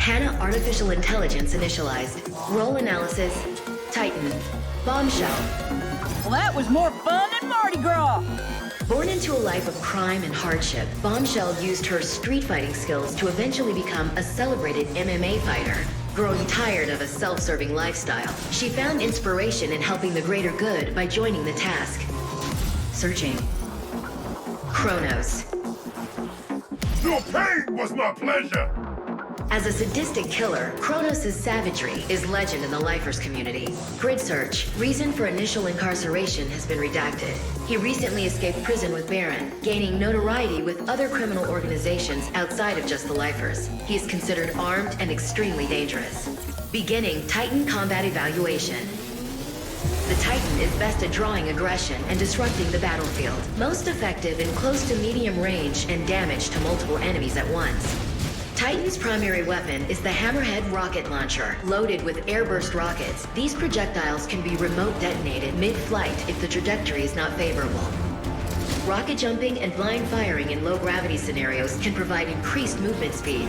HANA Artificial Intelligence initialized. Role analysis. Titan. Bombshell. Well, that was more fun than Mardi Gras. Born into a life of crime and hardship, Bombshell used her street fighting skills to eventually become a celebrated MMA fighter. Growing tired of a self-serving lifestyle, she found inspiration in helping the greater good by joining the task. Searching. Chronos. Your pain was my pleasure! As a sadistic killer, Kronos' savagery is legend in the lifers community. Grid search. Reason for initial incarceration has been redacted. He recently escaped prison with Baron, gaining notoriety with other criminal organizations outside of just the lifers. He is considered armed and extremely dangerous. Beginning Titan combat evaluation. The Titan is best at drawing aggression and disrupting the battlefield. Most effective in close to medium range and damage to multiple enemies at once. Titan's primary weapon is the Hammerhead rocket launcher, loaded with airburst rockets. These projectiles can be remote detonated mid-flight if the trajectory is not favorable. Rocket jumping and blind firing in low-gravity scenarios can provide increased movement speed.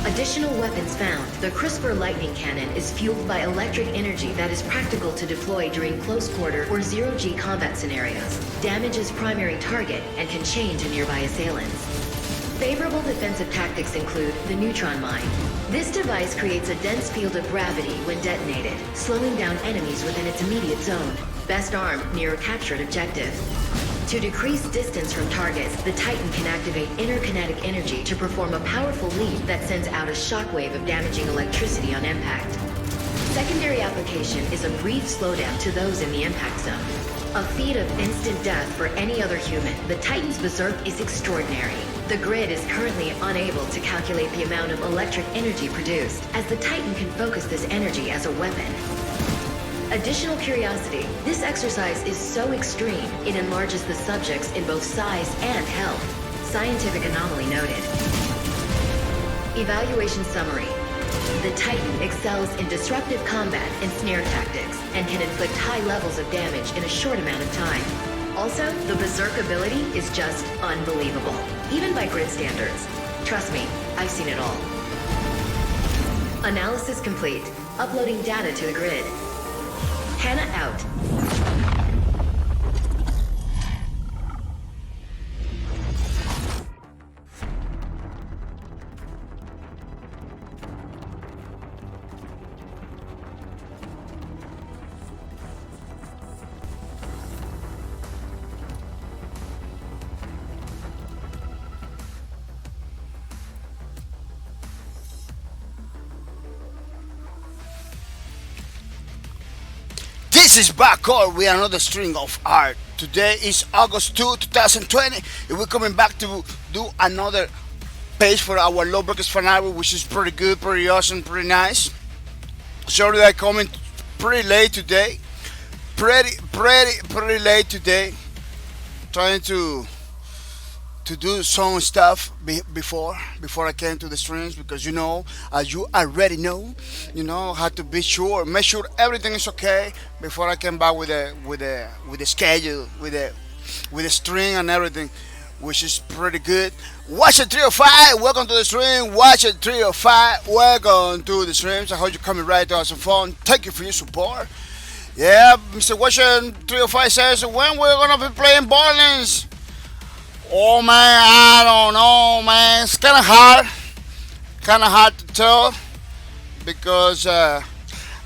Additional weapons found. The CRISPR lightning cannon is fueled by electric energy that is practical to deploy during close-quarter or zero-G combat scenarios. Damages primary target and can change to nearby assailants. Favorable defensive tactics include the neutron mine. This device creates a dense field of gravity when detonated, slowing down enemies within its immediate zone. Best armed near a captured objective. To decrease distance from targets, the Titan can activate interkinetic energy to perform a powerful leap that sends out a shockwave of damaging electricity on impact. Secondary application is a brief slowdown to those in the impact zone. A feat of instant death for any other human, the Titan's berserk is extraordinary. The grid is currently unable to calculate the amount of electric energy produced, as the Titan can focus this energy as a weapon. Additional curiosity, this exercise is so extreme, it enlarges the subjects in both size and health. Scientific anomaly noted. Evaluation summary. The Titan excels in disruptive combat and snare tactics, and can inflict high levels of damage in a short amount of time. Also, the Berserk ability is just unbelievable, even by grid standards. Trust me, I've seen it all. Analysis complete. Uploading data to the grid. HANA out. This is bahcorp with another string of art. Today is August 2, 2020, and we're coming back to do another page for our Lawbreakers fan art, which is pretty good, pretty awesome, pretty nice. Sorry that I coming pretty late today. Pretty late today. Trying to do some stuff before I came to the streams, because as you already know, had to be sure, make sure everything is okay before I came back with the schedule, with the string and everything, which is pretty good. Watch it 305, welcome to the stream. Watch it 305, welcome to the streams. I hope you're coming right to have some fun. Thank you for your support. Yeah, Mr. Watcher 305 says, when we're gonna be playing Borderlands? Oh man, I don't know, man. It's kind of hard to tell, because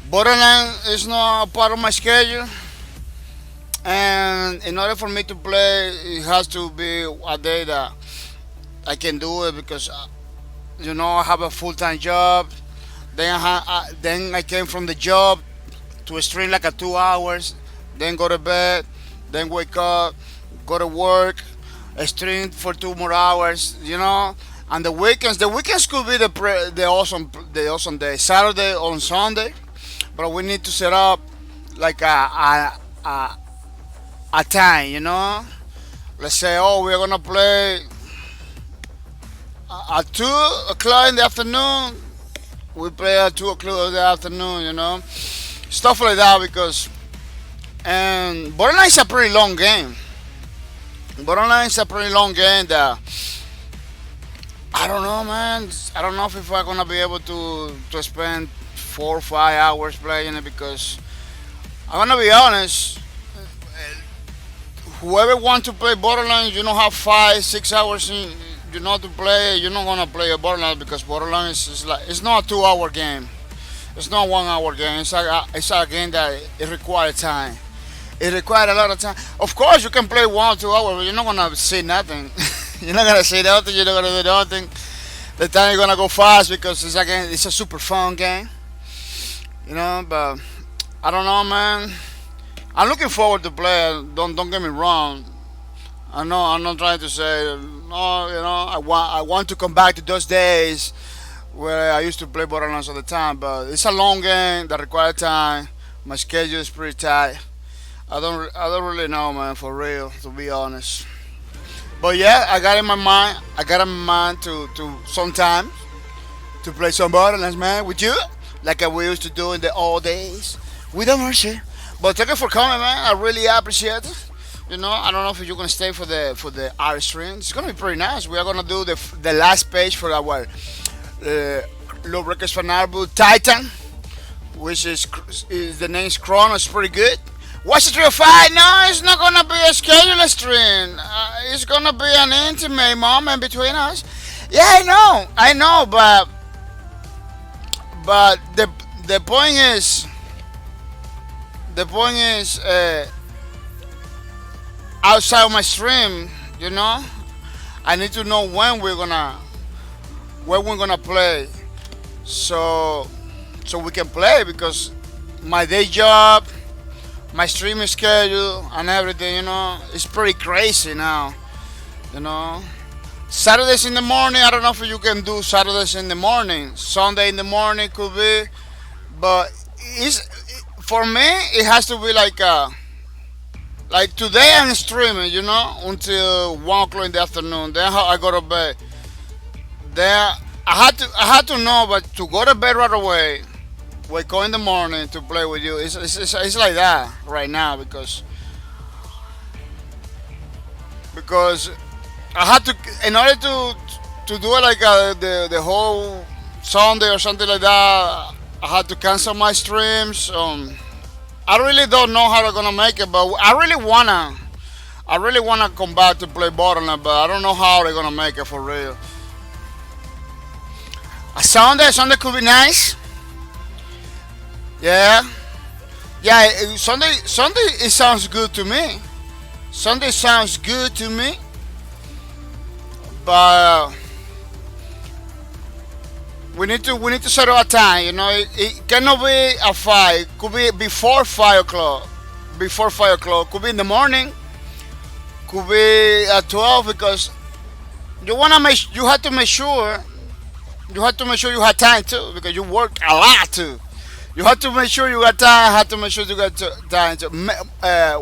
Borderlands is not a part of my schedule, and in order for me to play, it has to be a day that I can do it, because I have a full-time job. Then I came from the job to stream like 2 hours, then go to bed, then wake up, go to work, stream for 2 more hours, and the weekends could be the awesome day, Saturday on Sunday, but we need to set up like a time, let's say, we're gonna play at 2 o'clock in the afternoon. We play at 2 o'clock in the afternoon, stuff like that, because Borderlands is a pretty long game. That I don't know, man. I don't know if I'm gonna be able to spend 4 or 5 hours playing it because I'm gonna be honest. Whoever want to play Borderlands, you don't have 5, 6 hours you know to play. You're not gonna play a Borderlands because Borderlands is like it's not a 2 hour game. It's not 1 hour game. It's a game that it requires time. It requires a lot of time. Of course, you can play 1 or 2 hours, but you're not gonna see nothing. You're not gonna see nothing. You're not gonna do nothing. The time you're gonna go fast because it's a game. It's a super fun game. You know, but I don't know, man. I'm looking forward to play. Don't get me wrong. I know I'm not trying to say no. You know, I want to come back to those days where I used to play Borderlands all the time. But it's a long game that requires time. My schedule is pretty tight. I don't really know, man, for real, to be honest. But yeah, I got in my mind. I got in my mind to sometimes to play some Borderlands, man, with you, like we used to do in the old days. We don't mercy. But thank you for coming, man. I really appreciate it. You know, I don't know if you're gonna stay for the art stream. It's gonna be pretty nice. We are gonna do the last page for our Low Records Fan album Titan, which is the name's Chrono. It's pretty good. Watch the 305. No, it's not gonna be a scheduled stream. It's gonna be an intimate moment between us. Yeah, I know, but the point is. The point is, outside of my stream, you know, I need to know when we're gonna play, so we can play because my day job, my streaming schedule, and everything, you know, it's pretty crazy now. You know, Saturdays in the morning. I don't know if you can do Saturdays in the morning. Sunday in the morning could be, but it's. For me, it has to be like today I'm streaming, you know, until 1 o'clock in the afternoon. Then I go to bed. Then I had to know, but to go to bed right away, wake up in the morning to play with you. It's like that right now because I had to in order to do it like the whole Sunday or something like that. I had to cancel my streams. I really don't know how they're gonna make it, but I really wanna come back to play Borderlands, but I don't know how they're gonna make it for real. A Sunday could be nice. Yeah, Sunday it sounds good to me. Sunday sounds good to me, but. We need to set our time. You know, it cannot be at 5. It could be before 5 o'clock. Before 5 o'clock. Could be in the morning. Could be at 12 because you have to make sure. You have to make sure you have time too because you work a lot too. You have to make sure you got time. Have to make sure you got time to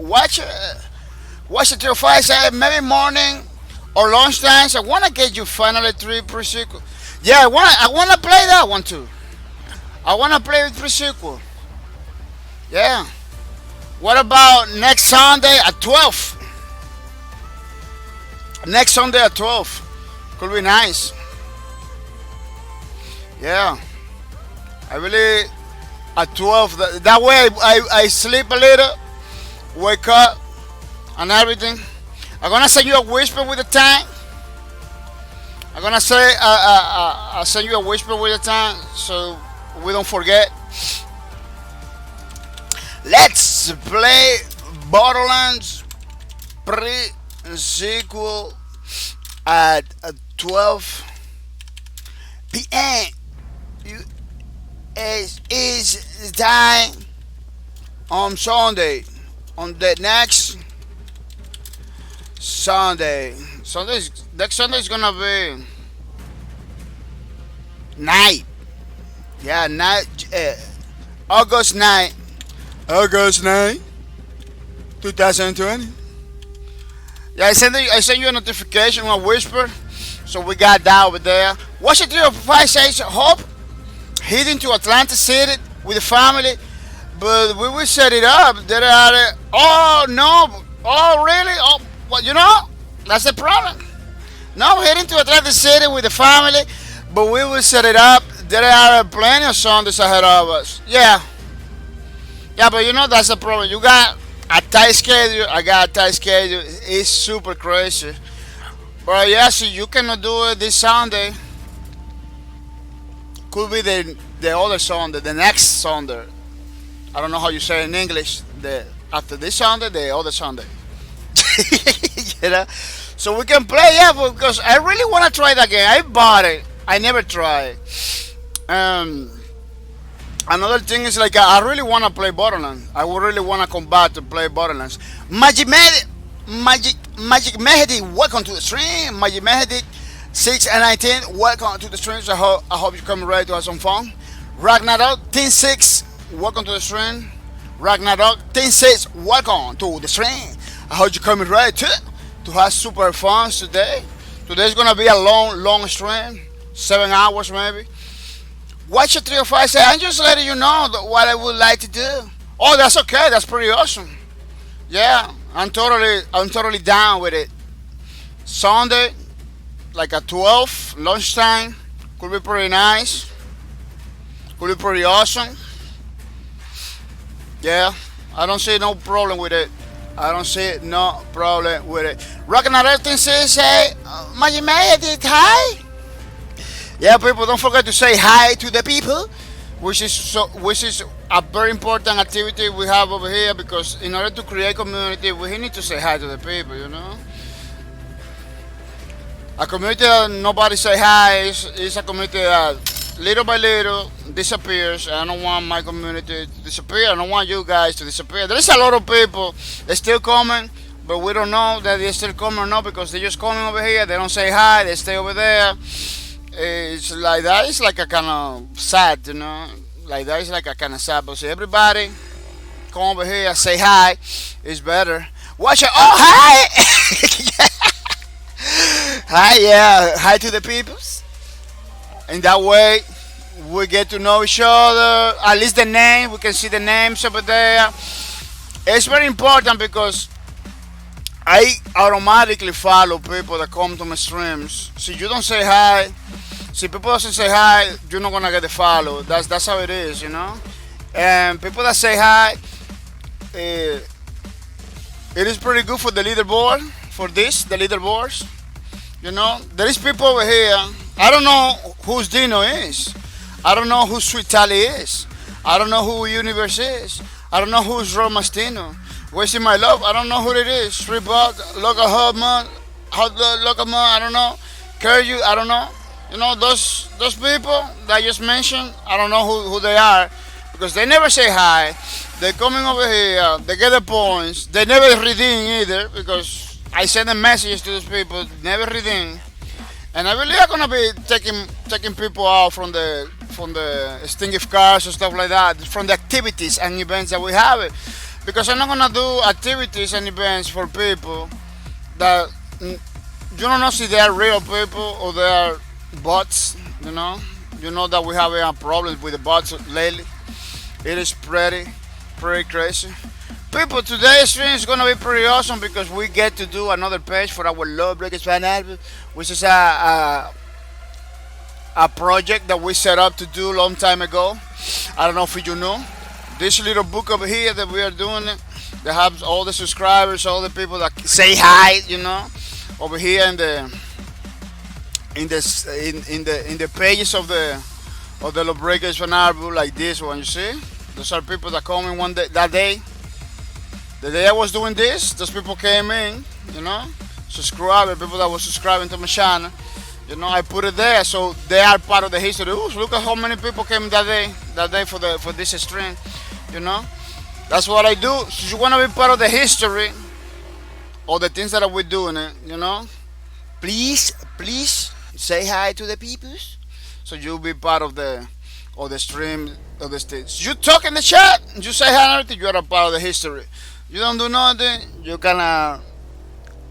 watch it till 5. Say maybe morning or lunchtime. So I wanna get you finally 3 pre-sequel. Yeah, I wanna play that one too. I wanna play with pre-sequel. Yeah. What about next Sunday at 12? Next Sunday at 12. Could be nice. Yeah. I really at 12. That way I sleep a little, wake up, and everything. I'm gonna send you a whisper with the time. I'm gonna say I'll send you a whisper with the time so we don't forget. Let's play Borderlands pre-sequel at 12 p.m. Is time on Sunday. On the next Sunday. Next Sunday is gonna be night. Yeah, night. August 9. August 9, 2020. Yeah, I sent you a notification, a whisper. So we got that over there. Watch it 305 says hope heading to Atlanta City with the family. But we will set it up. Oh no. Oh really? Oh, well, you know, that's the problem. No, heading to Atlantic City with the family, but we will set it up. There are plenty of Sundays ahead of us. Yeah, yeah, but you know that's the problem. You got a tight schedule. I got a tight schedule. It's super crazy. But yeah, so you cannot do it this Sunday. Could be the other Sunday, the next Sunday. I don't know how you say it in English. The after this Sunday, the other Sunday. You know, so we can play. Yeah, because I really want to try that game. I bought it. I never tried. Um, Another thing is like I really want to play Borderlands. I would really want to come back to play Borderlands. Magic Mehdi, welcome to the stream. Magic Mehdi, 6 and 19, welcome to the stream. So I hope you're coming ready to have some fun. Ragnarok, Team 6, welcome to the stream. Ragnarok, Team 6, welcome to the stream. I hope you're coming ready to have super fun today. Today's gonna be a long stream, 7 hours maybe. Watch a 305 say, I'm just letting you know what I would like to do. Oh, that's okay. That's pretty awesome. Yeah, I'm totally down with it. Sunday, like at 12 lunchtime, could be pretty nice. Could be pretty awesome. Yeah, I don't see no problem with it. I don't see no problem with it. Rockin' at everything says, hey, my did hi. Yeah, people, don't forget to say hi to the people, which is a very important activity we have over here because in order to create community, we need to say hi to the people, you know. A community that nobody say hi is a community that little by little disappears. I don't want my community to disappear. I don't want you guys to disappear. There is a lot of people that still coming, but we don't know that they're still coming or not because they're just coming over here. They don't say hi. They stay over there. It's like that. It's like a kind of sad, you know. Like that is like a kind of sad. But see, everybody come over here, say hi. It's better. Watch it. Oh, hi. Hi, yeah. Hi to the peoples. In that way, we get to know each other. At least the name. We can see the names over there. It's very important because I automatically follow people that come to my streams. So you don't say hi. See, people doesn't say hi, you're not gonna get the follow. That's how it is, you know. And people that say hi, it is pretty good for the leaderboard. For this, the leaderboards, you know. There is people over here. I don't know whose Dino is. I don't know who Sweet Tally is. I don't know who Universe is. I don't know who's Romastino. Wasting my love. I don't know who it is. Street Bug, Local Hub Man, Local Man. I don't know. Curry, I don't know. You know, those people that I just mentioned, I don't know who they are because they never say hi. They're coming over here, they get the points, they never redeem either because I send them messages to those people, never redeem. And I really are gonna be taking people out from the stingy cars and stuff like that, from the activities and events that we have it. Because I'm not gonna do activities and events for people that you don't know if they are real people or they are bots, you know. You know that we have a problem with the bots lately. It is pretty crazy. People, today's stream is gonna be pretty awesome because we get to do another page for our Love Breakers fan album, which is a project that we set up to do a long time ago. I don't know if you know. This little book over here that we are doing, that has all the subscribers, all the people that say hi, you know, over here in the pages of the Lawbreakers fan album, like this one, you see. Those are people that come in one day, that day. The day I was doing this, those people came in, you know, subscribers, people that were subscribing to my channel. You know, I put it there, so they are part of the history. Ooh, look at how many people came that day for this stream. You know, that's what I do. So you wanna be part of the history, or the things that we're doing, you know. Please say hi to the peoples, so you'll be part of the stream of the stage. You talk in the chat, you say hi and everything. You are a part of the history. You don't do nothing, you kinda,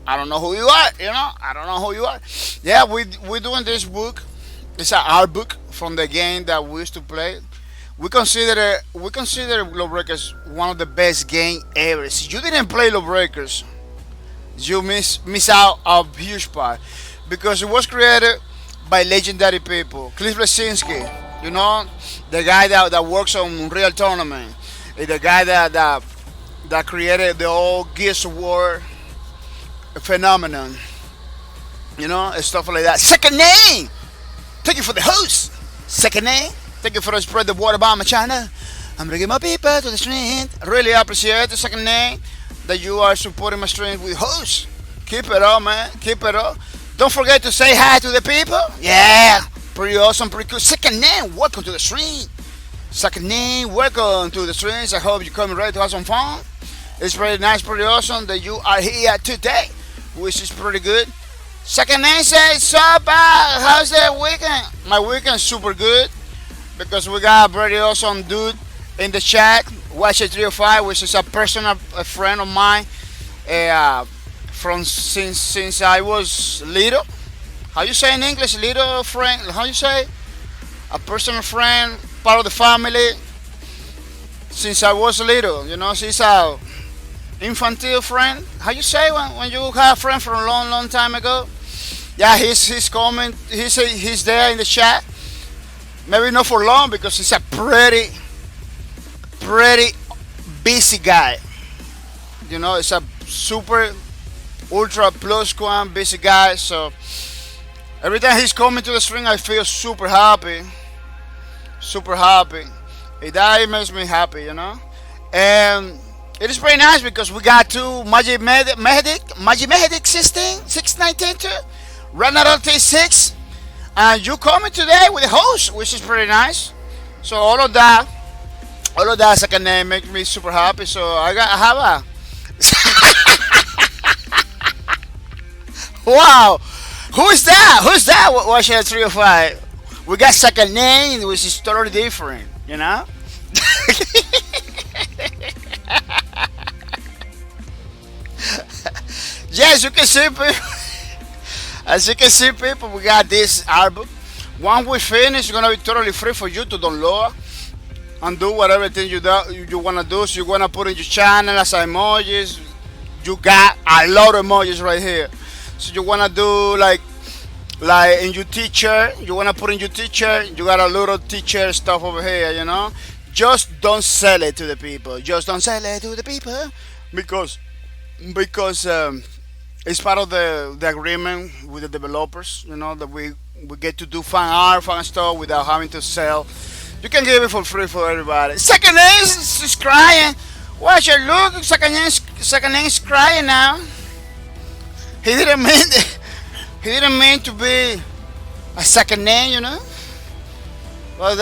I don't know who you are, you know. I don't know who you are. Yeah, we're doing this book. It's an art book from the game that we used to play. We consider Lawbreakers one of the best game ever. If you didn't play Lawbreakers, you miss out a huge part because it was created by legendary people. Cliff Lesinski, you know, the guy that works on Unreal Tournament, the guy that created the old Gears of War phenomenon, you know, and stuff like that. Second name, thank you for the host. Second name, thank you for spread the word about my channel. I'm bringing my people to the stream. Really appreciate the second name that you are supporting my stream with hosts. Keep it up, man. Keep it up. Don't forget to say hi to the people. Yeah, pretty awesome, pretty cool. Second name, welcome to the stream. Second name, welcome to the streams. I hope you're coming ready to have some fun. It's pretty nice, pretty awesome that you are here today, which is pretty good. Second name says, sup, how's the weekend? My weekend's super good because we got a very awesome dude in the chat, Watch It 305, which is a personal friend of mine from since I was little. How you say in English, little friend? How you say? A personal friend, part of the family. Since I was little, you know, she's a infantile friend. How you say when you have a friend from a long, long time ago? Yeah, he's coming. He's there in the chat. Maybe not for long because he's a pretty busy guy. You know, it's a super ultra plus one busy guy. So every time he's coming to the stream, I feel super happy. Super happy. That makes me happy, you know. And it is very nice because we got two Magic Medic system 619 Runner T6, and you coming today with the host, which is pretty nice. So all of that second name makes me super happy. So I have a wow. Who's that? Watch it 305. We got second name, which is totally different, you know. Yes, you can see people. As you can see, people, we got this album. Once we finish, it's gonna be totally free for you to download and do whatever thing you wanna do. So you wanna put in your channel as emojis. You got a lot of emojis right here. So you wanna do like in your teacher, you wanna put in your teacher. You got a little teacher stuff over here, you know. Just don't sell it to the people. Just don't sell it to the people because it's part of the agreement with the developers, you know, that we get to do fun art, fun stuff without having to sell. You can give it for free for everybody. Second name is crying. Watch your look. Second name is crying now. He didn't mean to be a second name, you know. Well,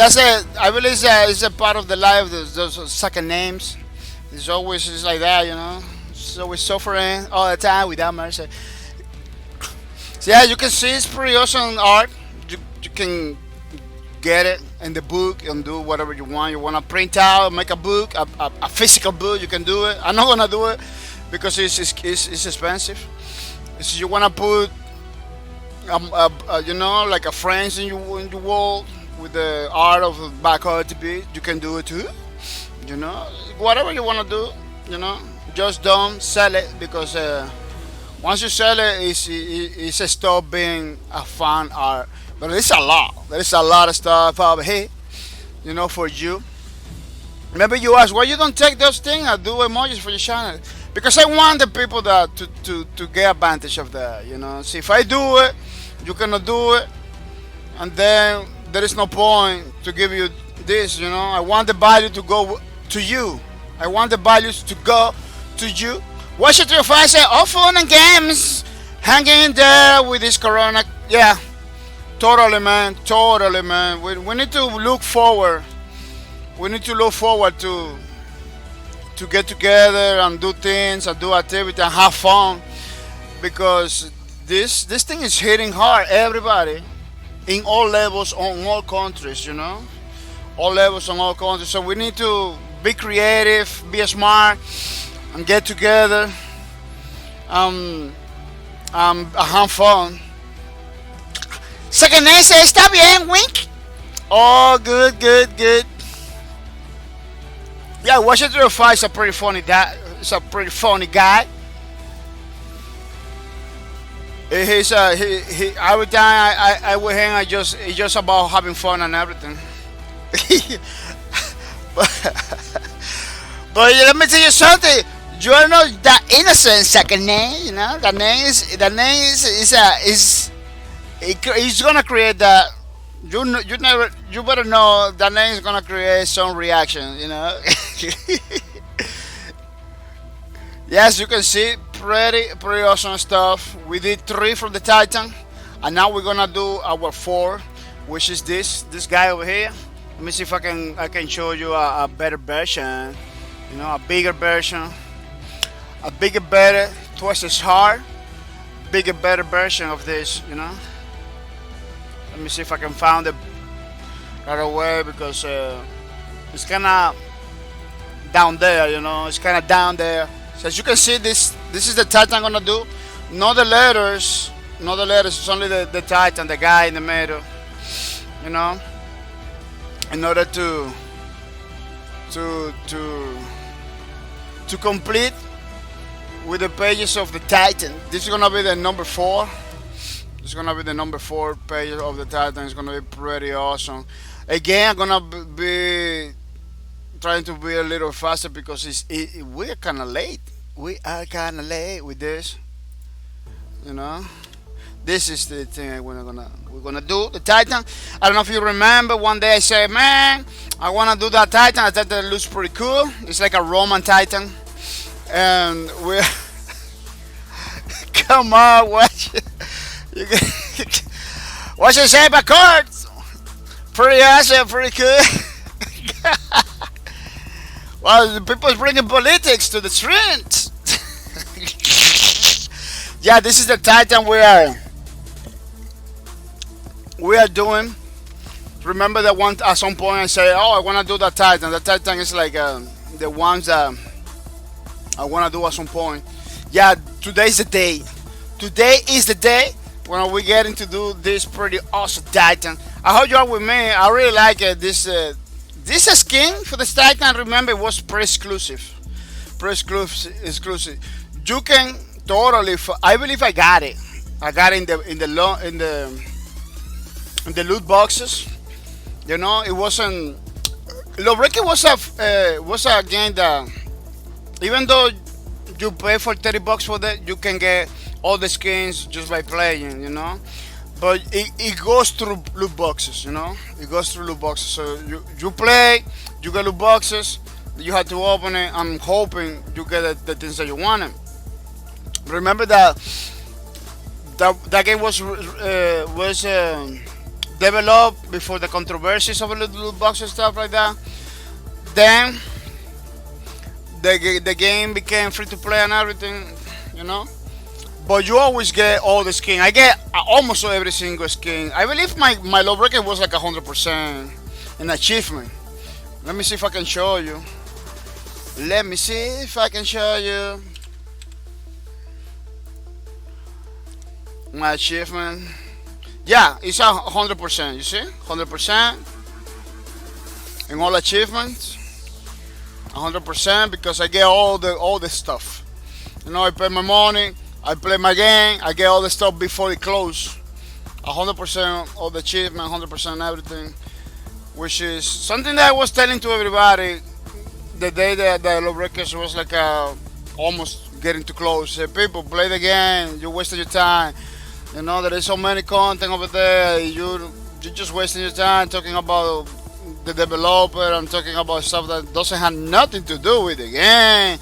I believe it's a part of the life. Those second names. It's always like that, you know. So we're suffering all the time without mercy. So yeah, you can see it's pretty awesome art. You can get it in the book and do whatever you want. You want to print out, make a book, a physical book. You can do it. I'm not gonna do it because it's expensive. So you want to put, you know, like a friends in your wall with the art of bahcorp TV. You can do it too. You know, whatever you want to do. You know. Just don't sell it because once you sell it, it's stop being a fun art. But there's a lot. There's a lot of stuff over here, you know, for you. Maybe you ask, why you don't take those things and do emojis for your channel? Because I want the people that to get advantage of that, you know. See, if I do it, you cannot do it, and then there is no point to give you this, you know. I want the value to go to you. I want the values to go to you. Watch it 305 say all fun and games hanging in there with this corona. Yeah, totally man. We need to look forward. We need to look forward to get together and do things and do activity and have fun, because this thing is hitting hard everybody in all levels on all countries, you know, all levels on all countries. So we need to be creative, be smart, and get together, have fun. Second name says, está bien, wink. Oh, good. Yeah, Watch It 305 is a pretty funny guy. It's a pretty funny guy. He every time I with him, it's just about having fun and everything. But let me tell you something. You know that innocent second name. You know the name is it's gonna create that. You never you better know that name is gonna create some reaction. You know. Yes, you can see pretty awesome stuff. We did 3 from the Titan, and now we're gonna do our 4, which is this guy over here. Let me see if I can show you a better version. You know, a bigger version, a bigger, better, twice as hard, bigger, better version of this. You know. Let me see if I can find it right away because it's kind of down there. You know, it's kind of down there. So as you can see, this is the Titan I'm gonna do. Not the letters, It's only the Titan, the guy in the middle. You know, in order to complete with the pages of the Titan. This is gonna be the number 4. This is gonna be the number 4 page of the Titan. It's gonna be pretty awesome. Again, I'm gonna be trying to be a little faster because we're kind of late. We are kind of late with this. You know, this is the thing we're gonna do. The Titan. I don't know if you remember. One day I said, "Man, I wanna do that Titan." I thought that looks pretty cool. It's like a Roman Titan, and we're come on, watch it. What you say about cards? Pretty awesome, pretty cool. Well, the people's bringing politics to the streets. Yeah, this is the Titan we are doing. Remember that one at some point I say, "Oh, I want to do that Titan." The Titan is like the ones that I want to do at some point. Yeah, today's the day. Today is the day when we getting to do this pretty awesome Titan. I hope you are with me. I really like it. This skin for the Titan, remember, it was pre-exclusive. Exclusive. You can totally. I believe I got it. I got it in the loot boxes. You know, it wasn't. Lowbreaker was a game that, even though you pay for $30 for that, you can get all the skins just by playing. You know. But it goes through loot boxes, you know. It goes through loot boxes. So you play, you get loot boxes. You have to open it. I'm hoping you get the things that you wanted. Remember that game was developed before the controversies of the loot box and stuff like that. Then the game became free to play and everything, you know. But you always get all the skin. I get almost every single skin. I believe my Lawbreaker was like 100% an achievement. Let me see if I can show you. Let me see if I can show you my achievement. Yeah, it's 100%. You see, 100% in all achievements. 100% because I get all the stuff. You know, I pay my money. I play my game, I get all the stuff before it close. 100% of the achievement, 100% everything. Which is something that I was telling to everybody the day that the Lawbreakers was like almost getting to close. Say, people, play the game, you're wasting your time. You know, there is so many content over there, you're just wasting your time talking about the developer. I'm talking about stuff that doesn't have nothing to do with the game.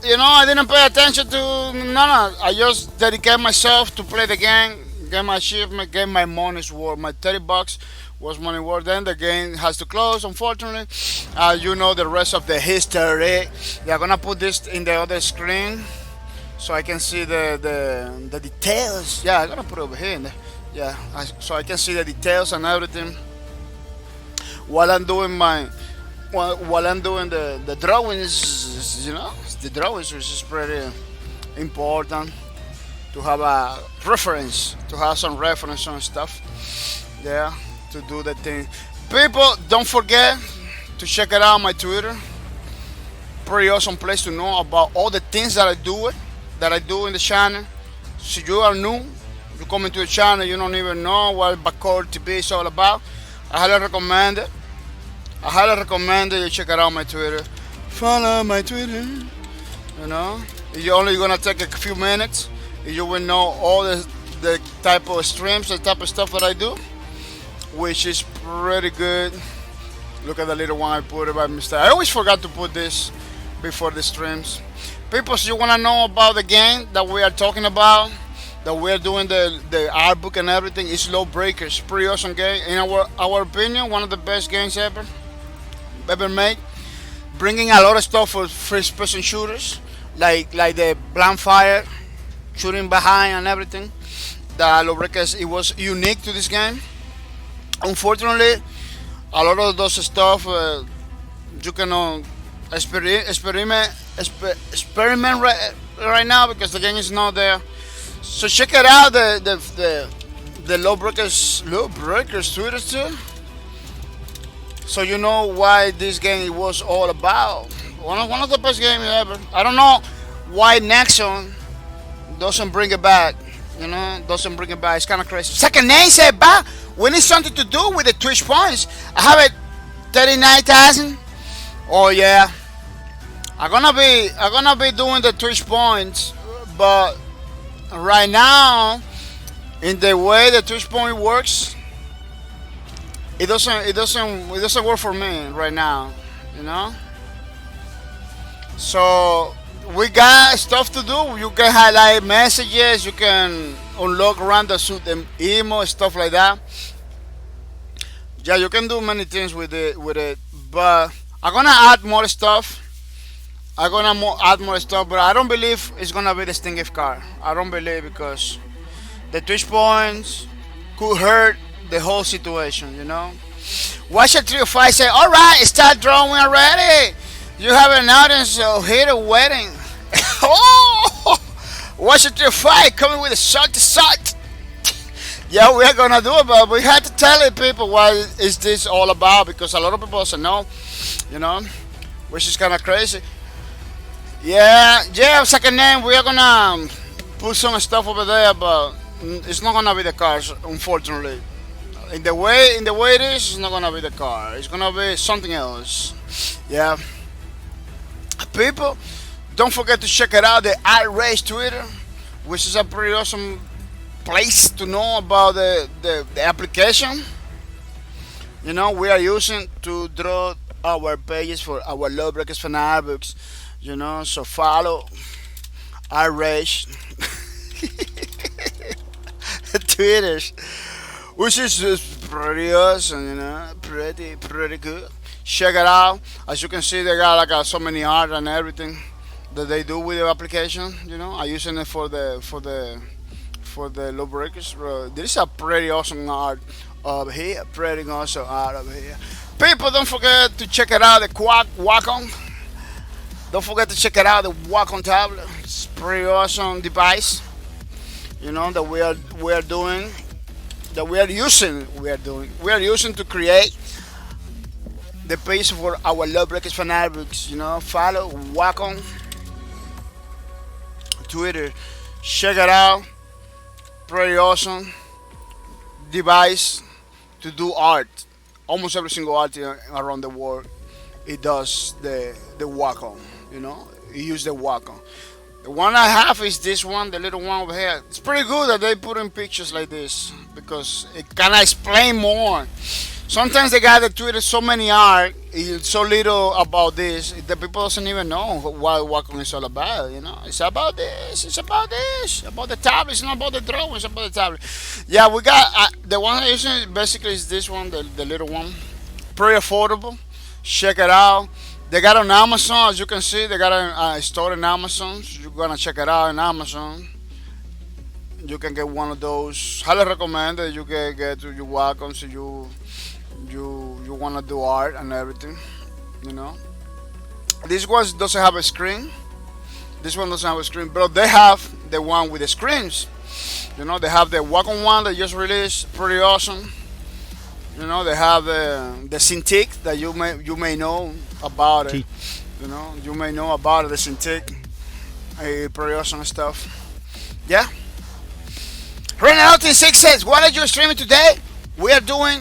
You know, I didn't pay attention to none. I just dedicate myself to play the game, get my achievement, get my money's worth. My $30 was money worth. Then the game has to close, unfortunately. You know the rest of the history. They're gonna put this in the other screen so I can see the details. Yeah, I'm gonna put it over here. So I can see the details and everything while I'm doing the drawings, you know, the drawings, which is pretty important to have a reference, to have some reference on stuff, yeah, to do the thing. People, don't forget to check it out on my Twitter. Pretty awesome place to know about all the things that I do in the channel. So you are new, you come into the channel, you don't even know what bahcorp TV is all about. I highly recommend it. I highly recommend it. You check it out on my Twitter. Follow my Twitter. You know, you're only gonna take a few minutes. You will know all the type of streams, the type of stuff that I do, which is pretty good. Look at the little one I put it by mistake. I always forgot to put this before the streams. People, so you wanna know about the game that we are talking about, that we are doing the art book and everything. It's Lawbreakers, pretty awesome game. In our opinion, one of the best games ever made. Bringing a lot of stuff for first-person shooters, like the blind fire, shooting behind and everything. The Lawbreakers, it was unique to this game. Unfortunately, a lot of those stuff you can experiment right now because the game is not there. So check it out, the Lawbreakers Twitter too. So you know why this game was all about. One of the best games ever. I don't know why Nexon doesn't bring it back. You know, doesn't bring it back. It's kind of crazy. Second name said back. We need something to do with the Twitch points. I have it 39,000. Oh yeah. I'm gonna be doing the Twitch points, but right now, in the way the Twitch point works, it doesn't work for me right now, you know. So we got stuff to do. You can highlight messages. You can unlock random emo stuff like that. Yeah, you can do many things with it. But I'm gonna add more stuff. Add more stuff, but I don't believe it's gonna be the Stingif car. I don't believe because the Twitch points could hurt the whole situation, you know. Watch a 305 say, all right, start drawing already. You have an audience, so hit a wedding. Oh, watch a 305 coming with a salt. Yeah, we are gonna do it, but we had to tell it people what is this all about because a lot of people doesn't know, you know, which is kind of crazy. Yeah, second name, we are gonna put some stuff over there, but it's not gonna be the cars, unfortunately. In the way it is, it's not gonna be the car. It's gonna be something else. Yeah. People, don't forget to check it out, the iRace Twitter, which is a pretty awesome place to know about the application. You know, we are using to draw our pages for our Lawbreakers fan art books. You know, so follow iRace Twitters, which is just pretty awesome, you know, pretty good. Check it out. As you can see, they got like so many art and everything that they do with the application. You know, I'm using it for the Lawbreakers. There is a pretty awesome art over here. Pretty awesome art over here. People, don't forget to check it out. The Wacom. Don't forget to check it out. The Wacom tablet. It's a pretty awesome device. You know that we are doing. That we are using. We are using to create the page for our Lawbreakers fan art books. You know, follow Wacom Twitter. Check it out. Pretty awesome device to do art. Almost every single art around the world, it does the Wacom. You know, you use the Wacom. The one I have is this one, the little one over here. It's pretty good that they put in pictures like this because it can explain more. Sometimes they got the Twitter so many art, so little about this, the people doesn't even know what Wacom is all about. You know, it's about this, about the tablet. It's not about the drawing, it's about the tablet. Yeah, we got the one I'm using basically is this one, the little one. Pretty affordable. Check it out. They got on Amazon, as you can see. They got a store in Amazon. So you're gonna check it out on Amazon. You can get one of those. Highly recommend that you can get to your Wacom so you want to do art and everything, you know. This one doesn't have a screen. This one doesn't have a screen, but they have the one with the screens. You know, they have the Wacom one that just released, pretty awesome. You know, they have the Cintiq that you may know about it. You know, you may know about it, the Cintiq. Pretty awesome stuff. Yeah. Renault6 says, what are you streaming today? We are doing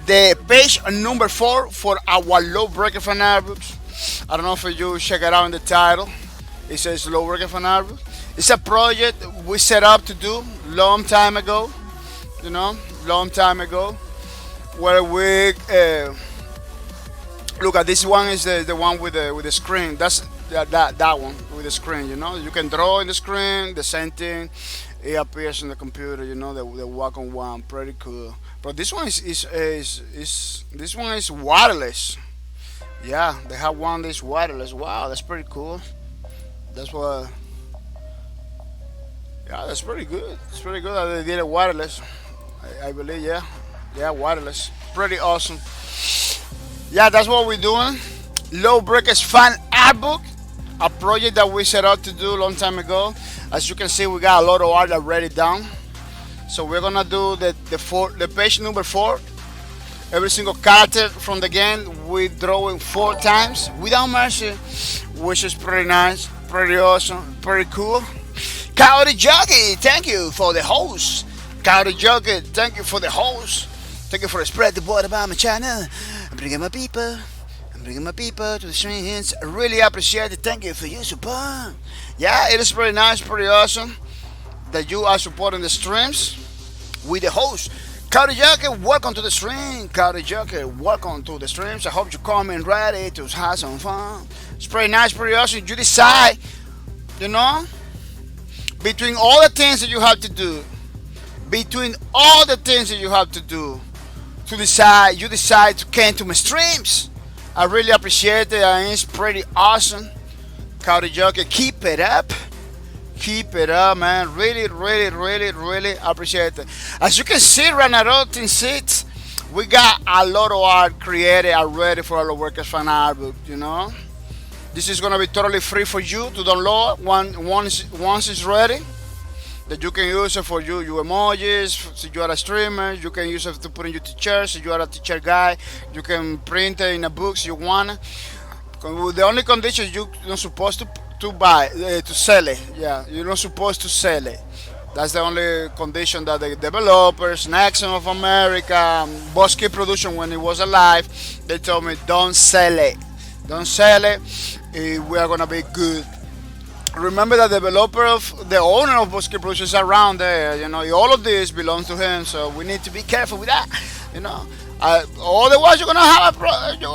the page number 4 for our low breaker fan albums. I don't know if you check it out in the title. It says low breaker fan albums. It's a project we set up to do long time ago. You know, long time ago, where we look at this one is the one with the screen. That's that one with the screen. You know, you can draw in the screen. The same thing. It appears in the computer. You know, the Wacom one, pretty cool. But this one is this one is wireless. Yeah, they have one that's wireless. Wow, that's pretty cool. That's what. Yeah, that's pretty good. It's pretty good that they did it wireless. I believe, yeah, wireless. Pretty awesome. Yeah, that's what we're doing. Low Breakers Fan Art Book, a project that we set out to do a long time ago. As you can see, we got a lot of art already done. So we're gonna do the page number 4. Every single character from the game we draw it 4 times without mercy, which is pretty nice, pretty awesome, pretty cool. Coyote Jockey, thank you for the host. Coyote Jockey, thank you for the host. Thank you for spread the word about my channel. I'm bringing my people to the streams. I really appreciate it. Thank you for your support. Yeah, it is pretty nice, pretty awesome that you are supporting the streams with the host. Coyote Jockey, welcome to the stream. Coyote Jockey, welcome to the streams. I hope you come in ready to have some fun. It's pretty nice, pretty awesome. You decide, you know, between all the things that you have to do, to decide, you decide to come to my streams. I really appreciate it, and it's pretty awesome. Coyote Joker, keep it up, man. Really appreciate it. As you can see right now, we got a lot of art created already for our workers fan art book. You know, this is gonna be totally free for you to download once it's ready. That you can use it for your emojis. If you are a streamer, you can use it to put in your teachers. If you are a teacher guy, you can print it in a book you want. The only condition you're not supposed to sell it. Yeah, you're not supposed to sell it. That's the only condition that the developers, Nexon of America, Bosky Production, when it was alive, they told me don't sell it. Don't sell it. We are gonna be good. Remember that the owner of Bosky Production is around there. You know, all of this belongs to him, so we need to be careful with that. You know, otherwise you're gonna have a problem. You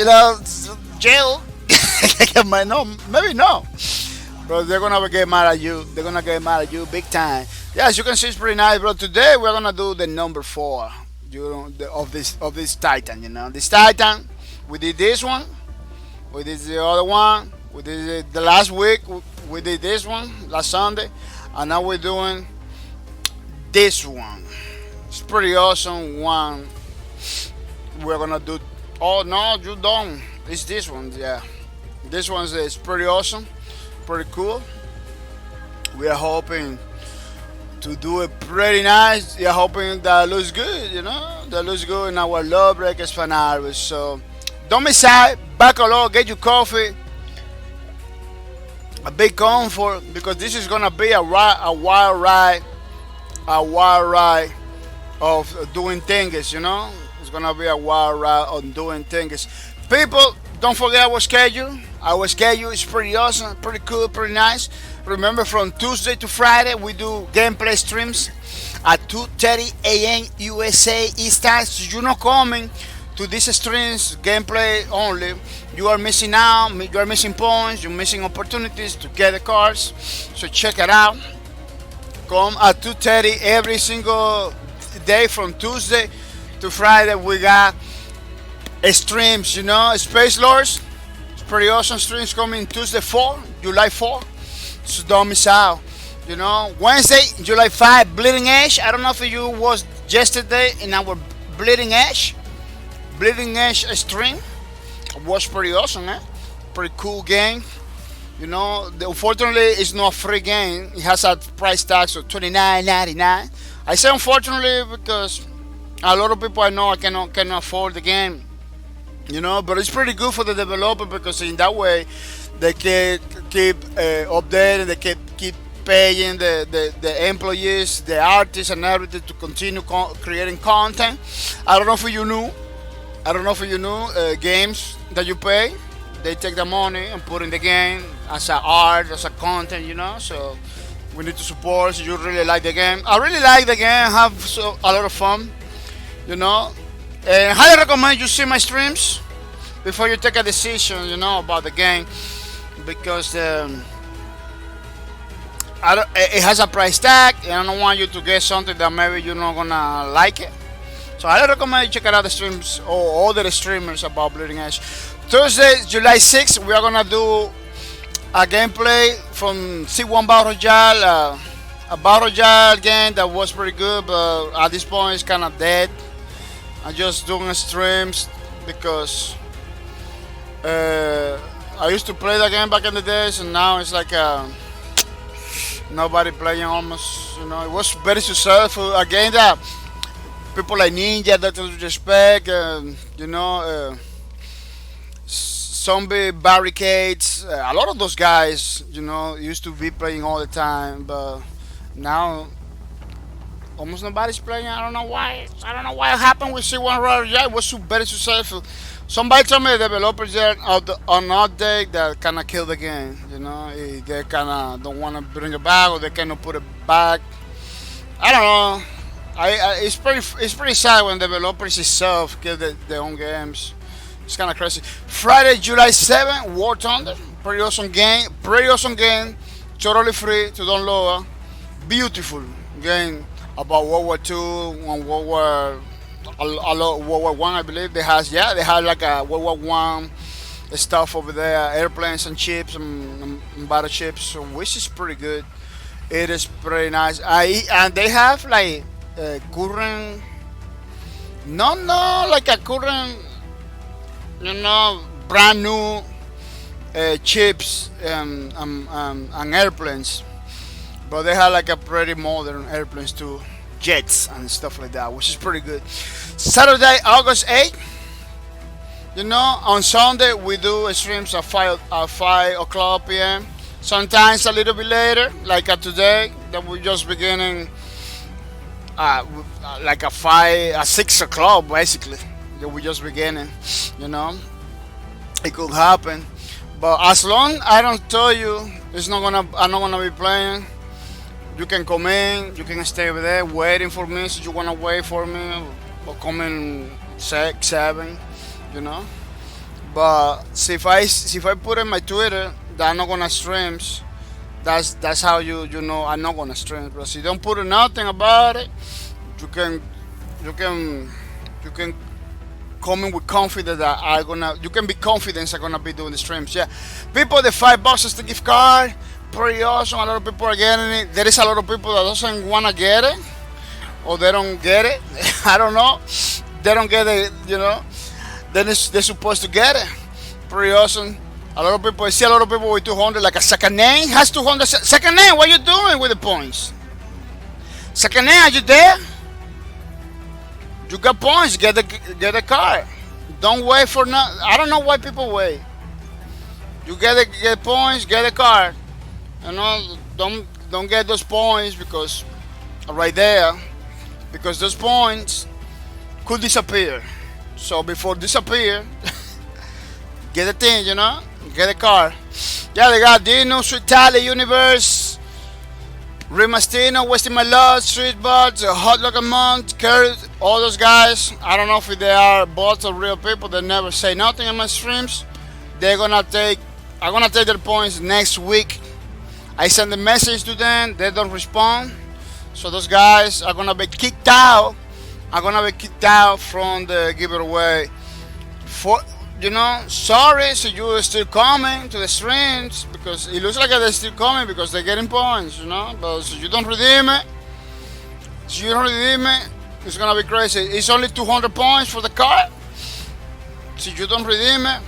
know, jail. No, maybe no. Bro, they're gonna get mad at you. They're gonna get mad at you big time. Yeah, as you can see, it's pretty nice, bro. Today we're gonna do the number 4. You know, of this Titan. You know, this Titan. We did this one. We did the other one. We did it the last week. We did this one last Sunday, and now we're doing this one. It's pretty awesome one. We're gonna do. Oh no, you don't. It's this one. Yeah, this one is pretty awesome, pretty cool. We are hoping to do it pretty nice. We are hoping that looks good. You know, that looks good in our Love Breakers fan art. So. Don't miss out. Back along, get your coffee, a big comfort, because this is gonna be a wild ride of doing things. You know, it's gonna be a wild ride of doing things. People, don't forget our schedule. Our schedule is pretty awesome, pretty cool, pretty nice. Remember, from Tuesday to Friday, we do gameplay streams at 2:30 a.m. USA East Time. So you're not coming to these streams, gameplay only, you are missing out, you are missing points, you're missing opportunities to get the cards. So check it out. Come at 2:30 every single day from Tuesday to Friday. We got streams, you know, Space Lords. It's pretty awesome streams coming Tuesday 4, July 4. So don't miss out. You know, Wednesday, July 5, Bleeding Edge. I don't know if you was yesterday in our Bleeding Edge stream. Was pretty awesome, eh? Pretty cool game. You know, unfortunately, it's not a free game. It has a price tag of $29.99. I say unfortunately because a lot of people I know cannot afford the game. You know, but it's pretty good for the developer because in that way they can keep updating, they can keep paying the employees, the artists, and everything to continue creating content. I don't know if you knew. I don't know if you knew games that you pay. They take the money and put in the game as a art, as a content, So we need to support. So you really like the game. I really like the game. Have a lot of fun, And highly recommend you see my streams before you take a decision, about the game, because it has a price tag, and I don't want you to get something that maybe you're not gonna like it. So I recommend you check out the streams or other streamers about Bleeding Edge. Thursday, July 6th, we are gonna do a gameplay from C1 Battle Royale, a Battle Royale game that was pretty good, but at this point it's kind of dead. I'm just doing streams because I used to play the game back in the days, and now it's like nobody playing almost. It was very successful. A game that people like Ninja, that respect, Zombie Barricades, a lot of those guys, used to be playing all the time, but now almost nobody's playing. I don't know why. I don't know what happened with C1 Royale. Yeah, it was very successful. Somebody told me the developers there on update that kind of killed the game. They kind of don't want to bring it back, or they cannot put it back. I don't know. It's pretty sad when developers itself kill their own games. It's kind of crazy. Friday, July 7th, War Thunder. Pretty awesome game. Totally free to download. Beautiful game about World War II and World War One, I believe. They have like a World War One stuff over there, airplanes and ships and battleships, which is pretty good. It is pretty nice. And they have like current, no, like a current, brand new ships and airplanes. But they have like a pretty modern airplanes too, jets and stuff like that, which is pretty good. Saturday, August 8th. On Sunday we do streams at 5 o'clock p.m. Sometimes a little bit later, like today, that we're just beginning like at 6 o'clock basically. That we're just beginning, It could happen, but as long I don't tell you, I'm not gonna be playing. You can come in, you can stay over there waiting for me. So you wanna wait for me, or come in 6, 7, But see, if I put in my Twitter that I'm not gonna streams, that's how you know I'm not gonna stream. But if you don't put nothing about it, you can come in with confidence that you can be confident I'm gonna be doing the streams. Yeah, people, the $5 is the gift card. Pretty awesome. A lot of people are getting it. There is a lot of people that doesn't want to get it, or they don't get it. I don't know. They don't get it, Then they're supposed to get it. Pretty awesome. A lot of people, I see a lot of people with 200, like a second name has 200. Second name, what are you doing with the points? Second name, are you there? You got points, get the card. Don't wait for nothing. I don't know why people wait. You get points, get the card. Don't get those points because right there, because those points could disappear. So before disappear, get the thing, get the card. Yeah, they got Dino, Sweet Tally, Universe, Rimastino, Wasting My Love, Street Bots, Hot Like a Month, Kurt, all those guys. I don't know if they are bots or real people. They never say nothing in my streams. I'm gonna take their points next week. I send a message to them, they don't respond. So those guys are gonna be kicked out. From the giveaway. Sorry, so you are still coming to the streams because it looks like they're still coming because they're getting points, But so you don't redeem it. It's gonna be crazy. It's only 200 points for the card. So you don't redeem it.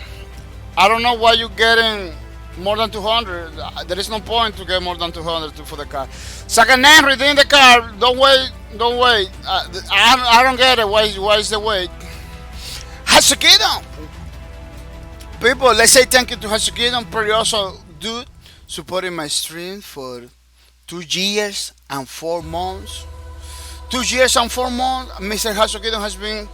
I don't know why you're getting more than 200. There is no point to get more than 200 for the card. Second name, redeem the card. Don't wait. I don't get it. Why is the wait? Hatsukido. People, let's say thank you to Hatsukido. Pretty awesome dude supporting my stream for 2 years and 4 months. 2 years and 4 months, Mr. Hasokidon has been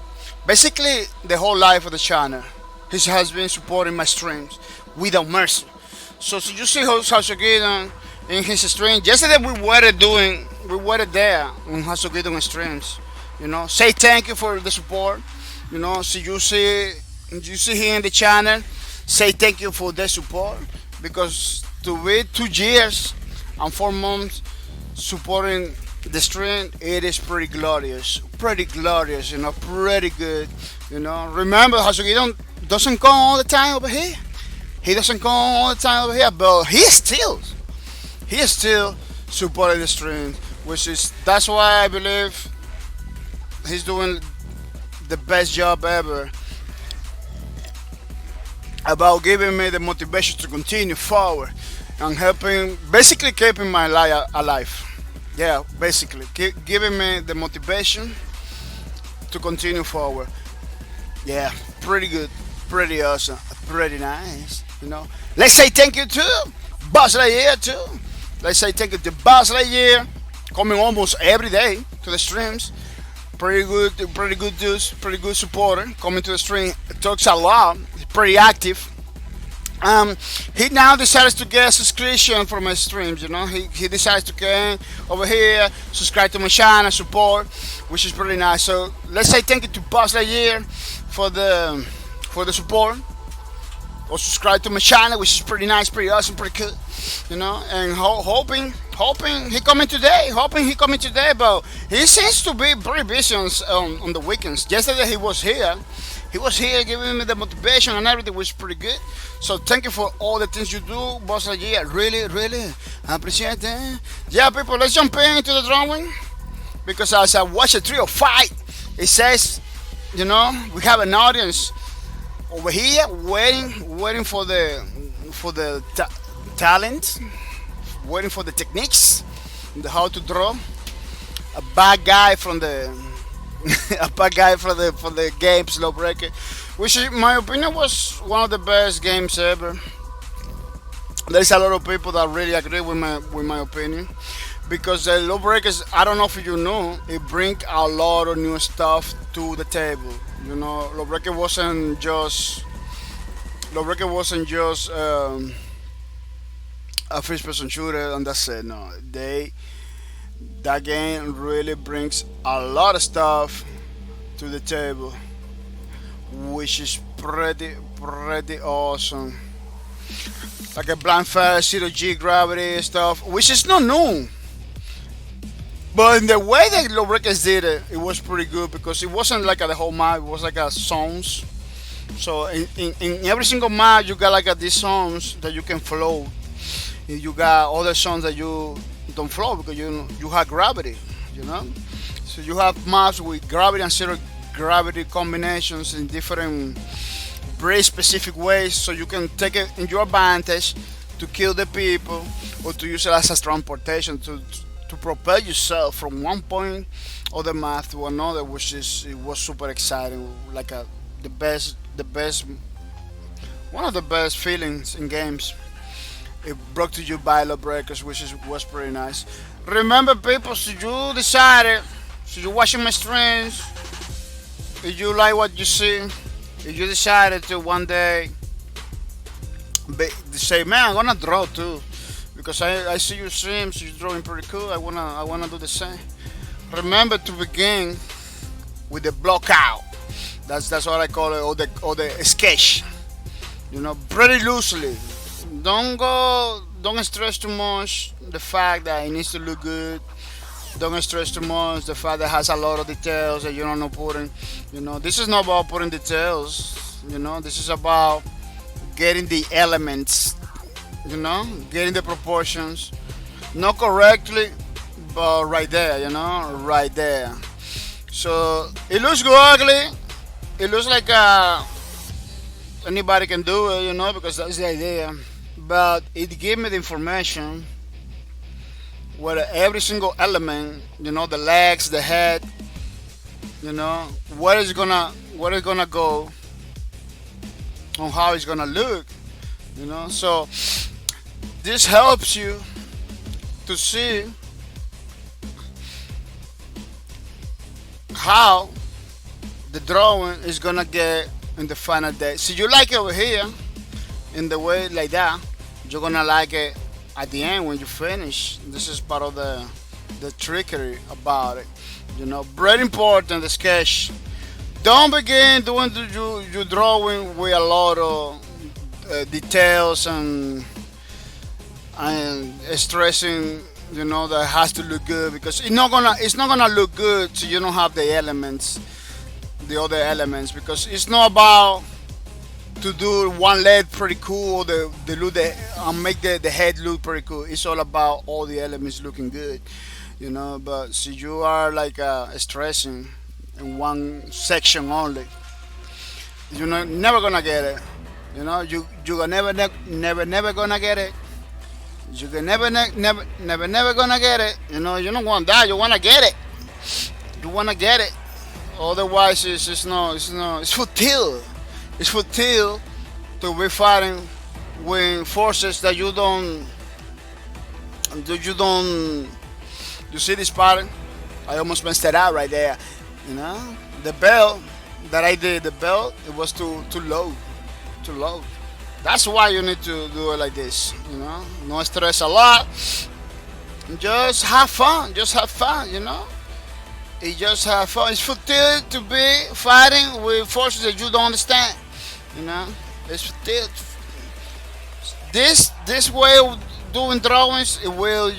basically the whole life of the channel. He has been supporting my streams without mercy. So you see Hasokidon in his stream. Yesterday we were there on Hasokidon streams. Say thank you for the support. So you see here in the channel, say thank you for the support because to be 2 years and 4 months supporting the stream, it is pretty glorious, pretty glorious, pretty good. Remember, Hasugidon doesn't come all the time over here. He doesn't come all the time over here, but he is still supporting the stream, that's why I believe he's doing the best job ever about giving me the motivation to continue forward and helping, basically keeping my life alive. Yeah, basically giving me the motivation to continue forward. Yeah, pretty good, pretty awesome, pretty nice. Let's say thank you to Buzz Lightyear too. Let's say thank you to Buzz Lightyear, coming almost every day to the streams. Pretty good dudes, pretty good supporter. Coming to the stream, talks a lot. He's pretty active. He now decides to get a subscription for my streams. He decides to come over here, subscribe to my channel, support, which is pretty nice. So let's say thank you to Buzz Lightyear for the support, or subscribe to my channel, which is pretty nice, pretty awesome, pretty cool. And hoping he coming today. But he seems to be pretty busy on the weekends. Yesterday he was here. He was here giving me the motivation and everything, which is pretty good. So thank you for all the things you do, Boss Lightyear. Really, really appreciate that. Yeah, people, let's jump into the drawing. Because as I watch a trio fight, it says, we have an audience over here waiting for the talent, waiting for the techniques, how to draw. A bad guy from the from the game Slowbreaker, which in my opinion was one of the best games ever. There's a lot of people that really agree with my opinion, because the Lawbreakers, I don't know if you know, it bring a lot of new stuff to the table. Lawbreaker wasn't just a first-person shooter and that's it. No, that game really brings a lot of stuff to the table, which is pretty awesome. Like a blind fast, zero G gravity stuff, which is not new. But in the way that Lawbreakers did it, it was pretty good because it wasn't like the whole map, it was like a zones. So in every single map you got like these zones that you can float. You got other zones that you don't flow because you have gravity, So you have maps with gravity and zero gravity combinations in different, very specific ways, so you can take it in your advantage to kill the people or to use it as a transportation to propel yourself from one point of the map to another, it was super exciting, like the best, one of the best feelings in games. It brought to you by Lawbreakers, which was pretty nice. Remember, people, so you're watching my streams, if you like what you see, if you decided to one day say, man, I'm gonna draw too, because I see your streams, you're drawing pretty cool. I wanna do the same. Remember to begin with the block out. That's what I call it, or the sketch. Pretty loosely. Don't stress too much the fact that it needs to look good. Don't stress too much the fact that it has a lot of details that you don't know putting. This is not about putting details. This is about getting the elements. Getting the proportions, not correctly, but right there. Right there. So it looks good ugly. It looks like anybody can do it, because that's the idea. But it gave me the information where every single element, the legs, the head, where it's gonna go, on how it's gonna look, So this helps you to see how the drawing is gonna get in the final day. See, you like it over here in the way like that, you're gonna like it at the end when you finish. This is part of the trickery about it. You know, very important, the sketch. Don't begin doing your drawing with a lot of details and stressing. You know, that has to look good, because it's not gonna look good so you don't have the elements, the other elements, because it's not about to do one leg pretty cool, make the head look pretty cool. It's all about all the elements looking good, you know. But see, you are like stressing in one section only, you're never gonna get it. You know, you're never gonna get it. You can never gonna get it. You know, you don't want that. You wanna get it. You wanna get it. Otherwise, it's futile. It's futile to be fighting with forces that you don't. You see this pattern? I almost messed it out right there. You know, the belt that I did, it was too low, too low. That's why you need to do it like this. You know, no stress a lot. Just have fun. Just have fun. You know, it just have fun. It's futile to be fighting with forces that you don't understand. You know, it's futile. This way of doing drawings, it will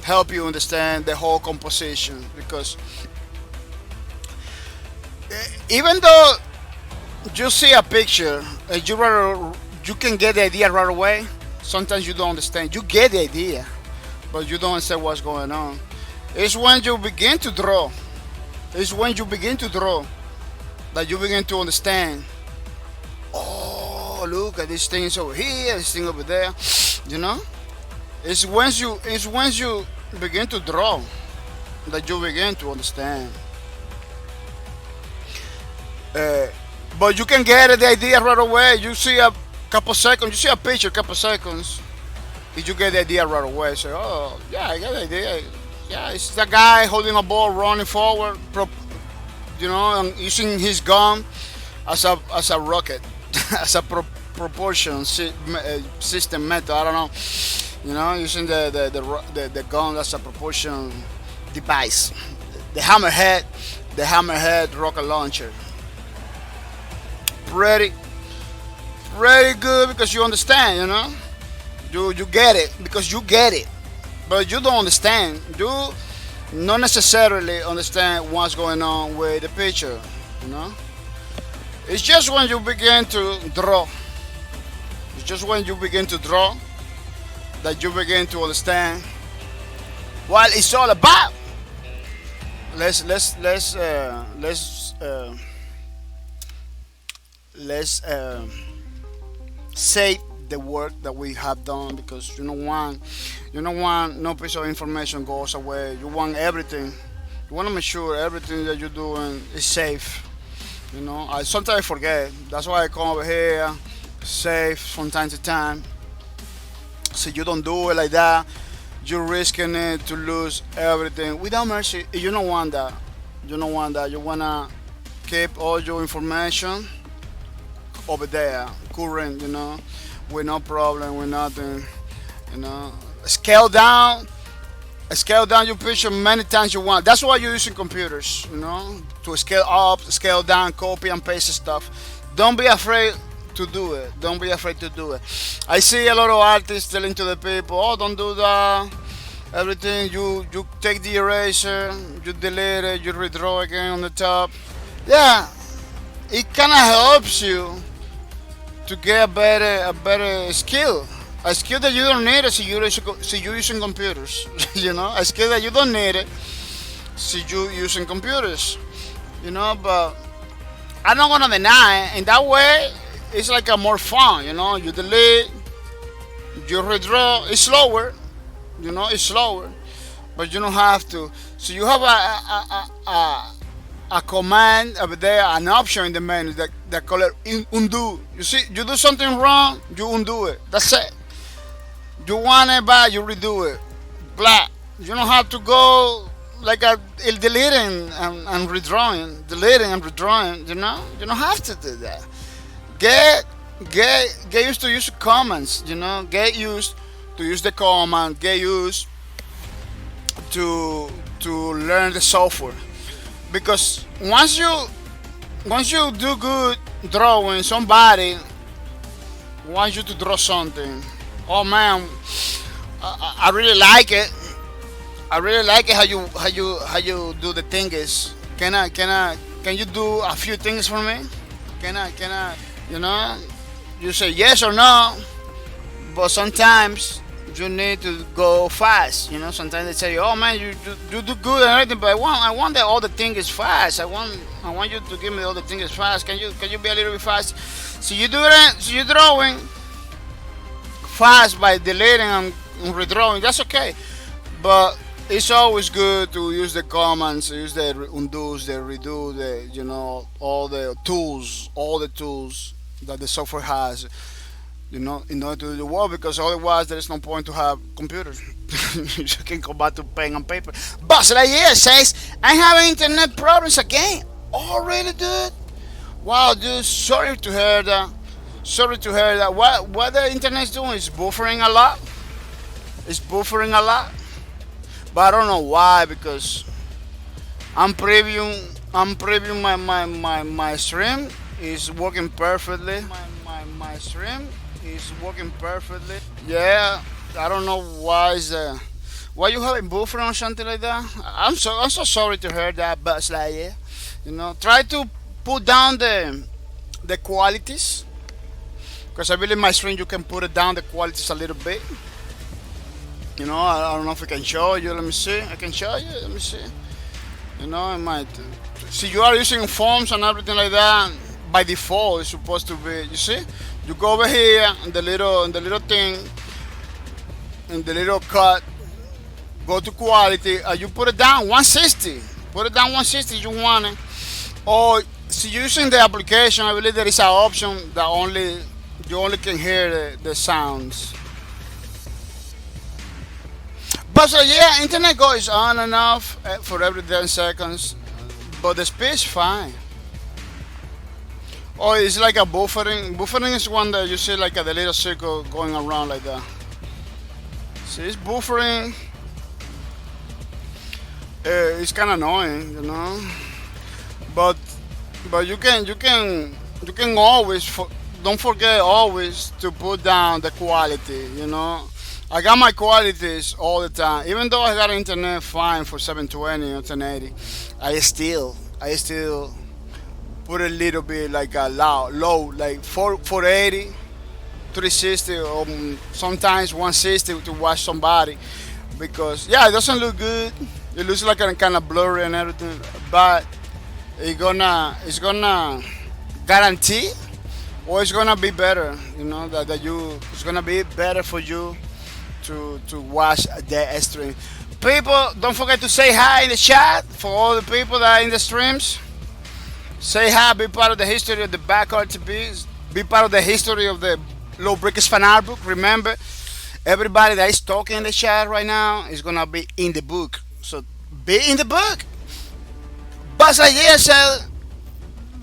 help you understand the whole composition, because even though you see a picture and you can get the idea right away, sometimes you don't understand. You get the idea, but you don't understand what's going on. It's when you begin to draw. It's when you begin to draw that you begin to understand. Oh, look at these things over here, this thing over there. You know, it's once you begin to draw that you begin to understand. But you can get the idea right away. You see a couple seconds, you see a picture, couple seconds, and you get the idea right away. Say, oh, yeah, I got the idea. Yeah, it's the guy holding a ball, running forward, you know, and using his gun as a rocket, as a propulsion system method. I don't know, you know, using the gun as a propulsion device. The hammerhead rocket launcher. Pretty good, because you understand, you know, you get it, because you get it, but you don't understand. You not necessarily understand what's going on with the picture, you know. It's just when you begin to draw. It's just when you begin to draw that you begin to understand what it's all about. Let's say the work that we have done, because you don't want no piece of information goes away. You want everything. You want to make sure everything that you're doing is safe. You know, I sometimes forget. That's why I come over here, safe from time to time. So you don't do it like that. You're risking it to lose everything without mercy. You don't want that. You don't want that. You wanna keep all your information over there, current, you know, with no problem, with nothing, you know. Scale down your picture many times you want. That's why you're using computers, you know, to scale up, scale down, copy and paste stuff. Don't be afraid to do it. Don't be afraid to do it. I see a lot of artists telling to the people, oh, don't do that. Everything, you take the eraser, you delete it, you redraw again on the top. Yeah, it kind of helps you to get a better skill. A skill that you don't need it, so you're using computers. You know, a skill that you don't need it, so you're using computers. You know, but I'm not gonna deny it. In that way, it's like a more fun. You know, you delete, you redraw. It's slower. You know, it's slower, but you don't have to. So you have a command over there, an option in the menu that call it undo. You see, you do something wrong, you undo it. That's it. You want it bad, you redo it. Black. You don't have to go like deleting and redrawing, deleting and redrawing. You know, you don't have to do that. Get used to use commands. You know, get used to use the command. Get used to learn the software, because once you do good drawing, somebody wants you to draw something. Oh man, I really like it. I really like it how you do the things. Can you do a few things for me? Can I you know, you say yes or no, but sometimes you need to go fast. You know, sometimes they say, oh man, you do good and everything, but I want that all the things fast. I want you to give me all the things fast. Can you be a little bit fast? So you do it. So you're drawing fast by deleting and redrawing. That's okay, but it's always good to use the commands, use the undos, the redo, the all the tools that the software has. You know, in order to do the work, because otherwise there is no point to have computers. You can go back to pen and paper. Buzz Lightyear says, I'm having internet problems again. Oh, really, dude? Wow, dude, sorry to hear that. Sorry to hear that. What the internet is doing is buffering a lot. It's buffering a lot. But I don't know why, because I'm previewing my stream is working perfectly. My stream is working perfectly. Yeah, I don't know why is why you having buffering or something like that. I'm so sorry to hear that, but it's like, yeah, you know, try to put down the qualities, because I believe my stream you can put it down the qualities a little bit. You know, I don't know if I can show you. Let me see. I can show you. Let me see. You know, I might see you are using forms and everything like that. By default, it's supposed to be. You see, you go over here and the little thing, and the little cut. Go to quality. You put it down 160. Put it down 160. You want it. Or see, using the application, I believe there is an option that you only can hear the sounds. But so yeah, internet goes on and off for every 10 seconds, but the speed is fine. Oh, it's like a buffering. Buffering is one that you see like the little circle going around like that. See, it's buffering. It's kind of annoying, you know. But you can always don't forget always to put down the quality, you know. I got my qualities all the time. Even though I got internet fine for 720 or 1080, I still put a little bit like a low, like 480, 360, or sometimes 160 to watch somebody, because yeah, it doesn't look good. It looks like a kind of blurry and everything, but it's gonna guarantee, or it's gonna be better. You know that it's gonna be better for you to watch the stream. People, don't forget to say hi in the chat for all the people that are in the streams. Say hi, be part of the history of the bahcorp TV, be part of the history of the Low Breakers fan art book. Remember, everybody that is talking in the chat right now is gonna be in the book. So be in the book. Buzz Lightyear said,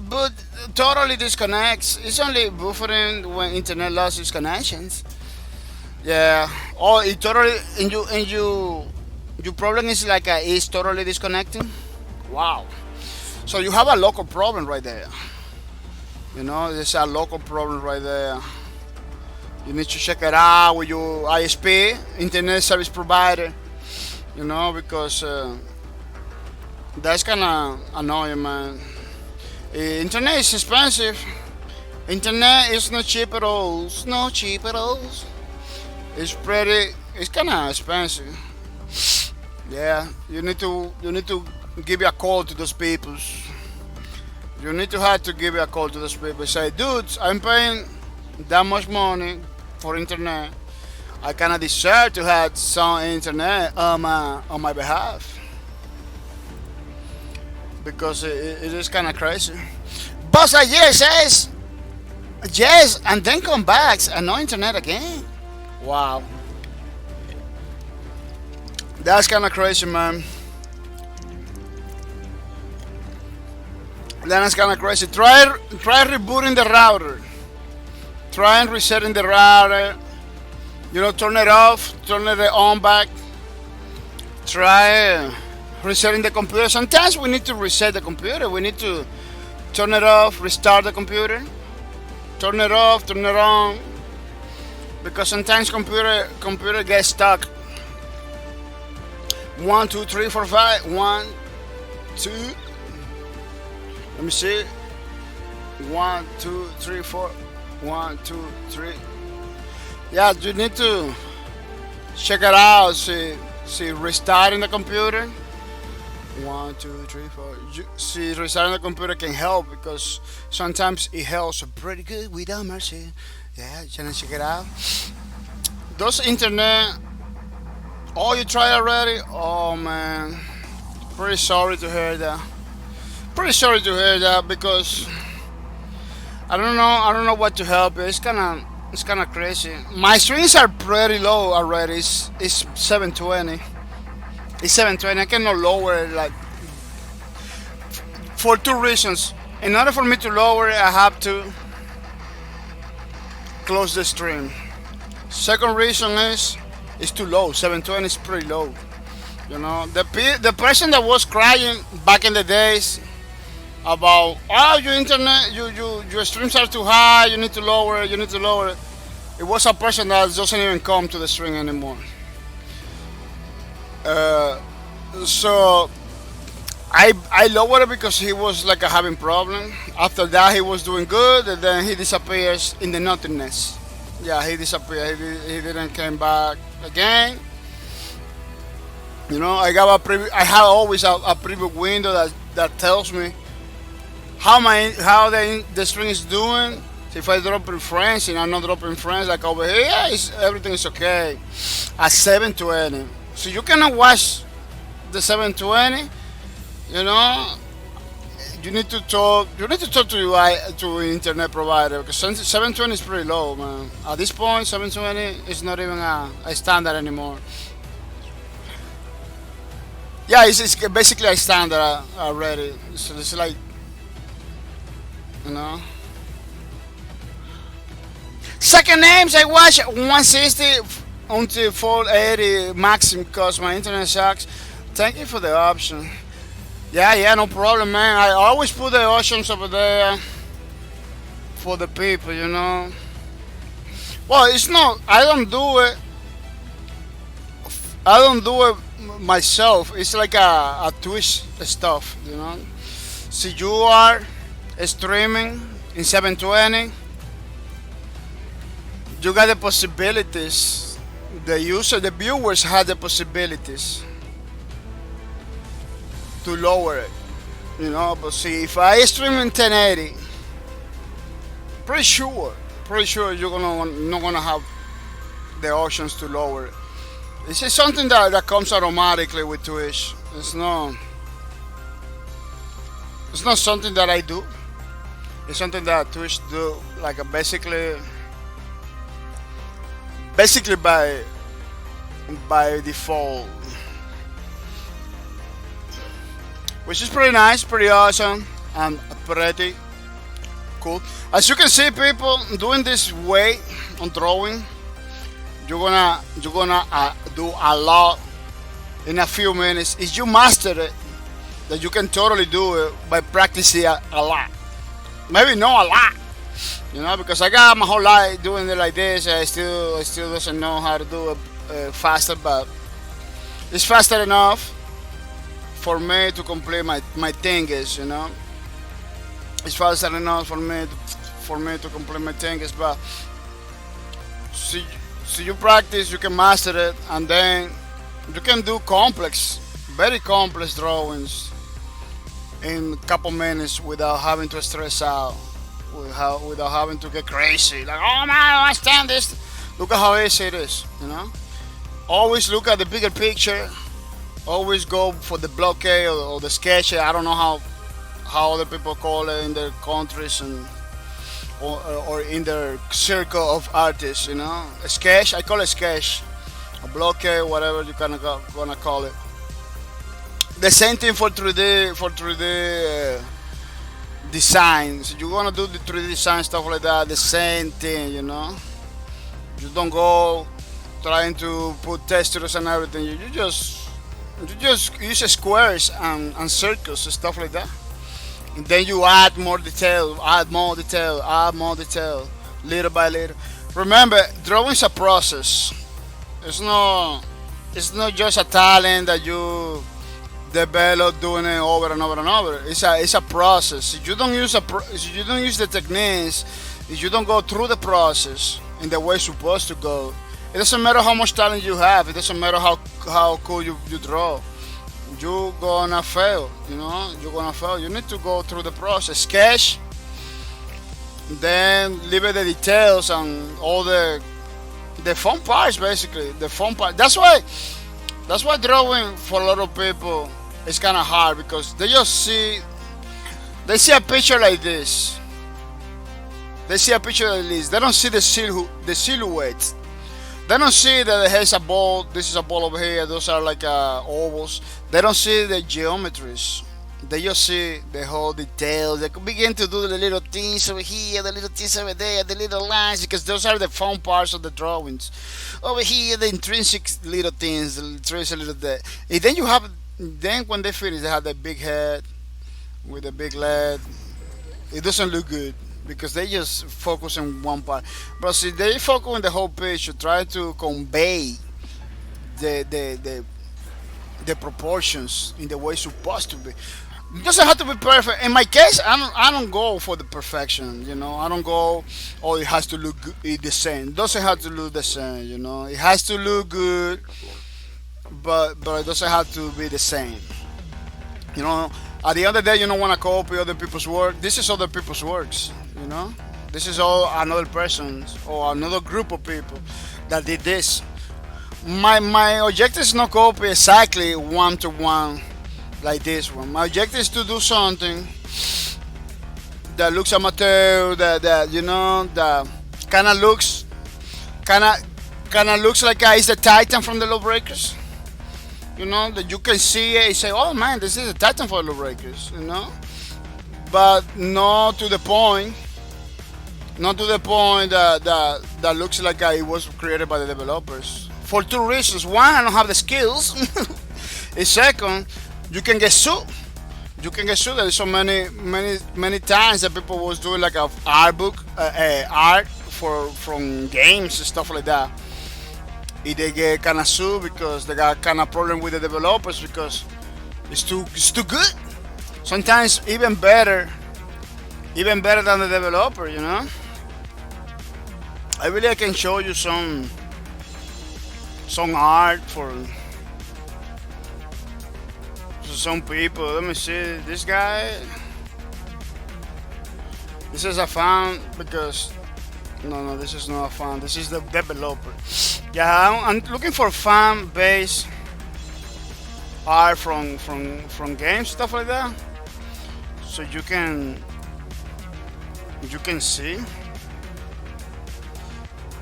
but totally disconnects. It's only buffering when internet loses connections. Yeah. Oh, it totally your problem is like it's totally disconnecting. Wow. So you have a local problem right there. You know, there's a local problem right there. You need to check it out with your ISP, internet service provider. You know, because that's kind of annoying, man. Internet is expensive. Internet is not cheap at all. It's not cheap at all. It's kind of expensive. Yeah, you need to give a call to those people. You need to have to give a call to those people. Say, dudes, I'm paying that much money for internet. I kind of deserve to have some internet on my behalf, because it is kind of crazy. Buzz Lightyear says yes, and then come back and no internet again. Wow. That's kind of crazy, man. That's kind of crazy. Try rebooting the router. Try and resetting the router. You know, turn it off, turn it on back. Try resetting the computer. Sometimes we need to reset the computer. We need to turn it off, restart the computer, turn it off, turn it on. Because sometimes computer gets stuck. 1, 2, 3, 4, 5. 1, 2. Let me see. 1, 2, 3, 4. 1, 2, 3. Yeah, you need to check it out. See restarting the computer. 1, 2, 3, 4. See, restarting the computer can help because sometimes it helps pretty good without mercy. Yeah, you can check it out. Those internet. Oh, you tried already? Oh man, pretty sorry to hear that. Pretty sorry to hear that because I don't know what to help you. It's kind of crazy. My strings are pretty low already. It's 720. It's 720. I cannot lower it like for two reasons. In order for me to lower it, I have to close the stream. Second reason is it's too low. 720 is pretty low. You know, the person that was crying back in the days about your internet, your streams are too high. You need to lower it. You need to lower it. It was a person that doesn't even come to the stream anymore. So I lowered it because he was like having problem. After that, he was doing good, and then he disappears in the nothingness. Yeah, he disappeared. He didn't come back again. You know, I have always a preview window that tells me how the string is doing. So if I drop in frames and I'm not dropping frames like over here, everything is okay. At 720, so you cannot watch the 720. You know, you need to talk to internet provider because 720 is pretty low, man. At this point, 720 is not even a standard anymore. Yeah, it's basically a standard already. So it's like, you know. Second names, I watch 160 until 480 maximum because my internet sucks. Thank you for the option. Yeah, no problem, man. I always put the options over there for the people, you know. Well, it's not. I don't do it myself. It's like a Twitch stuff, you know. So you are streaming in 720. You got the possibilities. The viewers have the possibilities to lower it, you know. But see, if I stream in 1080, pretty sure you're not gonna have the options to lower it. This is something that comes automatically with Twitch. It's not something that I do. It's something that Twitch do, like basically by default. Which is pretty nice, pretty awesome, and pretty cool. As you can see, people doing this way on drawing, you're gonna do a lot in a few minutes. If you master it, that you can totally do it by practicing a lot. Maybe not a lot, you know, because I got my whole life doing it like this. I still doesn't know how to do it faster, but it's faster enough for me to complete my things, you know. It's faster enough for me to complete my things, but so you practice, you can master it, and then you can do very complex drawings in a couple minutes without having to stress out, without having to get crazy. Like, oh man, I don't understand this. Look at how easy it is, you know. Always look at the bigger picture. Always go for the blockade or the sketch. I don't know how other people call it in their countries or in their circle of artists, you know. A sketch, I call it sketch. a blockade, whatever you gonna call it. The same thing for 3D design. So you wanna do the 3D design stuff like that. The same thing, you know. You don't go trying to put textures and everything. You just use squares and circles and stuff like that. And then you add more detail, add more detail, little by little. Remember, drawing is a process. It's not just a talent that you develop doing it over and over and over. It's a process. If you don't use if you don't use the techniques, if you don't go through the process in the way it's supposed to go, it doesn't matter how much talent you have. It doesn't matter how cool you draw. You're gonna fail. You know, you're gonna fail. You need to go through the process. Sketch, then leave it the details and all the fun parts. Basically, the fun part. That's why drawing for a lot of people is kind of hard, because they see a picture like this. They see a picture like this. They don't see the silhouette. They don't see that here's a ball, this is a ball over here, those are like ovals. They don't see the geometries. They just see the whole details. They could begin to do the little things over here, the little things over there, the little lines, because those are the fun parts of the drawings. Over here, the intrinsic little things, the intrinsic little that. And then when they finish, they have the big head with the big leg. It doesn't look good, because they just focus on one part. But see, they focus on the whole picture, try to convey the proportions in the way it's supposed to be. It doesn't have to be perfect. In my case, I don't go for the perfection. You know, I don't go. Oh, it has to look the same. It doesn't have to look the same. You know, it has to look good, but it doesn't have to be the same. You know, at the end of the day, you don't want to copy other people's work. This is other people's works. You know, this is all another person's or another group of people that did this. My objective is not copy exactly one to one like this one. My objective is to do something that looks amateur, that you know, that kind of looks like it's the Titan from the Lawbreakers. You know, that you can see it and say, oh man, this is a Titan for the Lawbreakers. You know, but not to the point. Not to the point that looks like it was created by the developers. For two reasons. One, I don't have the skills. And second, you can get sued. You can get sued. There's so many times that people was doing like a art from games and stuff like that. And they get kind of sued because they got kind of problem with the developers because it's too good. Sometimes even better than the developer. You know. I can show you some art for some people. Let me see this guy. This is a fan because no, this is not a fan. This is the developer. Yeah, I'm looking for fan based art from games, stuff like that. So you can see.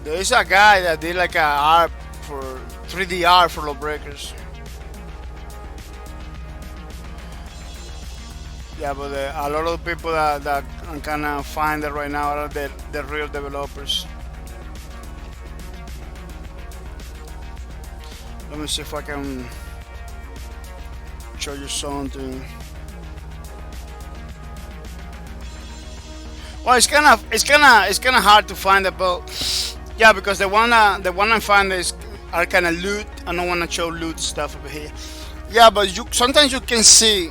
There is a guy that did like a art for 3D art for Lawbreakers. Yeah, but a lot of people that kind of find it right now are the real developers. Let me see if I can show you something. Well, it's kind of hard to find it, but yeah, because the one I find are kind of loot. I don't want to show loot stuff over here. Yeah, but sometimes you can see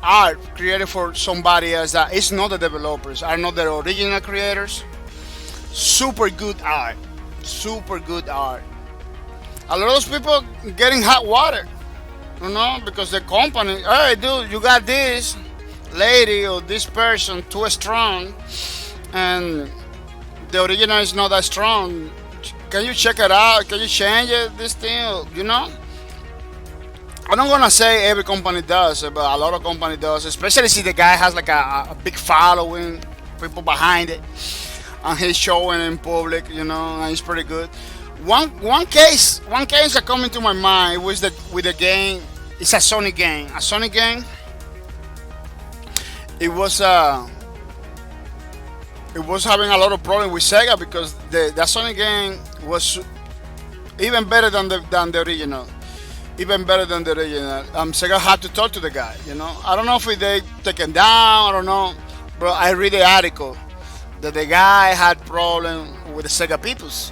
art created for somebody else that is not the developers, are not the original creators. Super good art. Super good art. A lot of those people getting hot water, you know, because the company, hey dude, you got this lady or this person too strong, and the original is not that strong. Can you check it out? Can you change it? This thing, you know? I'm not gonna say every company does it, but a lot of company does, especially if the guy has like a big following, people behind it, and he's showing in public, you know, and it's pretty good. one case that come into my mind was that with the game. It's a Sony game. A Sony game. It was having a lot of problem with Sega because the Sony game was even better than the original. Even better than the original. Sega had to talk to the guy. I don't know if they taken down. I don't know, but I read the article that the guy had problem with the Sega peoples.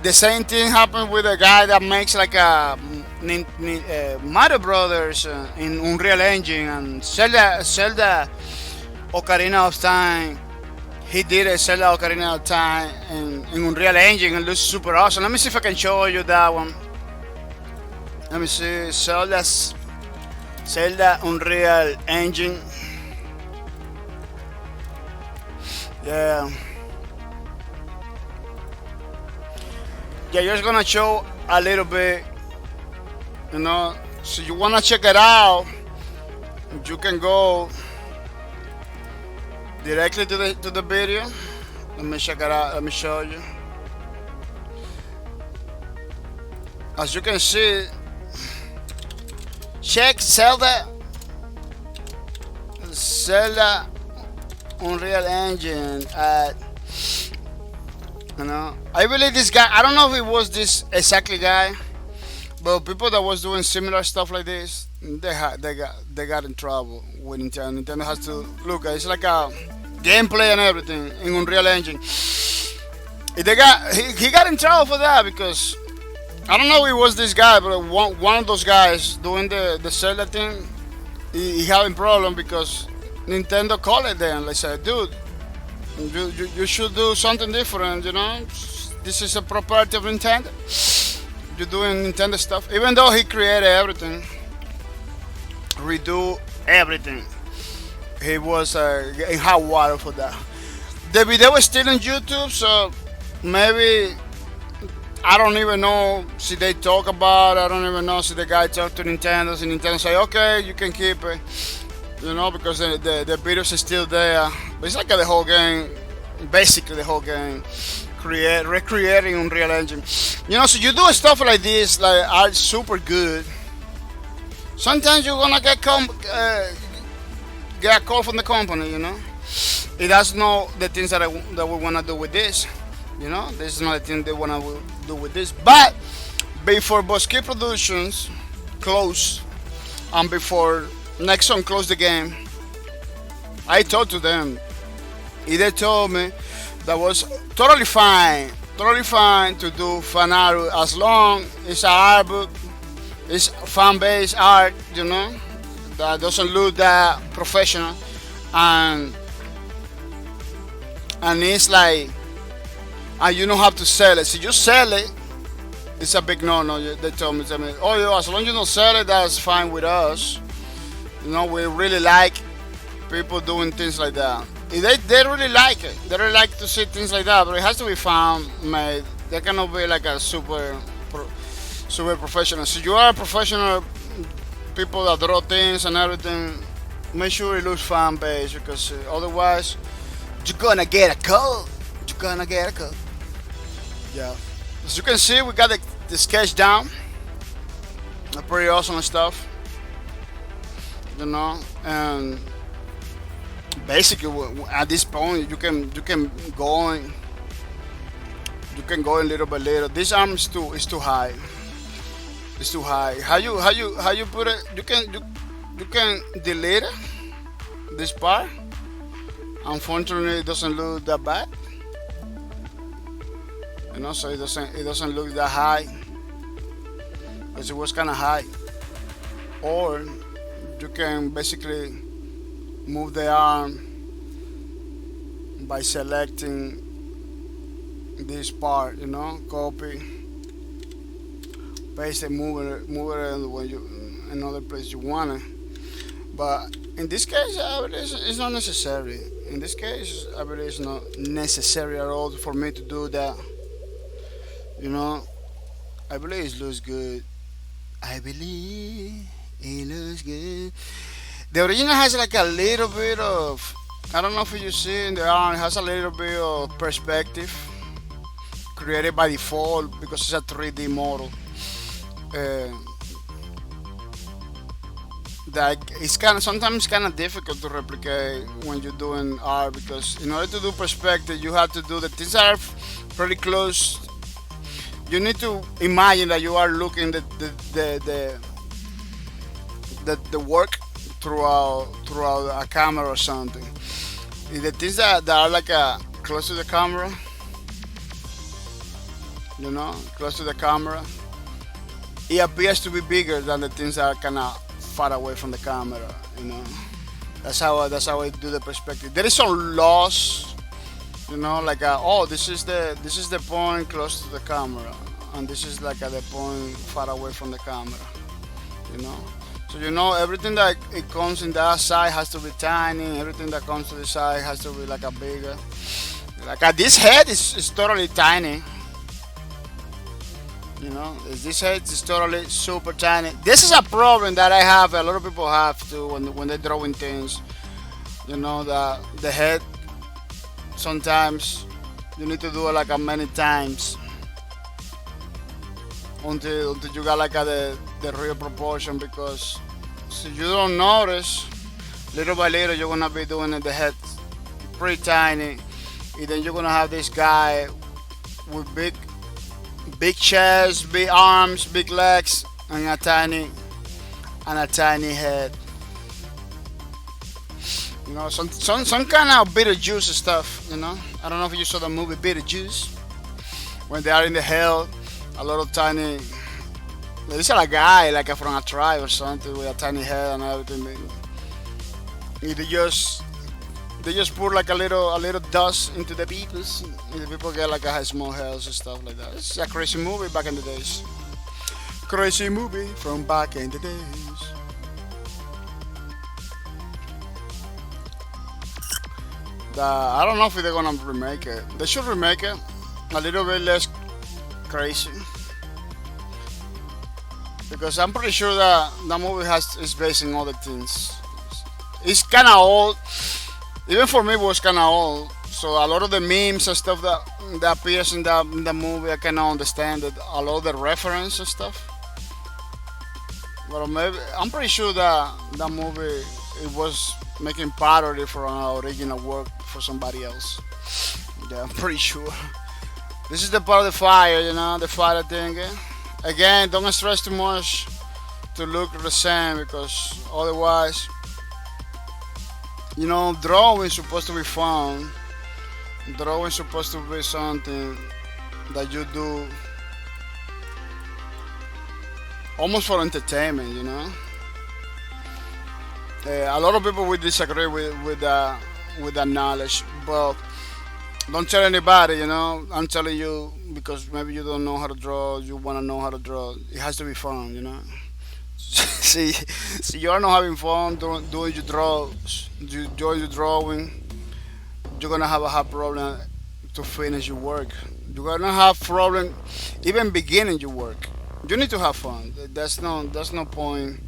The same thing happened with a guy that makes like a Mario Brothers in Unreal Engine and Zelda Ocarina of Time. He did a Zelda Ocarina of Time in Unreal Engine and looks super awesome. Let me see if I can show you that one. Let me see Zelda Unreal Engine. Yeah. Just gonna show a little bit. So you wanna check it out, you can go directly to the video. Let me check it out. Let me show you. As you can see, check Zelda Unreal Engine at. I believe this guy. I don't know if it was this exactly guy. But people that was doing similar stuff like this, they got in trouble with Nintendo. Nintendo has to look. It's like a gameplay and everything in Unreal Engine. He got in trouble for that because I don't know if it was this guy, but one of those guys doing the Zelda thing, he having problem because Nintendo called it then. They said, dude, you should do something different. This is a property of Nintendo. You're doing Nintendo stuff, even though he created everything, redo everything. He was in hot water for that. The video was still on YouTube, so maybe I don't even know if they talk about it. I don't even know if the guy talked to Nintendo. And Nintendo say, okay, you can keep it, because the videos are still there. But it's like the whole game, basically the whole game. Recreating Unreal Engine. So you do stuff like this, like are super good. Sometimes you're gonna get a call from the company. It doesn't know the things that we wanna do with this. This is not the thing they wanna do with this. But before Bosque Productions close, and before Nexon closed the game, I talked to them. They told me that was totally fine to do fan art as long as art book, it's fan-based art, that doesn't look that professional, and it's like, and you don't have to sell it. So you sell it, it's a big no-no. They told me, oh yeah, as long as you don't sell it, that's fine with us. We really like people doing things like that. They really like it. They really like to see things like that, but it has to be fan made. They cannot be like a super professional. So you are a professional, people that draw things and everything, make sure it looks fan based, because otherwise you're gonna get a code. Yeah. As you can see, we got the sketch down. Pretty awesome stuff. And basically at this point you can go in little by little. This arm is too high. It's too high. How you put it? You can delete it, this part. Unfortunately, it doesn't look that bad. So it doesn't look that high, because it was kind of high. Or you can basically move the arm by selecting this part, copy, paste it, move it when you another place you want it. But in this case, I believe it's not necessary. In this case, I believe it's not necessary at all for me to do that. I believe it looks good. The original has like a little bit of, I don't know if you see in the arm, it has a little bit of perspective. created by default because it's a 3D model. Uh, that it's kind of sometimes kind of difficult to replicate when you're doing art because in order to do perspective, you have to do the things that are pretty close. You need to imagine that you are looking the work throughout a camera or something. The things that are like close to the camera, close to the camera, it appears to be bigger than the things that are kind of far away from the camera. That's how I do the perspective. There is some loss, like oh, this is the point close to the camera, and this is like the point far away from the camera. So everything that it comes in that side has to be tiny. Everything that comes to the side has to be like a bigger. Like this head is totally tiny. This head is totally super tiny. This is a problem that I have. A lot of people have too when they're drawing things. The head. Sometimes you need to do it like a many times until you got like the real proportion, because if you don't notice, little by little you're gonna be doing the head pretty tiny, and then you're gonna have this guy with big chest, big arms, big legs, and a tiny head. Some kind of Beetlejuice stuff. I don't know if you saw the movie Beetlejuice, when they are in the hell, a lot of tiny. There's a guy like from a tribe or something with a tiny head and everything. They just put like a little dust into the people. And the people get like a small heads and stuff like that. It's a crazy movie back in the days. Crazy movie from back in the days. I don't know if they're gonna remake it. They should remake it a little bit less crazy, because I'm pretty sure that the movie is based on other things. It's kind of old. Even for me, it was kind of old. So a lot of the memes and stuff that appears in the movie, I cannot understand it. A lot of the reference and stuff. But maybe I'm pretty sure that the movie it was making parody for an original work for somebody else. Yeah, I'm pretty sure. This is the part of the fire, the fire thing. Again, don't stress too much to look the same, because otherwise, drawing is supposed to be fun. Drawing is supposed to be something that you do almost for entertainment, A lot of people will disagree with that knowledge, but don't tell anybody, I'm telling you because maybe you don't know how to draw, you want to know how to draw. It has to be fun, See, you're not having fun doing your draws, you enjoy your drawing, you're gonna have a hard problem to finish your work. You're gonna have problem even beginning your work. You need to have fun. There's no point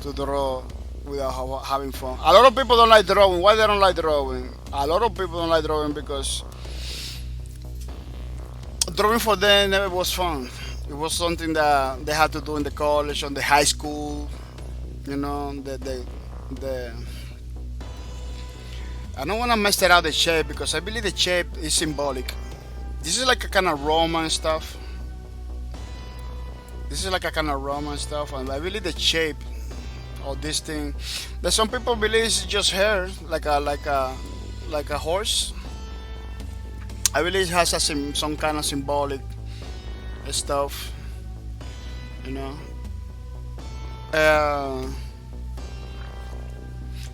to draw without having fun. A lot of people don't like drawing. Why they don't like drawing? A lot of people don't like drawing because drawing for them never was fun. It was something that they had to do in the college, on the high school. The I don't want to mess it out the shape, because I believe the shape is symbolic. This is like a kind of Roman stuff. And I believe the shape of this thing. That some people believe it's just hair, like a horse. I believe it has some kind of symbolic stuff,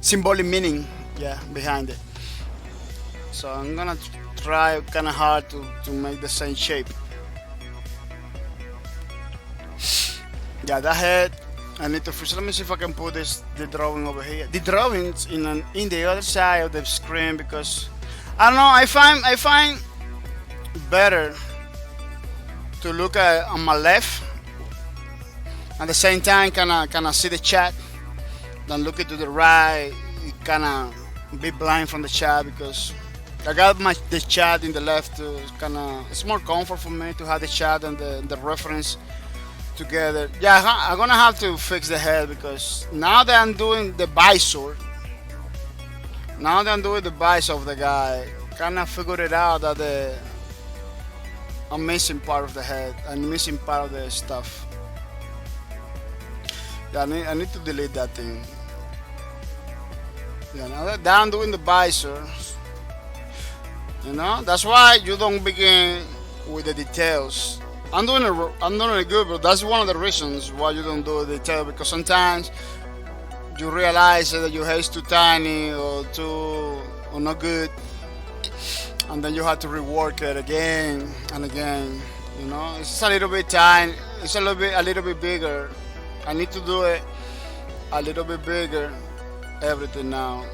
symbolic meaning, behind it. So I'm gonna try kind of hard to make the same shape. That head. I need to first. Let me see if I can put the drawing over here. The drawings in the other side of the screen, because I don't know. I find better to look on my left at the same time, kind of see the chat, than looking to the right. You kind of be blind from the chat, because I got the chat in the left. It's more comfort for me to have the chat and the reference together. Yeah, I'm gonna have to fix the head because now that I'm doing the visor, of the guy, kind of figured it out that I'm missing part of the head. I'm missing part of the stuff. Yeah, I need to delete that thing. Yeah, now that I'm doing the visor, that's why you don't begin with the details. I'm doing it good, but that's one of the reasons why you don't do the detail, because sometimes you realize that your hair is too tiny or not good, and then you have to rework it again and again. It's a little bit tiny. It's a little bit bigger. I need to do it a little bit bigger. Everything now.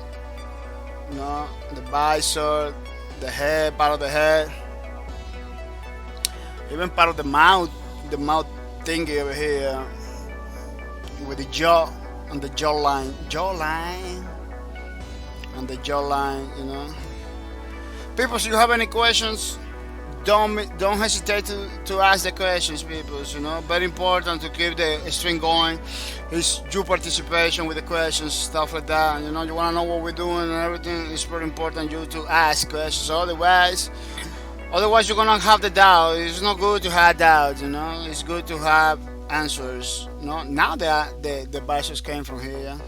The visor, the head, part of the head, even part of the mouth thingy over here, with the jaw and the jawline, and the jawline. People, if you have any questions, don't hesitate to ask the questions, people. Very important to keep the string going. It's your participation with the questions, stuff like that. You want to know what we're doing and everything. It's very important you to ask questions. Otherwise you're gonna have the doubt. It's not good to have doubts. It's good to have answers. Now that the visors came from here,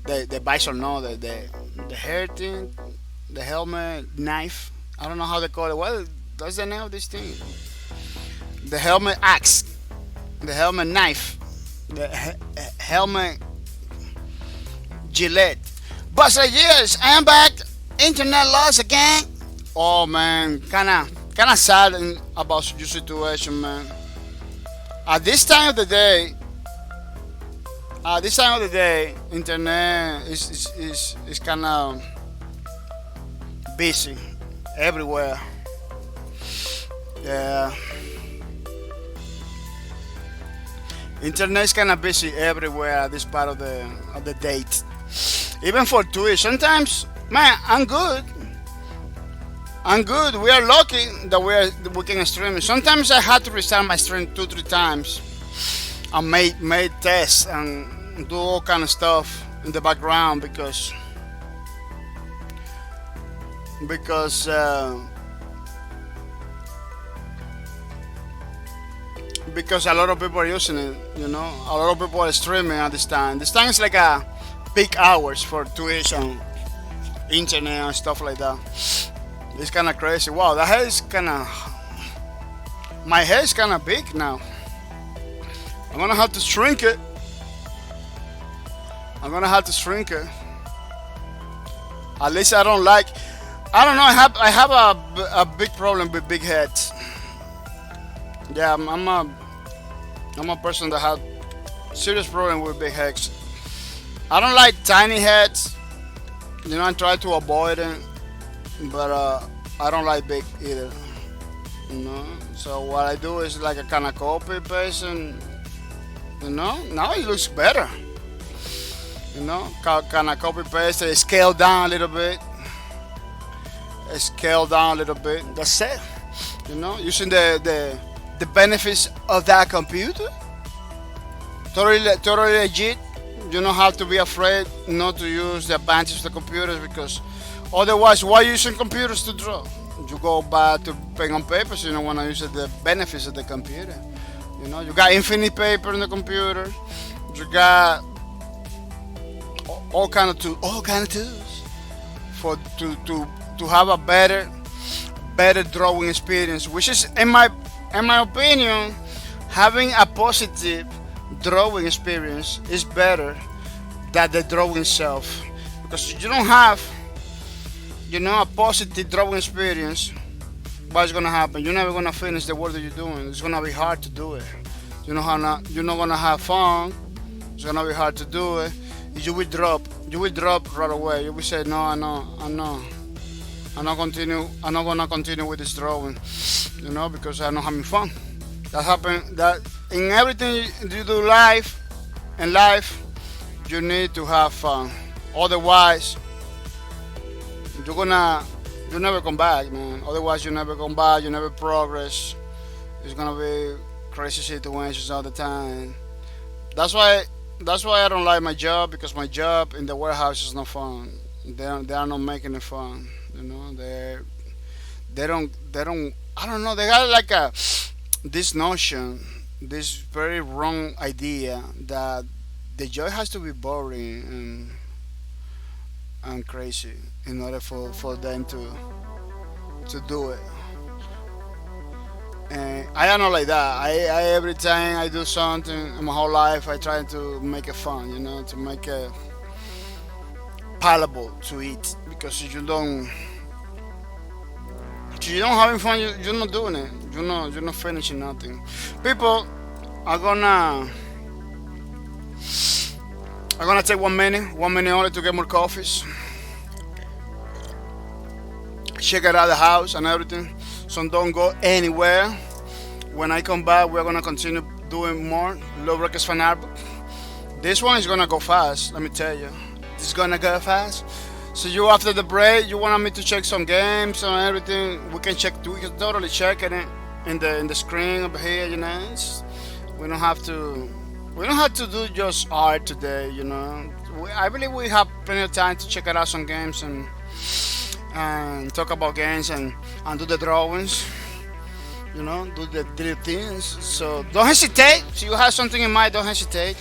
the visor, the hair thing, the helmet knife. I don't know how they call it. Well, that's the name of this thing. The helmet axe, the helmet knife, the helmet Gillette. But yes, I am back. Internet lost again. Oh man, kinda sad about your situation, man. At this time of the day, internet is kind of busy everywhere. Yeah, internet is kind of busy everywhere at this part of the date. Even for Twitch, sometimes, man, I'm good. We are lucky that we can stream. Sometimes I had to restart my stream 2-3 times. I made tests and do all kind of stuff in the background because a lot of people are using it. A lot of people are streaming at this time. This time is like a peak hours for Twitch and internet and stuff like that. It's kind of crazy. Wow, my hair is kind of big now. I'm gonna have to shrink it. At least I don't know. I have a big problem with big heads. Yeah, I'm a person that has serious problem with big heads. I don't like tiny heads. I try to avoid it. But I don't like big either. So what I do is like a kind of copy paste, and now it looks better. Kind of copy paste, scale down a little bit. That's it. Using the benefits of that computer. Totally legit. You don't have to be afraid not to use the advantage of the computers, because otherwise, why using computers to draw? You go back to pen and paper, so you don't want to use the benefits of the computer. You got infinite paper in the computer. You got all kind of tools to have a better drawing experience. Which is, in my opinion, having a positive drawing experience is better than the drawing itself, because you don't have a positive drawing experience. What's gonna happen? You're never gonna finish the work that you're doing. It's gonna be hard to do it. You're not gonna have fun. It's gonna be hard to do it. You will drop right away. You will say, no, I'm not gonna continue with this drawing, because I'm not having fun. That happens. That in everything you do in life, you need to have fun. Otherwise, you're you never come back, man. Otherwise, you never come back. You never progress. It's gonna be crazy situations all the time. That's why. That's why I don't like my job because my job in the warehouse is not fun. They are not making it fun. You know, they don't. I don't know. They got like a this notion, this very wrong idea that the joy has to be boring and crazy in order for them to do it. And I am not like that. I every time I do something in my whole life, I try to make it fun, you know, to make it palatable to eat. Because if you don't having fun, you're not doing it. You're not finishing nothing. People are gonna take 1 minute only to get more coffees. Check it out the house and everything. So don't go anywhere. When I come back, we're gonna continue doing more low brackets fan art. This one is gonna go fast. Let me tell you, it's gonna go fast. So you after the break, you want me to check some games and everything? We can check. We can totally check it in the screen over here. You know, we don't have to. We don't have to do just art today. You know, I believe we have plenty of time to check out some games and talk about games and do the drawings. You know, do the little things. So don't hesitate. If you have something in mind, don't hesitate.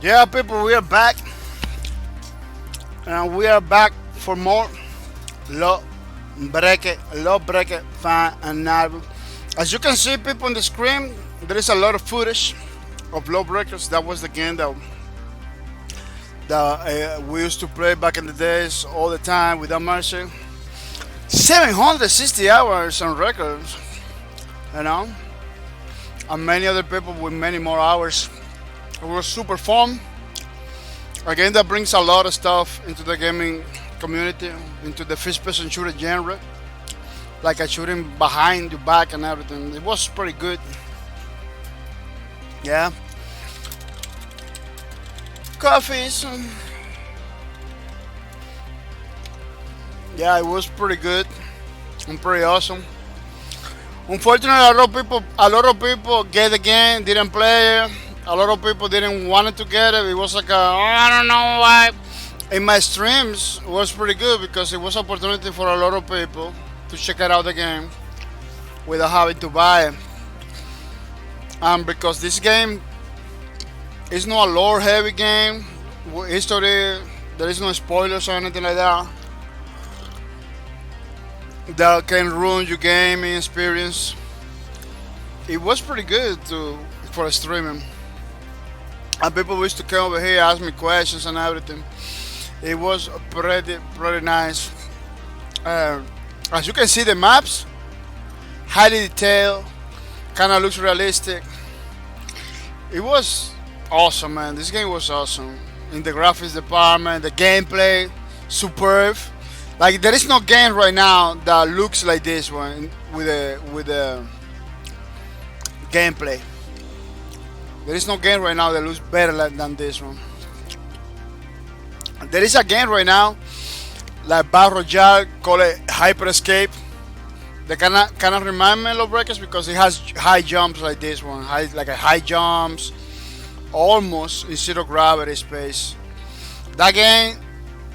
Yeah, people, we are back, and we are back for more low break fan and album. As you can see, people on the screen, there is a lot of footage of low breakers. That was the game that we used to play back in the days all the time without mercy. 760 hours on records, you know, and many other people with many more hours. It was super fun. A game that brings a lot of stuff into the gaming community, into the first-person shooter genre, like a shooting behind your back and everything. It was pretty good. Yeah. Coffees. Yeah, it was pretty good and pretty awesome. Unfortunately, a lot of people get the game, didn't play it. A lot of people didn't want it to get it. It was like I don't know why. In my streams, it was pretty good because it was opportunity for a lot of people to check out the game without having to buy it. And because this game is not a lore-heavy game, history, there is no spoilers or anything like that that can ruin your gaming experience. It was pretty good for streaming. And people used to come over here, ask me questions and everything. It was pretty nice. As you can see, the maps highly detailed, kind of looks realistic. It was awesome, man. This game was awesome. In the graphics department, the gameplay, superb. Like there is no game right now that looks like this one with the gameplay. There is no game right now that looks better than this one. There is a game right now, like Battle Royale, call it Hyper Escape. They kind of remind me of Lawbreakers because it has high jumps like this one, high jumps, almost in zero gravity space. That game,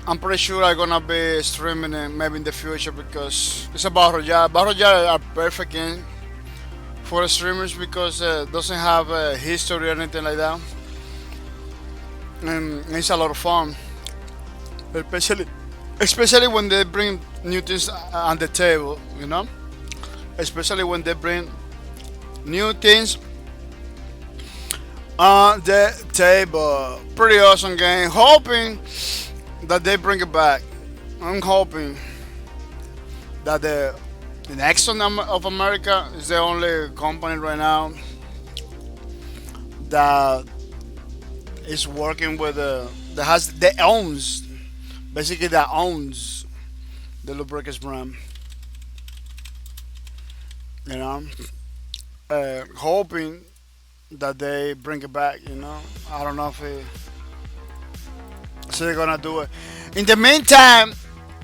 I'm pretty sure I'm gonna be streaming it maybe in the future because it's a Battle Royale. Battle Royale are perfect game for streamers because it doesn't have a history or anything like that, and it's a lot of fun, especially when they bring new things on the table, you know, especially when they bring new things on the table. Pretty awesome game. Hoping that they bring it back. I'm hoping that the Nexon of America is the only company right now that is working with that owns the Lawbreakers brand. You know, hoping that they bring it back. You know, I don't know if so they're gonna do it. In the meantime,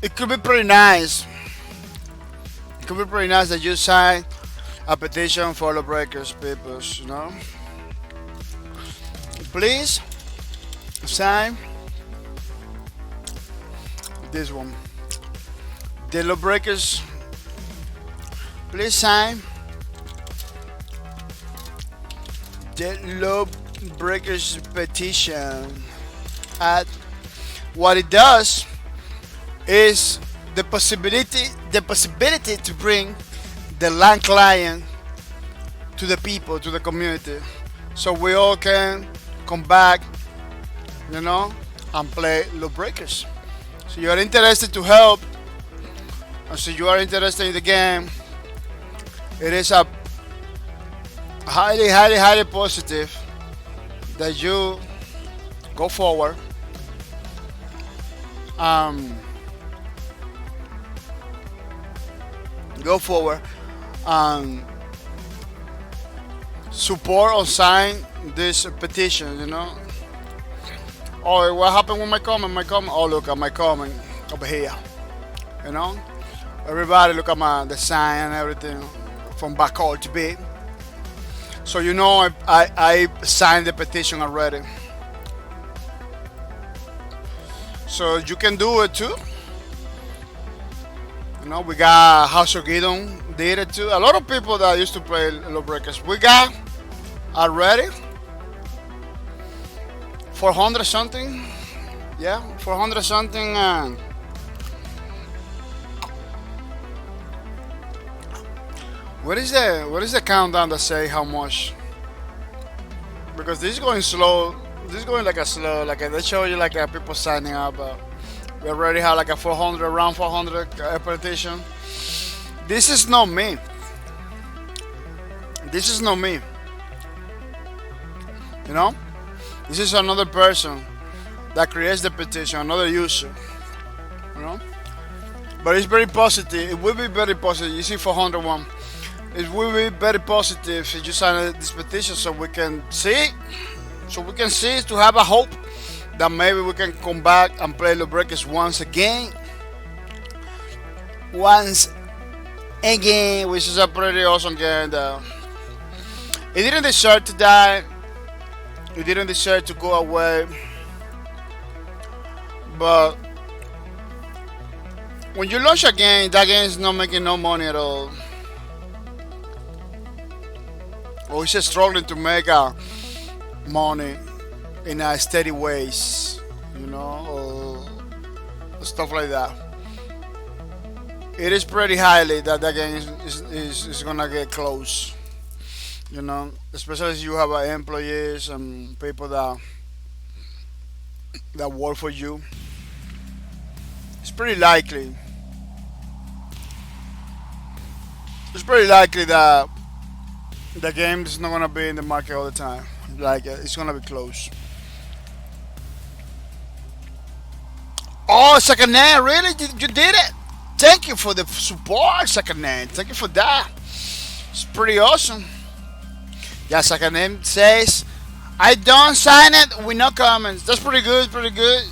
it could be pretty nice. It could be pretty nice that you sign a petition for Lawbreakers, people. You know, please sign this one. The Lawbreakers. Please sign the Lawbreakers petition. At what it does is the possibility to bring the LAN client to the people, to the community, so we all can come back, you know, and play Lawbreakers. So you are interested to help, and so you are interested in the game. It is a highly positive that you go forward. Go forward and support or sign this petition. You know. Oh, what happened with my comment? Oh, look at my comment over here. You know. Everybody look at the sign and everything from bahcorp to be. So you know I signed the petition already. So you can do it too. You know, we got House of Gideon did it too. A lot of people that used to play Lawbreakers, we got already 400 something. Yeah, 400 something. What is the countdown that say how much? Because this is going slow. This is going like a slow. Like they show you like people signing up. We already have like a 400, around 400 petition. This is not me. This is not me. You know, this is another person that creates the petition, another user. You know, but it's very positive. It will be very positive. You see 401. It will be very positive if you sign this petition, so we can see, to have a hope that maybe we can come back and play Lawbreakers once again, which is a pretty awesome game. It didn't deserve to die. It didn't deserve to go away. But when you launch a game, that game is not making no money at all. Or it's just struggling to make money in a steady ways, you know, or stuff like that. It is pretty highly that game is gonna get close, you know, especially if you have employees and people that work for you. It's pretty likely. It's pretty likely that the game is not gonna be in the market all the time. Like it's gonna be close. Oh, Second Hand, really? You did it? Thank you for the support, Second Hand. Thank you for that. It's pretty awesome. Yeah, Second Hand says, I don't sign it with no comments. That's pretty good, pretty good.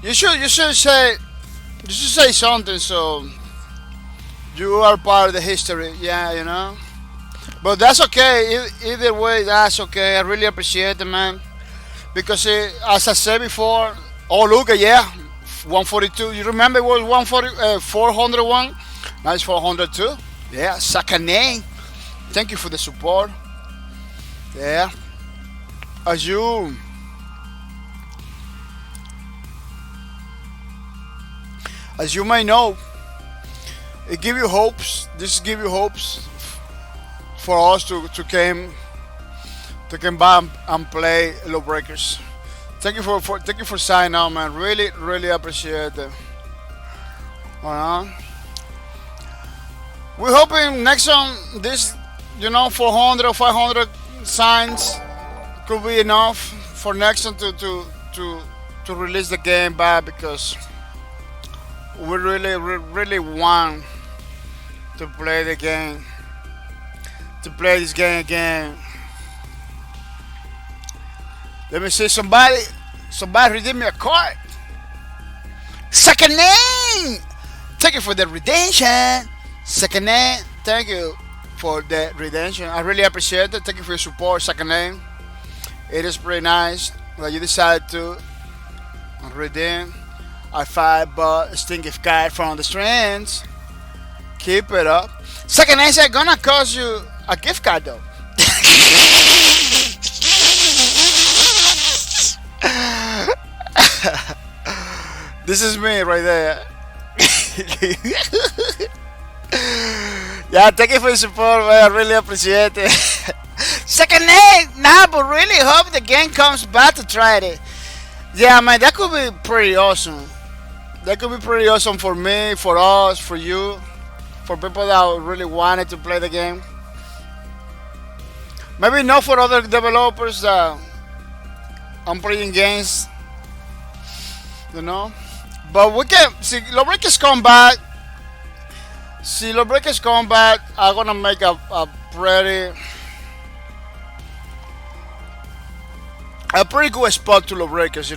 You should say something so you are part of the history. Yeah, you know. But that's okay. Either way, that's okay. I really appreciate it, man. Because as I said before, oh look, yeah, 142. You remember it was 401? Now it's 402. Yeah, Sakane. Thank you for the support. Yeah. As you may know, it give you hopes. This give you hopes for us to come back and play Lawbreakers. Thank you for signing up, man. Really appreciate it. We're hoping next on this, 400 or 500 signs could be enough for Nexon to release the game back, because we really want to play the game, to play this game again. Let me see, somebody redeem me a card. Second name, thank you for the redemption. Second name, thank you for the redemption. I really appreciate it. Thank you for your support, Second name. It is pretty nice that you decided to redeem a $5 Steam gift card from the strands. Keep it up. Second name said gonna cost you a gift card though. This is me right there. Yeah, thank you for your support, man. I really appreciate it. Second name, nah, but really hope the game comes back to try it. Yeah, man, that could be pretty awesome. That could be pretty awesome for me, for us, for you, for people that really wanted to play the game. Maybe not for other developers that I'm playing games, But we can see Lawbreakers Combat. Lawbreakers Combat are gonna make a pretty good spot to Lawbreakers,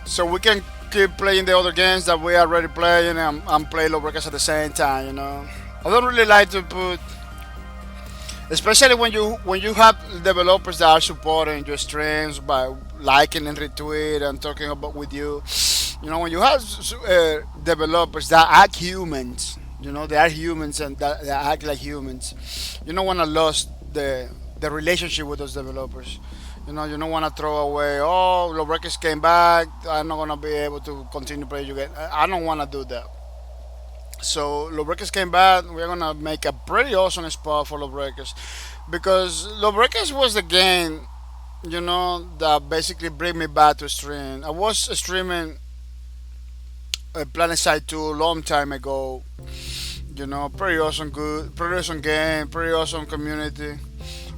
So we can keep playing the other games that we are already playing and play Lawbreakers at the same time, I don't really like to put, especially when you have developers that are supporting your streams by liking and retweet and talking about with you. When you have developers that act humans, they are humans and they act like humans. You don't want to lose the relationship with those developers. You don't want to throw away. Oh, Lawbreakers came back. I'm not gonna be able to continue playing you again. I don't want to do that. So Lawbreakers came back. We're gonna make a pretty awesome spot for Lawbreakers because Lawbreakers was the game, that basically bring me back to stream. I was streaming Planet Side 2 a long time ago. Pretty awesome, good, pretty awesome game, pretty awesome community.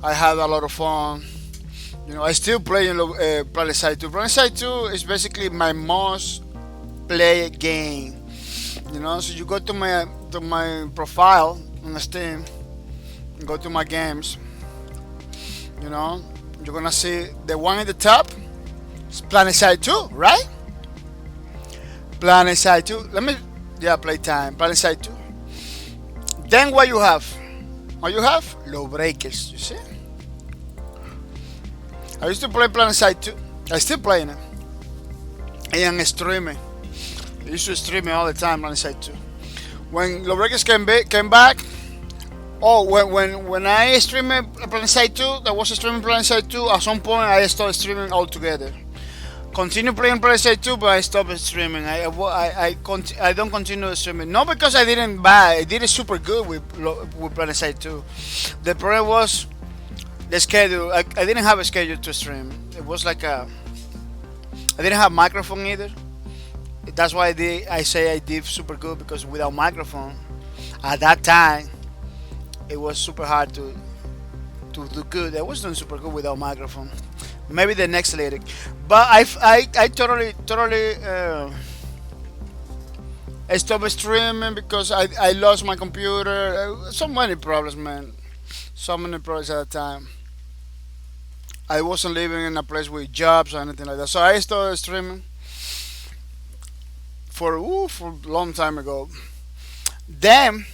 I had a lot of fun. I still play in Planet Side 2. Planet Side 2 is basically my most played game. So you go to my profile on Steam, go to my games. You're gonna see the one at the top. It's Planet Side 2, right? Planet Side 2. Playtime. Planet Side 2. Then what you have? What you have? Lawbreakers. You see? I used to play Planet Side 2. I still playing it. And streaming. I used to stream it all the time, Planet Side 2. When Lawbreakers came back, when I streamed Planet Side 2, I was streaming Planet Side 2. At some point, I started streaming altogether. Continue playing Planet Side 2, but I stopped streaming. I don't continue streaming. Not because I didn't buy. I did it super good with Planet Side 2. The problem was the schedule. I didn't have a schedule to stream. It was like I didn't have microphone either. That's why I say I did super good, because without microphone, at that time, it was super hard to do good. I was doing super good without microphone. Maybe the next lyric, but I totally I stopped streaming because I lost my computer. So many problems, man. So many problems at the time. I wasn't living in a place with jobs or anything like that. So I started streaming for a long time ago. Then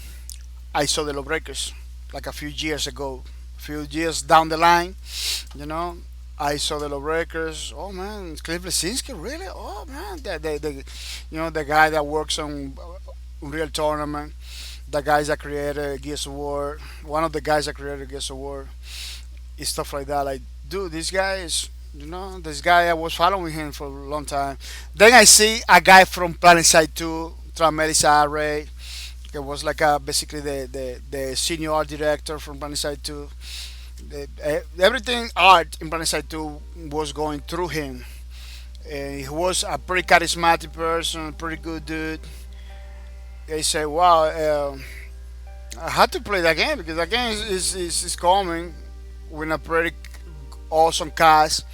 I saw the Lawbreakers like a few years ago, a few years down the line. I saw the Lawbreakers. Oh man, Cliff Lesinski, really? Oh man, the guy that works on Unreal Tournament, the guys that created Gears of War, one of the guys that created Gears of War, and stuff like that. Like, dude, this guy is, this guy, I was following him for a long time. Then I see a guy from Planet Side 2, Tramelisa Array. It was like basically the senior art director from Planet Side 2. Everything art in Planet Side 2 was going through him. He was a pretty charismatic person, pretty good dude. They say, wow, I had to play that game because that game is coming with a pretty awesome cast.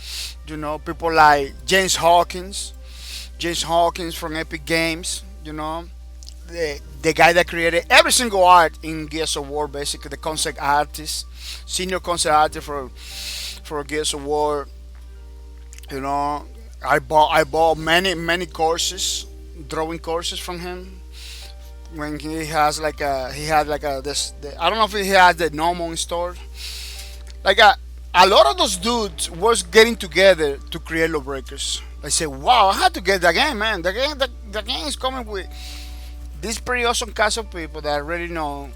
People like James Hawkins from Epic Games. The guy that created every single art in Gears of War, basically the concept artist, senior concept artist for Gears of War. I bought many courses, drawing courses from him. When he had like this. I don't know if he had the normal installed. Like a lot of those dudes was getting together to create Lawbreakers. I said, wow, I had to get that game, man. The game is coming with this pretty awesome cast of people that I already know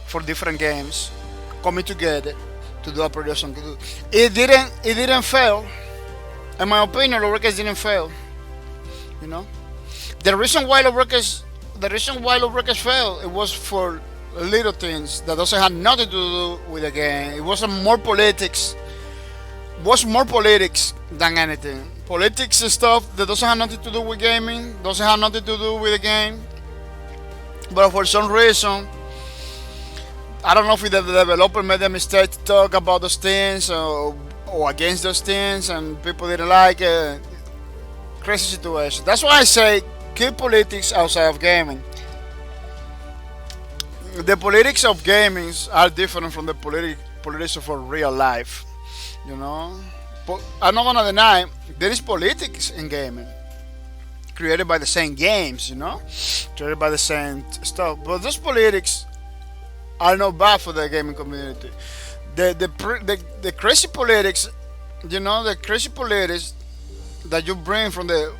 for different games coming together to do a pretty awesome game. It didn't fail. In my opinion, Lawbreakers didn't fail. The reason why Lawbreakers failed, it was for little things that doesn't have nothing to do with the game. It was more politics. Was more politics than anything. Politics and stuff that doesn't have nothing to do with gaming, doesn't have nothing to do with the game. But for some reason, I don't know if the developer made a mistake to talk about those things or against those things, and people didn't like it. Crazy situation. That's why I say keep politics outside of gaming. The politics of gaming are different from the politics for real life. But I'm not gonna deny there is politics in gaming, created by the same games, created by the same stuff. But those politics are not bad for the gaming community. The crazy politics, the crazy politics that you bring from the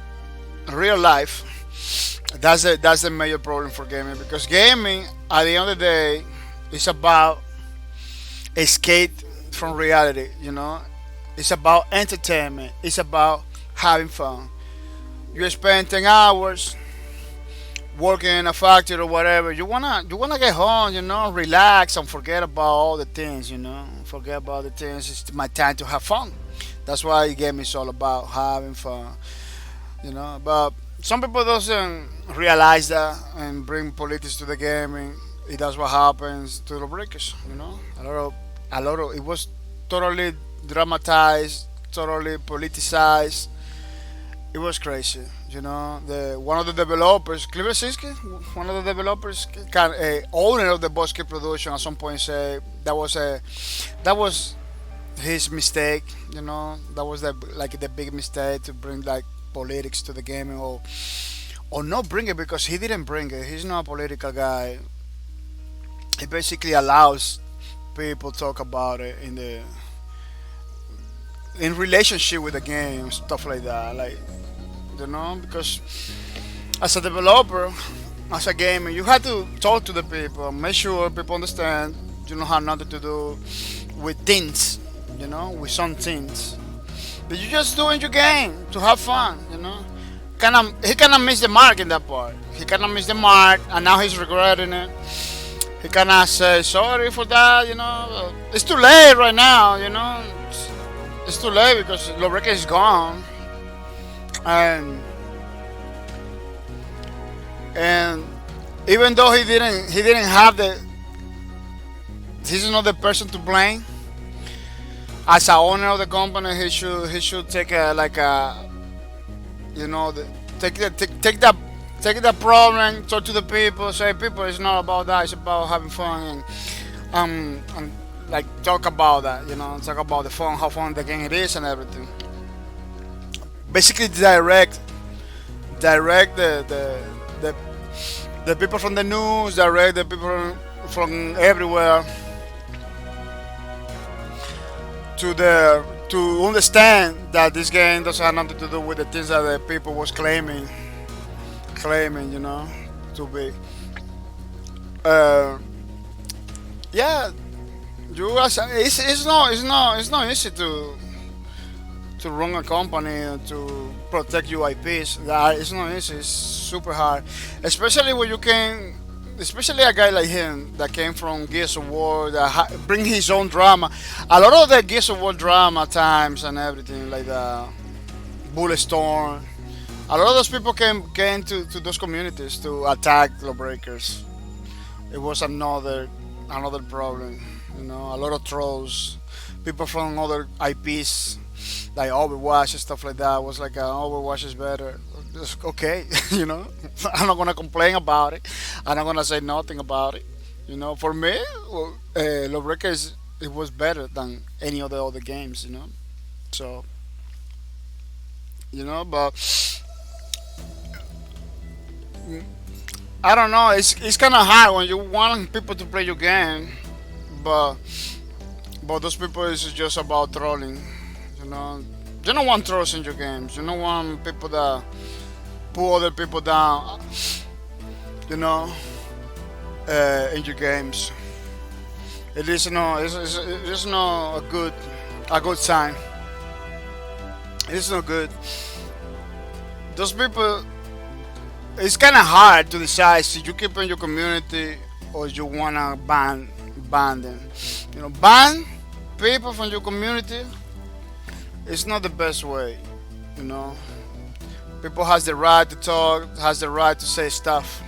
real life, that's the major problem for gaming. Because gaming, at the end of the day, is about escape from reality. It's about entertainment. It's about having fun. You spend 10 hours working in a factory or whatever. You wanna get home, relax and forget about all the things, Forget about the things. It's my time to have fun. That's why the game is all about having fun. But some people doesn't realize that and bring politics to the game, and that's what happens to the breakers. A lot of it was totally dramatized, totally politicized. It was crazy. The one of the developers, Cleveland Siski, one of the developers, owner of the Bosque production, at some point said that was his mistake. That was the big mistake to bring like politics to the gaming, or not bring it, because he didn't bring it. He's not a political guy. He basically allows people talk about it in relationship with the game, stuff like that. Because as a developer, as a gamer, you have to talk to the people, make sure people understand you don't have nothing to do with things, with some things. But you just doing your game to have fun. He kinda missed the mark in that part. He kinda missed the mark, and now he's regretting it. He kinda say sorry for that. It's too late right now. It's too late because Lobreca is gone. And even though he didn't have he's not the person to blame. As a owner of the company, he should take take that problem, talk to the people, say people, it's not about that, it's about having fun, and like talk about that, talk about the fun, how fun the game it is and everything. Basically direct the people from the news, direct the people from everywhere to understand that this game doesn't have nothing to do with the things that the people was claiming, to be. Yeah, it's not easy to run a company and to protect your IPs. That it's not easy. It's super hard, especially when especially a guy like him that came from Gears of War, that bring his own drama. A lot of the Gears of War drama times and everything like that. Bulletstorm. A lot of those people came to those communities to attack Lawbreakers. It was another problem. A lot of trolls, people from other IPs like Overwatch and stuff like that. Was like Overwatch is better. Just okay, I'm not gonna complain about it. I'm not gonna say nothing about it. For me, Lawbreakers it was better than any of the other games. So but I don't know. It's kind of hard when you want people to play your game, but those people is just about trolling. You don't want trolls in your games. You don't want people that pull other people down. In your games. It is not a good sign. It's not good. Those people. It's kind of hard to decide if you keep in your community or you wanna ban them. Ban people from your community. It's not the best way. People has the right to talk, has the right to say stuff,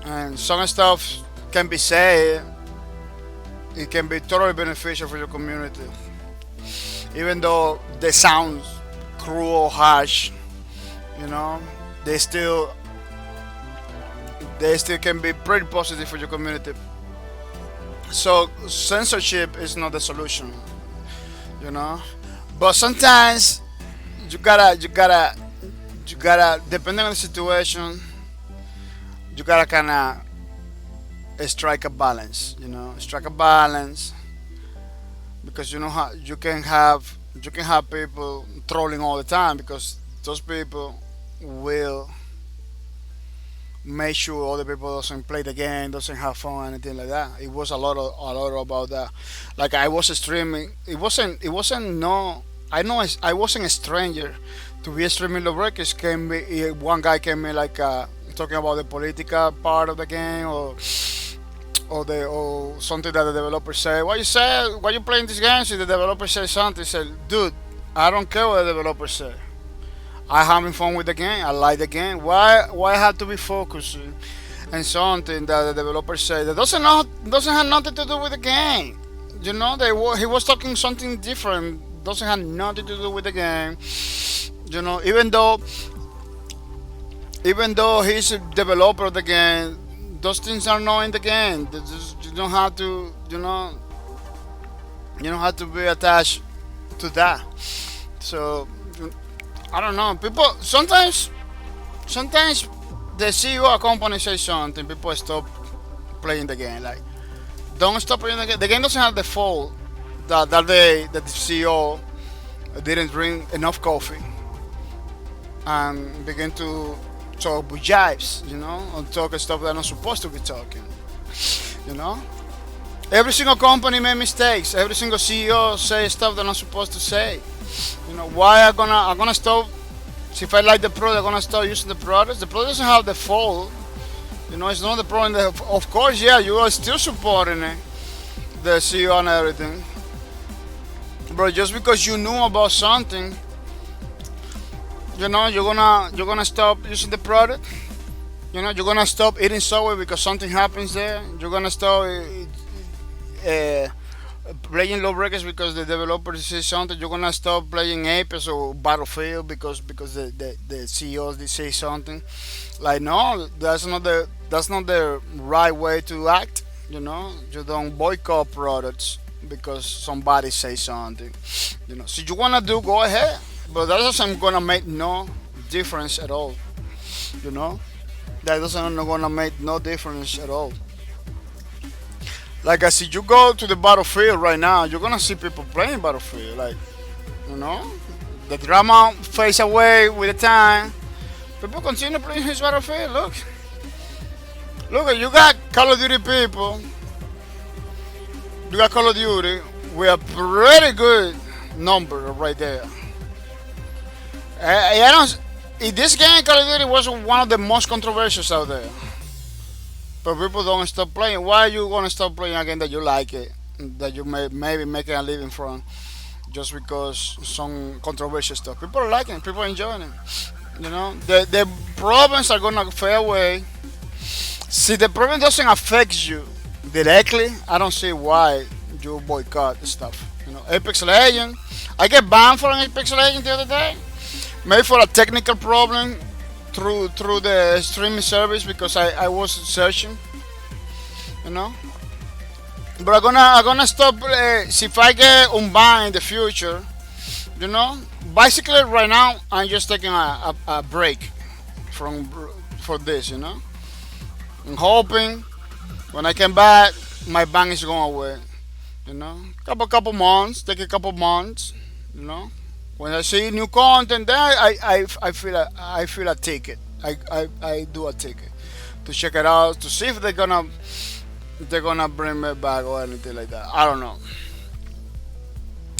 and some stuff can be said. It can be totally beneficial for your community, even though they sound cruel, harsh. They still can be pretty positive for your community. So censorship is not the solution, But sometimes you gotta, depending on the situation, you gotta kind of strike a balance. Strike a balance because how you can have people trolling all the time because those people will make sure other people doesn't play the game, doesn't have fun, anything like that. It was a lot about that. Like I was streaming. It wasn't no. I know I wasn't a stranger to be streaming the breakers. One guy came in like talking about the political part of the game or something that the developer said. What you say? Why you playing this game? So the developer said something. He said, dude, I don't care what the developer said. I having fun with the game. I like the game. Why I have to be focused and something that the developer said that doesn't have nothing to do with the game. He was talking something different. Doesn't have nothing to do with the game. Even though he's a developer of the game, those things are not in the game. You don't have to, you don't have to be attached to that. So I don't know. People sometimes the CEO of a company says something, people stop playing the game. Like, don't stop playing the game. The game doesn't have the fault that day that the CEO didn't drink enough coffee and begin to talk with jibes, and talk stuff they're not supposed to be talking. You know, every single company make mistakes. Every single CEO say stuff they're not supposed to say. Why I'm gonna stop? If I like the product, I'm gonna start using the products. The product doesn't have the fault. It's not the problem. Of course, yeah, you are still supporting it, the CEO and everything. But just because you knew about something, you're gonna stop using the product. You're gonna stop eating Subway because something happens there. You're gonna stop playing Lawbreakers because the developer says something. You're gonna stop playing Apex or Battlefield because the CEOs they say something. Like, no, that's not the right way to act. You don't boycott products because somebody says something. So you wanna go ahead, but that doesn't gonna make no difference at all. That doesn't gonna make no difference at all. Like I see, you go to the Battlefield right now, you're gonna see people playing Battlefield. Like, the drama fades away with the time. People continue playing his Battlefield. Look, you got Call of Duty people. You got Call of Duty with a pretty good number right there. I don't. In this game, Call of Duty was one of the most controversial out there. But people don't stop playing. Why are you gonna stop playing a game that you like it, that you maybe making a living from, just because some controversial stuff? People are liking it. People are enjoying it. The problems are gonna fade away. See, the problem doesn't affect you directly. I don't see why you boycott the stuff. Apex Legend. I get banned from Apex Legend the other day. Maybe for a technical problem through the streaming service because I was searching. But I'm gonna stop. If I get unbanned in the future, basically right now I'm just taking a break for this. I'm hoping when I come back, my ban is going away. Couple months, take a couple months. When I see new content, then I feel a ticket. I do a ticket to check it out to see if they're gonna bring me back or anything like that. I don't know.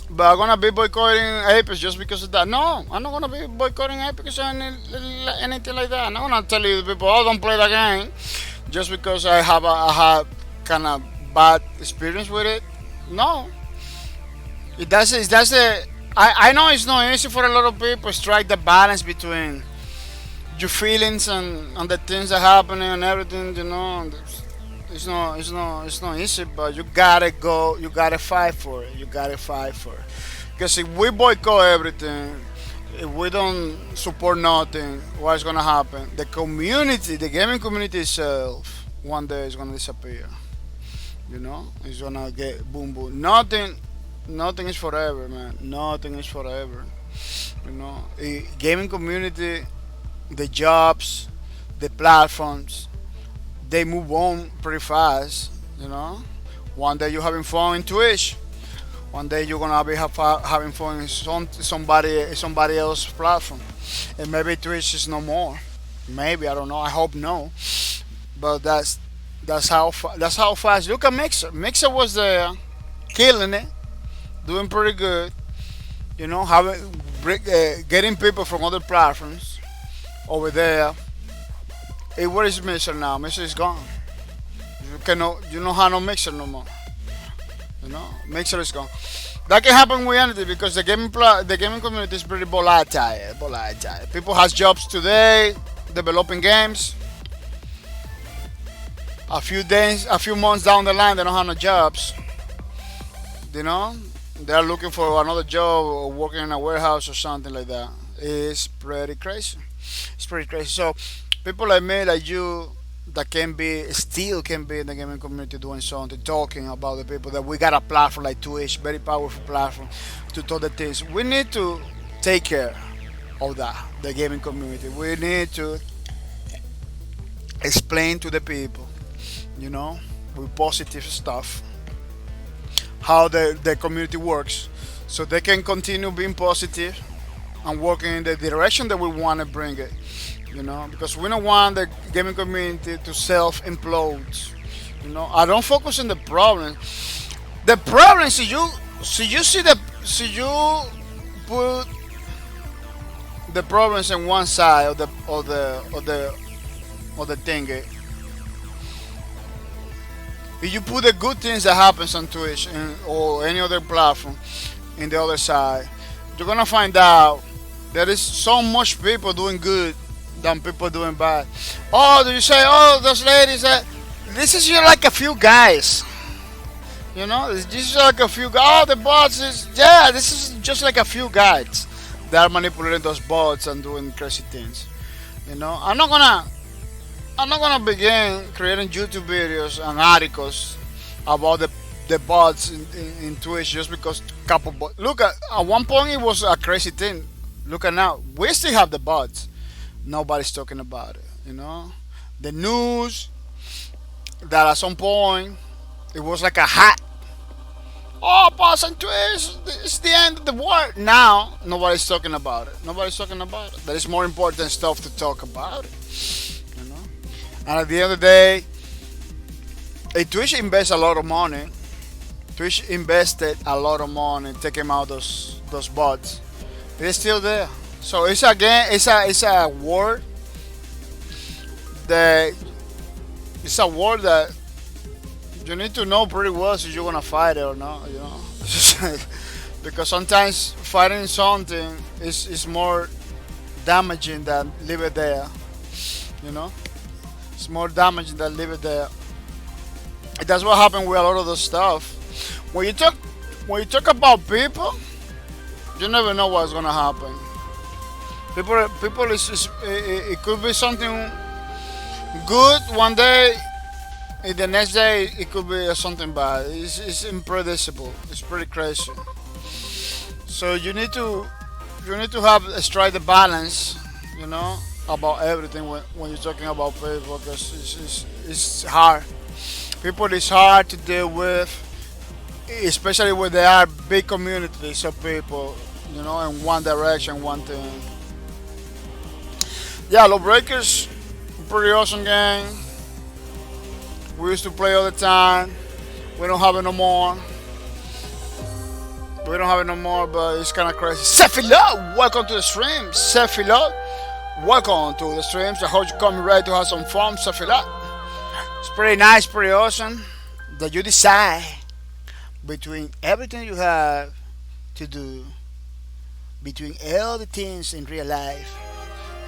But I'm gonna be boycotting Apex just because of that. No, I'm not gonna be boycotting Apex or anything like that. I'm not gonna tell you people, oh, don't play the game just because I have kind of bad experience with it. No, I know it's not easy for a lot of people to strike the balance between your feelings and the things that happen and everything. It's not easy, but you gotta fight for it. Because if we boycott everything, if we don't support nothing, what's gonna happen? The gaming community itself, one day is gonna disappear. It's gonna get boom boom. Nothing is forever, man. Nothing is forever. Gaming community, the jobs, the platforms, they move on pretty fast. One day you're having fun in Twitch. One day you're gonna be having fun in somebody else's platform, and maybe Twitch is no more. Maybe, I don't know. I hope no. But that's how fast. Look at Mixer. Mixer was there, killing it, doing pretty good. You know, getting people from other platforms over there. Hey, where is Mixer now? Mixer is gone. You know how no Mixer no more. You know, Mixer is gone. That can happen with anything because the gaming community is pretty volatile. Volatile. People has jobs today, developing games. A few days, a few months down the line, they don't have no jobs. You know, they're looking for another job or working in a warehouse or something like that. It's pretty crazy. It's pretty crazy. So people like me, like you, that still can be in the gaming community doing something, talking about the people that we got a platform like Twitch, very powerful platform to talk the things. We need to take care of that, the gaming community. We need to explain to the people, you know, with positive stuff, how the community works, so they can continue being positive and working in the direction that we want to bring it. You know, because we don't want the gaming community to self implode. You know, I don't focus on the problem. The problem is you put the problems on one side of the thing. If you put the good things that happens on Twitch or any other platform in the other side, you're gonna find out there is so much people doing good than people doing bad. Oh, do you say, oh, those ladies that this is just like a few guys. You know, this is like a few guys. Oh, the bots is this is just like a few guys that are manipulating those bots and doing crazy things. You know, I'm not gonna begin creating YouTube videos and articles about the bots in Twitch just because couple bots. Look at one point it was a crazy thing. Look at now, we still have the bots. Nobody's talking about it. You know, the news that at some point it was like a hat. Oh, bots on Twitch, it's the end of the world. Now nobody's talking about it. Nobody's talking about it. There is more important stuff to talk about it. You know, and at the end of the day, Twitch invests a lot of money. Twitch invested a lot of money taking out those bots. It's still there. So it's a word that you need to know pretty well if you're gonna fight it or not. You know, because sometimes fighting something is more damaging than leave it there. You know, it's more damaging than leave it there. And that's what happened with a lot of the stuff. When you talk about people, you never know what's gonna happen. People it could be something good one day, and the next day it could be something bad. It's unpredictable. It's pretty crazy. So you need to strike the balance, you know, about everything when you're talking about people, because it's hard. People is hard to deal with, especially when there are big communities of people, you know, in one direction, one thing. Yeah, Lawbreakers, pretty awesome game. We used to play all the time. We don't have it no more. But it's kind of crazy. Sefilot, welcome to the stream. Sefilot, welcome to the streams. I hope you're coming ready to have some fun, Sefilot. It's pretty nice, pretty awesome that you decide between everything you have to do, between all the things in real life,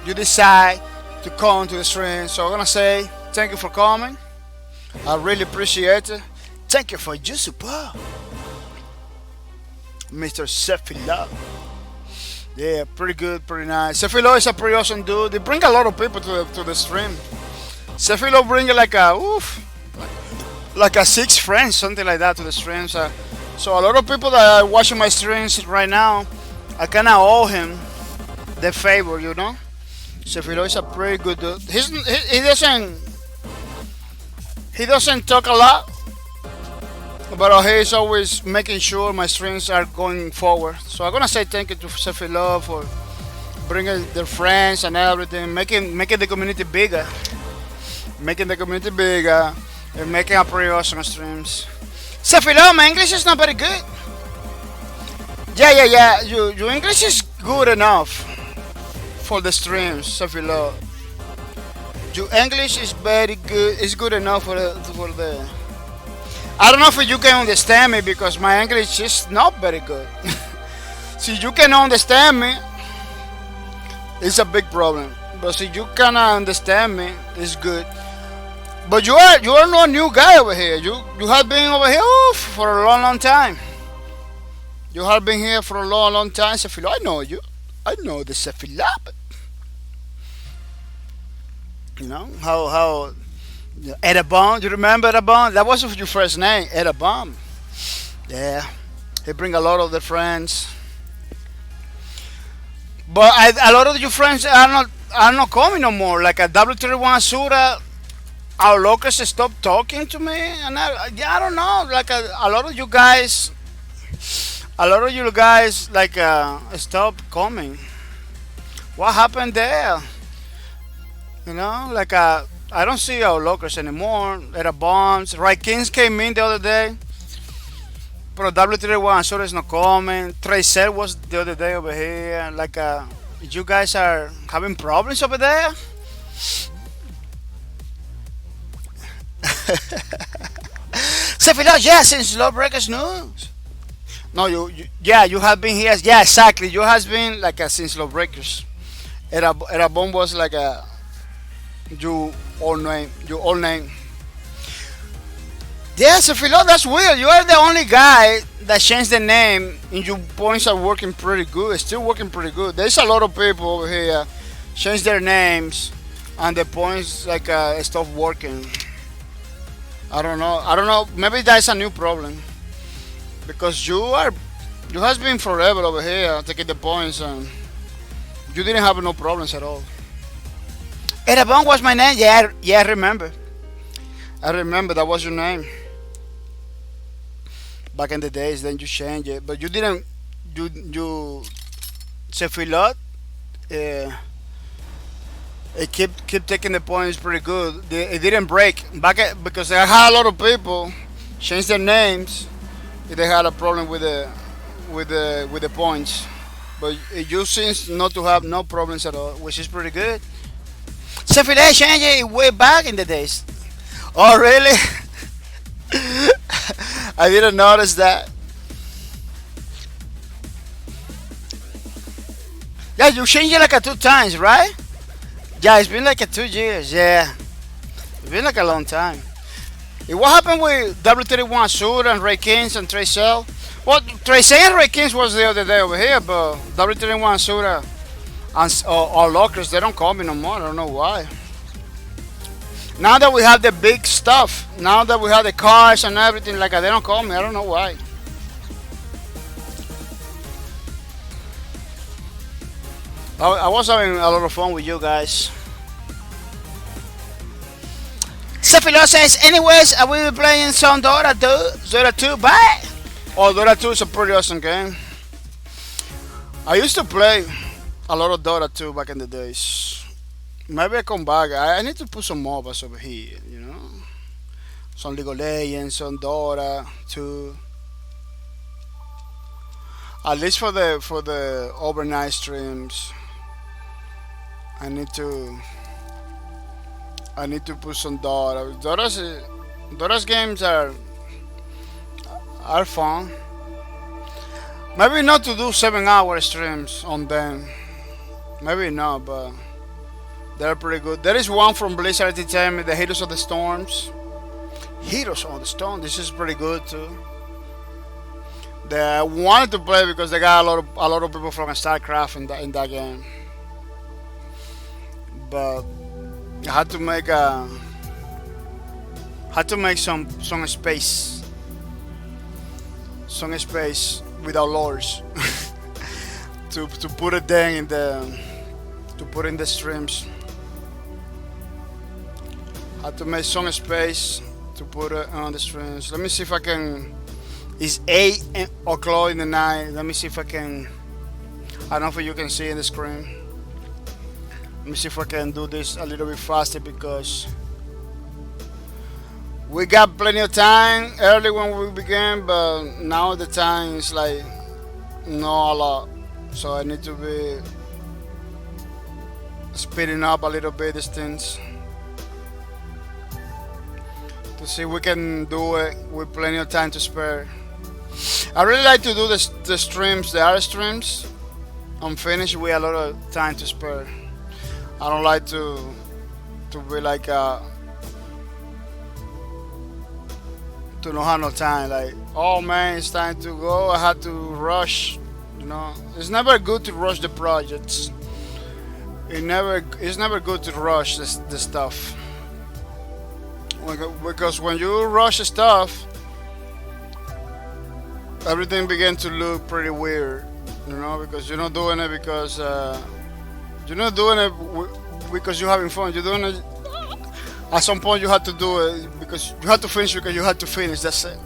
you decide to come to the stream. So I'm gonna say thank you for coming. I really appreciate it. Thank you for your support, Mr. Sefilo. Yeah, pretty good, pretty nice. Sefilo is a pretty awesome dude. They bring a lot of people to the stream. Sefilo bring like a 6 friends, something like that, to the streams. So a lot of people that are watching my streams right now, I kinda owe him the favor, you know. Sefilo is a pretty good dude. He doesn't talk a lot, but he's always making sure my streams are going forward. So I'm gonna say thank you to Sefilo for bringing their friends and everything, making the community bigger, and making a pretty awesome streams. So Philo, my English is not very good. Yeah. Your English is good enough for the streams, so Philo. Your English is very good. It's good enough for the. I don't know if you can understand me because my English is not very good. See, you can understand me, it's a big problem. But see, you cannot understand me, it's good. But you are not a new guy over here. You have been over here for a long time. You have been here for a long time, Sefilo. I know you. I know the Sefilab. You know how Edabon. You remember Edabon? That was your first name, Edabon. Yeah, he bring a lot of the friends. But a lot of your friends are not coming no more. Like a W31 Sura, our locals stopped talking to me, and I don't know. Like a lot of you guys like stopped coming. What happened there? You know, like I don't see our locals anymore. Era bombs. Right Kings came in the other day. But W31 Sura is not coming. Tracer was the other day over here. Like you guys are having problems over there. Sefilo, yeah, since Lawbreakers News. No, you have been here. Yeah, exactly. You has been like since Lawbreakers. Era bomb was like your old name. Yeah, Sefilo, that's weird. You are the only guy that changed the name, and your points are working pretty good. It's still working pretty good. There's a lot of people over here change their names, and the points like stop working. I don't know. Maybe that's a new problem because you has been forever over here taking the points, and you didn't have no problems at all. Erabon was my name. Yeah, I remember. That was your name back in the days. Then you changed it, but you didn't. You Sefilot. It keep taking the points pretty good. It didn't break because I had a lot of people change their names. They had a problem with the points, but you seems not to have no problems at all, which is pretty good. Sefilot changed it way back in the days. Oh really? I didn't notice that. Yeah, you changed it like 2 times, right? Yeah, it's been like 2 years. Yeah, it's been like a long time. What happened with W31 Sura and Ray Kings and Trey Cell? Well, Trey Cell and Ray Kings was the other day over here, but W31 Sura and our lockers, they don't call me no more. I don't know why. Now that we have the big stuff, now that we have the cars and everything, like they don't call me. I don't know why. I was having a lot of fun with you guys. Sefilo says, anyways, I will be playing some Dota 2, bye! Oh, Dota 2 is a pretty awesome game. I used to play a lot of Dota 2 back in the days. Maybe I come back. I need to put some MOBAs over here, you know? Some League of Legends, some Dota 2. At least for the overnight streams. I need to put some Dota. Dota's games are fun. Maybe not to do 7-hour streams on them. Maybe not, but they're pretty good. There is one from Blizzard Entertainment, the Heroes of the Storms. Heroes of the Storm. This is pretty good too. They wanted to play because they got a lot of people from StarCraft in that game. But I had to make some space without lores to put it there in the streams. I had to make some space to put it on the streams. Let me see if I can. It's 8 o'clock in the night. Let me see if I can. I don't know if you can see in the screen. Let me see if I can do this a little bit faster because we got plenty of time early when we began, but now the time is like not a lot. So I need to be speeding up a little bit these things to see if we can do it with plenty of time to spare. I really like to do the streams, the art streams, unfinished with a lot of time to spare. I don't like to be like to not have no time. Like, oh man, it's time to go. I had to rush. You know, it's never good to rush the projects. It's never good to rush the stuff. Because when you rush the stuff, everything begins to look pretty weird. You know, because you're not doing it because you're not doing it because you're having fun. You're doing it. At some point, you have to do it because you have to finish because you have to finish. That's it.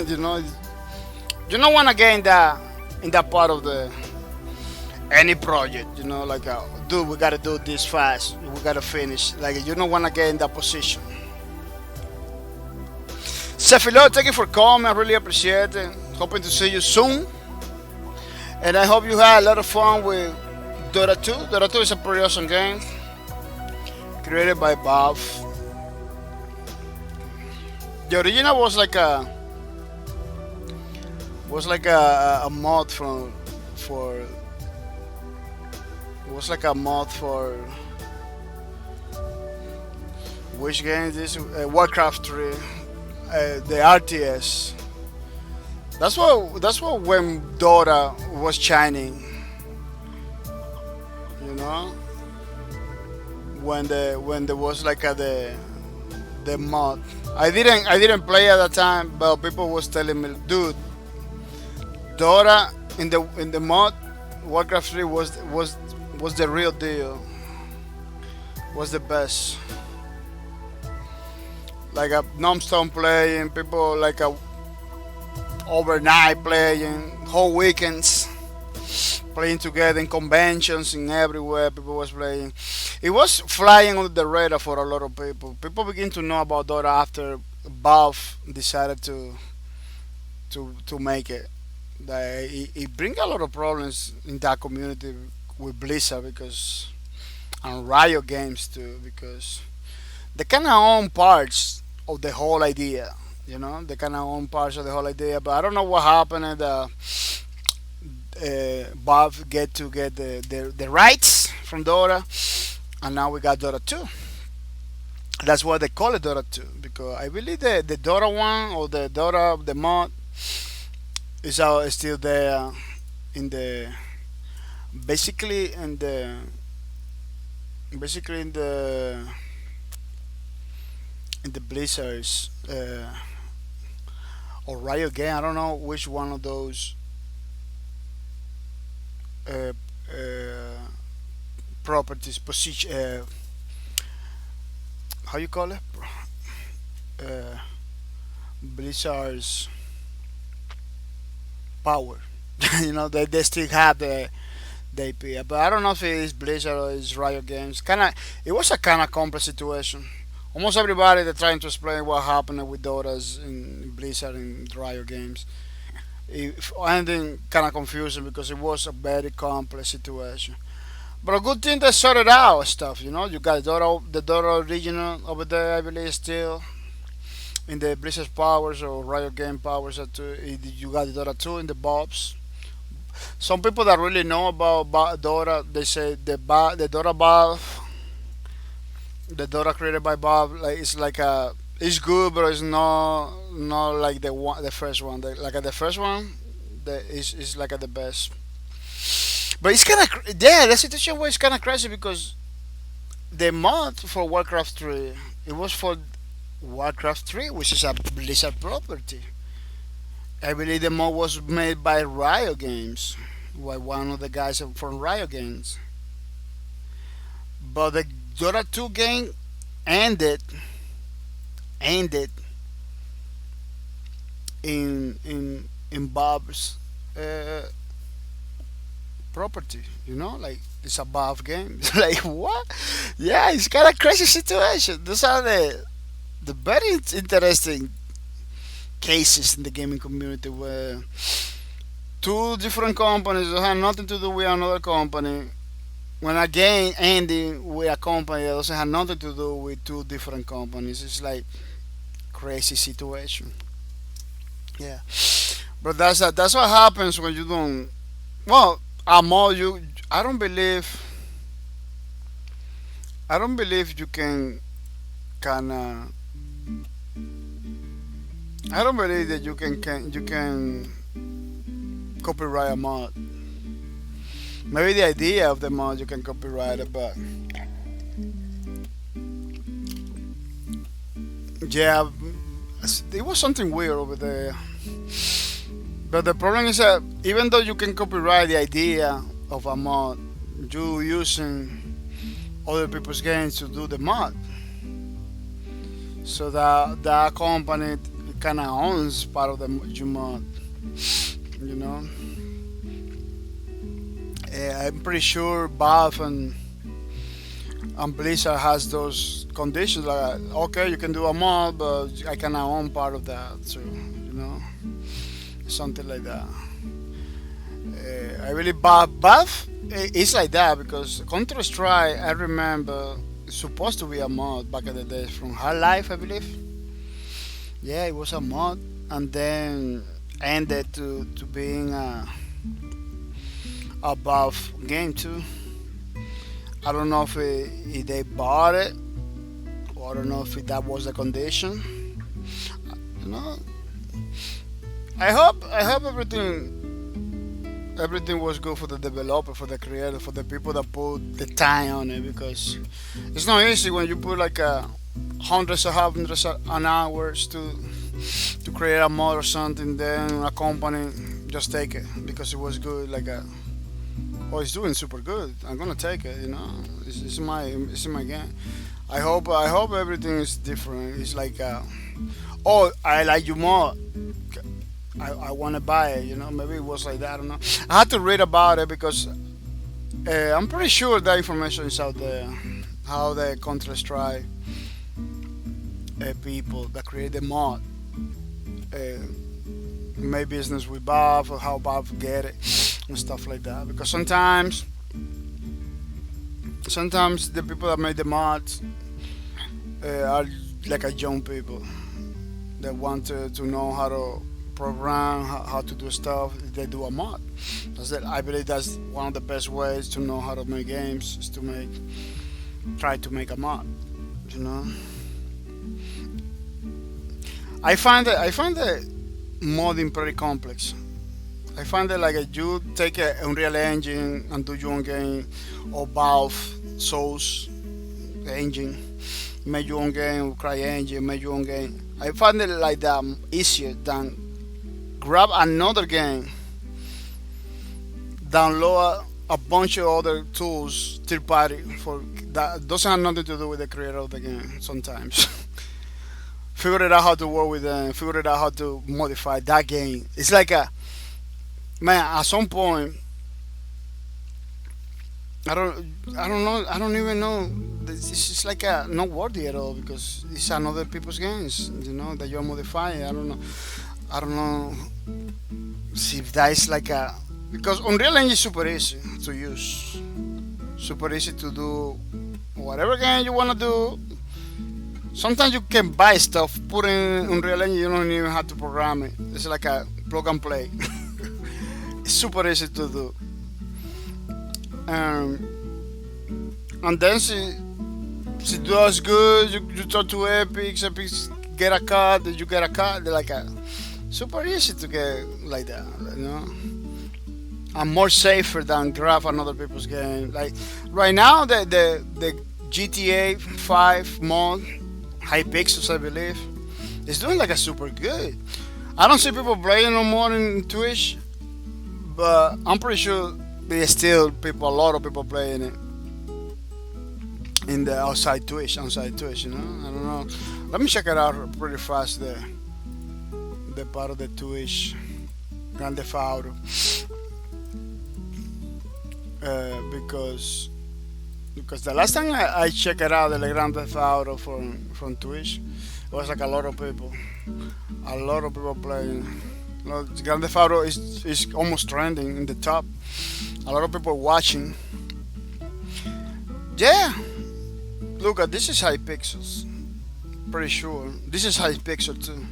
You know, you don't want to get in that part of the any project. You know, like dude, we gotta do this fast. We gotta finish. Like you don't want to get in that position. Sefilo, thank you for coming. I really appreciate it. Hoping to see you soon. And I hope you had a lot of fun with Dota 2. Dota 2 is a pretty awesome game. Created by Bob. The original was like a mod for it was like a mod for which game is this? Warcraft 3, the RTS. That's what when Dota was shining. You know, when there was like the mod. I didn't play at that time, but people was telling me, dude, Dota in the mod, Warcraft 3 was the real deal. Was the best. Like a non-stop playing, people like a overnight playing, whole weekends playing together in conventions and everywhere. People was playing. It was flying under the radar for a lot of people. People begin to know about Dota after Valve decided to make it. It brings a lot of problems in that community with Blizzard because and Riot Games too because they kind of own parts of the whole idea. You know, they kind of own parts of the whole idea. But I don't know what happened. And Valve get the rights from Dota, and now we got Dota 2. That's why they call it Dota 2 because I believe the Dota 1 or the Dota the mod is still there in the basically in the Blizzard's or Riot game. I don't know which one of those uh, uh, properties position. How you call it? Uh, Blizzard's power. You know they still have the IP, but I don't know if it is Blizzard or it's Riot Games. It was a kind of complex situation. Almost everybody they're trying to explain what happened with Dota's in Blizzard and Riot Games. It ending kind of confusing because it was a very complex situation. But a good thing they sorted out stuff. You know, you got the Dota original over there. I believe still in the Blizzard powers or Riot Game powers. You got the Dota 2 in the Bobs. Some people that really know about Dota, they say the Dota Valve, the Dota created by Bob, like it's like it's good, but it's not like the first one. The first one, is like the best. But it's kind of yeah, the situation was kind of crazy because the mod for Warcraft 3, it was for Warcraft 3, which is a Blizzard property. I believe the mod was made by Riot Games, by one of the guys from Riot Games. But the Dota 2 game ended in Bob's property. Like it's above game. Like what? Yeah, it's kind of crazy situation. Those are the very interesting cases in the gaming community where two different companies that have nothing to do with another company. When a game ending with a company that doesn't have nothing to do with two different companies, it's like crazy situation. Yeah, but that's what happens when you don't. Well, more you. I don't believe. I don't believe you can. I don't believe that you can copyright a mod. Maybe the idea of the mod you can copyright it, but yeah, it was something weird over there. But the problem is that even though you can copyright the idea of a mod, you using other people's games to do the mod, so that company kind of owns part of the your mod. You know, I'm pretty sure Valve and Blizzard has those conditions like okay, you can do a mod, but I cannot own part of that. So something like that. I believe Valve is like that because Counter Strike, I remember, it's supposed to be a mod back in the days from Hard Life, I believe. Yeah, it was a mod, and then ended to being a Valve game too. I don't know if they bought it, or I don't know if that was the condition. You know, I hope everything was good for the developer, for the creator, for the people that put the time on it because it's not easy when you put like hundreds of an hours to create a mod or something. Then a company just take it because it was good. Oh, it's doing super good. I'm gonna take it. It's in my game. I hope everything is different. It's like oh, I like you more. I want to buy it. Maybe it was like that. I don't know. I had to read about it because I'm pretty sure that information is out there. How the Counter Strike people that create the mod make business with Valve or how Valve get it and stuff like that. Because sometimes the people that make the mods are like a young people that want to know how to program, how to do stuff. They do a mod. I believe that's one of the best ways to know how to make games is to try to make a mod. You know, I find the modding pretty complex. I find that like if you take a Unreal Engine and do your own game, or Valve Source engine, make your own game, CryEngine, make your own game. I find it like that easier than grab another game, download a bunch of other tools, third party, for that doesn't have nothing to do with the creator of the game. Sometimes figure it out how to work with them, figure it out how to modify that game. It's like a man. At some point, I don't even know. This is like not worthy at all because it's another people's games. That you're modifying. I don't know. See if that is like a because Unreal Engine is super easy to use, super easy to do whatever game you wanna do. Sometimes you can buy stuff, put in Unreal Engine, you don't even have to program it. It's like a plug and play. It's super easy to do. And then she does good. You talk to Epic. Epic get a cut. You get a cut. They're like super easy to get like that. I'm more safer than grab another people's game. Like right now, the GTA 5 mod, High Pixels, I believe, is doing like a super good. I don't see people playing no more in Twitch, but I'm pretty sure there's still a lot of people playing it in the outside Twitch. I don't know. Let me check it out pretty fast. The part of the Twitch, Grand Theft Auto. because the last time I checked it out, the Grand Theft Auto from Twitch, it was like a lot of people playing. You know, Grand Theft Auto is almost trending in the top. A lot of people watching. Yeah, look at this is high pixels. Pretty sure this is high pixel too.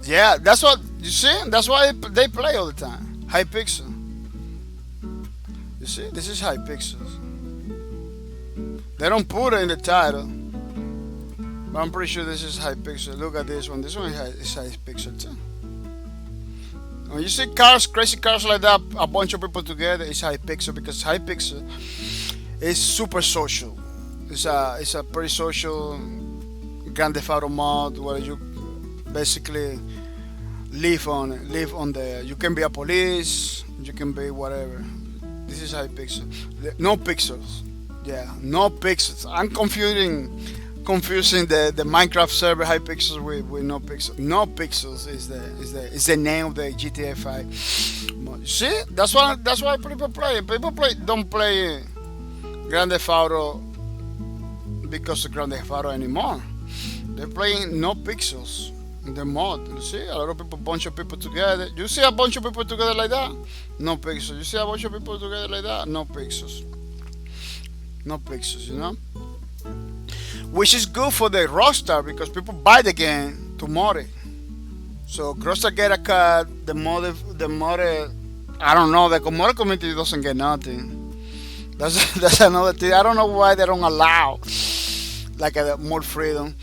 Yeah, that's what you see. That's why they play all the time. High pixel. You see, this is high pixels. They don't put it in the title, but I'm pretty sure this is high pixel. Look at this one. This one is high pixel too. When you see cars, crazy cars like that, a bunch of people together, it's high pixel because high pixel is super social. It's a pretty social Grand Theft Auto mod where you basically live on there. You can be a police, you can be whatever. This is high pixel. No pixels. Yeah, no pixels. I'm confusing the Minecraft server high pixels with no pixels. No pixels is the name of the GTA 5. But you see, that's why people play. People don't play Grand Theft Auto because of Grand Theft Auto anymore. They're playing no pixels in the mod. You see, a lot of people, bunch of people together. You see a bunch of people together like that? No pixels. You see a bunch of people together like that? No pixels. No pixels, you know? Which is good for the Rockstar because people buy the game to mod it. So Rockstar get a cut, the mod, I don't know, the mod community doesn't get nothing. That's another thing. I don't know why they don't allow like more freedom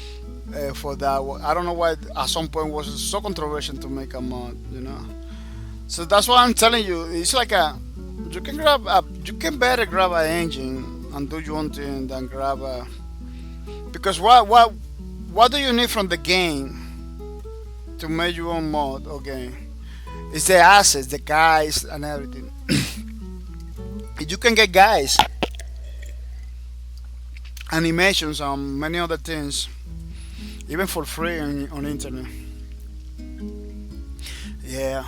for that. I don't know why at some point was so controversial to make a mod, you know. So that's why I'm telling you, it's like you can better grab an engine and do your own thing than grab a, because what do you need from the game to make your own mod or game? It's the assets, the guys and everything. You can get guys, animations and many other things, even for free on internet. Yeah.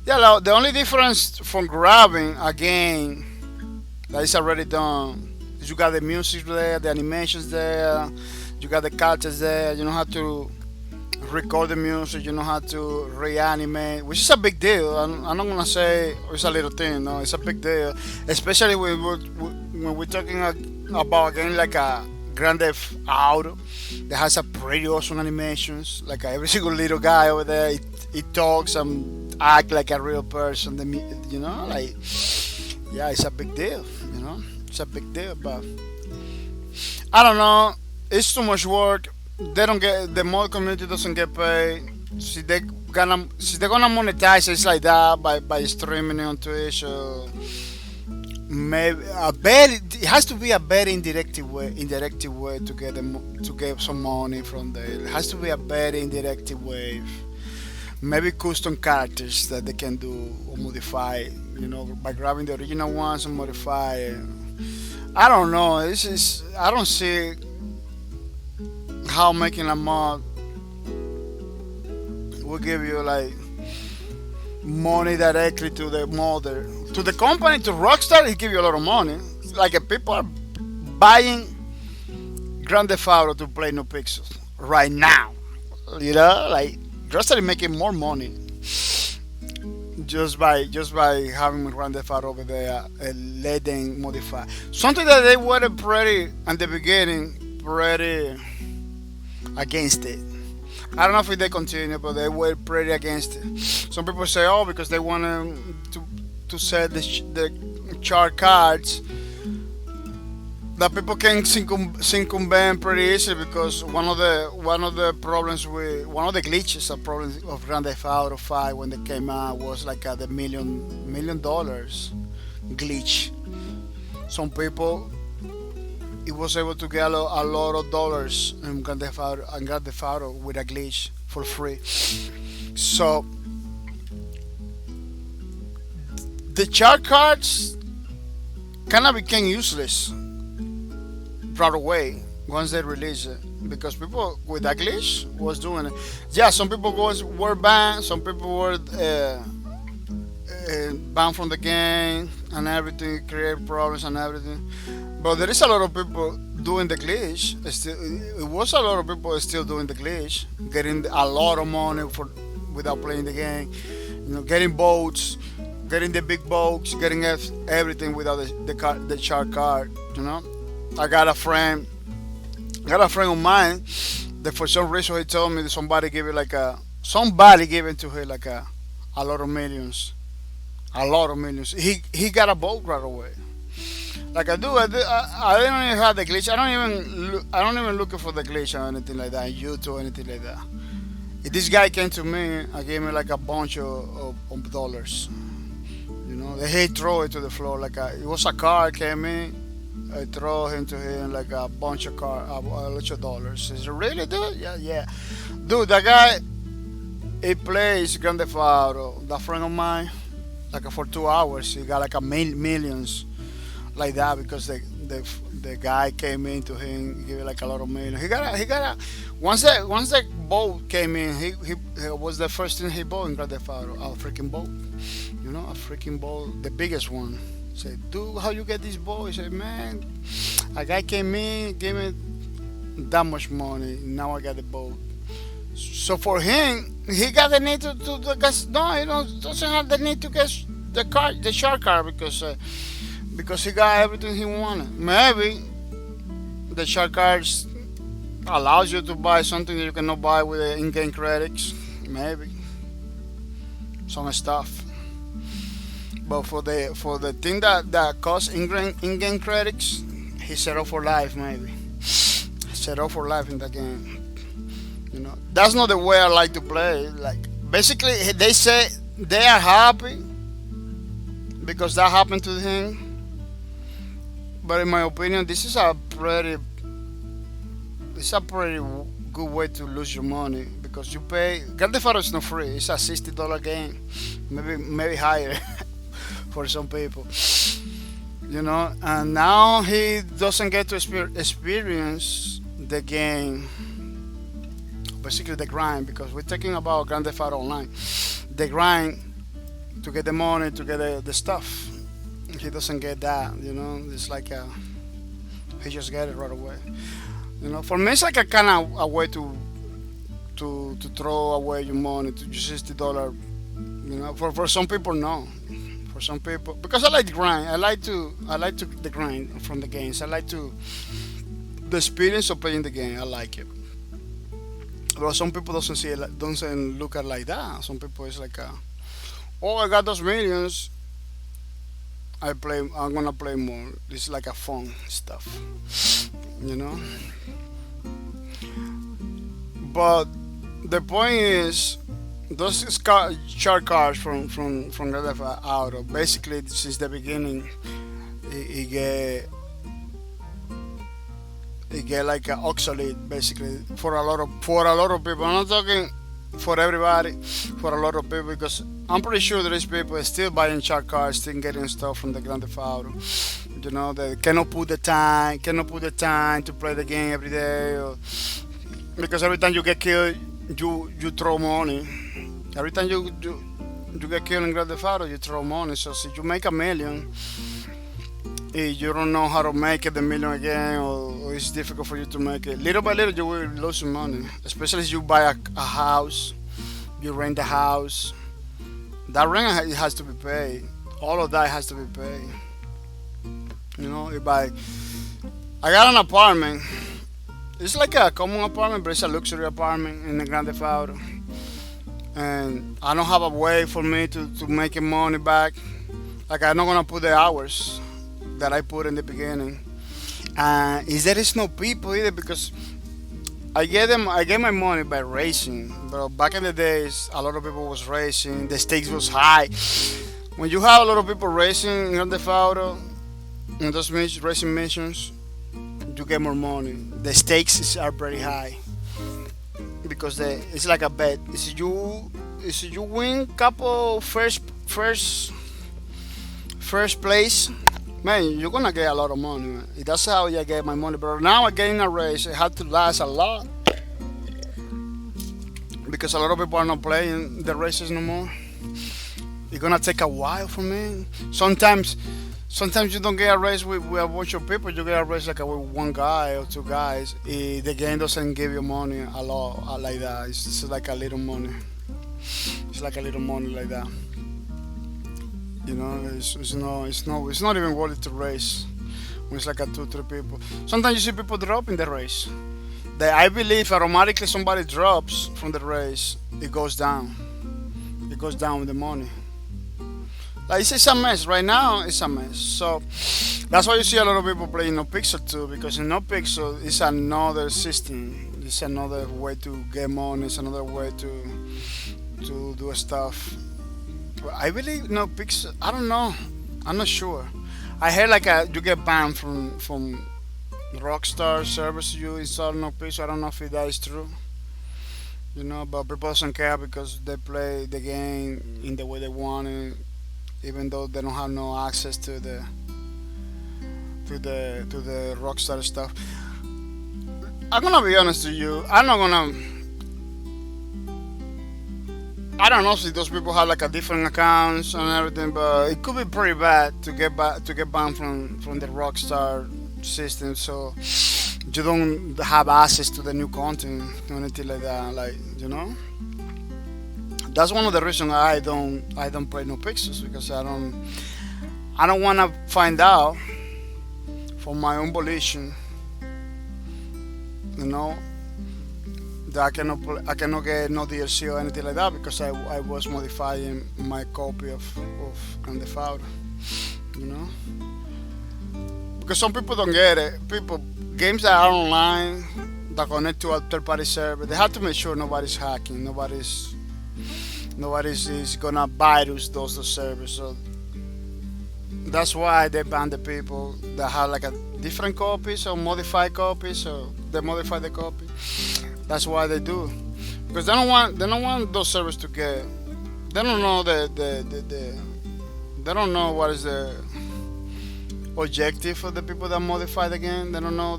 Yeah, the only difference from grabbing a game that is already done is you got the music there, the animations there, you got the characters there. You know how to record the music, you know how to reanimate, which is a big deal. I'm not gonna say it's a little thing. No, it's a big deal, especially when we're talking about a game like a Grand Theft Auto that has a pretty awesome animations. Like every single little guy over there, it talks and act like a real person. You know, like yeah, it's a big deal. You know, it's a big deal. But I don't know. It's too much work. They don't get the mod community doesn't get paid. See they're gonna monetize it like that by streaming it on Twitch. Maybe it has to be a very indirect way to get some money from there. It has to be a very indirect way. Maybe custom characters that they can do or modify, you know, by grabbing the original ones and modify it. I don't know. I don't see how making a mod will give you like money directly to the modder, to the company, to Rockstar. It give you a lot of money. Like people are buying Grand Theft Auto to play no pixels right now. You know, like Rockstar is making more money just by having Grand Theft Auto over there and let them modify something that they were pretty at the beginning pretty against it. I don't know if they continue, but they were pretty against it. Some people say, "Oh, because they want to sell the chart cards that people can circumvent pretty easily." Because one of the problems with one of the glitches of Grand Theft Auto 5 when they came out was like the $1 million glitch. Some people, it was able to get a lot of dollars in Grand Theft Auto with a glitch for free. So the chart cards kind of became useless right away once they released it, because people with that glitch was doing it. Yeah, some people were banned, some people were banned from the game and everything, create problems and everything. But there is a lot of people doing the glitch. It was a lot of people still doing the glitch, getting a lot of money for without playing the game. Getting boats, getting the big boats, getting everything without the shark card. I got a friend of mine that for some reason he told me that somebody gave it to him like a lot of millions, a lot of millions. He got a boat right away. Like I don't even have the glitch. I don't even looking for the glitch or anything like that, YouTube or anything like that. If this guy came to me, I gave him like a bunch of dollars. He throw it to the floor it was a car came in. I throw him to him like a bunch of a bunch of dollars. He said, really, dude? Yeah, yeah. Dude, that guy, he plays Grand Theft Auto. That friend of mine, for 2 hours, he got millions like that because the guy came in to him, gave him a lot of millions. He got a once the boat came in, he was the first thing he bought in Grand Theft Auto, a freaking boat. A freaking boat, the biggest one. Said, dude, how you get this boat? He said, man, a guy came in, gave me that much money. Now I got the boat. So for him, he got the need to get. No, he doesn't have the need to get the shark card because he got everything he wanted. Maybe the shark cards allows you to buy something that you cannot buy with the in-game credits. Maybe some stuff. But for the thing that costs in-game credits, he set up for life maybe. Set up for life in the game. That's not the way I like to play. Basically, they say they are happy because that happened to him. But in my opinion, this is a pretty good way to lose your money because you pay. Grand Theft Auto is not free. It's a $60 game, maybe higher. For some people, and now he doesn't get to experience the game, basically the grind, because we're talking about Grand Theft Auto Online, the grind to get the money, to get the stuff. He doesn't get that, it's he just get it right away. For me, it's like a kind of a way to throw away your money, to just $60. For some people, no. For some people, because I like the grind. I like the grind from the games. I like the experience of playing the game. I like it. But some people doesn't look at it like that. Some people it's oh, I got those millions. I'm gonna play more. It's like a fun stuff, But the point is, those shark cards from Grand Theft Auto, basically since the beginning, he get like a obsolete basically for a lot of people. I'm not talking for everybody, for a lot of people, because I'm pretty sure there is people still buying shark cards, still getting stuff from the Grand Theft Auto. They cannot put the time to play the game every day, because every time you get killed, you throw money. Every time you get killed in Grand Theft Auto, you throw money. So if you make $1 million, if you don't know how to make it the million again, or it's difficult for you to make it, little by little you will lose some money. Especially if you buy a house, you rent a house. That rent has to be paid. All of that has to be paid. If I got an apartment, it's like a common apartment, but it's a luxury apartment in the Grand Theft Auto. And I don't have a way for me to make money back. I'm not gonna put the hours that I put in the beginning. There is no people either, because I get my money by racing. But back in the days, a lot of people was racing. The stakes was high. When you have a lot of people racing in Grand Theft Auto, in those racing missions, you get more money. The stakes are very high. Because it's like a bet. If you win couple first place, man, you're gonna get a lot of money, man. That's how I get my money. But now I get in a race, it had to last a lot, because a lot of people are not playing the races no more. It's gonna take a while for me. Sometimes you don't get a race with a bunch of people. You get a race like with one guy or two guys. The game doesn't give you money a lot like that. It's just like a little money. It's like a little money like that. You know, it's not even worth it to race when it's like a two, three people. Sometimes you see people drop in the race. I believe automatically somebody drops from the race, it goes down. It goes down with the money. Like it's a mess right now. It's a mess. So that's why you see a lot of people playing No Pixel 2 because in No Pixel it's another system. It's another way to get money. It's another way to do stuff. I believe No Pixel. I don't know. I'm not sure. I heard like you get banned from Rockstar servers you install No Pixel. I don't know if that is true. You know, but people doesn't care because they play the game in the way they want it, even though they don't have no access to the Rockstar stuff. I'm gonna be honest with you. I'm not gonna. I don't know if those people have like a different accounts and everything, but it could be pretty bad to get banned from the Rockstar system. So you don't have access to the new content or anything like that. Like you know. That's one of the reasons I don't play No Pixels because I don't want to find out for my own volition, you know, that I cannot get no DLC or anything like that because I was modifying my copy of Grand Theft Auto, you know, because some people don't get it. Games that are online that connect to a third-party server, they have to make sure nobody's hacking, nobody's is gonna virus those servers. So that's why they ban the people that have like a different copies or modified copies. So they modify the copy. That's why they do, because they don't want those servers to get. They don't know they don't know what is the objective for the people that modify the game. They don't know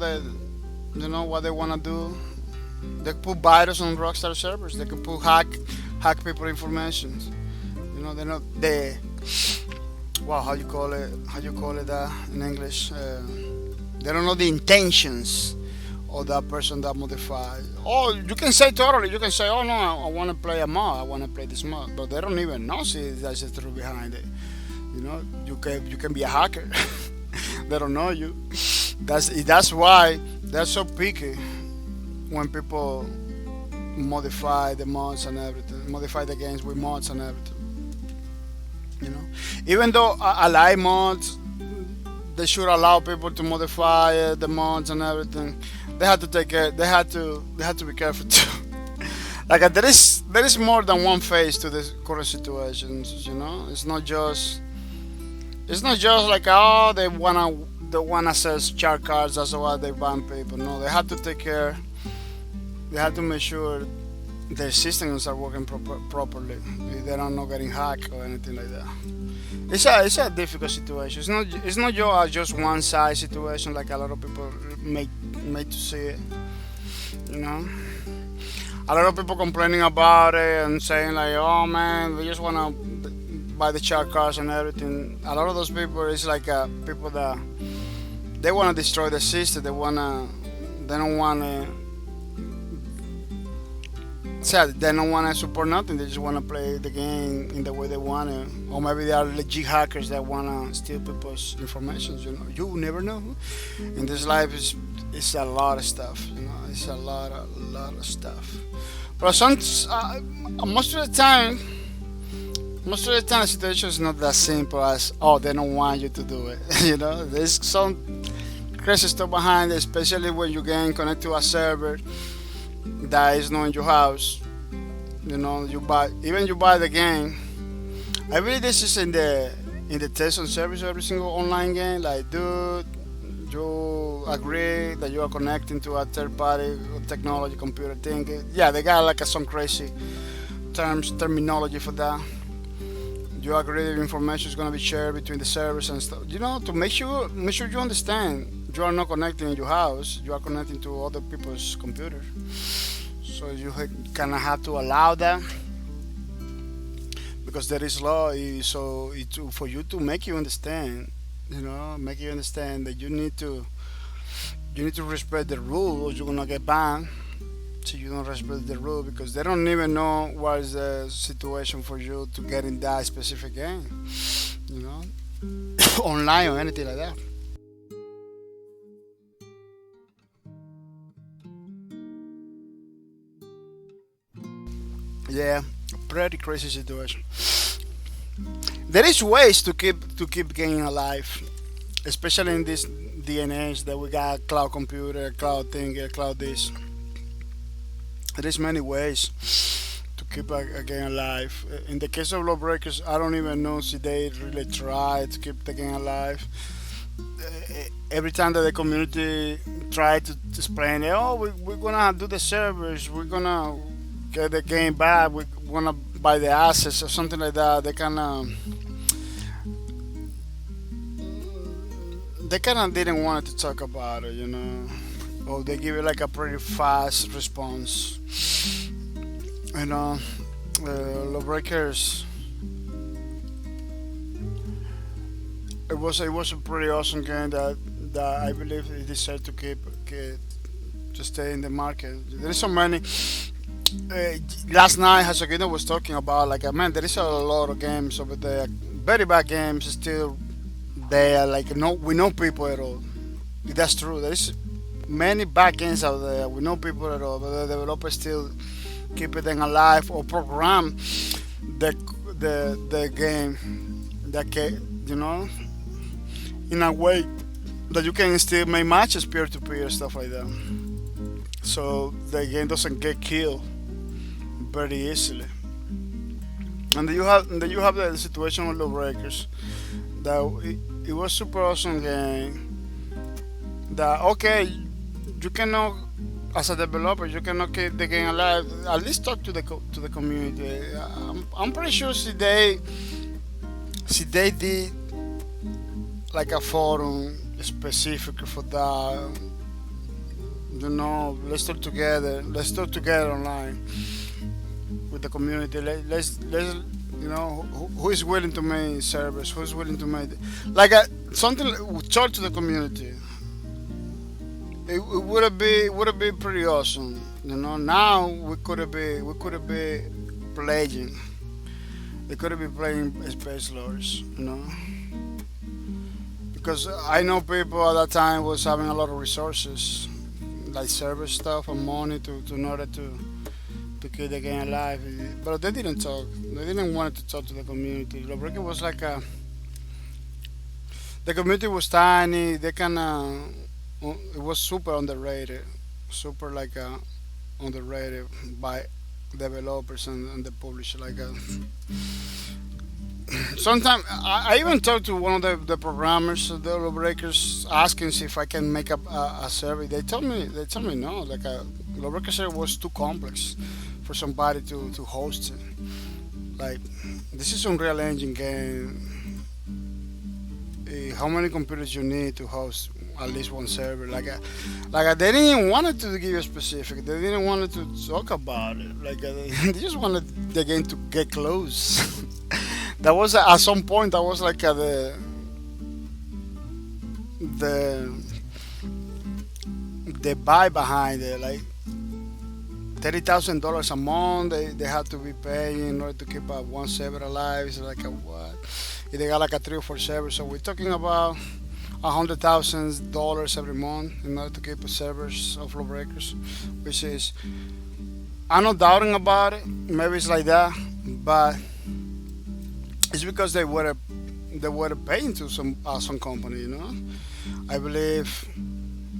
what they wanna do. They put virus on Rockstar servers. They can put hack people information. You know, they're not they. Wow, how you call it that in English? They don't know the intentions of that person that modified. Oh, you can say totally. You can say, oh no, I want to play a mod. I want to play this mod, but they don't even know. See, that's the truth behind it. You know, you can be a hacker. They don't know you. That's why they're so picky when people modify the mods and everything, modify the games with mods and everything. You know, even though I like mods, they should allow people to modify the mods and everything. They have to take care. They have to be careful too. Like there is more than one phase to this current situations. You know, it's not just like oh they wanna sell chart cards. That's why they ban people. No, they have to take care. They have to make sure their systems are working properly. They're not getting hacked or anything like that. It's a difficult situation. It's not just one side situation like a lot of people make to see it. You know, a lot of people complaining about it and saying like, oh man, they just wanna buy the chart cards and everything. A lot of those people is like people that they wanna destroy the system. They don't wanna. So they don't want to support nothing. They just want to play the game in the way they want it. Or maybe they are legit hackers that want to steal people's information. You know, you never know. In this life, it's a lot of stuff. You know, it's a lot of stuff. But most of the time, the situation is not that simple as they don't want you to do it. You know, there's some crazy stuff behind it, especially when you get connected to a server that is not in your house. You know, you buy the game. I believe this is in the test and service of every single online game. Like, dude, you agree that you are connecting to a third party technology computer thing. Yeah, they got like some crazy terminology for that. You agree that information is gonna be shared between the servers and stuff. You know, to make sure you understand. You are not connecting in your house. You are connecting to other people's computers. So you kind of have to allow that. because there is law. For you to make you understand, make you understand that you need to respect the rule, or you're gonna get banned. So you don't respect the rule because they don't even know what is the situation for you to get in that specific game, you know, online or anything like that. Yeah, pretty crazy situation. There is ways to keep gaming alive, especially in this D and age that we got cloud computer, cloud thing, cloud this. There is many ways to keep a game alive. In the case of lawbreakers, I don't even know if they really try to keep the game alive. Every time that the community try to explain, oh, we're gonna do the servers, we're gonna get the game back, we're gonna buy the assets or something like that, they kinda didn't want to talk about it. Or they give it like a pretty fast response. You know, Lawbreakers. It was a pretty awesome game that I believe it deserved to stay in the market. There is so many. Uh, Last night, Hasagino was talking about like, man, there is a lot of games over there, very bad games still there. Like, no, we know people at all. That's true. There is many bad games out there. We know people at all, but the developers still keep it alive or program the the game you know in a way that you can still make matches peer to peer stuff like that. So the game doesn't get killed very easily. And then you have the situation with Lawbreakers that it was super awesome game that okay you cannot as a developer you cannot keep the game alive. At least talk to the community. I'm pretty sure if they did like a forum specific for that, let's talk together online with the community. Let's who is willing to make servers, who's willing to make like something talk to the community. It would have been pretty awesome. Now we could have be playing. They could have been playing Space Lords. Because I know people at that time was having a lot of resources, like server stuff and money to in order to keep the game alive. But they didn't talk. They didn't want to talk to the community. Lawbreaker was like the community was tiny. They kind of it was super underrated, super like underrated by developers and the publisher. Like sometimes I even talked to one of the programmers of the Lawbreakers, asking if I can make a survey. They told me no. Like a Lawbreaker server was too complex for somebody to host it. Like this is Unreal Engine game. How many computers you need to host at least one server? They didn't even want to give you specific. They didn't want to talk about it. They just wanted the game to get close. That was at some point. That was like the the buy behind it. Like $30,000 a month. They had to be paying in order to keep one server alive. It's like a what? If they got like a 3 or 4 servers, so we're talking about $100,000 every month in order to keep the servers of Lawbreakers, which is I'm not doubting about it. Maybe it's like that, but it's because they were paying to some company. I believe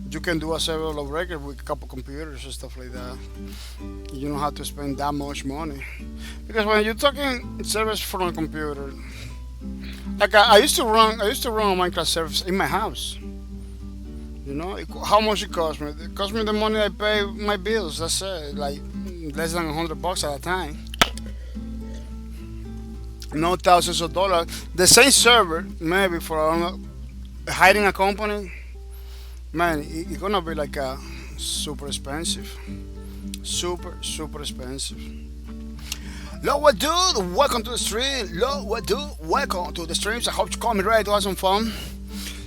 you can do a server Lawbreaker with a couple computers and stuff like that. You don't have to spend that much money because when you're talking servers from a computer. Like I used to run a Minecraft servers in my house. How much it cost me? It cost me the money I pay my bills. That's it. Like less than $100 at a time. No thousands of dollars. The same server, maybe for hiding a company, man, it's gonna be like a super expensive, super expensive. Lower dude, welcome to the stream. Lower dude, welcome to the streams. I hope you come ready to have some fun.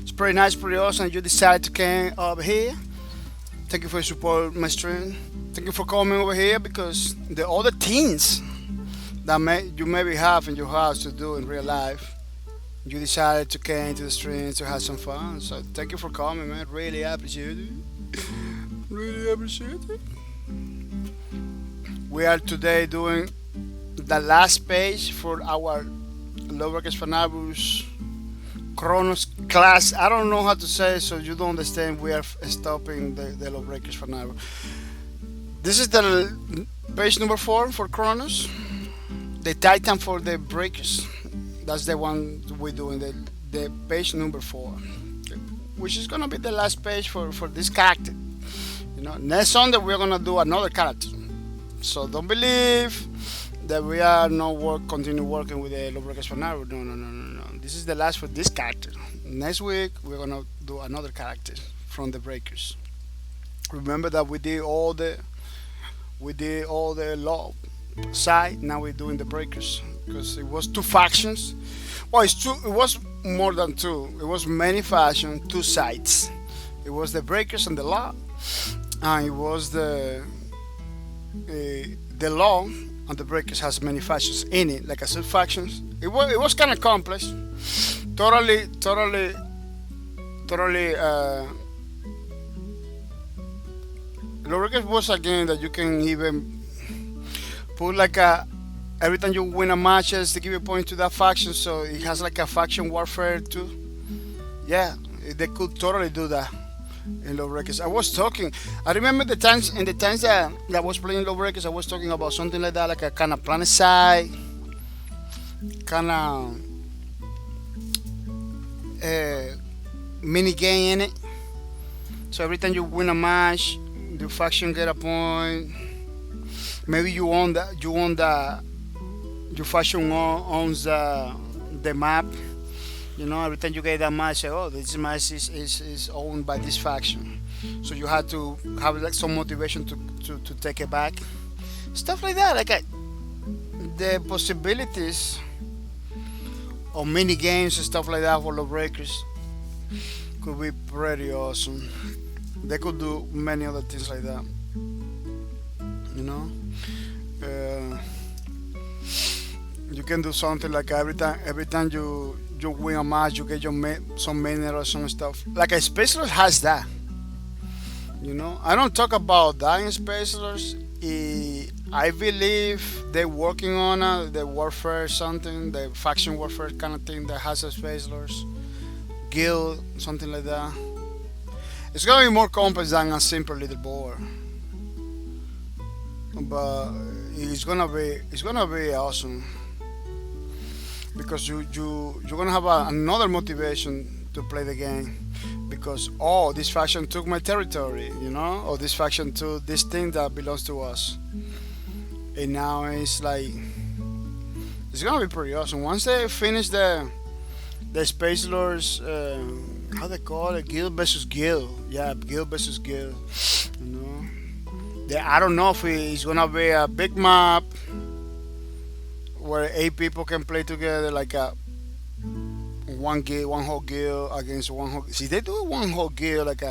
It's pretty nice, pretty awesome. You decided to come over here. Thank you for your support, my stream. Thank you for coming over here because the other things that you maybe have in your house to do in real life, you decided to come to the stream to have some fun. So thank you for coming, man. Really appreciate it. Really appreciate it. We are today doing the last page for our Lowercase Fanabus Chronos class. I don't know how to say it, so you don't understand. We are stopping the Lowercase Fanabus. This is the page number 4 for Chronos. The Titan for the breakers. That's the one we're doing. The page number 4, which is gonna be the last page for this character. You know, next Sunday we're gonna do another character. So don't believe that we are not continue working with the Lowercase Fanabus. No. This is the last for this character. Next week we're gonna do another character from the breakers. Remember that we did all the law side. Now we're doing the breakers because it was 2 factions. Well, it was more than 2. It was many factions, 2 sides. It was the breakers and the law, and it was the law and the breakers has many factions in it, like I said, factions. It was kind of complex. Totally. Lowercase was a game that you can even put like every time you win a match, they give a point to that faction, so it has like a faction warfare too. Yeah, they could totally do that in Lowercase. I remember the times that I was playing Lowercase, I was talking about something like that, like a kind of planet side, kind of mini game in it. So every time you win a match, the faction get a point. Maybe you own that. Your faction owns the map. You know, every time you get that match, say, oh, this match is owned by this faction. So you had to have like some motivation to take it back. Stuff like that. Like the possibilities of mini games and stuff like that for Lawbreakers could be pretty awesome. They could do many other things like that. You know? You can do something like every time you win a match, you get some minerals, some stuff. Like a Spaceless has that. You know, I don't talk about that in Spaceless. I believe they're working on the warfare something, the faction warfare kind of thing that has a Spaceless guild, something like that. It's gonna be more complex than a simple little board, but it's gonna be awesome. Because you're gonna have another motivation to play the game, because this faction took my territory, you know, or this faction took this thing that belongs to us, and now it's like it's gonna be pretty awesome once they finish the Space Lords, how they call it, guild versus guild, guild versus guild, you know. I don't know if it's gonna be a big map where 8 people can play together, like one whole guild against one whole. See, they do one whole guild, like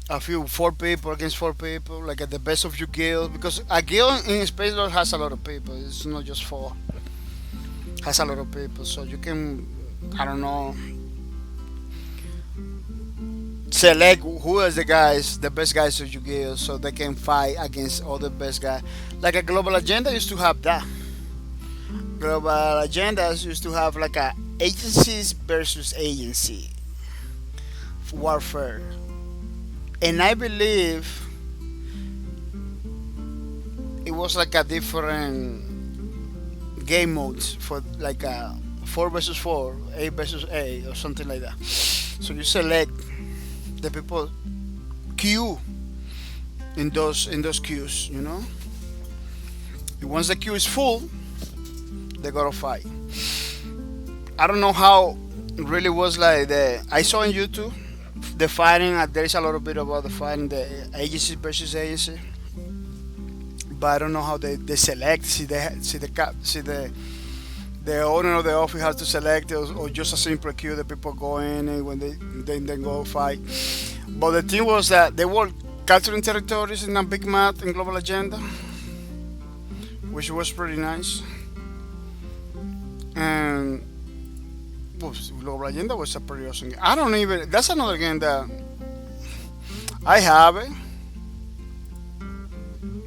a few 4 people against 4 people, like at the best of your guild, because a guild in Space Lord has a lot of people. It's not just 4. Has a lot of people, so you can, I don't know, select who is the best guys of your guild, so they can fight against all the best guys. Like a Global Agenda used to have that. Global Agendas used to have like a agencies versus agency warfare, and I believe it was like a different game modes for like a 4 versus 4, 8 versus 8, or something like that. So you select the people queue in those queues, you know. And once the queue is full, they gotta fight. I don't know how it really was like I saw on YouTube the fighting. There is a little bit about the fighting, the agency versus agency, but I don't know how they select. The owner of the office has to select it, or just a simple queue that people go in and when they then go fight. But the thing was that they were capturing territories in a big map in Global Agenda, which was pretty nice. And well, Global Agenda was a pretty awesome game. I don't even. That's another game that I have it,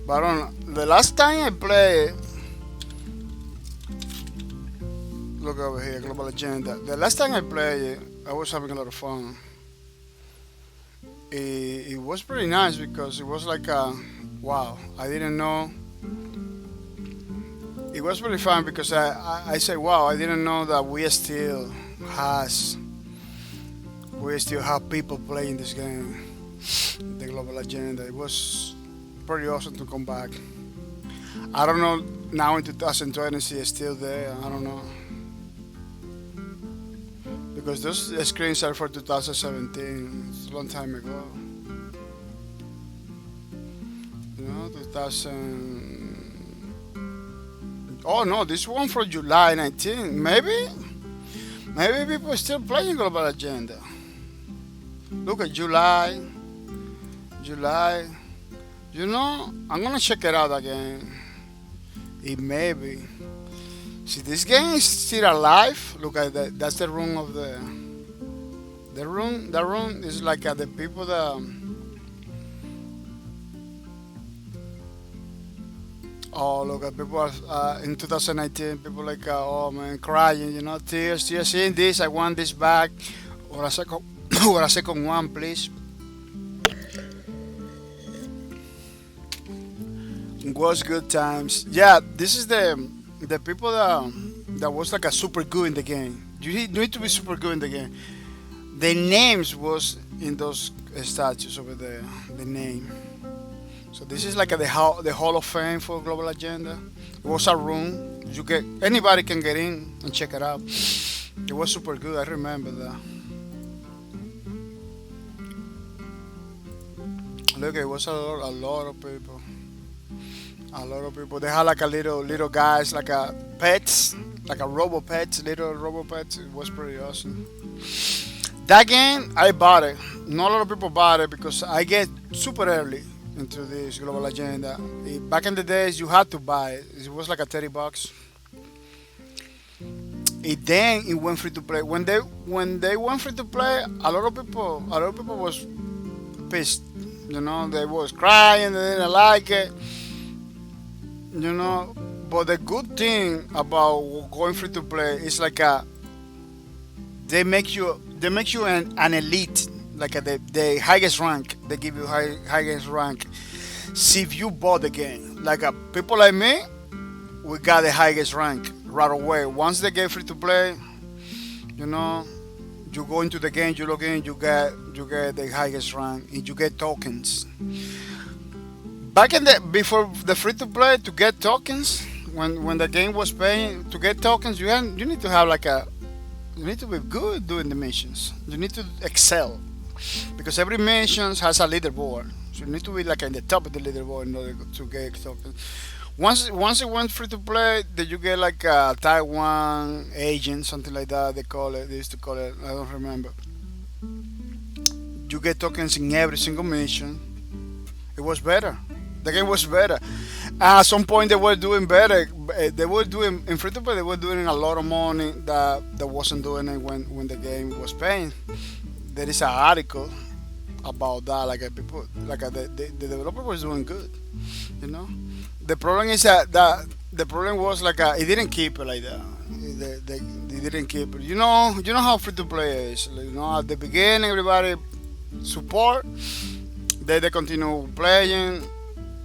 but I don't know. The last time I played, look over here, Global Agenda. The last time I played it, I was having a lot of fun. It was pretty nice because it was like a wow. I didn't know. It was pretty fun because I say wow. I didn't know that we still have people playing this game, the Global Agenda. It was pretty awesome to come back. I don't know now in 2020 if it's still there. I don't know because those screens are for 2017. It's a long time ago. You know, 2000. Oh no, this one for July 19. Maybe people are still playing Global Agenda. Look at July. You know, I'm gonna check it out again. It may be. See, this game is still alive. Look at that. That's the room of the room. The room is like the people that. Oh, look at people in 2019. People like, oh man, crying. You know, tears. Seeing this, I want this back, or a second, or a second one, please. It was good times. Yeah, this is the people that was like a super good in the game. You need to be super good in the game. The names was in those statues over there. The name. So this is like the Hall of Fame for Global Agenda. It was a room. Anybody can get in and check it out. It was super good. I remember that. Look, it was a lot of people. A lot of people. They had like a little guys, like a pets, like a little robo pets. It was pretty awesome. That game, I bought it. Not a lot of people bought it because I get super early into this Global Agenda. Back in the days, you had to buy it. It was like a $30. Then it went free to play. When they went free to play, a lot of people was pissed. You know, they was crying. They didn't like it. You know, but the good thing about going free to play is like they make you an elite, like the highest rank. They give you highest rank. See if you bought the game. Like people like me, we got the highest rank right away. Once they get free to play, you know, you go into the game, you log in, you get the highest rank, and you get tokens. Back in before the free to play, to get tokens, when the game was paying to get tokens, you need to have you need to be good doing the missions. You need to excel because every mission has a leaderboard. So you need to be like in the top of the leaderboard in order to get tokens. Once it went free to play, then you get like a Taiwan agent, something like that. They used to call it. I don't remember. You get tokens in every single mission. It was better. The game was better. At some point, they were doing better. They were doing in free to play. They were doing a lot of money that wasn't doing it when the game was paying. There is an article about that. Like people, the developer was doing good. You know, the problem is that the problem was it didn't keep it like that. They didn't keep it. You know how free to play is. You know, at the beginning, everybody support. They continue playing.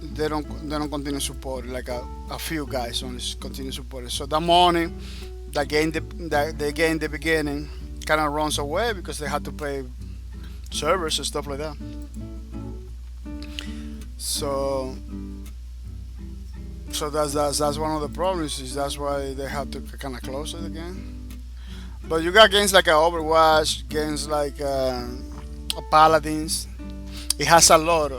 They don't continue supporting. Like a few guys only continue supporting. So the money they gain in the beginning kind of runs away because they had to pay servers and stuff like that. So that's one of the problems. Is that's why they have to kind of close it again. But you got games like Overwatch, games like Paladins. It has a lot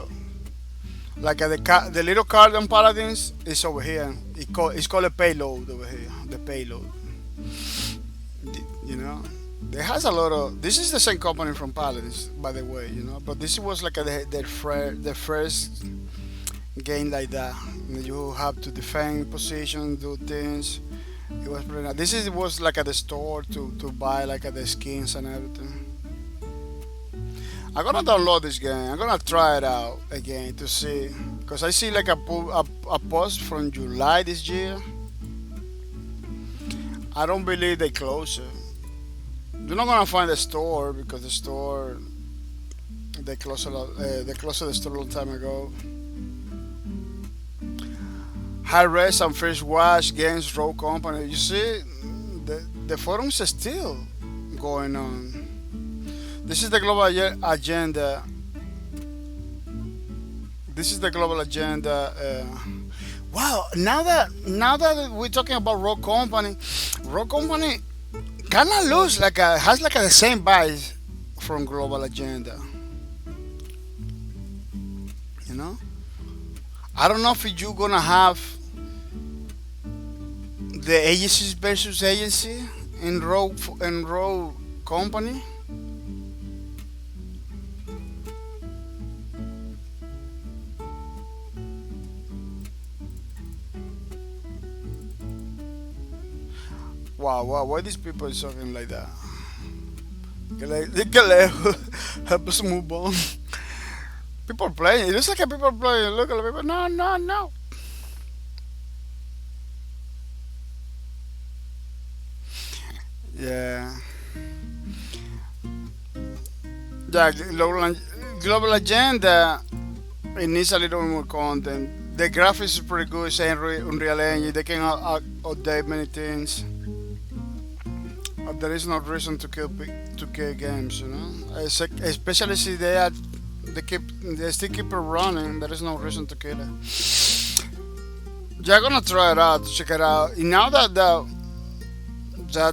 Like the little card on Paladins is over here. It's called a payload over here. The payload. You know, it has a lot of. This is the same company from Paladins, by the way. You know, but this was like the first game like that. You have to defend position, do things. It was pretty nice. This was like at the store to buy like at the skins and everything. I'm gonna download this game. I'm gonna try it out again to see, cause I see like a post from July this year. I don't believe they close it. You're not gonna find the store because the store they closed the store a long time ago. High res and first watch games road company. You see, the forums are still going on. This is the global agenda. This is the global agenda. Wow! Now that we're talking about Road Company kind of looks like has like the same vibes from global agenda. You know, I don't know if you're gonna have the agencies versus agency in Road Company. Wow, wow, why these people are talking like that? Help us move on. People playing. It looks like people playing. Look at the people. No, no, no. Yeah. Yeah, global agenda. It needs a little more content. The graphics is pretty good. It's Unreal Engine. They can update many things. There is no reason to kill games, you know. Especially if they still keep it running. There is no reason to kill it. Yeah, I'm gonna try it out to check it out. And now that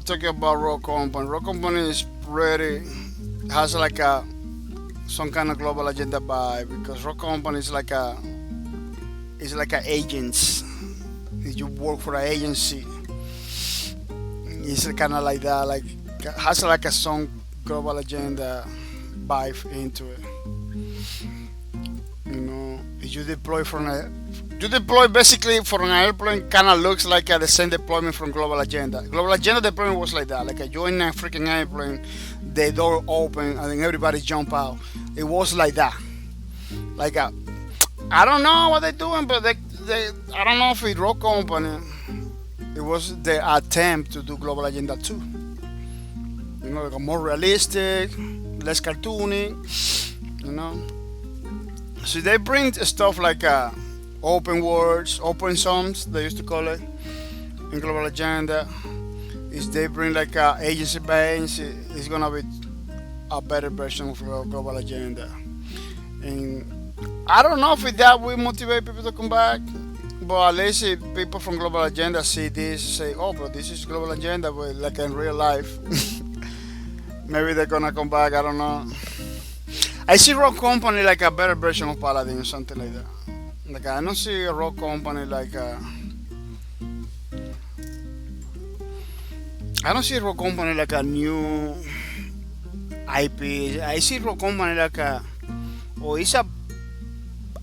talking about Road Company is pretty has like a some kind of global agenda vibe because Road Company is like a agents. You work for an agency. It's kind of like that, like has like a some global agenda vibe into it. You know, you deploy basically for an airplane. Kind of looks like the same deployment from global agenda. Global agenda deployment was like that, like you in a freaking airplane, the door open and then everybody jump out. It was like that. Like I don't know what they're doing, but they I don't know if it's Road Company. It was the attempt to do global agenda 2. You know, like more realistic, less cartoony. You know, so they bring stuff like open words, open sums they used to call it in global agenda. Is they bring like agency base, it's gonna be a better version of global agenda. And I don't know if that will motivate people to come back. But at least if people from Global Agenda see this, say, "Oh, but this is Global Agenda, but like in real life." Maybe they're gonna come back. I don't know. I see Rock Company like a better version of Paladin or something like that. Like I don't see a Rock Company like I don't see Rock Company like a new IP. I see Rock Company like or it's a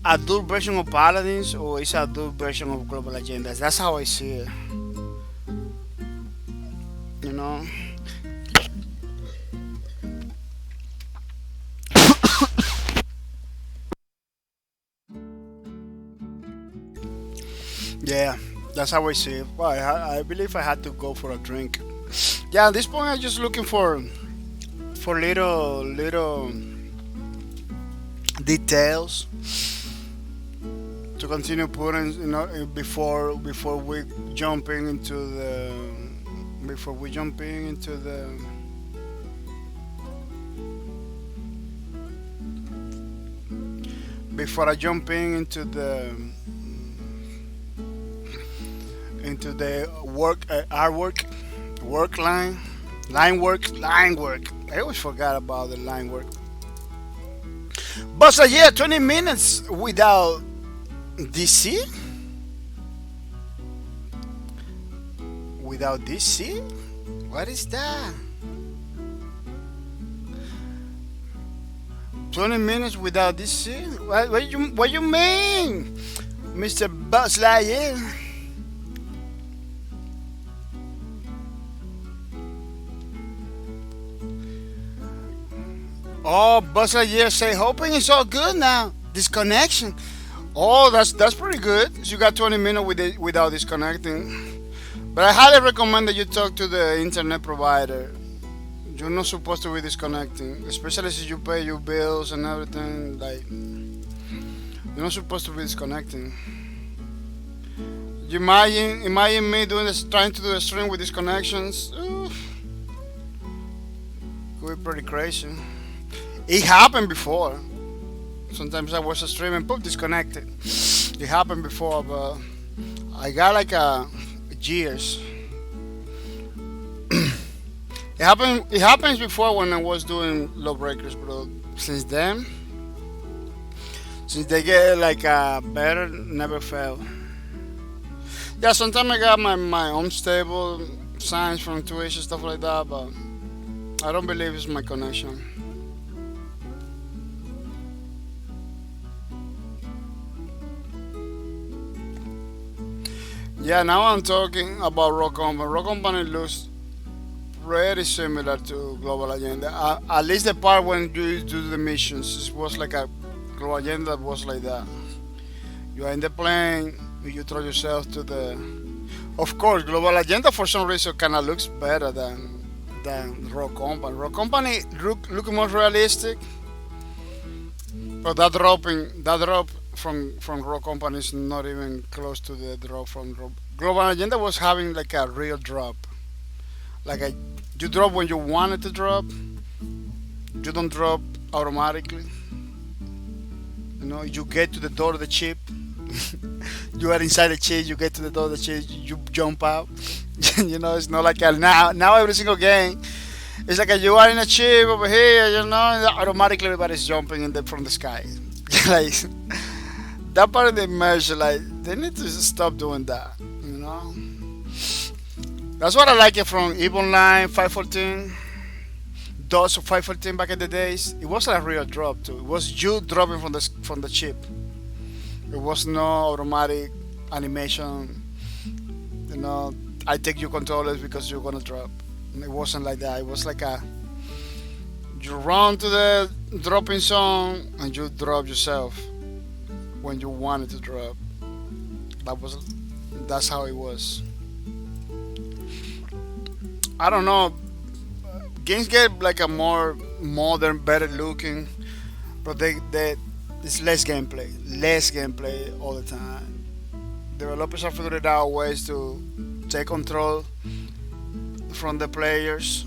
adult version of Paladins or it's a adult version of Global Agendas. That's how I see it. You know? Yeah, that's how I see it. Well, I believe I had to go for a drink. Yeah, at this point I'm just looking for little details to continue putting, you know, before we jumping into the before we jumping into the before I jumping into the work artwork line work. I always forgot about the line work. But so yeah, 20 minutes without DC? Without DC? What is that? 20 minutes without DC? What you mean, Mr. Buzz Lightyear? Oh, Buzz Lightyear say hoping it's all good now. Disconnection. Oh, that's pretty good. You got 20 minutes without disconnecting. But I highly recommend that you talk to the internet provider. You're not supposed to be disconnecting, especially since you pay your bills and everything. Like, you're not supposed to be disconnecting. You imagine me doing this, trying to do a stream with disconnections. Could be pretty crazy. It happened before. Sometimes I was streaming, poof, disconnected. It happened before, but I got like years. It happens before when I was doing low breakers, bro. Since then, since they get like better, never fail. Yeah, sometimes I got my unstable signs from Twitch and stuff like that, but I don't believe it's my connection. Yeah, now I'm talking about Rock Company. Rock Company looks pretty similar to Global Agenda. At least the part when you do the missions, it was like a Global Agenda that was like that. You are in the plane, you throw yourself to the. Of course, Global Agenda for some reason kind of looks better than Rock Company. Rock Company look more realistic, but that drop from Rock Company is not even close to the drop from Global Agenda. Was having like a real drop, like you drop when you want it to drop. You don't drop automatically. You know, you get to the door of the chip. You are inside the chip. You get to the door of the chip. You jump out. You know, it's not like now every single game. It's like you are in a chip over here. You know, and automatically everybody's jumping from the sky. Like that part of the immersion, like they need to stop doing that. You know. That's what I like it from EVE Online 514. DOS of 514 back in the days. It was a real drop too. It was you dropping from the chip. It was no automatic animation. You know, I take your controllers because you're gonna drop. And it wasn't like that. It was like you run to the dropping zone and you drop yourself when you wanted to drop. That's how it was. I don't know. Games get like a more modern, better looking, but it's less gameplay all the time. Developers are figuring out ways to take control from the players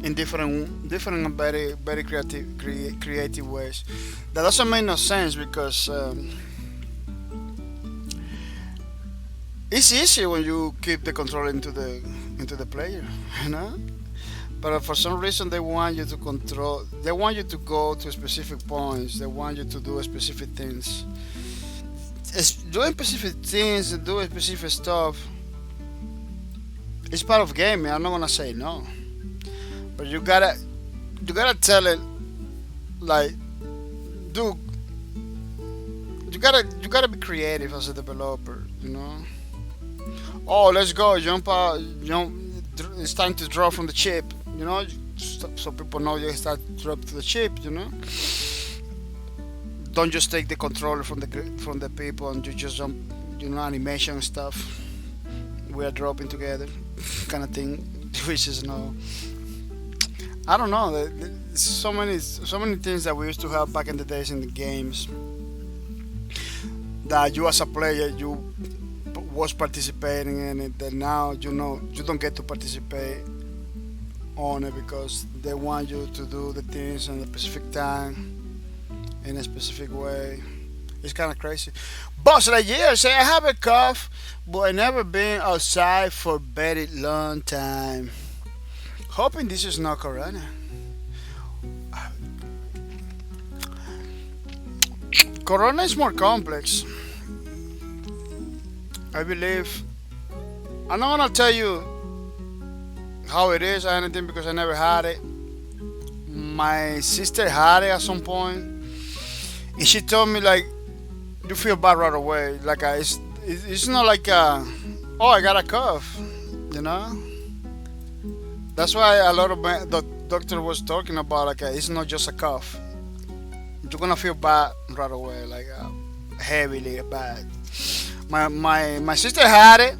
in different and very creative ways. That doesn't make no sense because it's easy when you keep the control into the player, you know. But for some reason they want you to control. They want you to go to specific points. They want you to do specific things. Doing specific things and doing specific stuff. It's part of gaming. I'm not gonna say no. But you gotta tell it like, dude. You gotta be creative as a developer. You know. Oh, let's go, jump out, it's time to draw from the chip, you know, so people know you start to drop to the chip, you know. Don't just take the controller from the people and you just jump, you know, animation stuff. We are dropping together, kind of thing, which is no. I don't know. There's so many things that we used to have back in the days in the games that you as a player you was participating in it, that now you know you don't get to participate on it because they want you to do the things in a specific time in a specific way. It's kind of crazy. Boss Lightyear say I have a cough, but I never been outside for a very long time. Hoping this is not corona. Corona is more complex. I believe. I'm not gonna tell you how it is or anything because I never had it. My sister had it at some point, and she told me like you feel bad right away. Like it's not like oh I got a cough, you know. That's why a lot of the doctor was talking about like it's not just a cough. You're gonna feel bad right away, like heavily bad. My sister had it.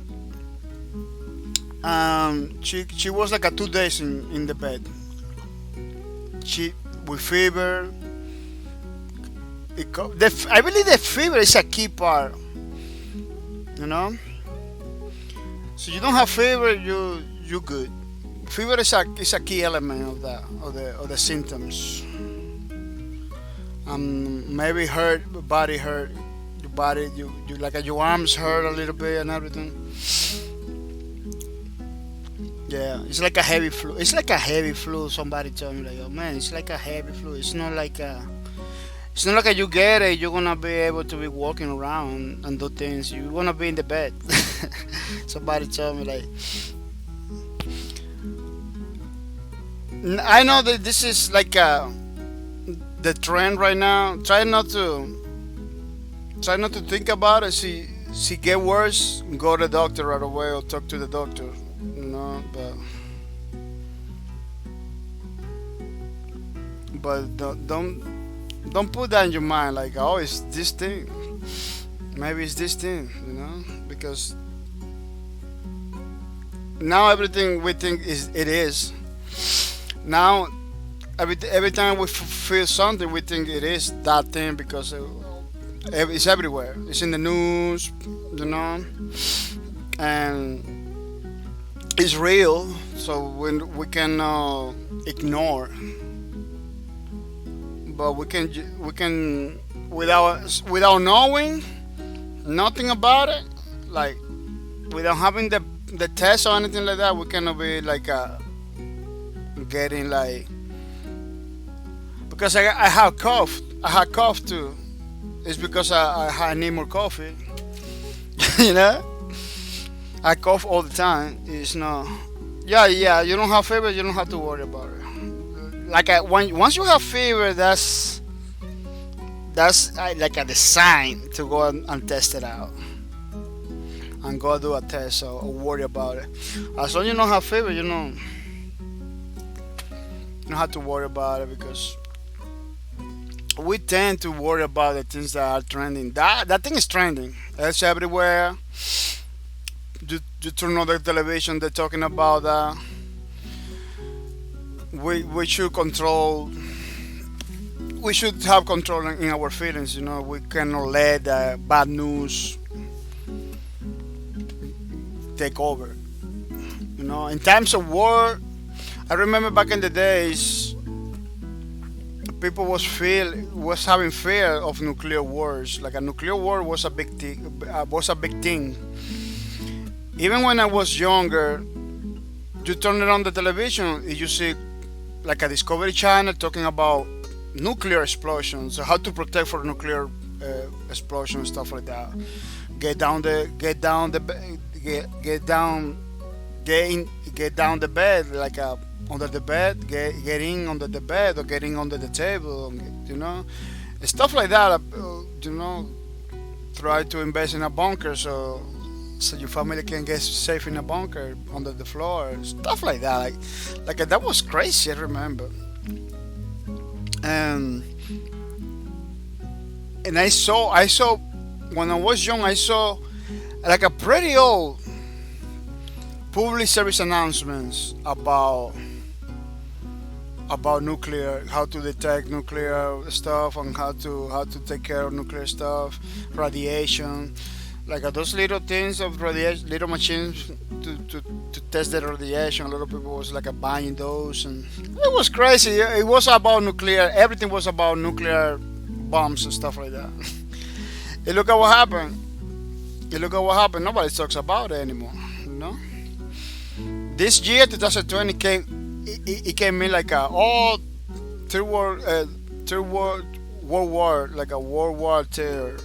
She was like a 2 days in the bed. She with fever. I believe the fever is a key part. You know. So you don't have fever, you good. Fever is a key element of the symptoms. Maybe hurt, body hurt, your body, you like your arms hurt a little bit and everything. Yeah, it's like a heavy flu. It's like a heavy flu. Somebody told me like, oh man, it's like a heavy flu. It's not like you get it, you're gonna be able to be walking around and do things. You're gonna be in the bed. Somebody told me like. I know that this is like the trend right now. Try not to think about it. See get worse, go to the doctor right away or talk to the doctor. You know, but don't put that in your mind like oh it's this thing. Maybe it's this thing. You know, because now everything we think it is. Now, every time we feel something, we think it is that thing because it's everywhere. It's in the news, you know, and it's real. So we can ignore, but we can without knowing nothing about it, like without having the test or anything like that, we cannot be like getting like because I have cough. I had cough too. It's because I need more coffee. You know, I cough all the time. It's not. Yeah. You don't have fever. You don't have to worry about it. Like once you have fever, that's like a sign to go and test it out and go do a test or worry about it. As long as you don't have fever, you know. You don't have to worry about it because we tend to worry about the things that are trending. That thing is trending. It's everywhere. You turn on the television, they're talking about that. We should control. We should have control in our feelings. You know, we cannot let bad news take over. You know, in times of war. I remember back in the days, people was having fear of nuclear wars. Like a nuclear war was a big thing. Even when I was younger, you turn it on the television, and you see like a Discovery Channel talking about nuclear explosions, how to protect for nuclear explosions, stuff like that. Get down the bed, like under the bed, getting under the bed or getting under the table, you know, stuff like that. You know, try to invest in a bunker so your family can get safe in a bunker under the floor, stuff like that. Like that was crazy. I remember, and I saw when I was young. I saw like a pretty old public service announcements about nuclear, how to detect nuclear stuff, and how to take care of nuclear stuff, radiation, like those little things of radiation, little machines to test the radiation. A lot of people was like buying those, and it was crazy. It was about nuclear. Everything was about nuclear bombs and stuff like that. And look at what happened. Nobody talks about it anymore. You know. This year, 2020 came in like third world World War, like a World War three.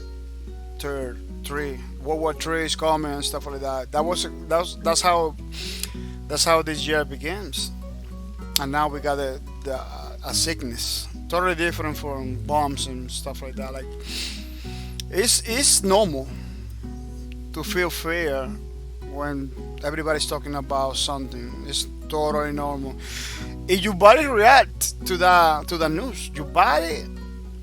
World War Three is coming and stuff like that. That's how this year begins. And now we got a sickness, totally different from bombs and stuff like that. Like it's normal to feel fear when everybody's talking about something. It's totally normal. If your body reacts to the news, your body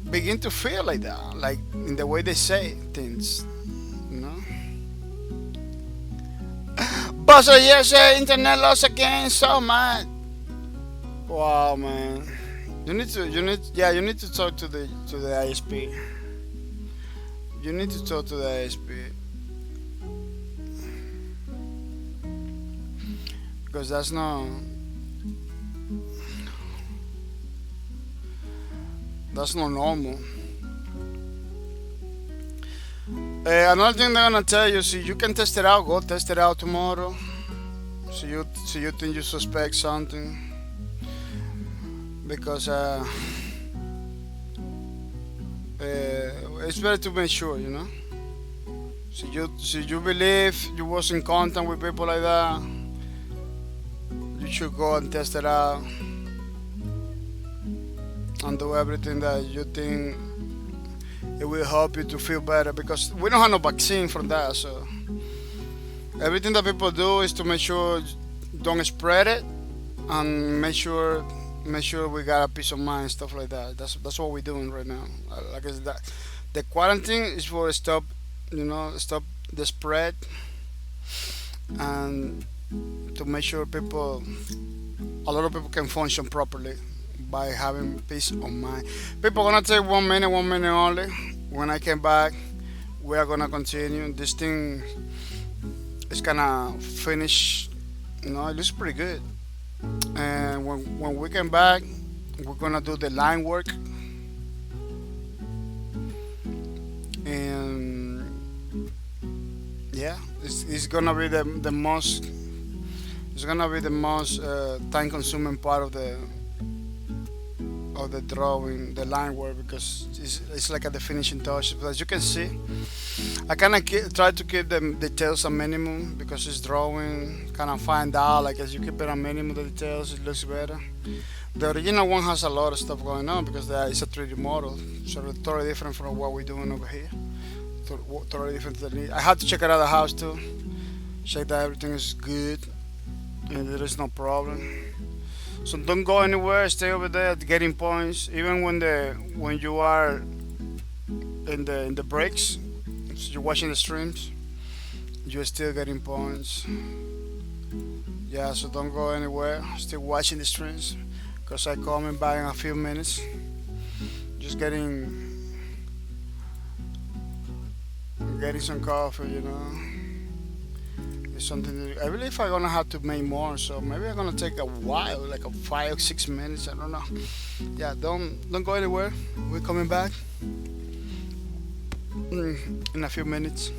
begin to feel like that, like in the way they say things, you know. But so yes, internet lost again. So mad. Wow, man. You need to talk to the ISP. You need to talk to the ISP because that's not normal. Another thing they're gonna tell you, see, you can test it out. Go test it out tomorrow. So you think you suspect something because it's better to make sure, you know. So you believe you was in contact with people like that, you should go and test it out and do everything that you think it will help you to feel better because we don't have no vaccine for that. So everything that people do is to make sure don't spread it and make sure we got a peace of mind, stuff like that. That's what we're doing right now. Like I said, that the quarantine is for stop, stop the spread and to make sure a lot of people can function properly by having peace of mind. People gonna take 1 minute only. When I came back, we are gonna continue. This thing is gonna finish. It looks pretty good. And when we come back, we're gonna do the line work. And yeah, it's gonna be the most. It's gonna be the most time-consuming part of the drawing, the line work, because it's like at the finishing touch. But as you can see, I kind of try to keep the details a minimum because it's drawing. Kind of find out like as you keep it a minimum the details, it looks better. The original one has a lot of stuff going on because it's a 3D model, so it's totally different from what we're doing over here. Totally different. I had to check it out of the house too, check that everything is good and there is no problem. So don't go anywhere. Stay over there getting points. Even when you are in the breaks, so you're watching the streams, you're still getting points. Yeah. So don't go anywhere. Still watching the streams, cause I'm coming back in a few minutes. Just getting some coffee. Something I believe I'm gonna have to make more, so maybe I'm gonna take a while, like a 5 or 6 minutes. I don't know. Yeah, don't go anywhere. We're coming back in a few minutes.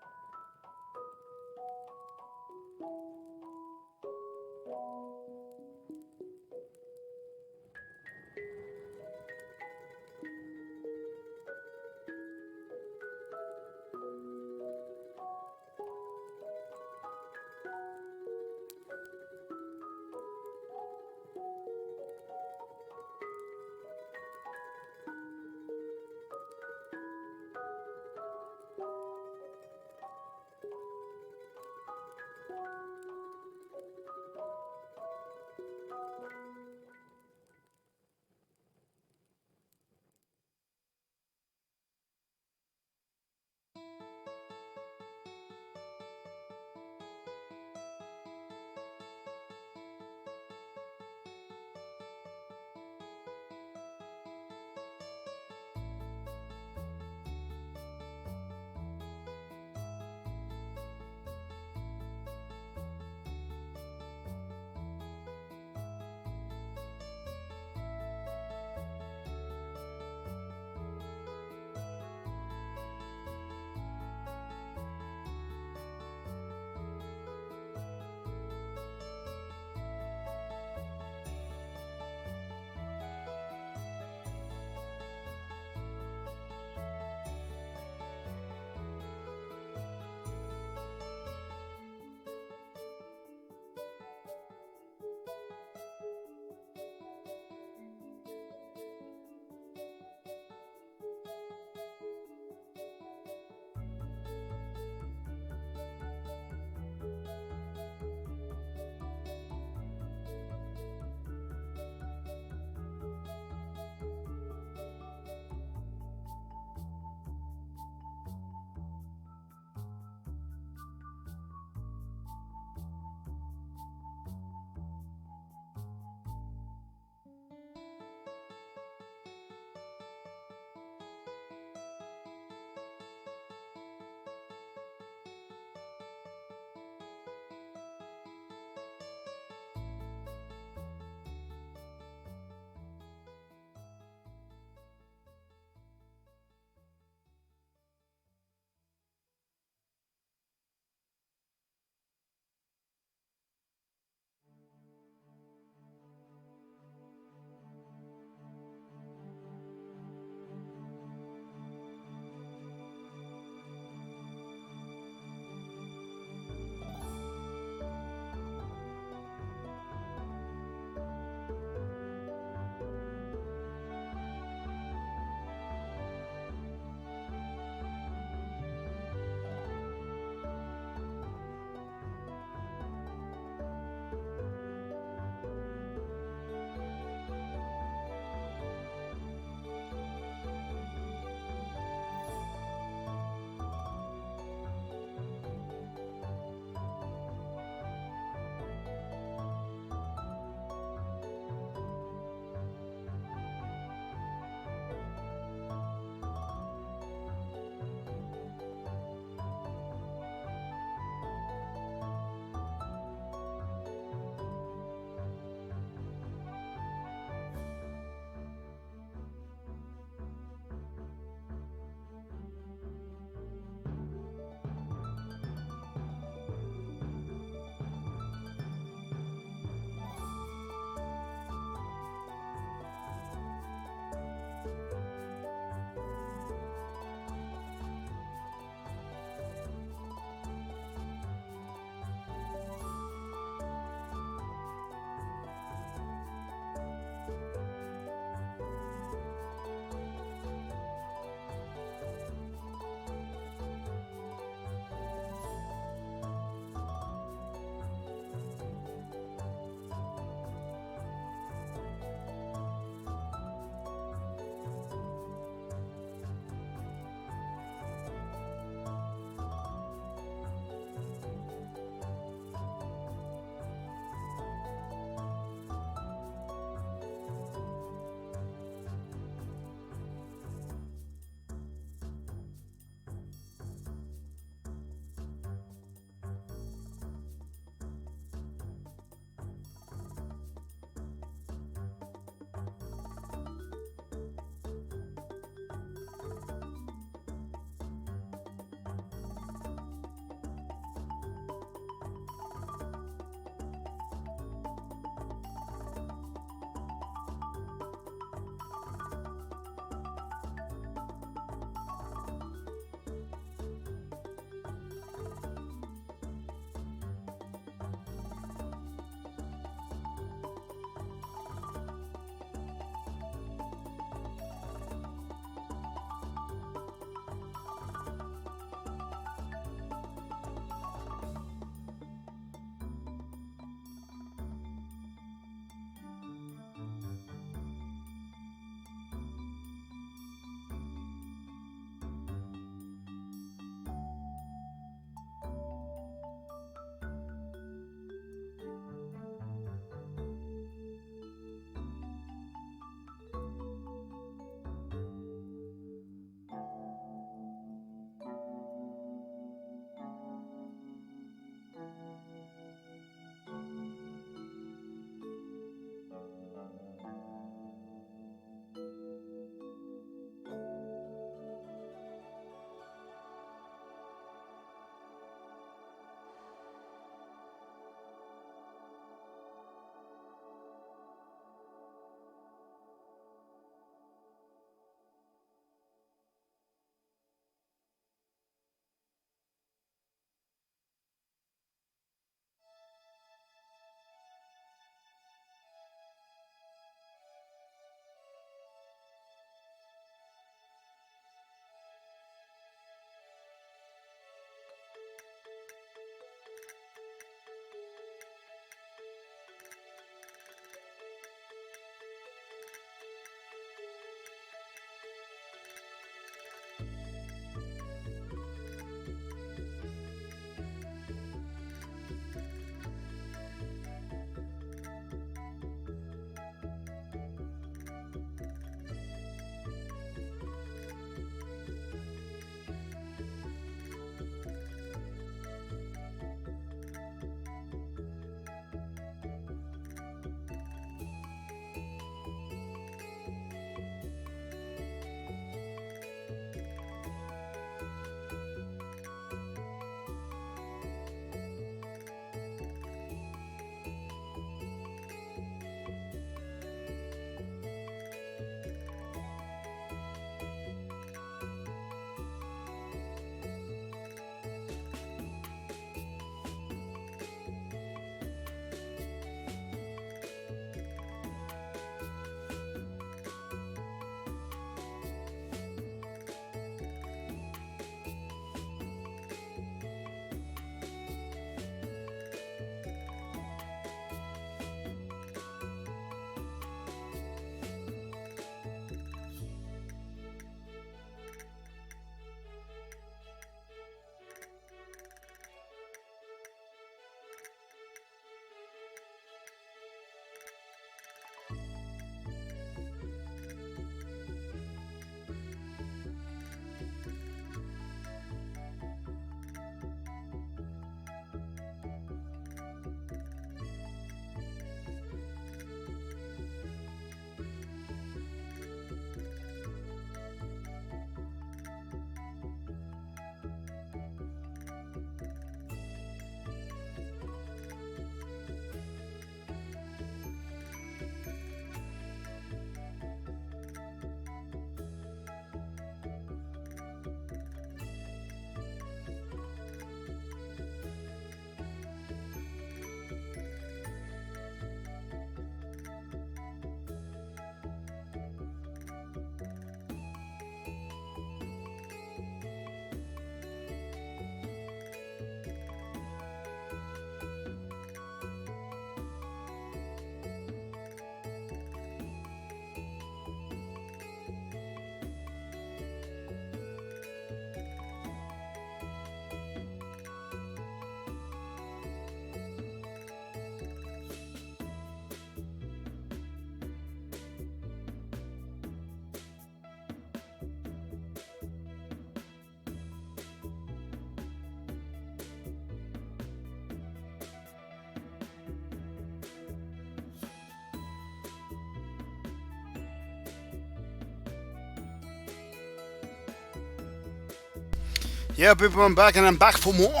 Yeah, people, I'm back and I'm back for more.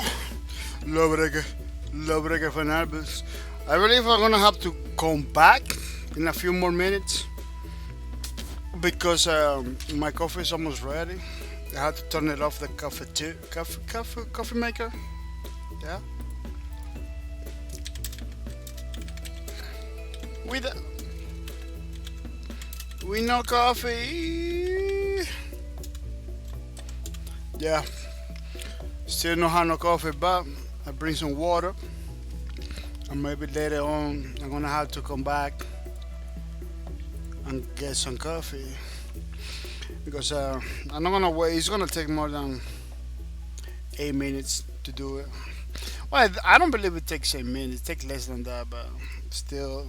Lowbreaker, Lowbreaker Fan Albums. I believe I'm gonna have to come back in a few more minutes because my coffee is almost ready. I had to turn it off the coffee maker. Yeah. With we no coffee. Yeah. Still no have no coffee, but I bring some water. And maybe later on, I'm gonna have to come back and get some coffee because I'm not gonna wait. It's gonna take more than 8 minutes to do it. Well, I don't believe it takes 8 minutes. It takes less than that, but still,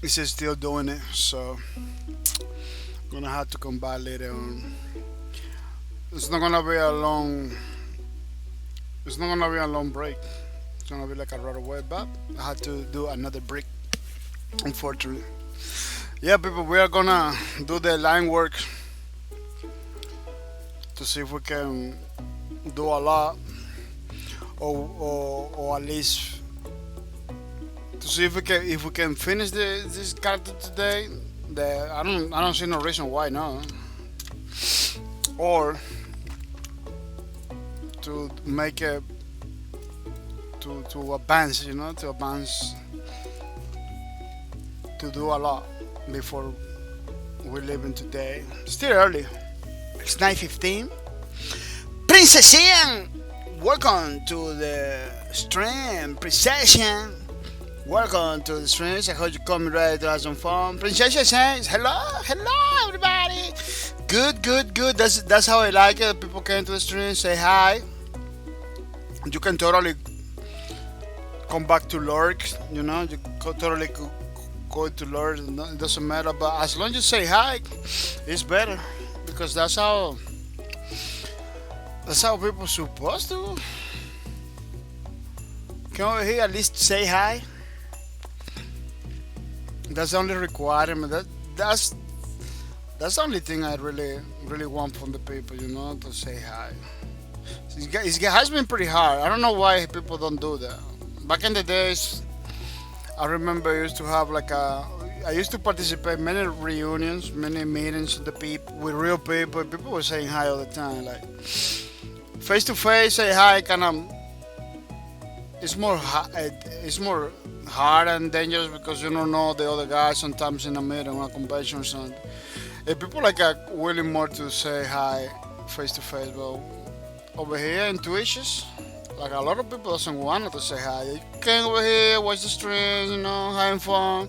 it's still doing it. So I'm gonna have to come back later on. It's not gonna be a long. It's not gonna be a long break. It's gonna be like a right away, but I had to do another break, unfortunately. Yeah, people, we are gonna do the line work to see if we can do a lot, or at least to see if we can finish this character today. I don't see no reason why not, or to make it to advance, to advance to do a lot before we're leaving today. Still early. It's 9:15. Princess Ian, welcome to the stream. Princess, welcome to the streams. I hope you're coming ready to have some fun. Princess says hello everybody. Good. That's how I like it. People came to the stream, say hi. You can totally come back to lurk. You totally go to lurk. It doesn't matter. But as long as you say hi, it's better because that's how people supposed to. Come over here, at least say hi. That's the only requirement. That's the only thing I really want from the people, to say hi. It has been pretty hard. I don't know why people don't do that. Back in the days, I remember I used to have I used to participate in many reunions, many meetings with real people. People were saying hi all the time. Like face to face, say hi, kind of. It's more hard and dangerous because you don't know the other guy. Sometimes in a meeting or a convention or something, if people are willing more to say hi face to face, but over here in Twitches, like a lot of people doesn't want to say hi. You came over here, watch the stream, having fun,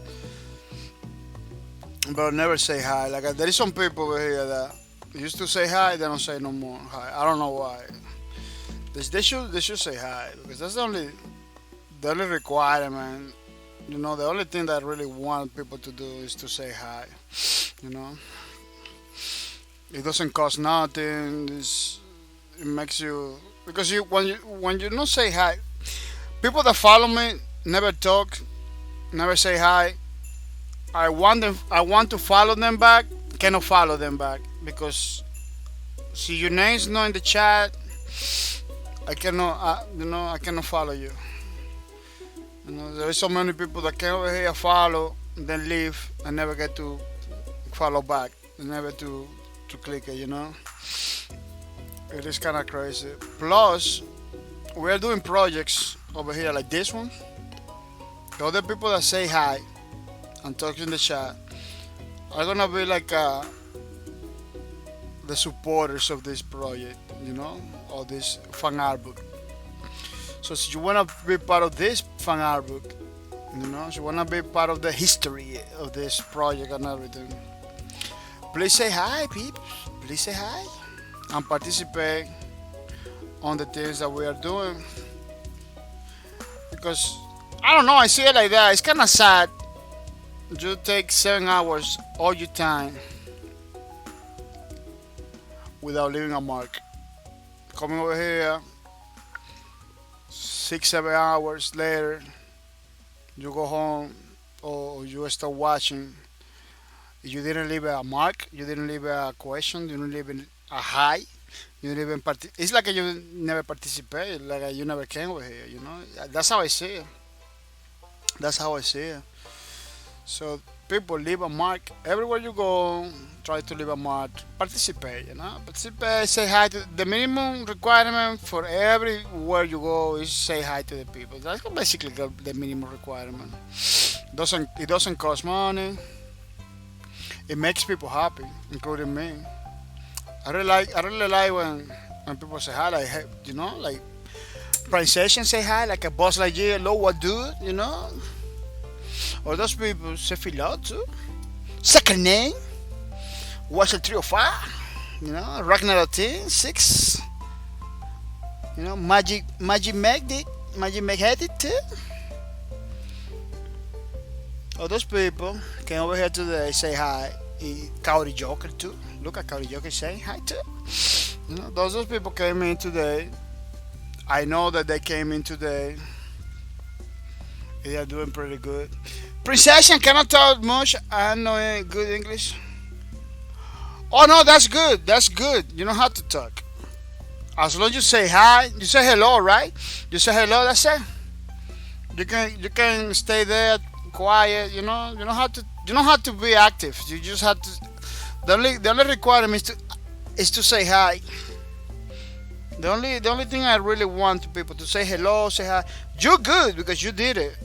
but never say hi. Like there is some people over here that used to say hi, they don't say no more hi. I don't know why. They should say hi because that's the only requirement. The only thing that I really want people to do is to say hi. It doesn't cost nothing. It makes you because when you don't say hi, people that follow me never talk, never say hi. I want to follow them back, cannot follow them back because see your name's not in the chat. I cannot follow you. There are so many people that came over here follow, then leave, and never get to follow back, and never to click it. It is kind of crazy. Plus, we are doing projects over here like this one. The other people that say hi and talk in the chat are gonna be like the supporters of this project, or this fan art book. So if you wanna be part of this fan art book, if you wanna be part of the history of this project and everything, please say hi, peeps. Please say hi and participate on the things that we are doing. Because I don't know, I see it like that. It's kind of sad. You take 7 hours all your time without leaving a mark. Coming over here, 6-7 hours later, you go home or you start watching, You didn't leave a mark. You didn't leave a question. You didn't leave a hi. You didn't even It's like you never participated. Like you never came over here. You know. That's how I see it. That's how I see it. So people leave a mark everywhere you go. Try to leave a mark. Participate. You know. Participate. Say hi to the minimum requirement for everywhere you go is say hi to the people. That's basically the minimum requirement. It doesn't cost money. It makes people happy, including me. I really like when people say hi, like hey, like pronunciation say hi, like a boss like you, hello, what dude. Or those people say hello too. Second name, what's the 305? Ragnar 10, 6. Magic Magdic, Magic Magheaded too. Or those people came over here today, say hi. Cowdy Joker too. Look at Cowdy Joker saying hi too. Those people came in today. I know that they came in today. They are doing pretty good. Precision cannot talk much. I know good English. Oh no, that's good. That's good. You don't have to talk. As long as you say hi, you say hello, right? You say hello. That's it. You can stay there quiet. You don't have to be active. You just have to. The only requirement is to say hi. The only thing I really want people to say hello, say hi. You're good because you did it.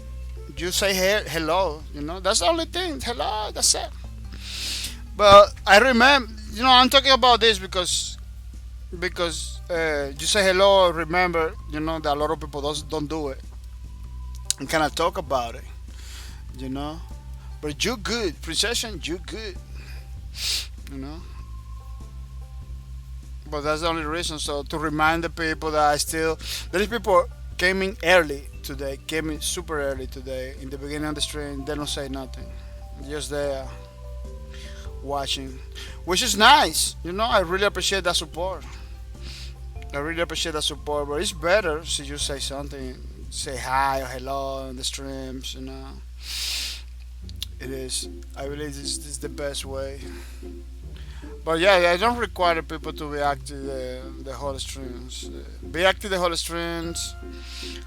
You say hello. That's the only thing. Hello. That's it. But I remember. I'm talking about this because you say hello. Remember, that a lot of people don't do it and cannot talk about it. You know. But you're good, Precision. You're good. You know. But that's the only reason. So to remind the people that there is people came in early today, came in super early today. In the beginning of the stream, they don't say nothing, just there watching, which is nice. I really appreciate that support. I really appreciate that support. But it's better if you say something, say hi or hello in the streams. It is. I believe this is the best way. But yeah, I don't require people to be active the whole streams. Be active the whole streams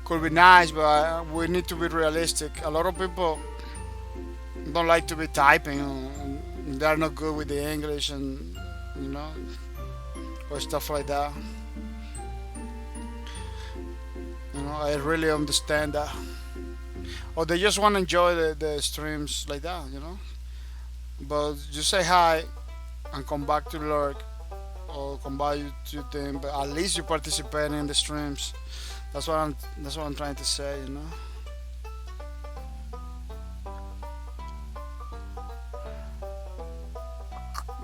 could be nice, but we need to be realistic. A lot of people don't like to be typing. They're not good with the English and you know or stuff like that. I really understand that. Or they just want to enjoy the streams like that. But just say hi and come back to work or come back to them. But at least you participate in the streams. That's what I'm trying to say.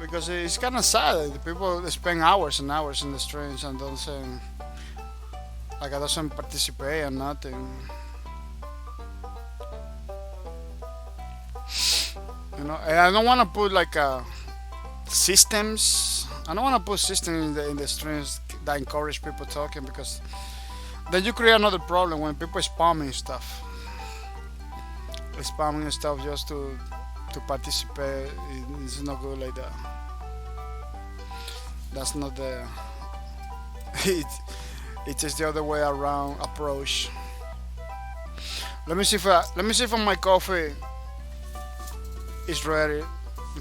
Because it's kind of sad. The people spend hours and hours in the streams and don't say like I doesn't participate or nothing. And I don't want to put like systems. I don't want to put systems in the streams that encourage people talking because then you create another problem when people spamming stuff. Spamming stuff just to participate. It's not good like that. That's not the. It's just the other way around approach. Let me see if my coffee is ready.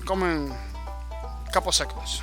Come in a couple seconds.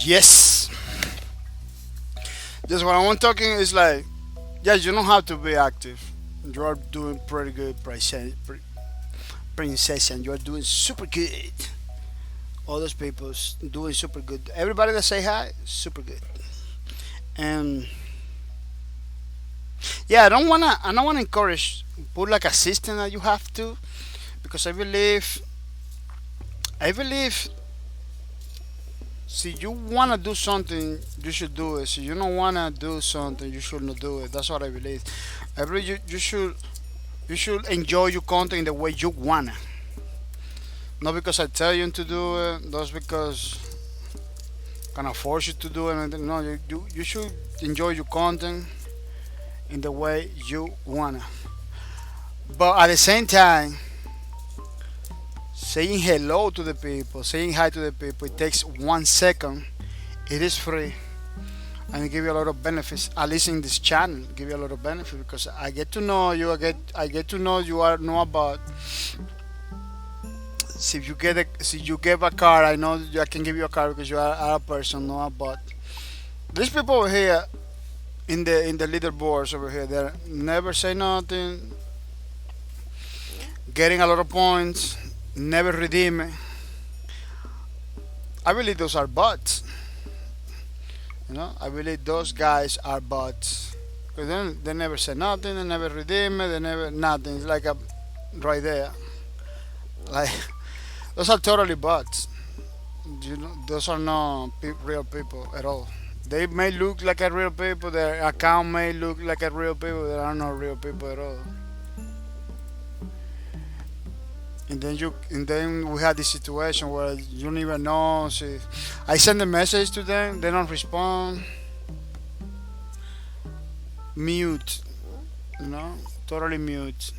Yes. Just what I want talking is like, yes, you don't have to be active. You are doing pretty good, princess, and you are doing super good. All those people's doing super good. Everybody that say hi, super good. And yeah, I don't wanna encourage put like a system that you have to, because I believe see you wanna do something, you should do it. See you don't wanna do something, you should not do it. That's what I believe. I believe you should enjoy your content the way you wanna. Not because I tell you to do it, just because gonna force you to do it. No, you should enjoy your content in the way you wanna. But at the same time, saying hello to the people, saying hi to the people, it takes 1 second. It is free, and it give you a lot of benefits. At least in this channel, it give you a lot of benefits because I get to know you. I get to know you are know about. See, if you get a car, I know I can give you a car because you are a person, know about. These people over here in the leaderboards over here, they never say nothing, getting a lot of points, never redeem it. I believe those are bots. You know, I believe those guys are bots. Because then they never say nothing, they never redeem it, they never nothing. It's like a right there. Like those are totally bots. You know, those are not real people at all. They may look like a real people. Their account may look like a real people. They are not real people at all. And then we had this situation where you don't even know. See, I send a message to them, they don't respond. Mute, you know, totally mute.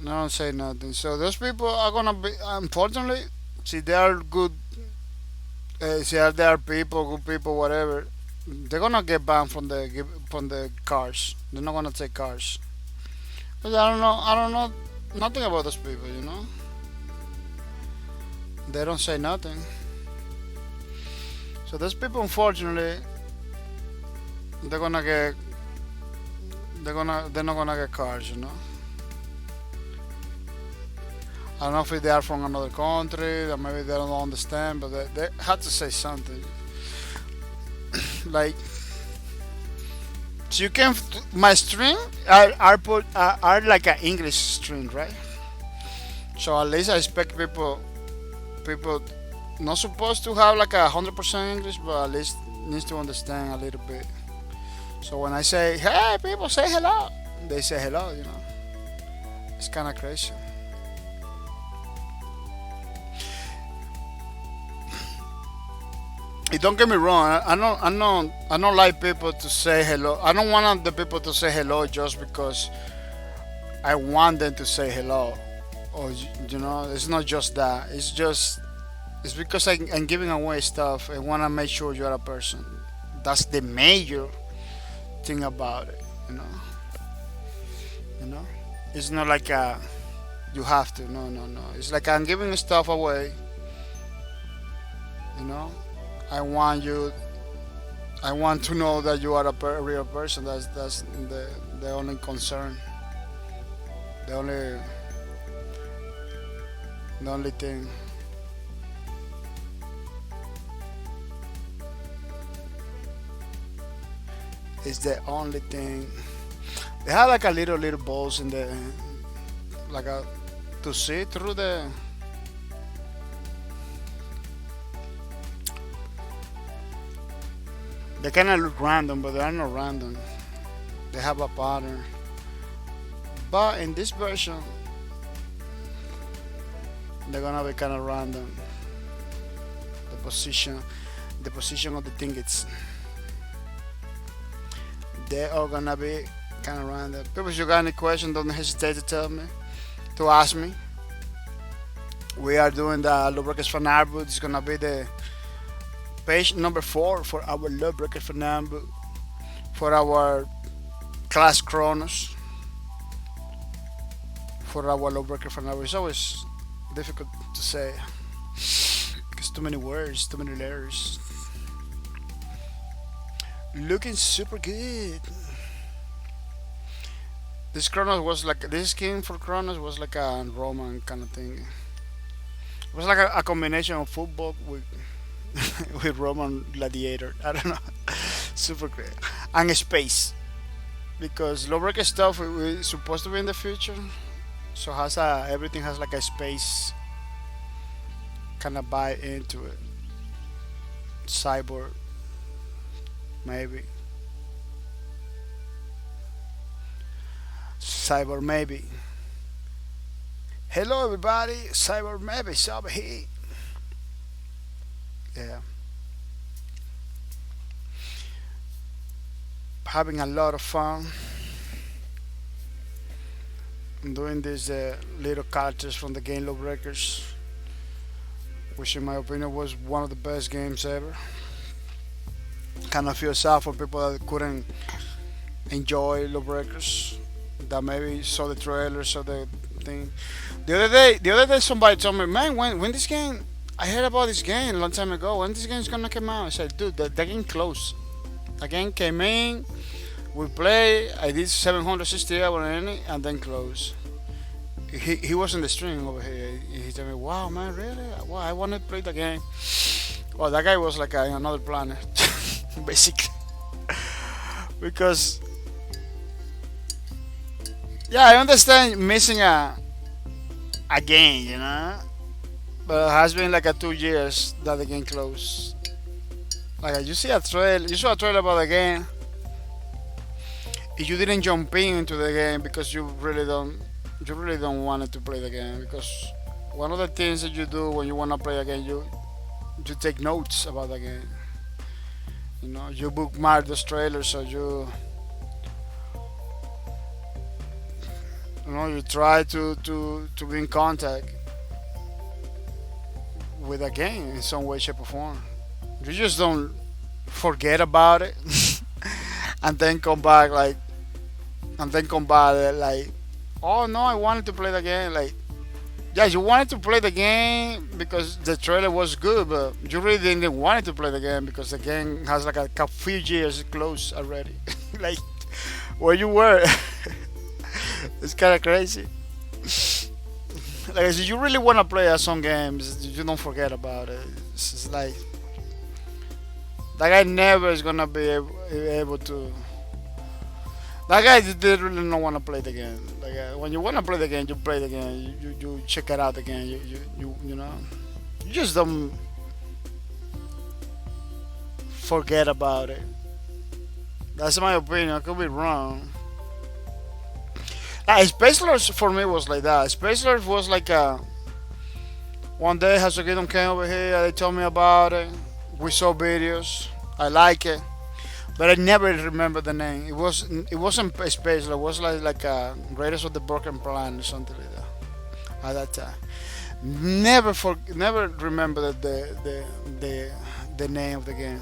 They don't say nothing. So those people are gonna be, unfortunately, see, they are good. See, they are people, good people, whatever. They're gonna get banned from the cars. They're not gonna take cars. But I don't know nothing about those people, you know. They don't say nothing. So those people, unfortunately, they're gonna get, they're not gonna get cars, you know. I don't know if they are from another country, or maybe they don't understand, but they had to say something. Like, so you can my string are like an English string, right? So at least I expect people not supposed to have like 100% English, but at least needs to understand a little bit. So when I say, "Hey, people, say hello," they say hello. You know, it's kind of crazy. Don't get me wrong. I don't like people to say hello. I don't want the people to say hello just because I want them to say hello. Or you know, it's not just that. It's because I'm giving away stuff. I want to make sure you're a person. That's the major thing about it. You know. You know. It's not like you have to. No, no, no. It's like I'm giving stuff away. You know. I want you. I want to know that you are a real person. That's the only concern. The only thing. Is the only thing. They have like a little balls in the like a to see through the. They kind of look random, but they are not random. They have a pattern. But in this version, they're gonna be kind of random. The position of the things. They are gonna be kind of random. People, if you got any question, don't hesitate to tell me, to ask me. We are doing the lubricants for Narbu. It's gonna be the page number 4 for our lubricant for Nambu, for our class Chronos, for our lubricant for Nambu. It's always difficult to say because too many words, too many letters. Looking super good. This skin for Kronos was like a Roman kind of thing. It was like a combination of football with with Roman gladiator. I don't know. Super great. And space. Because Lowbreaker stuff is supposed to be in the future. So everything has like a space kind of buy into it. Cyborg, maybe. Cyber maybe. Hello everybody, Cyber maybe over here. Yeah. Having a lot of fun doing these little characters from the game Lawbreakers, which in my opinion was one of the best games ever. Kind of feel sad for people that couldn't enjoy Lawbreakers, that maybe saw the trailer, saw the thing. The other day, somebody told me, "Man, when this game? I heard about this game a long time ago. When this game's gonna come out?" I said, "Dude, the game closed. The game came in, we play. I did 760 hours in it, and then closed." He was in the stream over here. He told me, "Wow, man, really? Wow, I want to play the game." Well, that guy was like in another planet, basically, because yeah, I understand missing a game, but it has been like 2 years that the game closed. Like you saw a trailer about the game. If you didn't jump into the game because you really don't want to play the game, because one of the things that you do when you want to play a game, you take notes about the game. You bookmark those trailers, so you try to be in contact with a game in some way, shape, or form. You just don't forget about it and then come back like, oh no, I wanted to play the game. Like, yeah, you wanted to play the game because the trailer was good, but you really didn't want to play the game because the game has like a few years close already. Like where you were. It's kind of crazy. Like, if you really want to play some games, you don't forget about it. It's like that guy never is gonna be able to. That guy did really not want to play the game. Like, when you want to play the game, you play the game. You check it out again. You just don't forget about it. That's my opinion. I could be wrong. Space Lords for me was like that. Space Lords was like one day Hasogidon came over here. They told me about it. We saw videos. I like it. But I never remember the name. It wasn't Space. It was like Raiders of the Broken Planet or something like that. At that time, never remember the name of the game.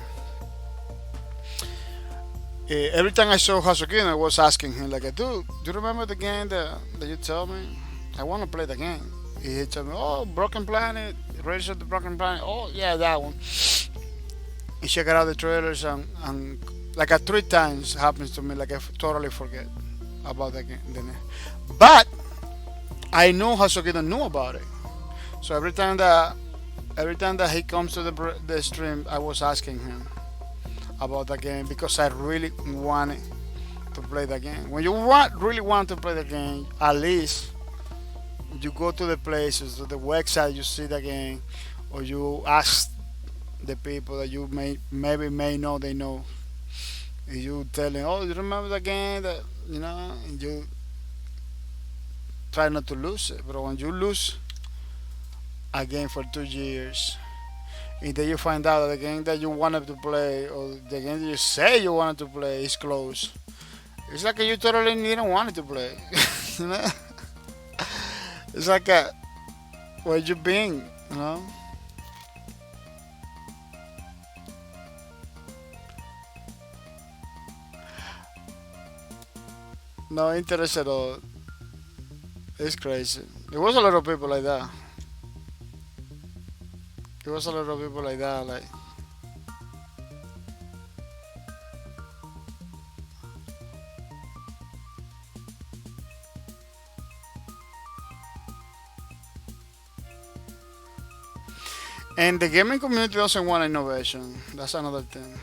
Every time I saw Hasukino, I was asking him like, "Dude, do you remember the game that you told me? I want to play the game." He told me, "Oh, Broken Planet, Raiders of the Broken Planet. Oh yeah, that one." He checked out the trailers and like 3 times happens to me, like I totally forget about the game. But I know Hasogida knew about it, so every time that he comes to the stream, I was asking him about the game because I really wanted to play the game. When you really want to play the game, at least you go to the places, to the website, you see the game, or you ask the people that you may know they know. And you tell them, "Oh, you remember the game that and you try not to lose it." But when you lose a game for 2 years, and then you find out that the game that you wanted to play or the game that you say you wanted to play is closed, it's like you totally didn't want it to play. you know? It's like where you been. No interest at all. It's crazy. There was a lot of people like that. There was a lot of people like that, like. And the gaming community doesn't want innovation. That's another thing.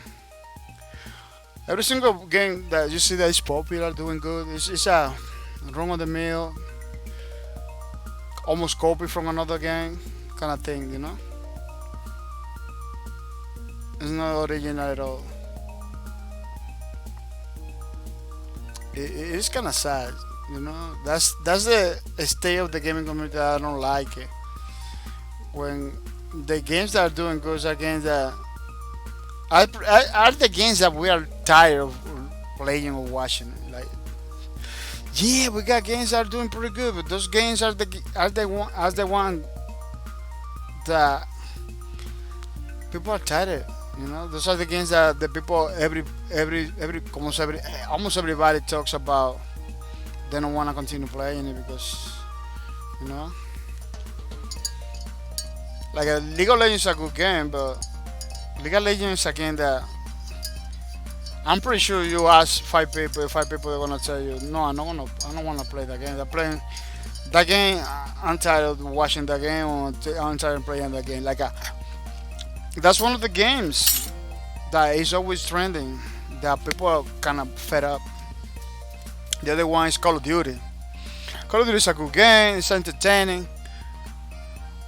Every single game that you see that is popular, doing good, it's a run of the mill, almost copy from another game, kind of thing, you know? It's not original at all. It's kind of sad, you know? That's the state of the gaming community that I don't like it. When the games that are doing good are games that are the games that we are tired of playing or watching. Like, yeah, we got games that are doing pretty good, but those games are the one that people are tired. You know, those are the games that the people almost everybody talks about. They don't want to continue playing it because, you know, like League of Legends is a good game, but League of Legends is a game that I'm pretty sure you ask five people are gonna tell you, no, I don't wanna play that game. They're playing that game. I'm tired of watching that game, or I'm tired of playing that game. Like, that's one of the games that is always trending. That people are kind of fed up. The other one is Call of Duty. Call of Duty is a good game. It's entertaining.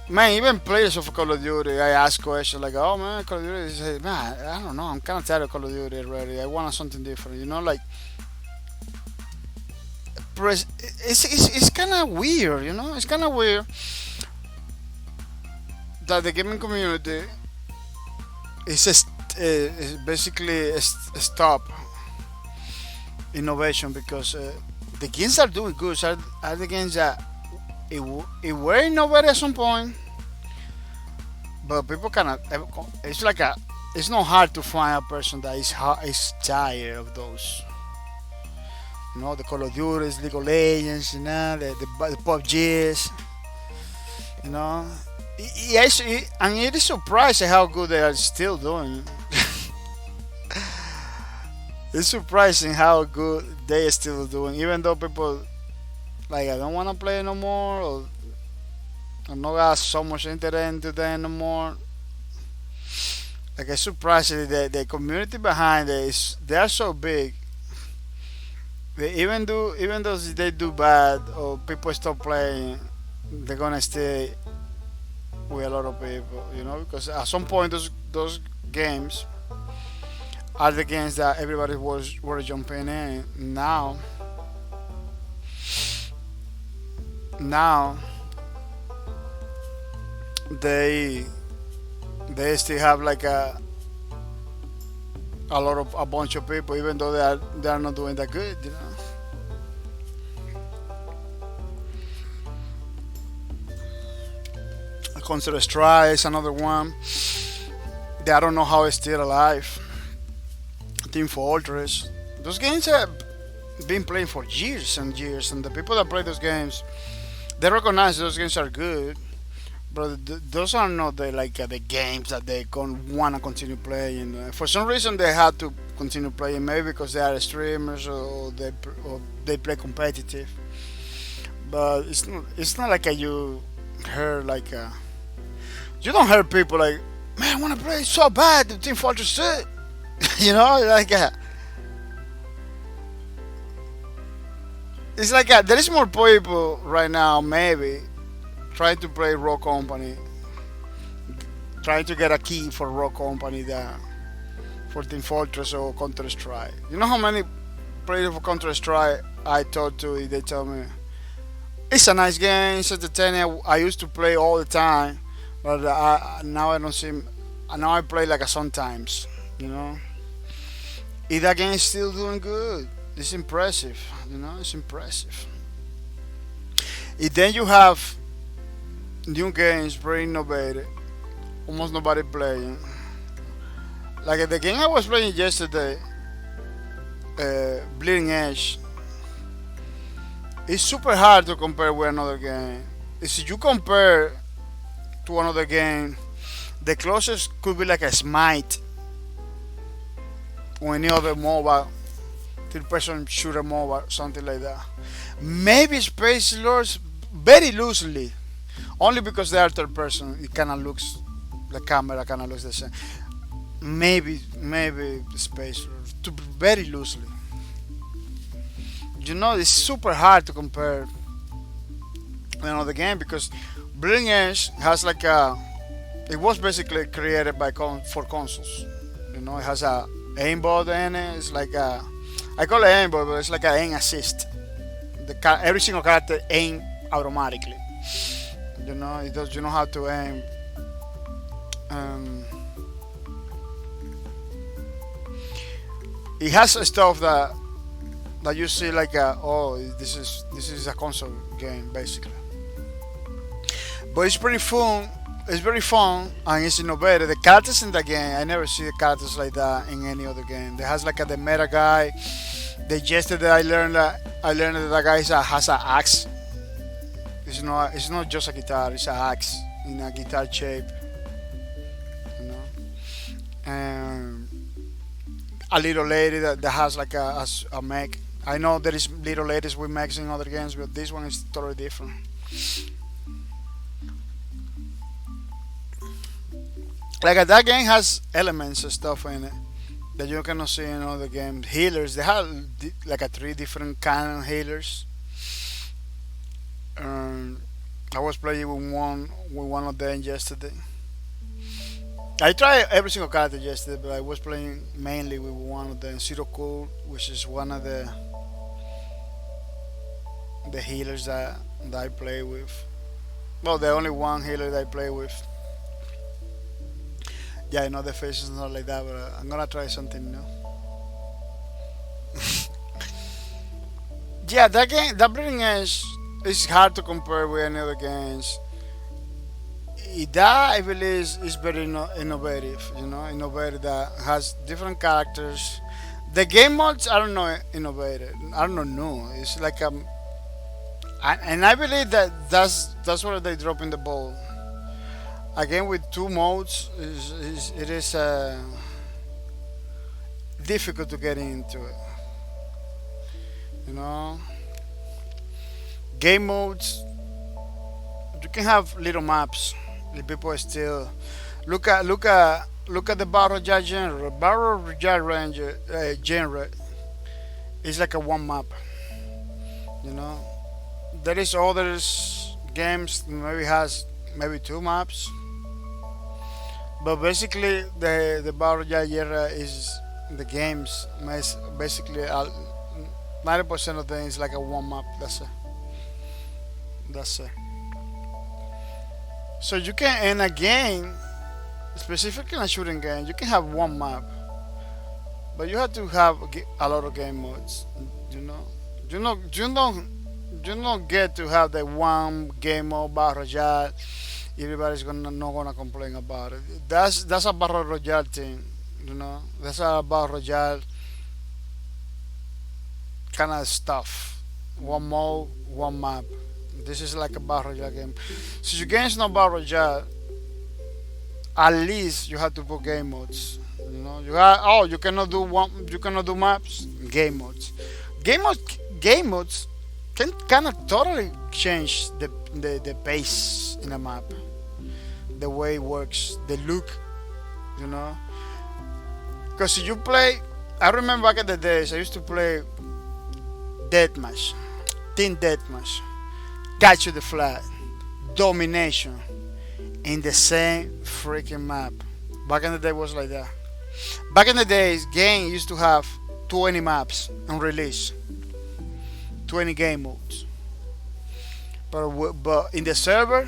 Man, even players of Call of Duty, I ask questions like, "Oh man, Call of Duty." They say, "Man, I don't know. I'm kind of tired of Call of Duty already. I want something different." You know, like, it's kind of weird. You know, it's kind of weird that the gaming community is basically stop innovation because the games are doing good. Are the games that it were innovated at some point, but people cannot. It's like it's not hard to find a person that is tired of those. You know, the Call of Duties, League of Legends, you know, the PUBGs. You know, yes, and it is surprising how good they are still doing. It's surprising how good they are still doing, even though people like I don't want to play no more, or I'm not got so much interest into them no more. Like it's surprising that the community behind it is they are so big. Even though they do bad or people stop playing, they're gonna stay with a lot of people, you know, because at some point those games are the games that everybody were jumping in. Now they still have like a bunch of people, even though they are not doing that good, you know. Counter Strike is another one that I don't know how it's still alive. Team Fortress, those games have been playing for years and years, and the people that play those games, they recognize those games are good, but those are not the games that they wanna continue playing. For some reason, they had to continue playing, maybe because they are streamers or they play competitive. But it's not like you heard you don't hear people like, man, I wanna play so bad the Team Fortress 2. You know, it's like there is more people right now maybe trying to play Rock Company, trying to get a key for Rock Company than for Team Fortress or Counter Strike. You know how many players of Counter Strike I talk to? They tell me it's a nice game, it's entertaining. I used to play all the time, but now I don't see. Now I play like a sometimes. You know, if that game is still doing good, it's impressive. You know, it's impressive. If then you have new games, very innovative, almost nobody playing. Like the game I was playing yesterday, Bleeding Edge. It's super hard to compare with another game. If you compare to another game, The closest could be like a Smite or any other mobile, third-person shooter mobile, something like that. Maybe Space Lords very loosely, only because they are third-person. It kind of looks, the camera kind of looks the same. Maybe Space Lords, very loosely. It's super hard to compare the game because Bleeding Edge has like a. It was basically created for consoles. It has a aimbot in it. It's like a. I call it aimbot, but it's like an aim assist. Every single character aim automatically. It does. You know how to aim. It has stuff that you see like this is a console game basically. But it's pretty fun. It's very fun and it's innovative. The characters in the game, I never see the characters like that in any other game. There has like the meta guy. Yesterday I learned that the guy has an axe. It's not just a guitar. It's an axe in a guitar shape. And a little lady that has like a mech. I know there is little ladies with mechs in other games, but this one is totally different. Like that game has elements and stuff in it that you cannot see in other games. Healers, they have like 3 different kind of healers. I was playing with one of them yesterday. I tried every single character yesterday, but I was playing mainly with one of them, Zero Cool, which is one of the healers that I play with. Well, the only one healer that I play with. Yeah, I know the face is not like that, but I'm gonna try something new. Yeah, that game, that Bleeding Edge, is hard to compare with any other games. That I believe is very innovative. Innovative that has different characters. The game modes, I don't know, innovative. I don't know, new. It's like and I believe that's where they drop in the ball. Again, with 2 modes, it is difficult to get into it. Game modes, you can have little maps. The people still look at the battle royale genre. Battle royale genre is like a one map. There is others games maybe 2 maps. But basically, the battle royale era is the games. Basically, 90% of them is like a one map. That's it. So you can in a game, specifically in a shooting game, you can have one map, but you have to have a lot of game modes. You don't get to have the one game mode battle royale. Everybody's not gonna complain about it. That's a battle royale thing, That's a battle royale kind of stuff. One mode, one map. This is like a battle royale game. So your game's not battle royale. At least you have to put game modes. You cannot do maps. Game modes. Game modes can kind of totally change the pace in a map, the way it works, the look, because if you play, I remember back in the days I used to play deathmatch, team deathmatch, capture the flag, domination in the same freaking map. Back in the day it was like that. Back in the days, game used to have 20 maps on release, 20 game modes. But in the server,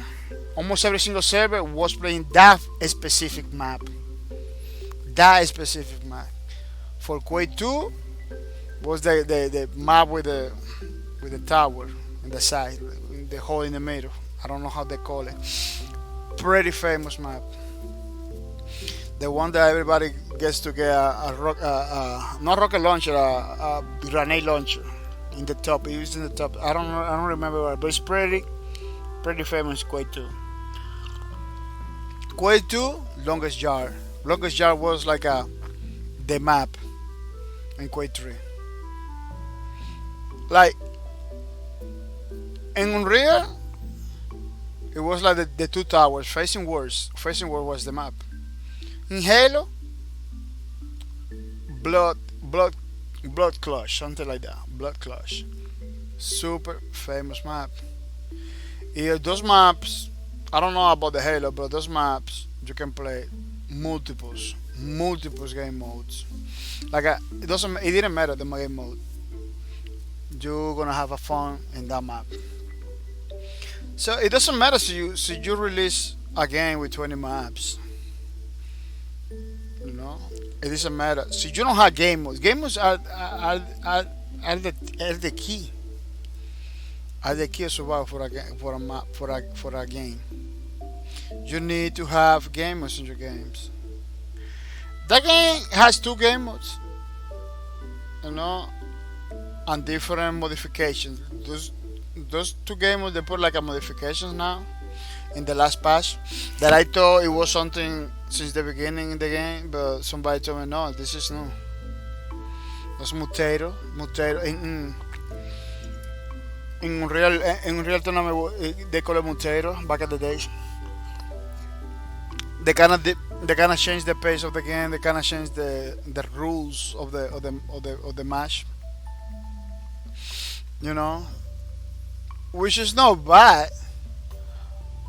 almost every single server was playing that specific map. For Quake 2 was the map with the tower in the side, the hole in the middle. I don't know how they call it. Pretty famous map. The one that everybody gets to get not rocket launcher, a grenade launcher in the top. It was in the top. I don't remember, but it's pretty famous Quake 2. Quake 2, Longest Yard. Longest Yard was like the map in Quake 3. Like in Unreal, it was like the two towers facing wars. Facing war was the map. In Halo, blood, blood, blood clutch, something like that. Blood clutch, super famous map. Yeah, those maps. I don't know about the Halo, but those maps you can play multiples game modes. Like it doesn't, it didn't matter the game mode. You're gonna have a fun in that map. So it doesn't matter so you release a game with 20 maps. You know, it doesn't matter. So you don't have game modes. Game modes are the key. Are the key to survive for a map for a game. You need to have game modes in your games. That game has two game modes. You know, and different modifications. Those two game modes they put like a modifications now in the last patch that I thought it was something since the beginning in the game, but somebody told me no, this is new. That's mutato. In real tournament they call it mutato back in the days. They kind of change the pace of the game. They kind of change the rules of the match. You know, which is not bad,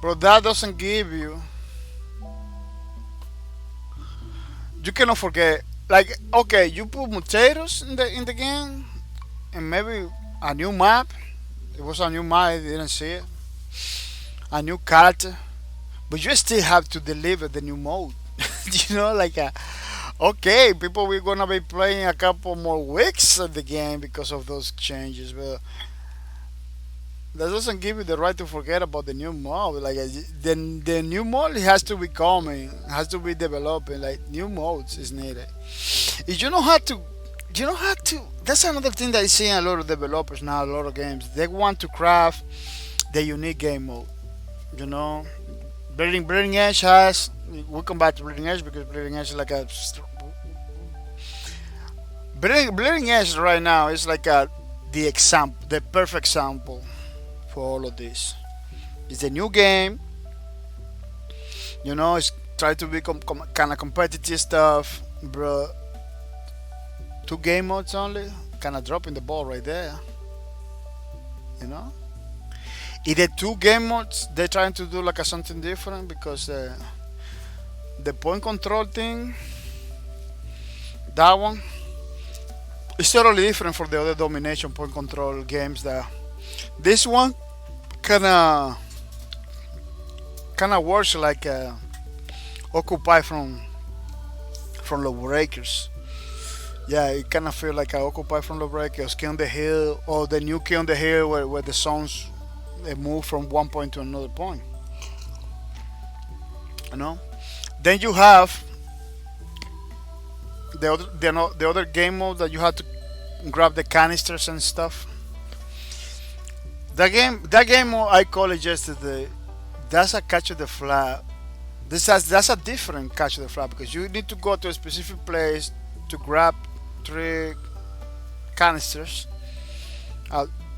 but that doesn't give you. You cannot forget. Like, okay, you put potatoes in the game, and maybe a new map. It was a new map. I didn't see it. A new character, but you still have to deliver the new mode. You know, like okay, people we're gonna be playing a couple more weeks of the game because of those changes, but that doesn't give you the right to forget about the new mode. Like the new mode has to be coming, has to be developing. Like new modes is needed. If you know how to, you know how to. That's another thing that I see in a lot of developers now. A lot of games they want to craft the unique game mode. You know, Bleeding Edge has. We'll come back to Bleeding Edge because Bleeding Edge is like a Bleeding Edge right now is like the perfect example for all of this. It's a new game. You know, it's try to be kind of competitive stuff, bro. Two game modes only, kind of dropping the ball right there. You know, in the two game modes, they're trying to do like something different because the point control thing, that one, is totally different from the other domination point control games. That this one kind of works like Occupy from Lawbreakers. Yeah, it kind of feel like Occupy from Lawbreakers, King on the Hill, or the new King on the Hill where the songs they move from one point to another point. You know. Then you have the other game mode that you have to grab the canisters and stuff. That game mode I call it yesterday. That's a catch of the flag. That's a different catch of the flag because you need to go to a specific place to grab 3 canisters.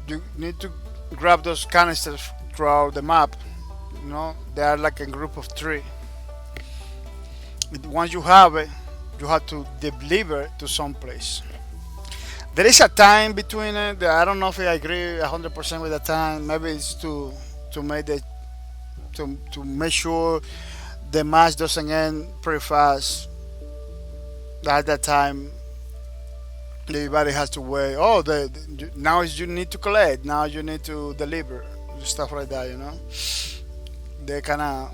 You need to grab those canisters throughout the map. You know, they are like a group of 3. Once you have it, you have to deliver it to some place. There is a time between it. I don't know if I agree 100% with the time. Maybe it's to make to make sure the match doesn't end pretty fast. At that time, everybody has to wait. Oh, now you need to collect. Now you need to deliver stuff like that. You know, they kind of,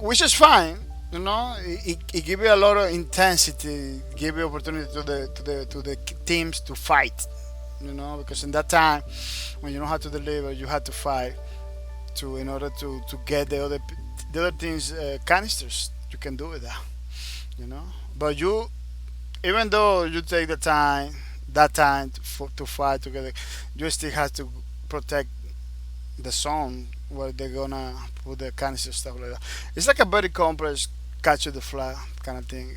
which is fine. You know, it gives you a lot of intensity, give you opportunity to the teams to fight. You know, because in that time, when you know how to deliver, you have to fight in order to get the other team's canisters. You can do it that. You know, but even though you take that time to fight together, you still have to protect the zone where they're gonna put the canister stuff like that. It's like a very complex capture the flag kind of thing,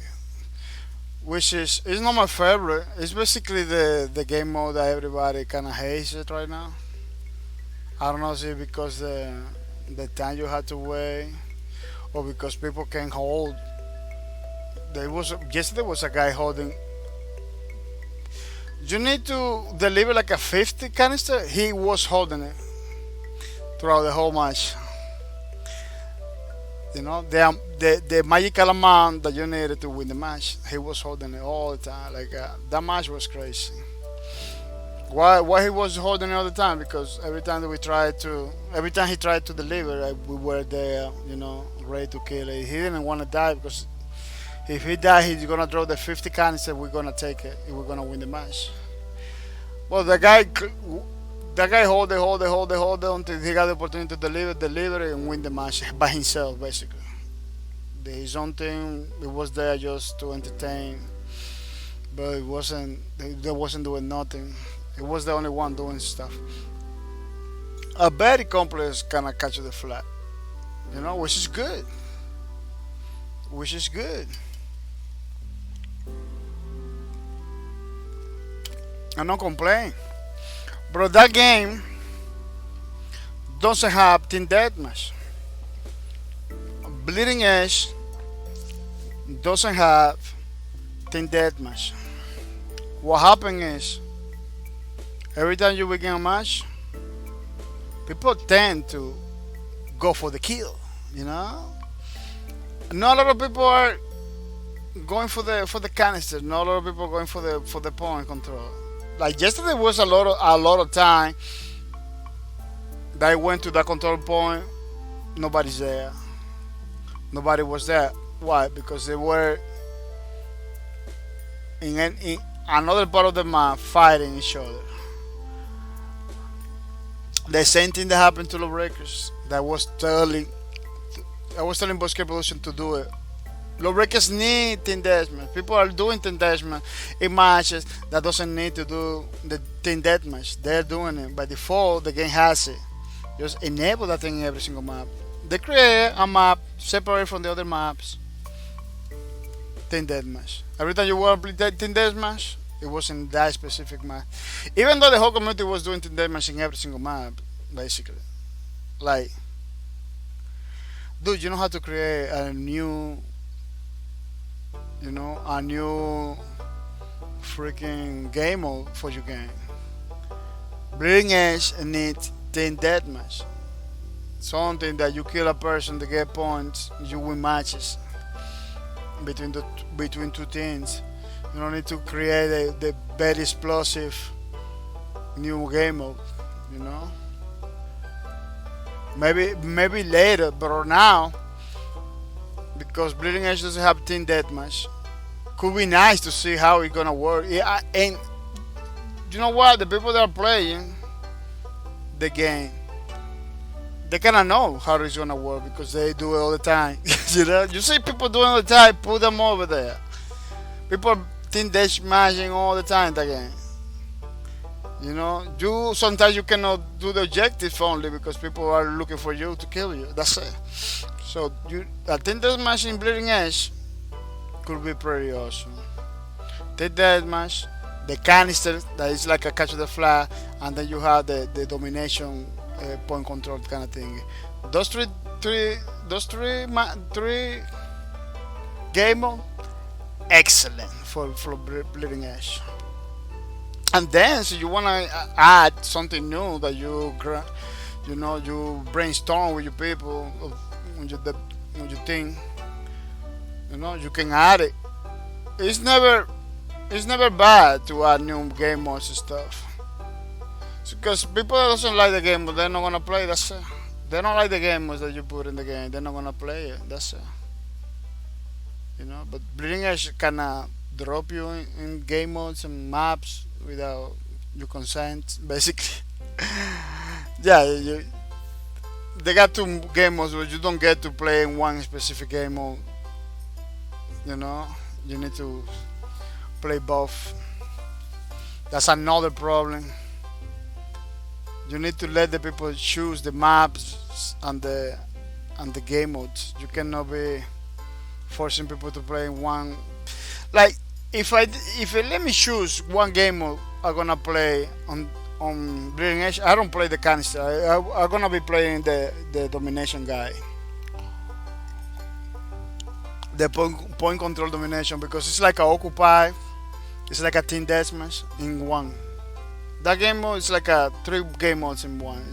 which is it's not my favorite. It's basically the game mode that everybody kind of hates it right now. I don't know if it's because the time you had to wait or because people can hold. There was yesterday was a guy holding. You need to deliver like a 50 canister. He was holding it throughout the whole match. You know the magical amount that you needed to win the match. He was holding it all the time. Like that match was crazy. Why he was holding it all the time? Because every time he tried to deliver, we were there, ready to kill it. He didn't want to die because if he died, he's gonna draw the 50 canister. We're gonna take it. And we're gonna win the match. Well, the guy hold it until he got the opportunity to deliver it, and win the match by himself, basically. His own team, it was there just to entertain, but it wasn't. They wasn't doing nothing. It was the only one doing stuff. A very complex kind of catch the flag, which is good. Which is good. I'm not complaining. Bro, that game doesn't have team deathmatch. Bleeding Edge doesn't have team deathmatch. What happened is every time you begin a match, people tend to go for the kill. Not a lot of people are going for the canister. Not a lot of people are going for the point control. Like yesterday was a lot of time that I went to that control point. Nobody's there. Nobody was there. Why? Because they were in another part of the map fighting each other. The same thing that happened to Lawbreakers. I was telling Bahcorp Production to do it. Lawbreakers need team deathmatch. People are doing team deathmatch in matches that doesn't need to do the team deathmatch. They're doing it by default. The game has it. Just enable that thing in every single map. They create a map separate from the other maps. Team deathmatch. Every time you want to play team deathmatch, it was in that specific map. Even though the whole community was doing team deathmatch in every single map, basically. Like, dude, you know how to create a new freaking game mode for your game. Bleeding Edge needs team deathmatch. Something that you kill a person to get points, you win matches between two teams. You don't need to create the very explosive new game mode. Maybe later, but now, because Bleeding Edge doesn't have team deathmatch, could be nice to see how it's gonna work. Yeah, and you know what? The people that are playing the game, they kind of know how it's gonna work because they do it all the time. You see people doing it all the time. Put them over there. People team deathmatching all the time. The game. You sometimes you cannot do the objective only because people are looking for you to kill you. That's it. So I think that match in Bleeding Edge could be pretty awesome. Take that match, the canister that is like a catch of the flag, and then you have the domination point control kind of thing. Those three game mode, excellent for Bleeding Edge. And then, so you wanna add something new that you brainstorm with your people, when you think, you can add it. It's never bad to add new game modes and stuff. Because people that doesn't like the game, but they're not gonna play. That's it. They don't like the game modes that you put in the game. They're not gonna play it. That's it. But Bleeding Edge kinda drop you in game modes and maps without your consent, basically. Yeah, they got two game modes, but you don't get to play in one specific game mode. You need to play both. That's another problem. You need to let the people choose the maps and the game modes. You cannot be forcing people to play one. Like if you let me choose one game mode, I'm gonna play on Bleeding Edge. I don't play the canister. I'm gonna be playing the domination guy, the point control domination, because it's like a occupy. It's like a team deathmatch in one. That game mode is like a three game modes in one.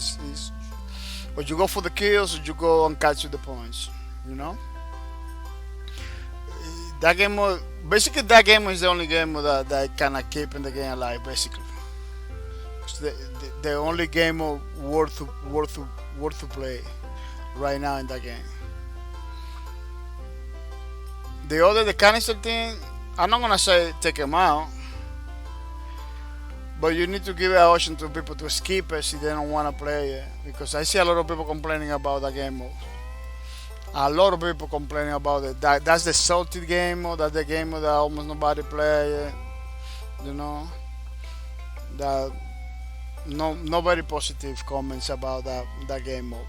Or you go for the kills, or you go and catch the points. You know. That game mode, basically, that game is the only game mode that kind of keeping the game alive. Basically, it's the only game mode worth to play right now in that game. The canister thing, I'm not gonna say take them out, but you need to give an option to people to skip it if they don't want to play it. Because I see a lot of people complaining about that game mode. A lot of people complaining about it. That's the salty game mode. That's the game mode that almost nobody play. You know, that nobody positive comments about that game mode.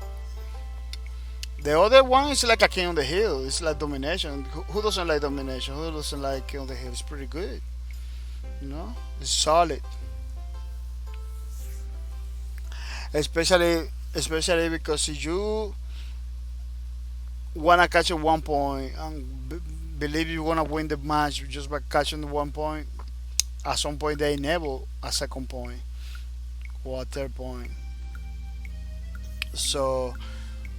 The other one is like a King on the Hill. It's like domination. Who doesn't like domination? Who doesn't like King on the Hill? It's pretty good. You know, it's solid. Especially because if you wanna catch at 1 point and believe you're gonna win the match just by catching the 1 point, at some point they enable a second point or a third point. So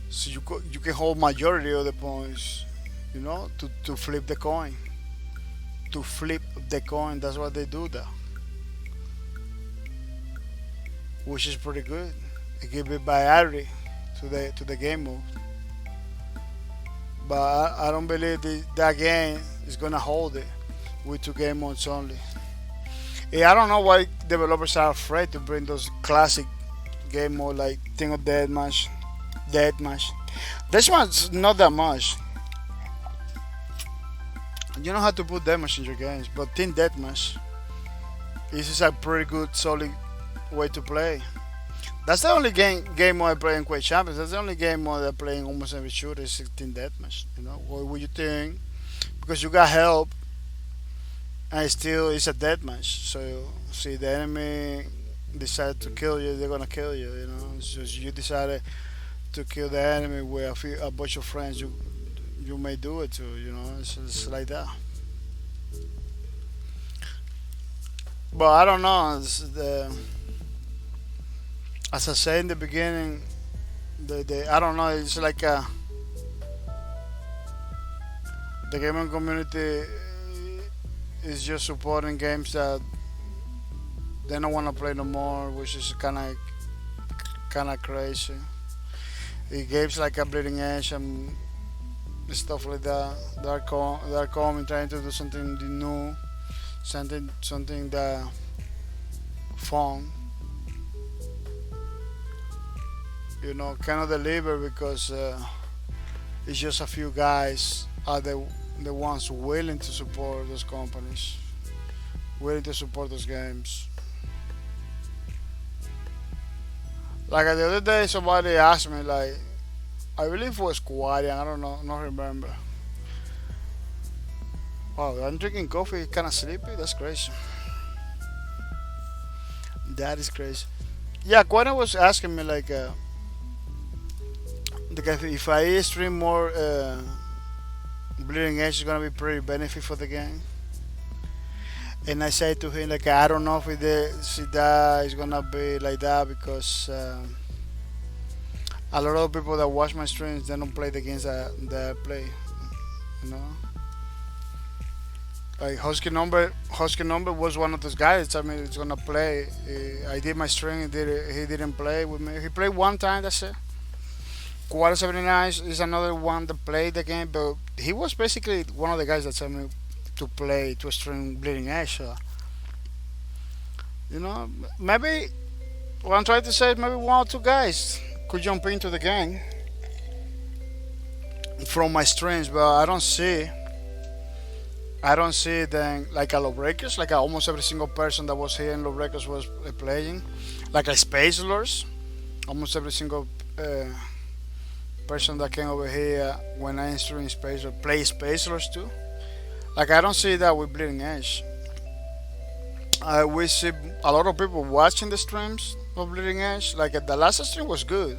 you can hold majority of the points, you know, to flip the coin. To flip the coin, that's what they do there, which is pretty good. It gives it variety to the game mode. But I don't believe that game is gonna hold it with two game modes only. Yeah, I don't know why developers are afraid to bring those classic game mode like Team of Deathmatch. This one's not that much. You know how to put deathmatch in your games, but Team Deathmatch is a pretty good, solid way to play. That's the only game mode I play in Quake Champions. That's the only game mode I play in almost every shooter is Team Deathmatch. You know, what would you think? Because you got help, and still it's a deathmatch. So see the enemy decide to kill you, they're gonna kill you. You know, so you decided to kill the enemy with a bunch of friends, you may do it too. You know, it's like that. But I don't know. As I said in the beginning, I don't know. It's like the gaming community is just supporting games that they don't want to play no more, which is kind of crazy. Games like a Bleeding Edge and stuff like that, they're coming, trying to do something new, something that fun. You know, cannot deliver because it's just a few guys are the ones willing to support those companies, willing to support those games. Like the other day, somebody asked me, like, I believe it was Quarian, I don't know, not remember. Wow, I'm drinking coffee, kind of sleepy. That's crazy. That is crazy. Yeah, Quarian was asking me like if I stream more, Bleeding Edge is gonna be pretty benefit for the game. And I said to him like I don't know if that is gonna be like that because a lot of people that watch my streams they don't play the games that I play. You know, like Husky Number was one of those guys. I mean, he's gonna play. I did my stream. He didn't play with me. He played one time. That's it. Quarter 79 is another one that played the game, but he was basically one of the guys that told me to stream Bleeding Edge. So, you know, maybe what I'm trying to say is maybe one or two guys could jump into the game from my streams, but I don't see then like a Lawbreakers, like almost every single person that was here in Lawbreakers was playing, like a Space Lords. Almost every single person that came over here when I stream space or play Spacers too. Like I don't see that with Bleeding Edge. We see a lot of people watching the streams of Bleeding Edge. Like the last stream was good.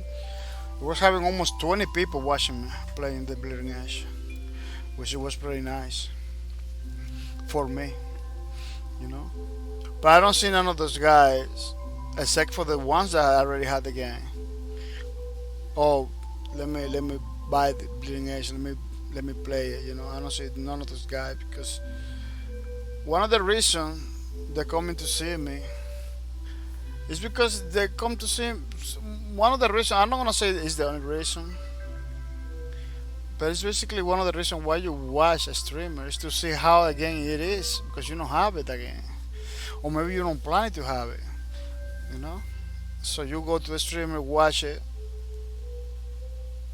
We was having almost 20 people watching me playing the Bleeding Edge, which it was pretty nice for me, you know. But I don't see none of those guys, except for the ones that already had the game. Oh, let me buy the Bleeding Edge. Let me play it. You know, I don't see none of those guys because one of the reasons they're coming to see me is because they come to see. One of the reasons, I'm not gonna say it's the only reason, but it's basically one of the reasons why you watch a streamer is to see how again it is because you don't have it again, or maybe you don't plan to have it. You know, so you go to the streamer, watch it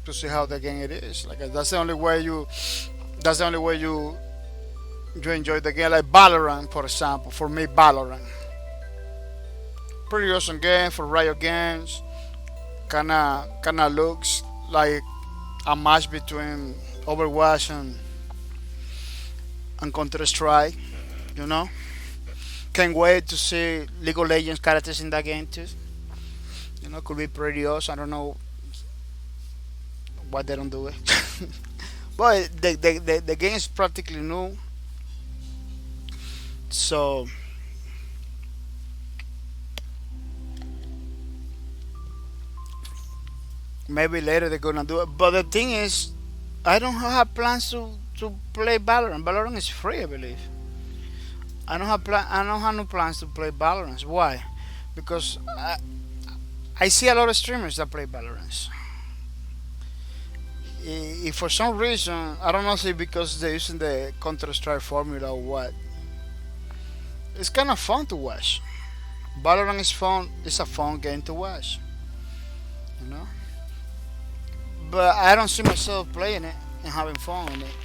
to see how the game it is. Like that's the only way you. That's the only way you enjoy the game. Like Valorant, for example. For me, Valorant, pretty awesome game for Riot Games. Kinda looks like a match between Overwatch and Counter Strike. You know, can't wait to see League of Legends characters in that game too. You know, could be pretty awesome. I don't know why they don't do it, but the game is practically new. So maybe later they're gonna do it. But the thing is, I don't have plans to play Valorant. Valorant is free, I believe. I don't have no plans to play Valorant. Why? Because I see a lot of streamers that play Valorant. If for some reason I don't know if it's because they're using the Counter Strike formula or what, it's kind of fun to watch. Valorant is fun. It's a fun game to watch. You know. But I don't see myself playing it and having fun with it.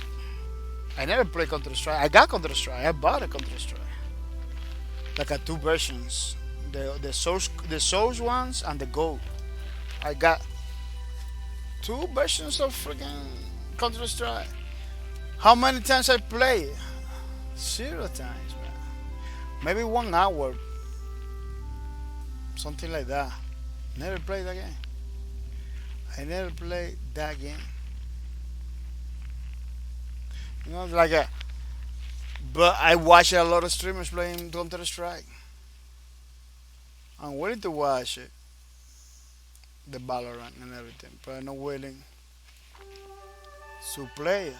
I never played Counter Strike. I got Counter Strike. I bought a Counter Strike. Like a two versions, the source ones and the gold. I got two versions of freaking Counter Strike. How many times I play it? 0 times, man. Maybe 1 hour, something like that. Never played that game. I never played that game. You know, like a. But I watch a lot of streamers playing Counter Strike. I'm willing to watch it, the Valorant and everything, but I'm not willing to play it.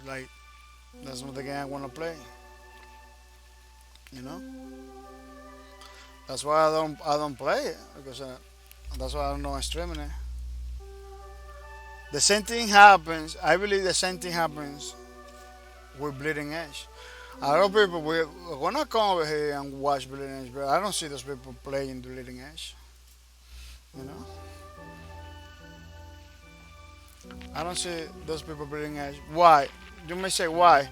Like that's not the game I want to play. You know. That's why I don't play it because that's why I don't know I'm streaming it. The same thing happens. I believe the same thing happens with Bleeding Edge. A lot of people we're gonna come over here and watch Bleeding Edge, but I don't see those people playing Bleeding Edge. You know, I don't see those people Bleeding Edge. Why? You may say why?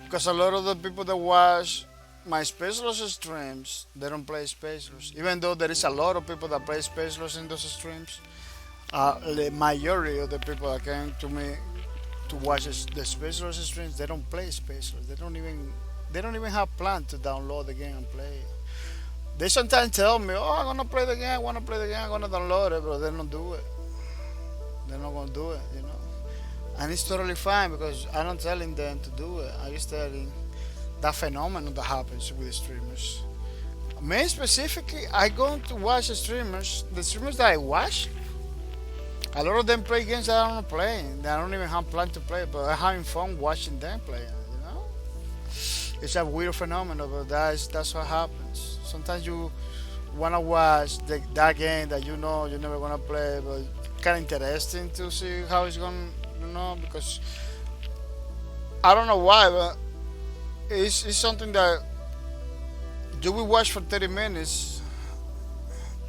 Because a lot of the people that watch my Spaceless streams, they don't play Spaceless. Even though there is a lot of people that play Spaceless in those streams, the majority of the people that came to me to watch the Spaceless streams, they don't play Spaceless. They don't even have plan to download the game and play it. They sometimes tell me, "Oh, I'm gonna play the game. I wanna play the game. I'm gonna download it," but they don't do it. They're not gonna do it, you know. And it's totally fine because I'm not telling them to do it. I'm just telling that phenomenon that happens with the streamers. Me specifically, I go to watch the streamers that I watch. A lot of them play games that I don't play. That I don't even have plan to play, but I'm having fun watching them play. You know, it's a weird phenomenon, but that's what happens. Sometimes you wanna watch that game that you know you're never gonna play, but kind of interesting to see how it's gonna, because I don't know why, but it's something that you will watch for 30 minutes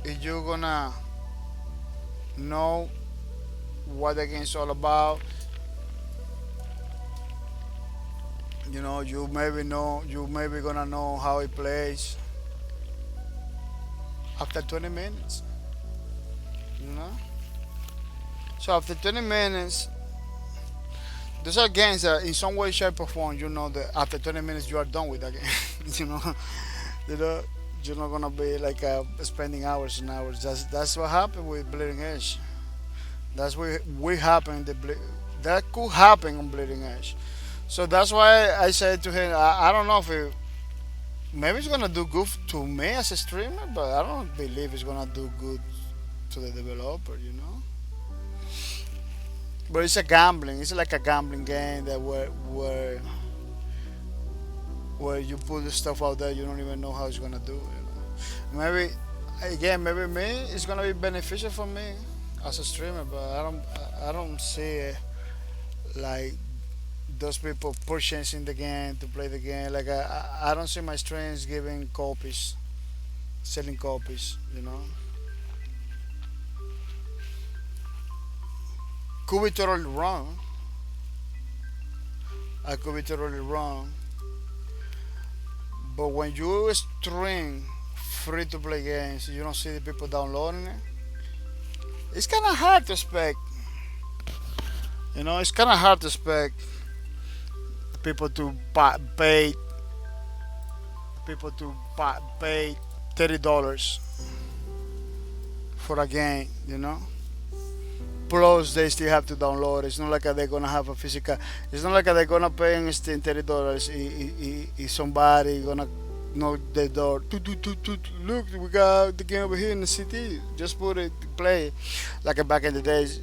if you're gonna know what the game's all about. You maybe gonna know how it plays after 20 minutes. you know. So after 20 minutes, those are games that in some way, shape, or form, you know that after 20 minutes you are done with that game. you know, you know, you're not gonna be like spending hours and hours. That's what happened with Bleeding Edge. That's what we happen. That could happen on Bleeding Edge. So that's why I said to him, I don't know if maybe it's gonna do good to me as a streamer, but I don't believe it's gonna do good to the developer. You know. But it's a gambling. It's like a gambling game that where you put the stuff out there, you don't even know how it's gonna do. You know? Maybe again, maybe me, it's gonna be beneficial for me as a streamer, but I don't see it like those people purchasing the game to play the game. Like I don't see my streams giving copies, selling copies. You know, could be totally wrong. I could be totally wrong. But when you stream free to play games, you don't see the people downloading it. It's kind of hard to expect. You know, it's kind of hard to expect people to pay pay $30 for a game. You know. Plus, they still have to download. It's not like they're gonna have a physical. It's not like they're gonna pay in Steam $30. If somebody gonna knock the door, look, we got the game over here in the city. Just put it, play it. Like back in the days,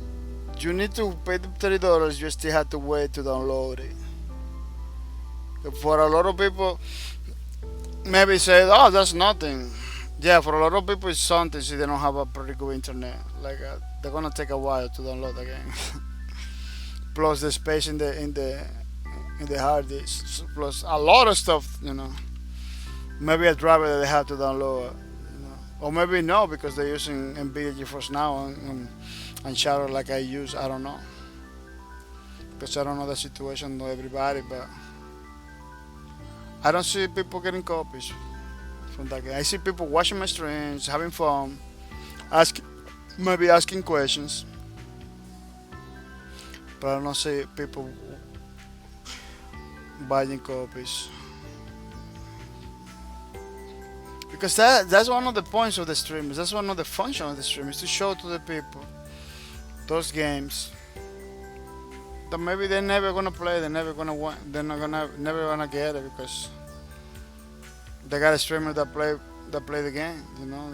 you need to pay the $30. You still have to wait to download it. For a lot of people, maybe say, "Oh, that's nothing." Yeah, for a lot of people, it's something. See, they don't have a pretty good internet. Like they're gonna take a while to download the game. Plus the space in the hard disk. Plus a lot of stuff. You know, maybe a driver that they have to download. You know, or maybe no because they're using NVIDIA GeForce Now and Shadow like I use. I don't know. Because I don't know the situation of everybody, but I don't see people getting copies from that game. I see people watching my streams, having fun, maybe asking questions, but I don't see people buying copies. Because that's one of the points of the stream. That's one of the functions of the stream is to show to the people those games that maybe they're never gonna play, they're never gonna want, they're not gonna never gonna get it because they got a streamer that play the game. You know,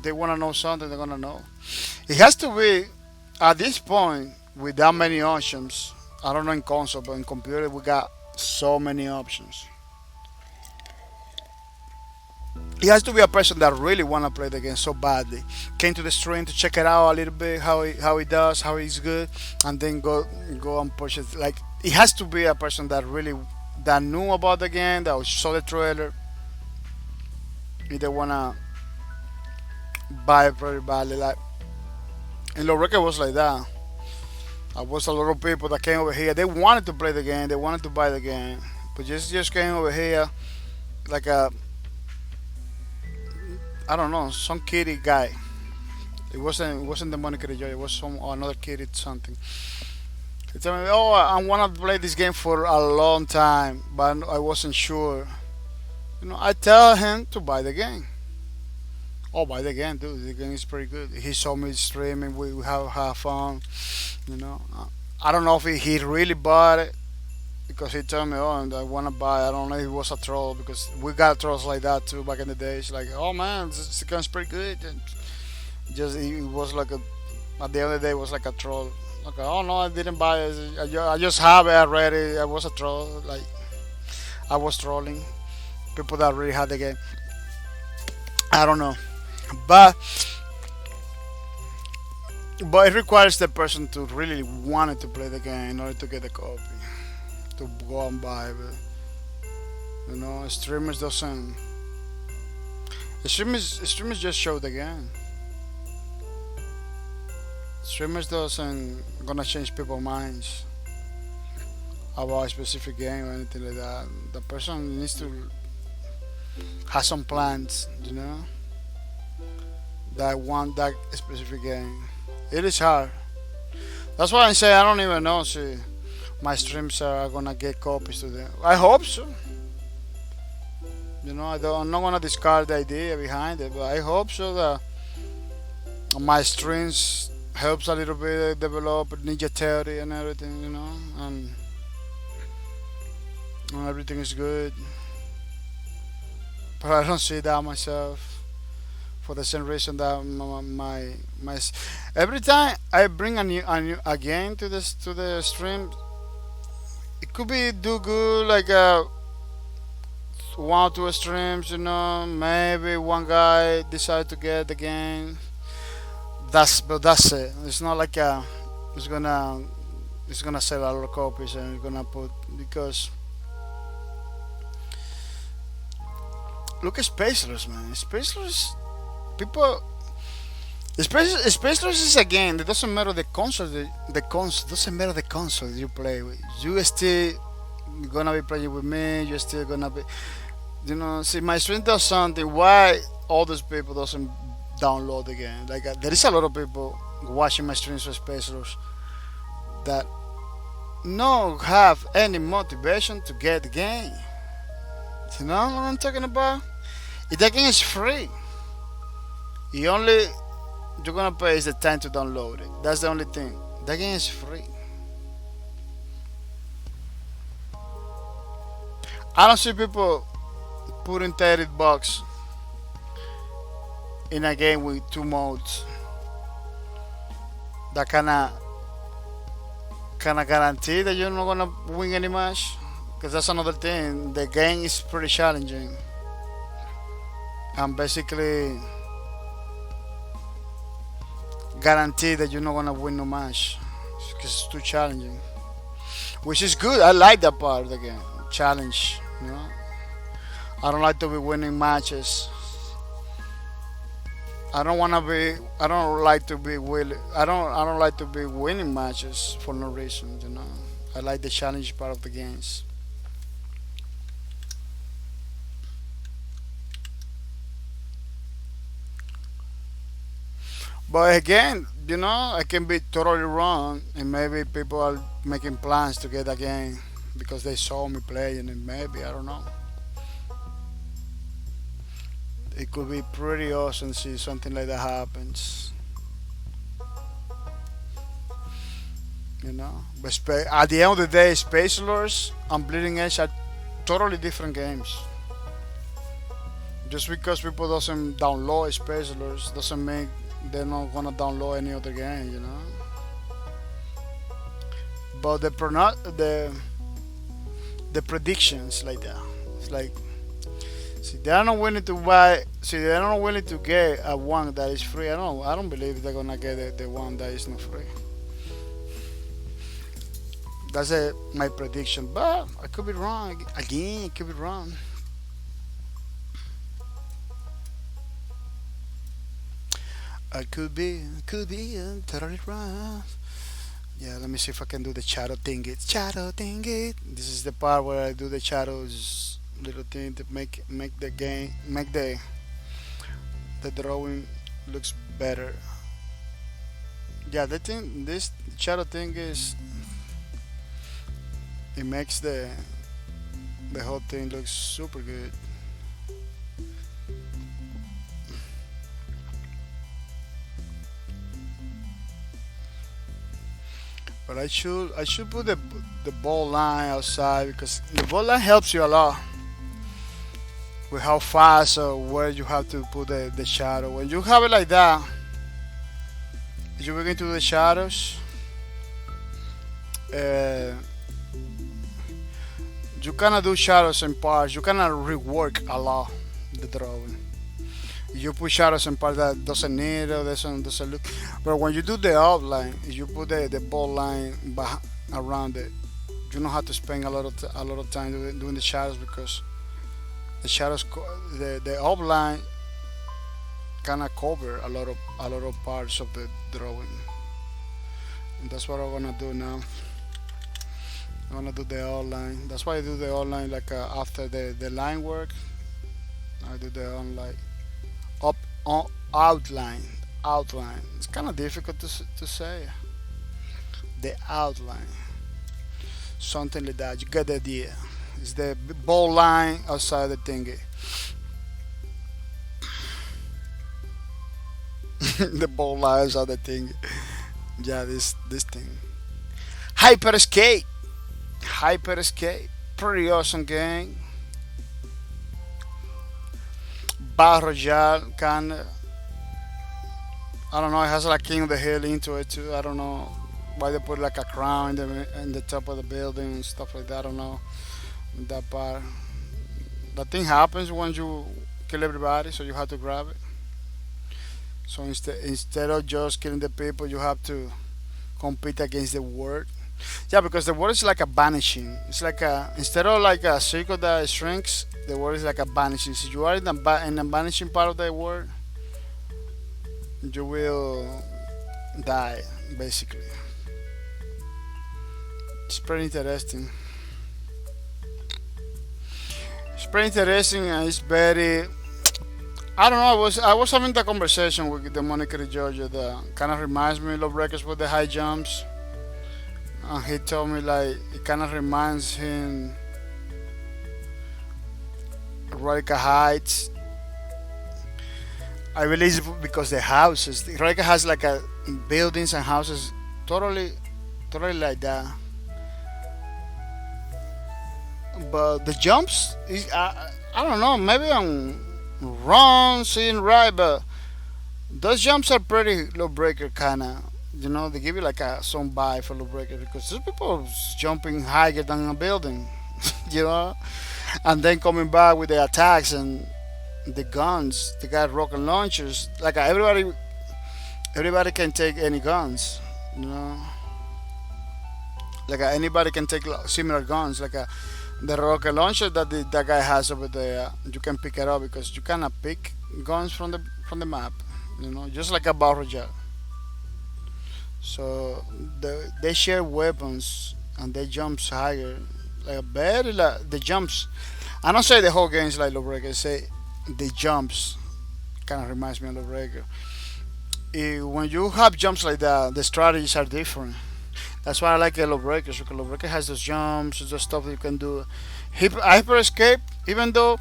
they want to know something, they're gonna know. It has to be at this point with that many options. I don't know in console, but in computer we got so many options. It has to be a person that really wanna play the game so badly. Came to the stream to check it out a little bit, how it does, how it's good, and then go and purchase. Like it has to be a person that really that knew about the game, that saw the trailer. If they wanna buy it very badly, like in Los Records was like that. I was a lot of people that came over here. They wanted to play the game, they wanted to buy the game, but just came over here like a I don't know some kitty guy. It wasn't the Monica Joy. It was some another kitty something. They told me, oh, I want to play this game for a long time, but I wasn't sure. You know, I tell him to buy the game. Oh, buy the game, dude. The game is pretty good. He saw me streaming. We have fun. You know, I don't know if he really bought it because he told me, oh, I want to buy. I don't know if he was a troll because we got trolls like that too back in the days. Like, oh man, this game's pretty good. And just it was like at the end of the day, it was like a troll. Like, oh no, I didn't buy it. I just have it already. I was a troll. Like, I was trolling people that really had the game. I don't know, but it requires the person to really want to play the game in order to get the copy, to go and buy it. You know, streamers doesn't. Streamers just show the game. Streamers doesn't gonna change people's minds about a specific game or anything like that. The person needs to have some plans, you know, that want that specific game. It is hard. That's why I say I don't even know if my streams are gonna get copies today. I hope so. You know, I'm not gonna discard the idea behind it, but I hope so that my streams helps a little bit develop Ninja Theory and everything, you know, and everything is good. But I don't see that myself for the same reason that every time I bring a game to the stream, it could be do good like 1 or 2 streams, you know. Maybe one guy decide to get the game. That's it. It's not like it's gonna sell a lot of copies and it's gonna put because look at Spaceless, man. Spaceless people. Spaceless is a game. It doesn't matter the console. The console doesn't matter the console you play with. You still gonna be playing with me. You're still gonna be. You know, see, my stream does something. Why all those people doesn't download the game? Like there is a lot of people watching my streams for Spaceless that no have any motivation to get the game. You know what I'm talking about? If that game is free, you only you're gonna pay is the time to download it. That's the only thing. That game is free. I don't see people putting $30 in a game with 2 modes that kinda guarantee that you're not gonna win any match. Because that's another thing. The game is pretty challenging, and basically guarantee that you're not gonna win no match because it's too challenging. Which is good. I like that part of the game. Challenge, you know. I don't like to be winning matches. I don't like to be winning matches for no reason, you know. I like the challenge part of the games. But again, you know, I can be totally wrong, and maybe people are making plans to get a game because they saw me playing, and maybe I don't know. It could be pretty awesome to see something like that happens. You know, but at the end of the day, Space Lords and Bleeding Edge are totally different games. Just because people doesn't download Space Lords doesn't mean they're not gonna download any other game, you know. But the predictions like that, it's like, see, they're not willing to buy. See, they're not willing to get a one that is free. I don't believe they're gonna get the one that is not free. That's my prediction, but I could be wrong. Again, I could be wrong. I could be totally wrong. Yeah, let me see if I can do the shadow thing. Shadow thing. This is the part where I do the shadows little thing to make the drawing looks better. Yeah, the thing, this shadow thing is, it makes the whole thing look super good. But I should put the ball line outside because the ball line helps you a lot with how fast or where you have to put the shadow. When you have it like that, you begin to do the shadows. You cannot do shadows in parts. You cannot rework a lot the drawing. You put shadows in parts that doesn't need it, doesn't look. But when you do the outline, you put the ball line around it. You don't have to spend a lot of time doing the shadows because the shadows, the outline, cannot cover a lot of parts of the drawing. And that's what I'm gonna do now. I'm gonna do the outline. That's why I do the outline like after the line work. I do the outline, outline outline. It's kind of difficult to say. The outline, something like that. You get the idea. It's the bold line outside the thingy. The bold line outside the thingy. Yeah, this thing. Hyper Escape. Hyper Escape. Pretty awesome game. Battle Royale kinda. I don't know. It has like King of the Hill into it too. I don't know why they put like a crown in the top of the building and stuff like that. I don't know that part. That thing happens when you kill everybody, so you have to grab it. So instead of just killing the people, you have to compete against the word. Yeah, because the word is like a vanishing. It's like a instead of like a circle that shrinks, the word is like a vanishing. So you are in the vanishing part of the word, you will die basically. It's pretty interesting. It's pretty interesting and it's very. I don't know. I was having the conversation with the Monica Georgia that kind of reminds me of Records with the high jumps. And he told me like it kind of reminds him Radical Heights. I believe it's because the houses. Radical has like a buildings and houses totally like that. But the jumps is I don't know. Maybe I'm wrong, seeing right, but those jumps are pretty low breaker kind of. You know, they give you like a some vibe for low breaker because there's people jumping higher than a building, you know, and then coming back with the attacks and the guns. They got rocket launchers. Like everybody can take any guns, you know. Like anybody can take similar guns. Like the rocket launcher that guy has over there, you can pick it up because you cannot pick guns from the map, you know, just like a battle royale. So they share weapons and they jumps higher, like very like the jumps. I don't say the whole game is like Lawbreaker. I say the jumps kind of reminds me of Lawbreaker. When you have jumps like that, the strategies are different. That's why I like Yellow Breakers because Yellow Breaker has those jumps, those stuff you can do. Hyper Escape, even though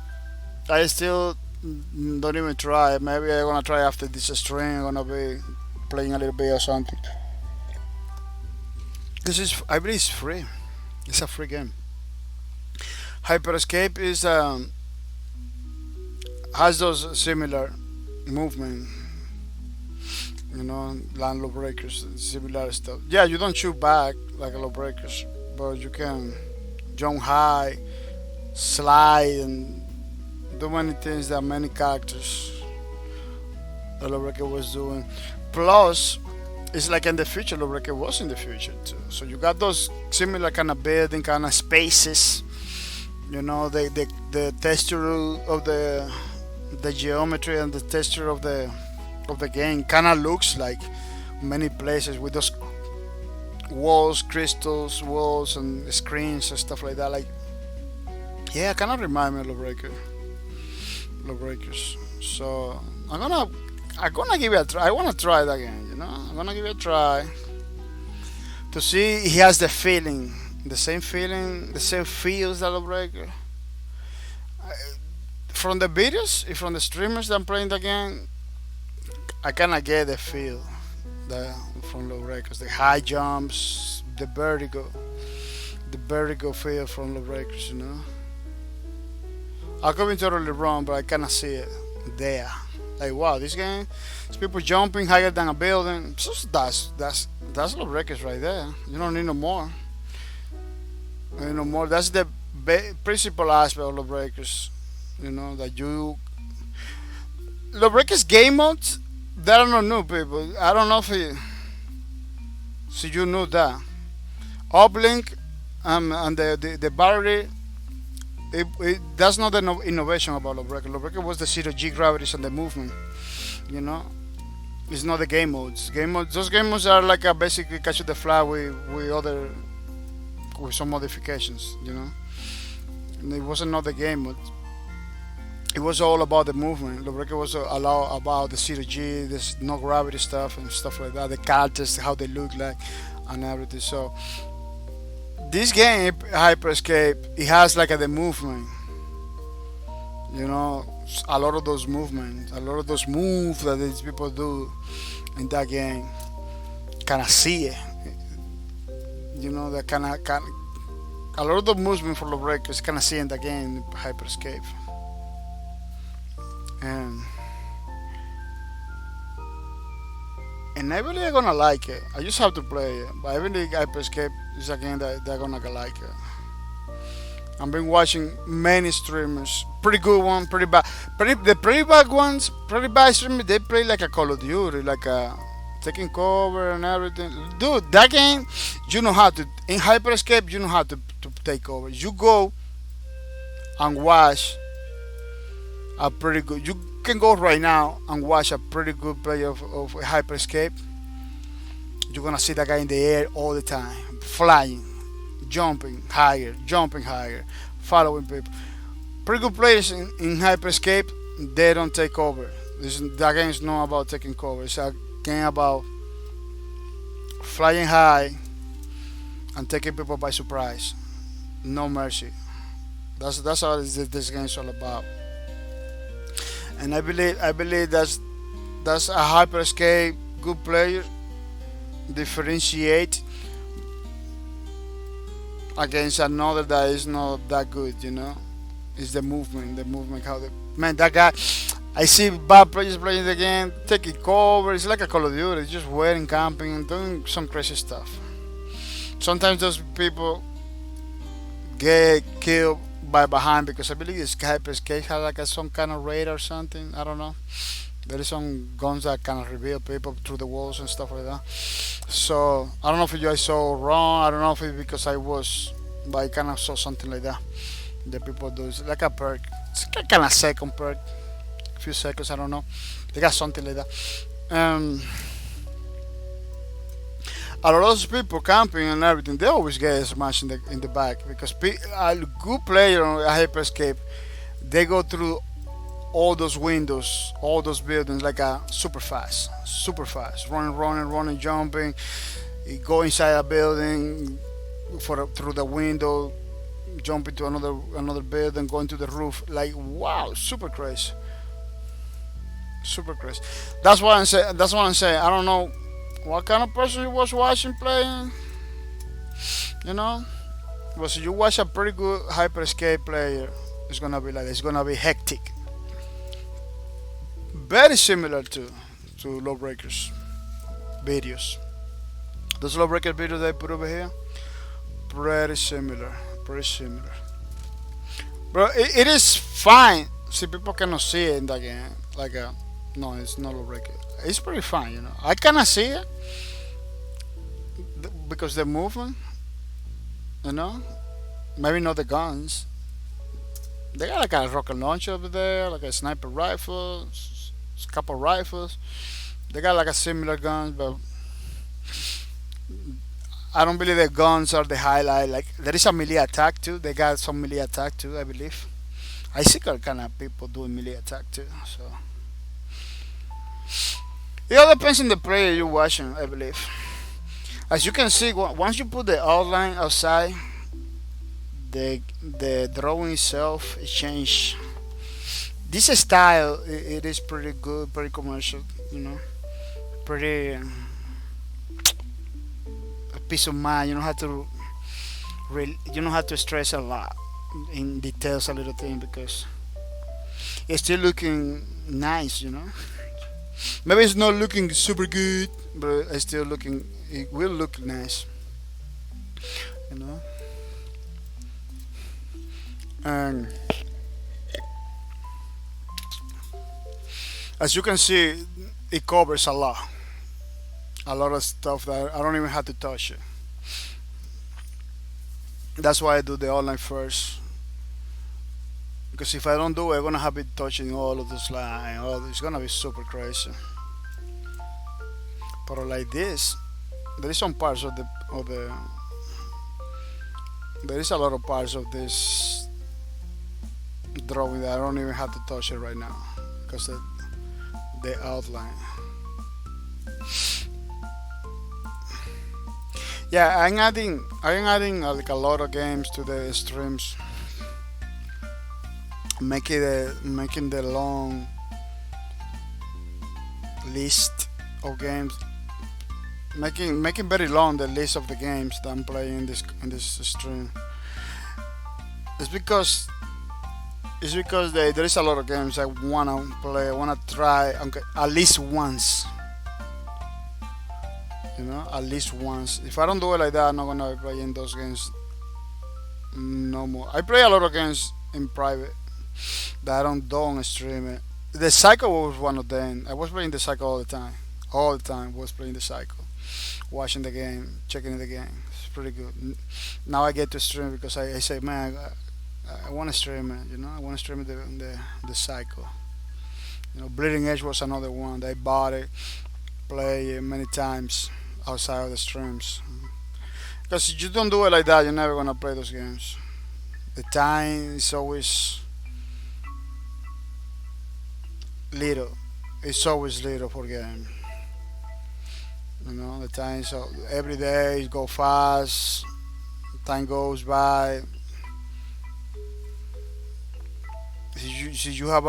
I still don't even try. Maybe I'm gonna try after this stream. I'm gonna be playing a little bit or something. This is, I believe, it's free. It's a free game. Hyper Escape is has those similar movement. You know, land Lawbreakers, similar stuff. Yeah, you don't shoot back like a Lawbreakers, but you can jump high, slide, and do many things that many characters the Lawbreaker was doing. Plus, it's like in the future, Lawbreaker was in the future too. So you got those similar kind of building, kind of spaces. You know, the texture of the geometry and the texture of the game kind of looks like many places with those walls, crystals, walls, and screens and stuff like that. Like, yeah, kind of remind me of Lawbreakers. So I'm gonna give it a try. I wanna try it again. You know, I'm gonna give it a try to see he has the feeling, the same feels that Lawbreaker. From the videos, from the streamers that I'm playing the game, I kind of get the feel from Lawbreakers, the high jumps, the vertigo feel from Lawbreakers. You know, I could be totally wrong, but I kind of see it there. Like, wow, this game, it's people jumping higher than a building. So that's Lawbreakers right there. You don't need no more. You need no more. That's the principal aspect of Lawbreakers. You know that Lawbreakers game modes. That are not new, people. I don't know if so you know that uplink and the battery. That's not the innovation about Lawbreaker. Lawbreaker was the zero G gravities and the movement. You know, it's not the game modes. Those game modes are like basically catch the fly with some modifications. You know, and it wasn't not the game mode. it was all about the movement. Lawbreaker was a lot about the zero G, this no gravity stuff and stuff like that. The characters, how they look like, and everything. So this game, Hyperscape, it has like the movement. You know, a lot of those movements, a lot of those moves that these people do in that game, kind of see it. You know, that kind of a lot of the movement for Lawbreakers kind of see in the game, Hyperscape. and and I believe I'm gonna like it. I just have to play it, but I believe Hyperscape is a game that they're gonna like it. I've been watching many streamers, pretty good one, pretty bad, the pretty bad ones, pretty bad streamers. They play like a Call of Duty, like a taking cover and everything. Dude, that game, you know how to in Hyperscape, you know how to take over. You go and watch a pretty good. You can go right now and watch a pretty good play of Hyperscape. You're gonna see that guy in the air all the time, flying, jumping higher, following people. Pretty good players in Hyperscape. They don't take over. That game is not about taking cover. It's a game about flying high and taking people by surprise. No mercy. That's all this game is all about. And I believe that's a Hyperscape good player differentiate against another that is not that good. You know, it's the movement. How the man that guy. I see bad players playing the game, taking cover. It's like a Call of Duty, just waiting, camping, and doing some crazy stuff. Sometimes those people get killed by behind because I believe this Hyperscape has like some kind of radar or something. I don't know. There is some guns that kind of reveal people through the walls and stuff like that. So I don't know if you guys saw wrong. I don't know if it's because I was, but I kind of saw something like that. The people do it's like a perk. It's kind of second perk. Few seconds, I don't know. They got something like that. A lot of those people camping and everything, they always get smashed in the back because a good player on Hyperscape, they go through all those windows, all those buildings like a super fast, running, jumping. You go inside a building through the window, jump into another building, going to the roof. Like wow, super crazy. Super crazy. That's what I'm saying. That's what I'm saying. I don't know what kind of person you was watching playing. You know, but if you watch a pretty good Hyperscape player, it's gonna be like it's gonna be hectic. Very similar to Lawbreakers videos. Those Lawbreaker videos they put over here, pretty similar. Pretty similar. Bro, it is fine. See, people cannot see it in that game. Like a no, it's not Lawbreaker. It's pretty fun, you know. I cannot see it because the movement, you know. Maybe not the guns. They got like a rocket launcher over there, like a sniper rifle, a couple rifles. They got like a similar guns, but I don't believe the guns are the highlight. Like there is a melee attack too. They got some melee attack too, I believe. I see kind of people doing melee attack too. So it all depends on the player you're watching, I believe. As you can see, once you put the outline outside, the drawing itself it change. This style it is pretty good, pretty commercial, you know, pretty a peace of mind. You don't have to you don't have to stress a lot in details a little thing because it's still looking nice, you know. Maybe it's not looking super good, but it's still looking. It will look nice, you know. And as you can see, it covers a lot of stuff that I don't even have to touch it. That's why I do the online first. Because if I don't do it, I'm gonna have it touching all of this line. It's gonna be super crazy. But like this, there is some parts of the there is a lot of parts of this drawing that. I don't even have to touch it right now because the outline. Yeah, I'm adding like a lot of games to the streams, making the long list of games, making very long the list of the games that I'm playing in this stream. It's because there is a lot of games I wanna play. I wanna try at least once. At least once. If I don't do it like that, I'm not gonna be playing those games no more. I play a lot of games in private that I don't stream it. The Cycle was one of them. I was playing the Cycle all the time. All the time was playing the Cycle, watching the game, checking the game. It's pretty good. Now I get to stream because I say, man, I want to stream it. I want to stream the Cycle. Bleeding Edge was another one. They bought it, play it many times outside of the streams. Because if you don't do it like that, you're never gonna play those games. The time is always little. It's always little for game. The time so every day go fast. Time goes by. If you have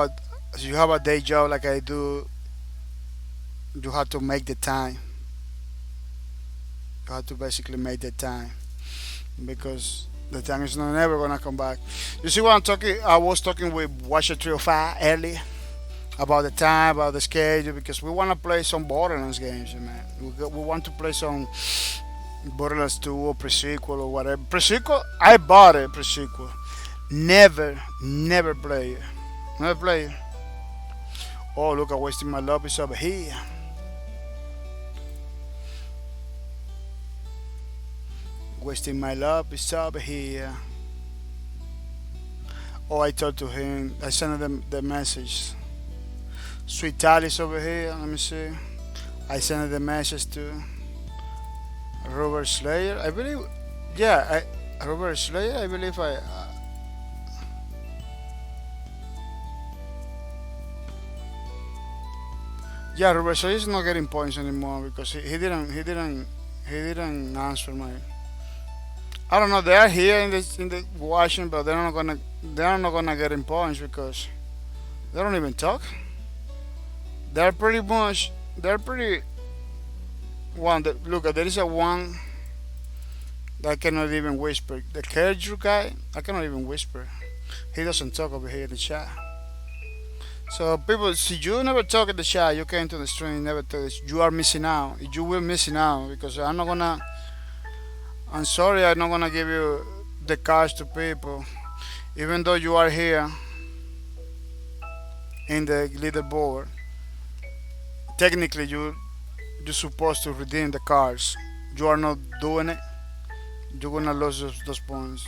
a day job like I do, you have to make the time. You have to basically make the time because the time is not never gonna come back. You see what I'm talking? I was talking with Watcher 305 earlier about the time, about the schedule, because we want to play some Borderlands games, man. We want to play some Borderlands 2 or pre-sequel or whatever. Pre-sequel, I bought it. Pre-sequel, never play it. Never play it. Oh, look, I'm wasting my love is over here. Wasting my love is over here. Oh, I talked to him. I sent him the message. Sweet Tally's over here. Let me see. I sent the message to Robert Slayer. I believe. Yeah, Robert Slayer. I believe I. Yeah, Robert Slayer is not getting points anymore because he didn't answer my. I don't know. They are here in the watching, but they're not gonna get in points because they don't even talk. They're pretty one. Look, there is a one that cannot even whisper. The Kerju guy, I cannot even whisper. He doesn't talk over here in the chat. So people, see, you never talk in the chat. You came to the stream, never talk. You are missing out. You will missing out because I'm sorry, I'm not gonna give you the cards to people, even though you are here in the leaderboard. Technically, you're supposed to redeem the cards. You are not doing it. You're gonna lose those points.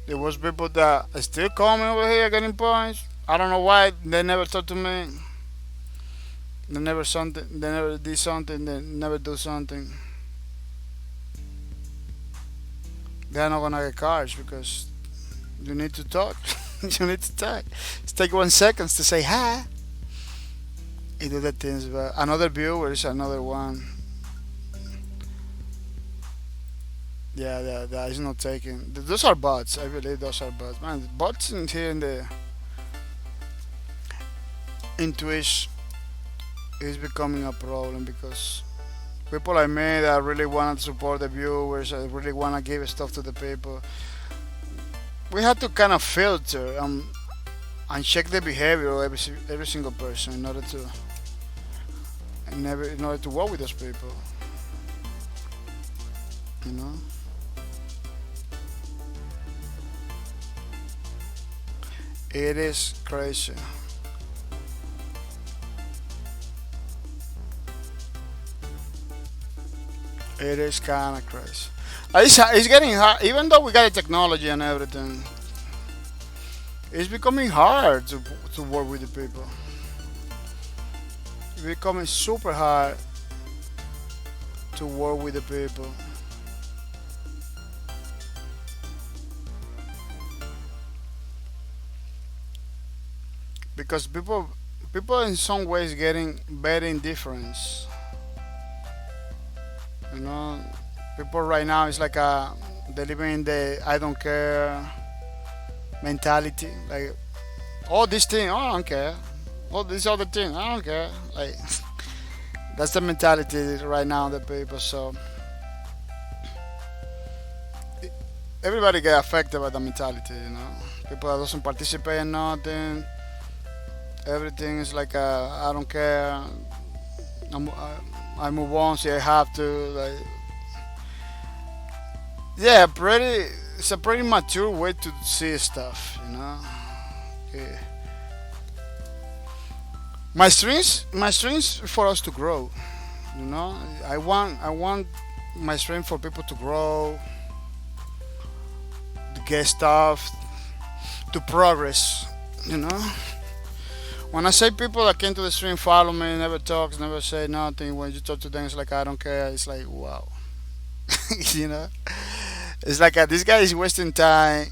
There was people that are still coming over here getting points. I don't know why they never talk to me. They never did something. They never do something. They're not gonna get cards because you need to talk. You need to talk. It's take 1 second to say hi. You do the things, but another viewer is another one. Yeah, that is not taking. Those are bots. I believe those are bots. Man, bots in here in Twitch is becoming a problem because people like me that really want to support the viewers, I really want to give stuff to the people. We have to kind of filter and check the behavior of every single person in order to work with those people. You know. It is crazy. It is kind of crazy. It's getting hard, even though we got the technology and everything. It's becoming hard to work with the people. It's becoming super hard to work with the people. because people in some ways getting better indifference. You know, people right now is like they living in the I don't care mentality. Like all this thing, oh, I don't care. All this other thing, I don't care. Like that's the mentality right now, the people. So everybody get affected by the mentality. You know, people that doesn't participate in nothing. Everything is like I don't care. I move on, see I have to. Like, yeah, pretty. It's a pretty mature way to see stuff, you know. Yeah. My strengths for us to grow, you know. I want my strength for people to grow, to get stuff, to progress, you know. When I say people that came to the stream follow me, never talks, never say nothing. When you talk to them, it's like I don't care. It's like wow, you know. It's like this guy is wasting time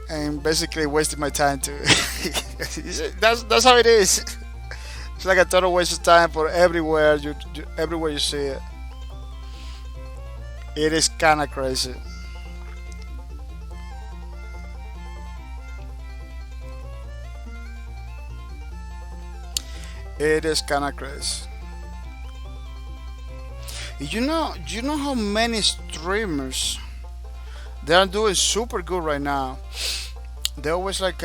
and basically wasting my time too. That's how it is. It's like a total waste of time for everywhere everywhere you see it. It is kind of crazy. It is kind of crazy. You know how many streamers they are doing super good right now. They always they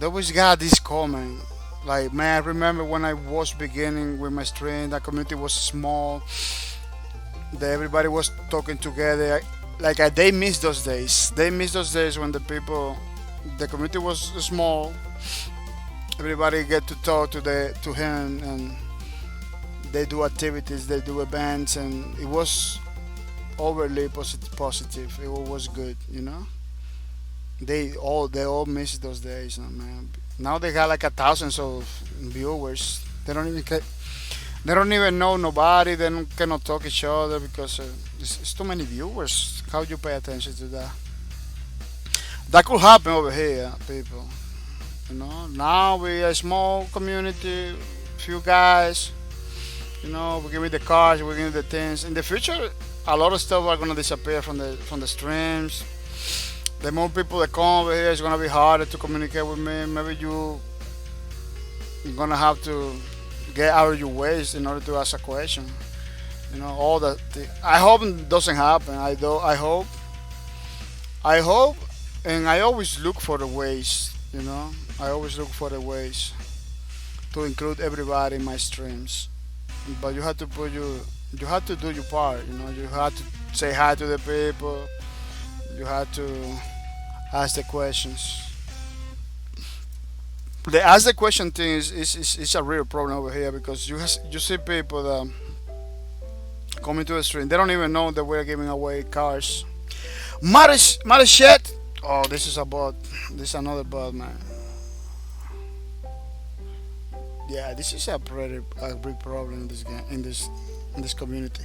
always got this comment. Like man, I remember when I was beginning with my stream, the community was small. That everybody was talking together. Like they miss those days. They miss those days when the community was small. Everybody get to talk to him, and they do activities, they do events, and it was overly positive. It was good, you know. They all miss those days, man. Now they got like thousands of viewers. They don't even know nobody. They don't, cannot talk each other because it's too many viewers. How you pay attention to that? That could happen over here, people. You know, now we a small community, few guys. You know, we give me the cars, we give me the things. In the future, a lot of stuff are gonna disappear from the streams. The more people that come over here, it's gonna be harder to communicate with me. Maybe you're gonna have to get out of your ways in order to ask a question. You know, all that. I hope it doesn't happen. I do. I hope. I hope, and I always look for the ways. You know, I always look for the ways to include everybody in my streams. But you have to you have to do your part. You know, you have to say hi to the people. You have to ask the questions. The ask the question thing is a real problem over here because you see people that coming to the stream. They don't even know that we're giving away cars. Marishet. Oh, this is a bot. This is another bot, man. Yeah, this is a big problem in this game, in this community.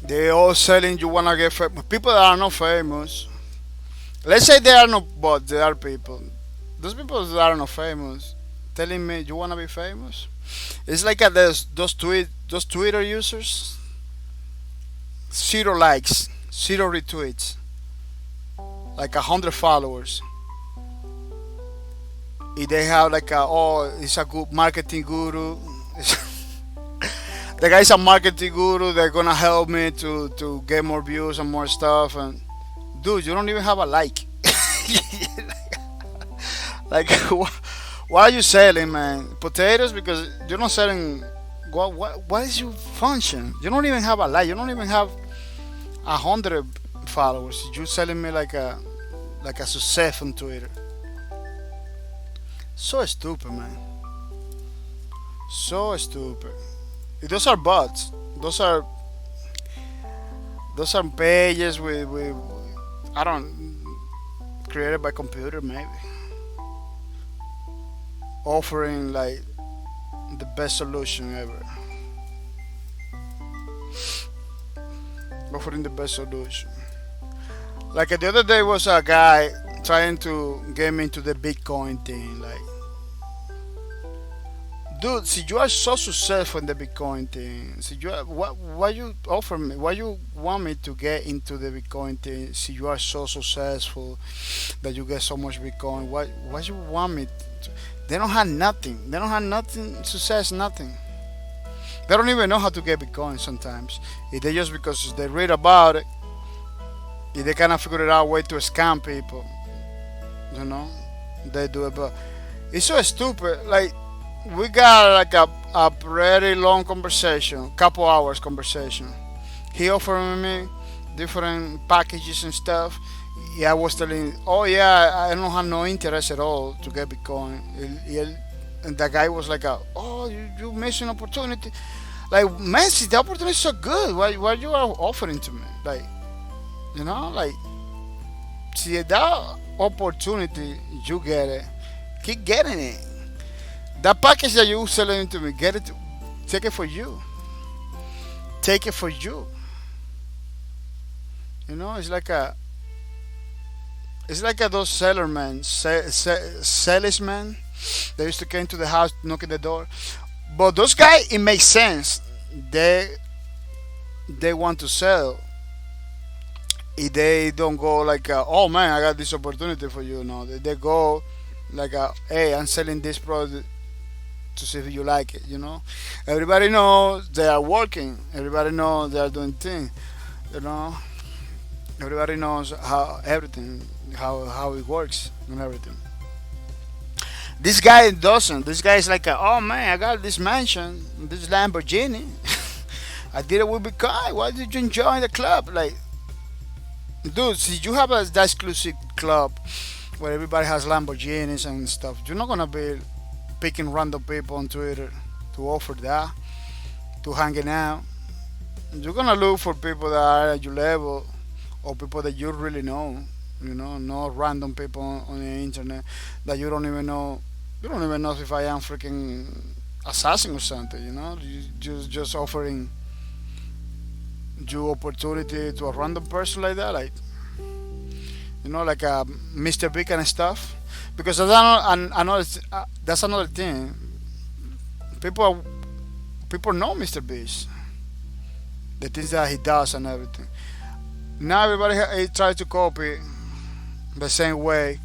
They all selling you wanna get famous. People that are not famous. Let's say they are not bots. They are people. Those people that are not famous, telling me you wanna be famous. It's like those Twitter users. Zero likes, zero retweets, like 100 followers. If they have like it's a good marketing guru. The guy's a marketing guru. They're gonna help me to get more views and more stuff. And dude, you don't even have a like. Like, what are you selling, man? Potatoes? Because you're not selling. What is your function? You don't even have a like. You don't even have 100 followers. You're selling me like a success on Twitter. So stupid, man. So stupid. Those are bots. Those are pages with I don't created by computer maybe. Offering like the best solution ever. Offering the best solution. Like the other day was a guy trying to get me into the Bitcoin thing. Like, dude, see, you are so successful in the Bitcoin thing. See, you are, why you offer me? Why you want me to get into the Bitcoin thing? See, you are so successful that you get so much Bitcoin. Why you want me? They don't have nothing. They don't have nothing. Success, nothing. They don't even know how to get Bitcoin sometimes. If they just because they read about it, if they kind of figure out a way to scam people, you know, they do it. But it's so stupid. Like, we got like a pretty long conversation, couple hours conversation. He offered me different packages and stuff. Yeah, I was telling, oh yeah, I don't have no interest at all to get Bitcoin. And the guy was like, oh, you missing opportunity. Like, man, see, the opportunity is so good. Why you are offering to me? Like, you know, like, see, that opportunity, you get it. Keep getting it. That package that you selling to me, get it. Take it for you. Take it for you. You know, it's like those salesmen. They used to come to the house, knock at the door. But those guys, it makes sense. They want to sell. If they don't go like, oh man, I got this opportunity for you. No, they go like, hey, I'm selling this product to see if you like it. You know, everybody knows they are working. Everybody knows they are doing things. You know, everybody knows how everything, how it works and everything. This guy doesn't. This guy is like, oh man, I got this mansion, this Lamborghini. I did it with Bitcoin. Why did you join the club? Like, dude, see, you have that exclusive club where everybody has Lamborghinis and stuff. You're not gonna be picking random people on Twitter to offer that, to hanging out. You're gonna look for people that are at your level or people that you really know. You know, not random people on the internet that you don't even know. You don't even know if I am freaking assassin or something. You know, you just offering you opportunity to a random person like that, like, you know, like Mr. Big and stuff. Because that's another thing. People know Mr. Beast, the things that he does and everything. Now everybody he tries to copy the same way,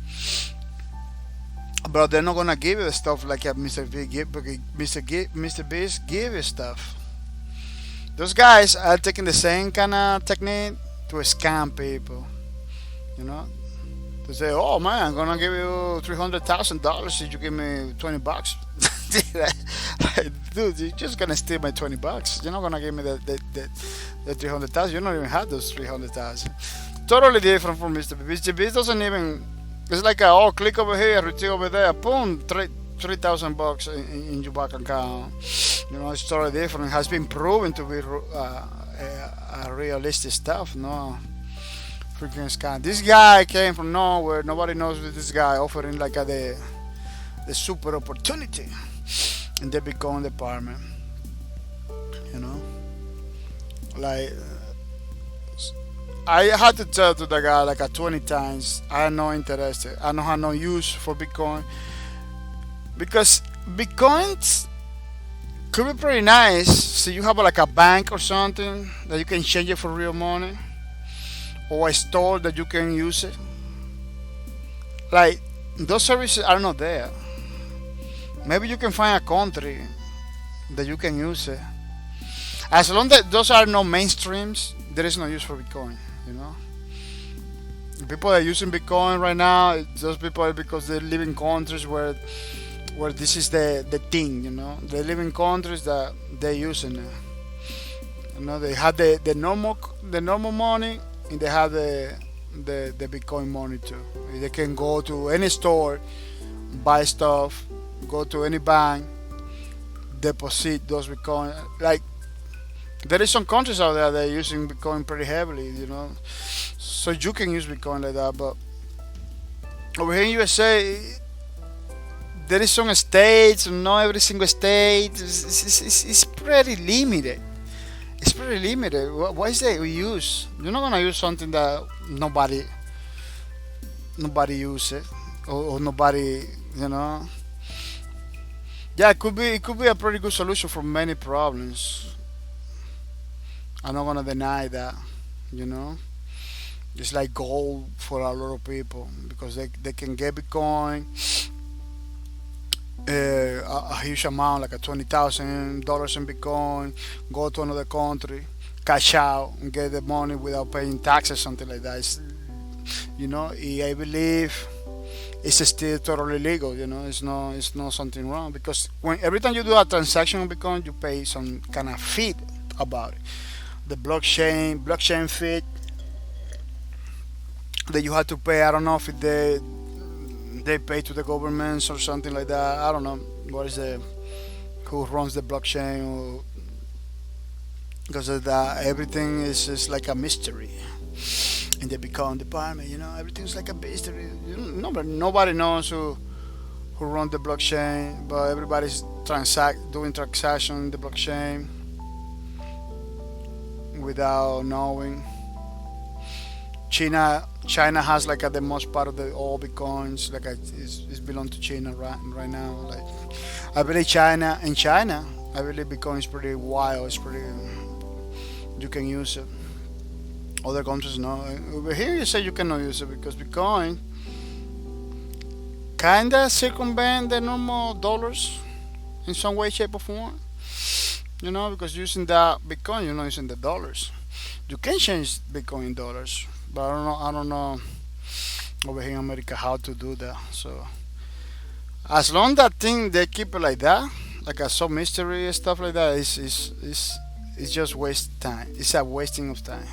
but they're not gonna give you the stuff like Mr. B give, Mr. Beast give you stuff. Those guys are taking the same kind of technique to scam people. You know, to say, "Oh man, I'm gonna give you $300,000 if you give me $20." Dude, you're just gonna steal my $20. You're not gonna give me the 300,000. You don't even have those 300,000. Totally different from Mr. B. Mr. B doesn't even. It's like click over here, retrieve over there, boom, $3,000 in your bank account. You know, it's totally different. It has been proven to be a realistic stuff. No freaking scam. This guy came from nowhere. Nobody knows this guy offering like the super opportunity in the Bitcoin department. You know, like. I had to tell to the guy like 20 times I am not interested. I don't have no use for Bitcoin because Bitcoins could be pretty nice. So you have like a bank or something that you can change it for real money, or a store that you can use it. Like those services are not there. Maybe you can find a country that you can use it. As long as those are no mainstreams, there is no use for Bitcoin. You know, people that are using Bitcoin right now, those people are because they live in countries where this is the thing. You know, they live in countries that they're using it. You know, they have the normal money, and they have the Bitcoin money too. They can go to any store, buy stuff, go to any bank, deposit those Bitcoin. Like, there is some countries out there that are using Bitcoin pretty heavily, you know, so you can use Bitcoin like that. But over here in USA, there is some states, not every single state. It's pretty limited. It's pretty limited. What is that we use? You're not gonna use something that nobody nobody use it, or nobody, you know. Yeah, it could be a pretty good solution for many problems. I'm not gonna deny that, you know. It's like gold for a lot of people because they can get Bitcoin, a huge amount, like a $20,000 in Bitcoin, go to another country, cash out, and get the money without paying taxes, something like that. I believe it's still totally legal. It's not something wrong because when every time you do a transaction on Bitcoin, you pay some kind of fee about it. The blockchain fee that you have to pay. I don't know if they pay to the governments or something like that. I don't know what is the who runs the blockchain or, because of that everything is just like a mystery in the Bitcoin department. Everything's like a mystery. Nobody knows who runs the blockchain, but everybody's doing transaction in the blockchain without knowing. China has like the most part of the all bitcoins. Like it's belong to China right now. Like I believe China. I believe Bitcoin is pretty wild. It's pretty. You can use it. Other countries no. Over here you say you cannot use it because Bitcoin kinda circumvent the normal dollars in some way, shape, or form. Because using that Bitcoin, you're not using the dollars. You can change Bitcoin in dollars, but I don't know over here in America how to do that. So as long that thing they keep it like that, like a some mystery and stuff like that, it's just waste time. It's a wasting of time.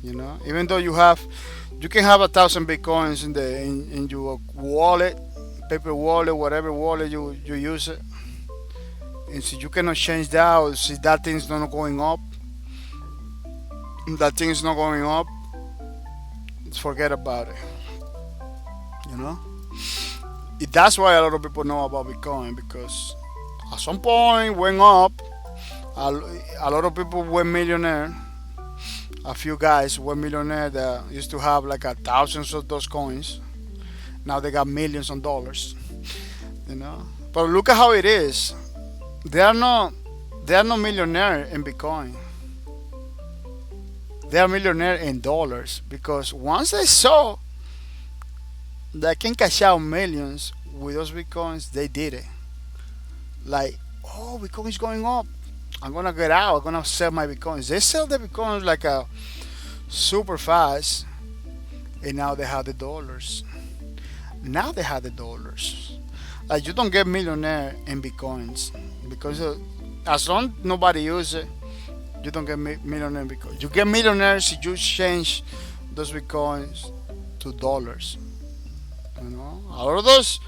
Even though you can have 1,000 bitcoins in your wallet, paper wallet, whatever wallet you use it, and so you cannot change that, or see that thing's not going up. That thing's not going up. Forget about it. You know. That's why a lot of people know about Bitcoin because at some point went up. A lot of people were millionaire. A few guys were millionaire that used to have like thousands of those coins. Now they got millions of dollars. But look at how it is. They are not millionaire in Bitcoin. They are millionaire in dollars because once they saw they can cash out millions with those bitcoins, they did it. Like, oh, Bitcoin is going up. I'm gonna get out. I'm gonna sell my bitcoins. They sell the bitcoins like a super fast, and now they have the dollars. Now they have the dollars. Like you don't get millionaire in bitcoins because as long nobody uses it, you don't get millionaire in bitcoin. You get millionaires if you change those bitcoins to dollars. A lot of those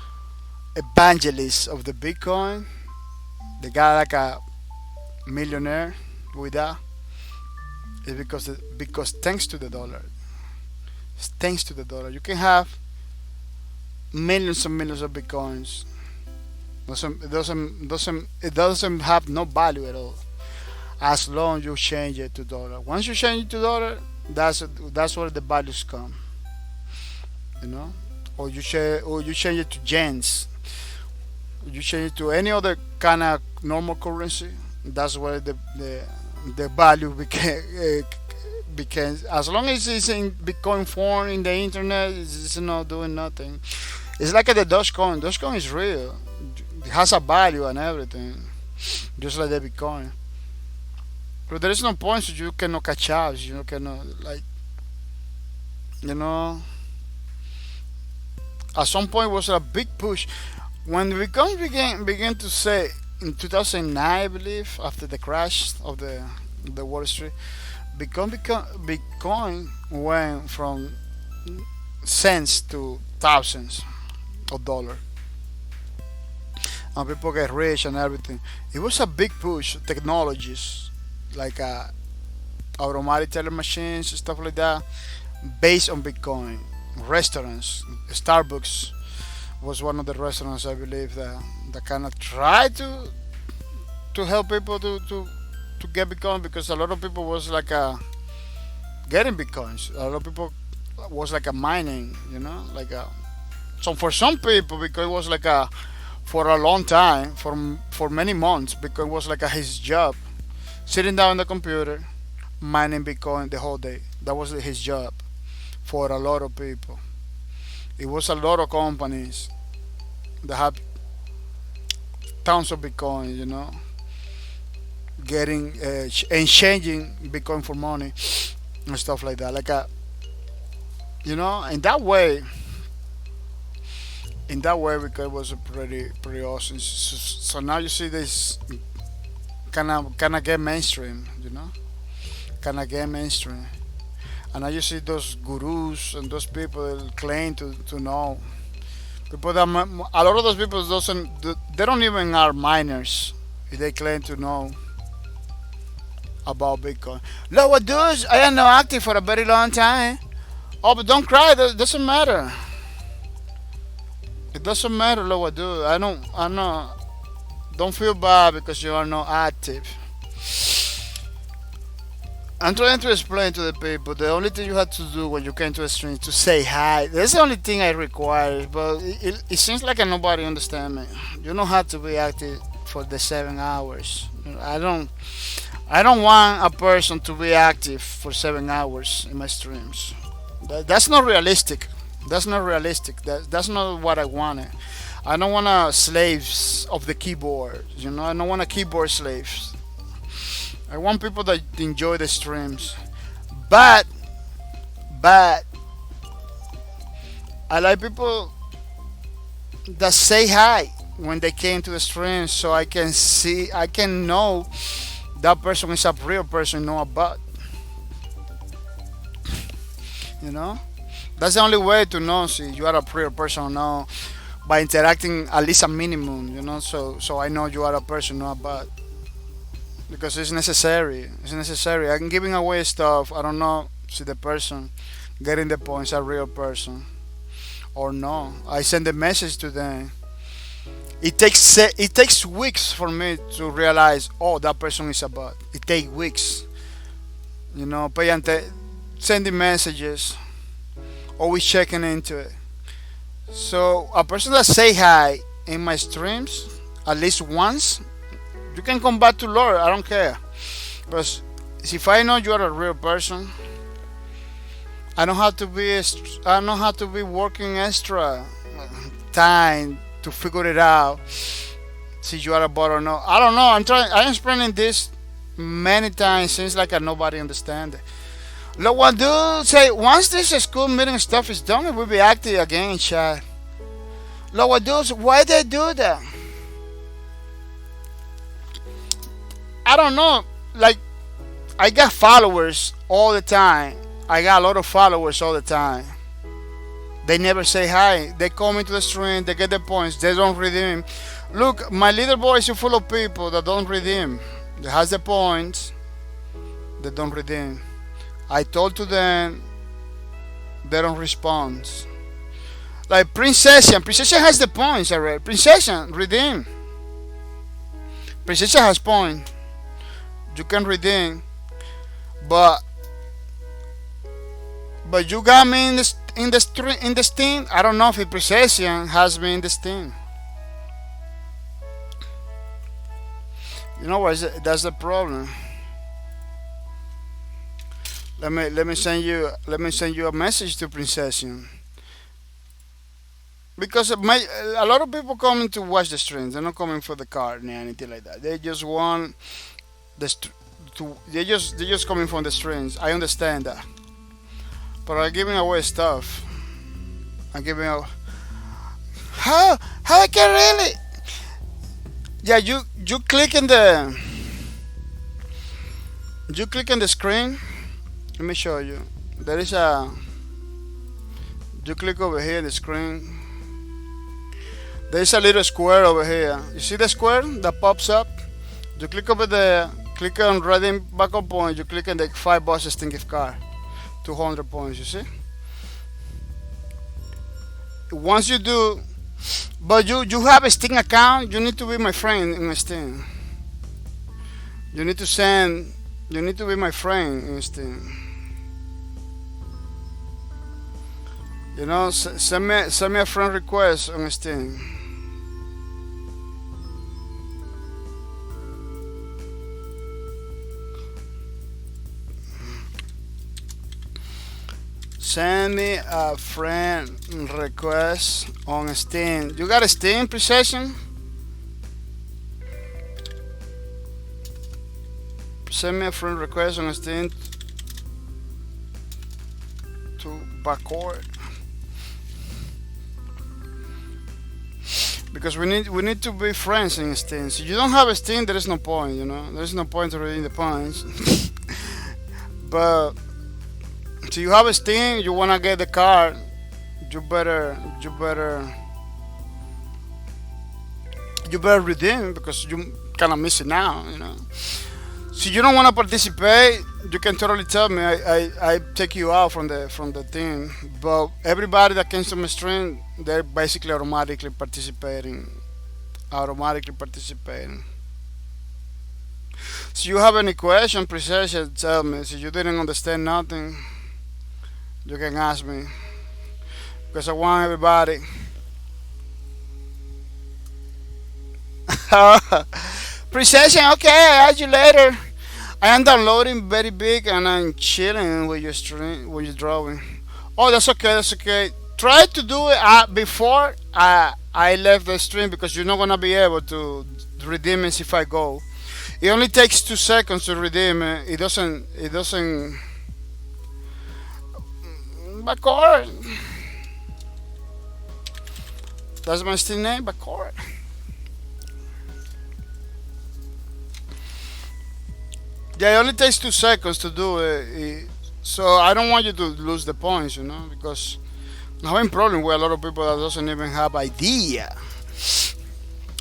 evangelists of the Bitcoin, they got like a millionaire with that. It's because thanks to the dollar. Thanks to the dollar, you can have millions and millions of bitcoins. It doesn't have no value at all as long you change it to dollar. Once you change it to dollar, that's where the values come. Or you change it to yens. You change it to any other kind of normal currency. That's where the value became. As long as it's in Bitcoin form in the internet, it's not doing nothing. It's like the Dogecoin. Dogecoin is real. It has a value and everything, just like the Bitcoin. But there is no point, so you cannot catch up. You cannot you know. At some point, was a big push when Bitcoin began to say in 2009, I believe, after the crash of the Wall Street, Bitcoin went from cents to thousands of dollars, and people get rich and everything. It was a big push. Technologies like automatic teller machines, stuff like that, based on Bitcoin. Restaurants, Starbucks was one of the restaurants I believe that kind of tried to help people to get Bitcoin because a lot of people was like getting Bitcoins. A lot of people was like a mining, like a. So for some people, because it was like a for a long time, for many months, because it was like his job, sitting down on the computer, mining Bitcoin the whole day. That was his job for a lot of people. It was a lot of companies that have tons of Bitcoin, getting and changing Bitcoin for money and stuff like that. Like in that way, because it was a pretty awesome. So now you see this kind of get mainstream, kind of get mainstream. And now you see those gurus and those people that claim to know. People that a lot of those people doesn't they don't even are miners if they claim to know about Bitcoin. Look, what dudes? I am not active for a very long time. Oh, but don't cry. That doesn't matter. It doesn't matter, look, what dude. I know. Don't feel bad because you are not active. I'm trying to explain to the people the only thing you have to do when you came to a stream is to say hi. That's the only thing I require, but it seems like nobody understands me. You don't have to be active for the 7 hours. I don't want a person to be active for 7 hours in my streams. That's not realistic. That's not realistic. That's not what I wanted. I don't want slaves of the keyboard. I don't want keyboard slaves. I want people that enjoy the streams. But I like people that say hi when they came to the stream, so I can know that person is a real person, not a bot. That's the only way to know if you are a real person or not, by interacting at least a minimum, so I know you are a person, not a bot. Because it's necessary. It's necessary. I'm giving away stuff. I don't know if the person getting the point is a real person or no. I send a message to them. It takes weeks for me to realize, oh, that person is a bot. It takes weeks. Sending messages, always checking into it. So a person that say hi in my streams at least once, you can come back to Lord. I don't care. But if I know you are a real person, I don't have to be working extra time to figure it out. See you are a bot or no. I don't know. I'm explaining this many times. Seems like nobody understands it. Look, what do say once this school meeting stuff is done, it will be active again in chat. Look, what do why they do that? I don't know. Like, I got followers all the time. I got a lot of followers all the time. They never say hi. They come into the stream. They get the points. They don't redeem. Look, my leaderboard is full of people that don't redeem. They has the points. They don't redeem. I told to them. They don't respond. Like Princession has the points already. Princession redeem. Princession has points. You can redeem, but you got me in the Steam. I don't know if Precision has me in the Steam. You know what? That's the problem. Let me send you a message to Precision. Because a lot of people coming to watch the streams. They're not coming for the card or anything like that. They just want they're just coming from the streams. I understand that, but I'm giving away stuff. I'm giving out. How I can really? Yeah, you click in the screen. Let me show you. There is a. You click over here in the screen. There is a little square over here. You see the square that pops up? You click over there. Click on redeem backup point. You click on the $5 Steam gift card, 200 points. You see? Once you do, but you have a Steam account. You need to be my friend in Steam. You need to be my friend in Steam. You know, send me a friend request on Steam. Send me a friend request on Steam. You got a Steam Precision? Send me a friend request on Steam to bahcorp. Because we need to be friends in Steam. So you don't have a Steam, there is no point, you know. There is no point to reading the points. But so you have a Steam, you wanna get the card, you better redeem because you kinda miss it now, you know. So you don't wanna participate, you can totally tell me. I take you out from the team. But everybody that comes to my stream, they're basically automatically participating. So you have any question, Precision, tell me. So you didn't understand nothing, you can ask me. Because I want everybody. Precision, okay, I'll add you later. I am downloading very big and I'm chilling with your stream, with your drawing. Oh, that's okay, that's okay. Try to do it before I left the stream because you're not gonna be able to redeem it if I go. It only takes 2 seconds to redeem it. It doesn't. bahcorp. That's my Steam name, bahcorp. Yeah, it only takes 2 seconds to do it. So I don't want you to lose the points, you know, because I'm having problem with a lot of people that doesn't even have idea.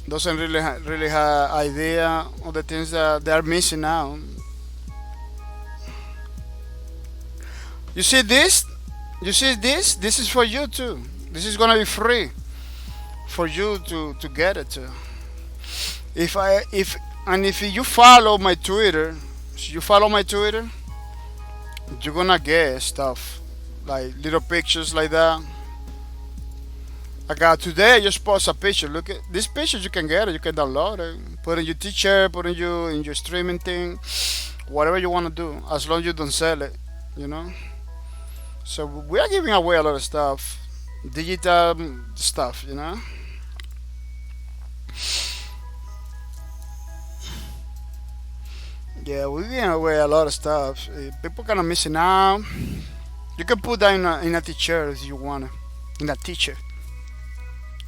Doesn't really have idea of the things that they are missing out. You see this? You see this? This is for you too. This is gonna be free for you to get it too. If you follow my Twitter, you're gonna get stuff like little pictures like that. I got today. I just post a picture. Look at this picture. You can get it. You can download it. Put in your teacher. Put in your streaming thing. Whatever you want to do, as long as you don't sell it. You know. So we are giving away a lot of stuff, digital stuff. You know. Yeah, we're giving away a lot of stuff. People kind of missing out. You can put that in a teacher if you wanna. In a teacher.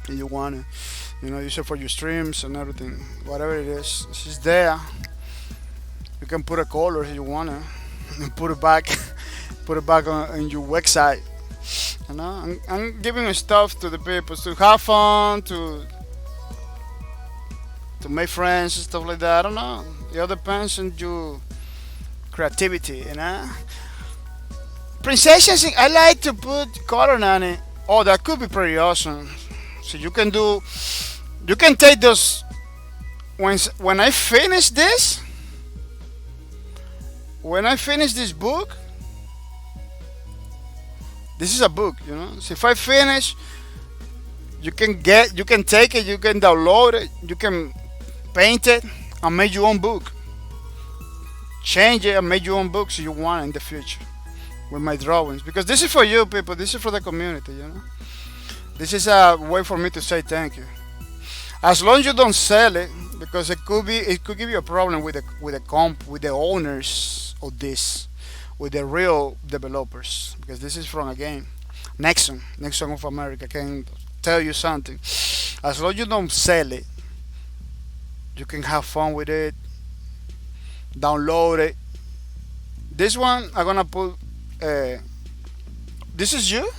If you wanna. You know, use it for your streams and everything. Whatever it is, it's there. You can put a color if you wanna. And put it back. Put it back on your website. You know, I'm giving stuff to the people to have fun, to make friends and stuff like that. I don't know. It all depends on your creativity, you know. Princess, I like to put color on it. Oh, that could be pretty awesome. So you can take those. When I finish this, book, this is a book, you know. So if I finish, you can take it, you can download it, you can paint it and make your own book. Change it and make your own books if you want in the future with my drawings. Because this is for you people, this is for the community, you know. This is a way for me to say thank you. As long as you don't sell it, because it could give you a problem with the owners of this, with the real developers, because this is from a game. Nexon of America can tell you something. As long as you don't sell it, you can have fun with it, download it. This one I'm gonna put this is you.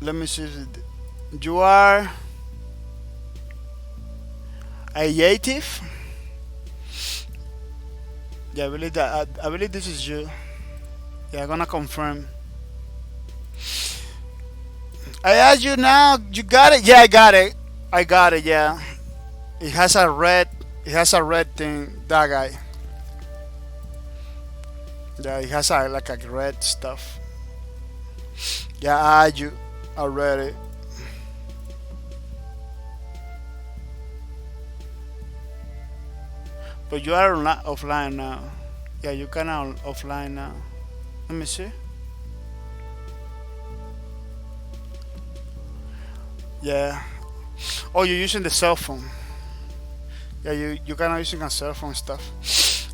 Let me see if you are a native. Yeah, I believe this is you. Yeah, I'm gonna confirm. I asked you now. You got it? Yeah, I got it. Yeah, it has a red thing. That guy. Yeah, it has like a red stuff. Yeah, I add you already. But you are offline now. Yeah, you can offline now. Let me see. Yeah. Oh, you're using the cell phone. Yeah, you cannot using a cell phone stuff.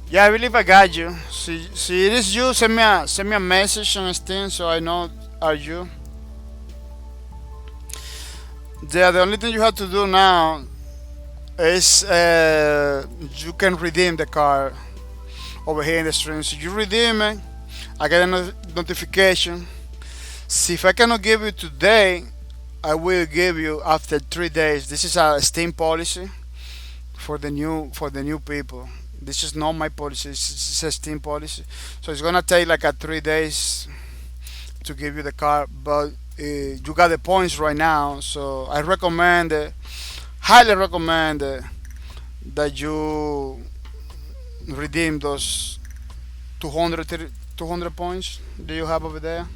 Yeah, I believe I got you. See, it is you. Send me a message on Steam so I know are you. Yeah, the only thing you have to do now is you can redeem the card over here in the stream. So you redeem it, I get a notification. See, if I cannot give you today, I will give you after 3 days. This is a Steam policy for the new people. This is not my policy. It's a Steam policy. So it's gonna take like a 3 days to give you the card, but you got the points right now. So I recommend, highly recommend that you redeem those 200 points that you have over there.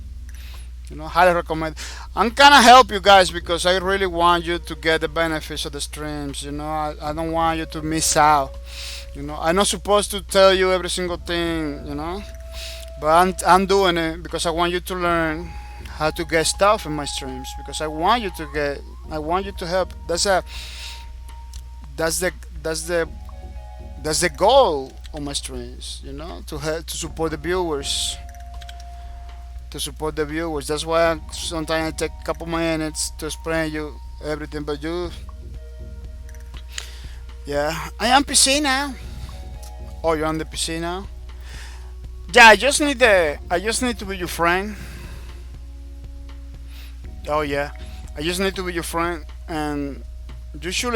You know, highly recommend. I'm gonna help you guys because I really want you to get the benefits of the streams. You know, I don't want you to miss out. You know, I'm not supposed to tell you every single thing. You know, but I'm doing it because I want you to learn how to get stuff in my streams because I want you to help. That's the that's the goal of my streams. You know, to help to support the viewers. To support the viewers. That's why sometimes I take a couple minutes to explain you everything. But yeah, I am PC now. Oh, you're on the PC now. Yeah, I just need to be your friend. Oh yeah, I just need to be your friend, and you should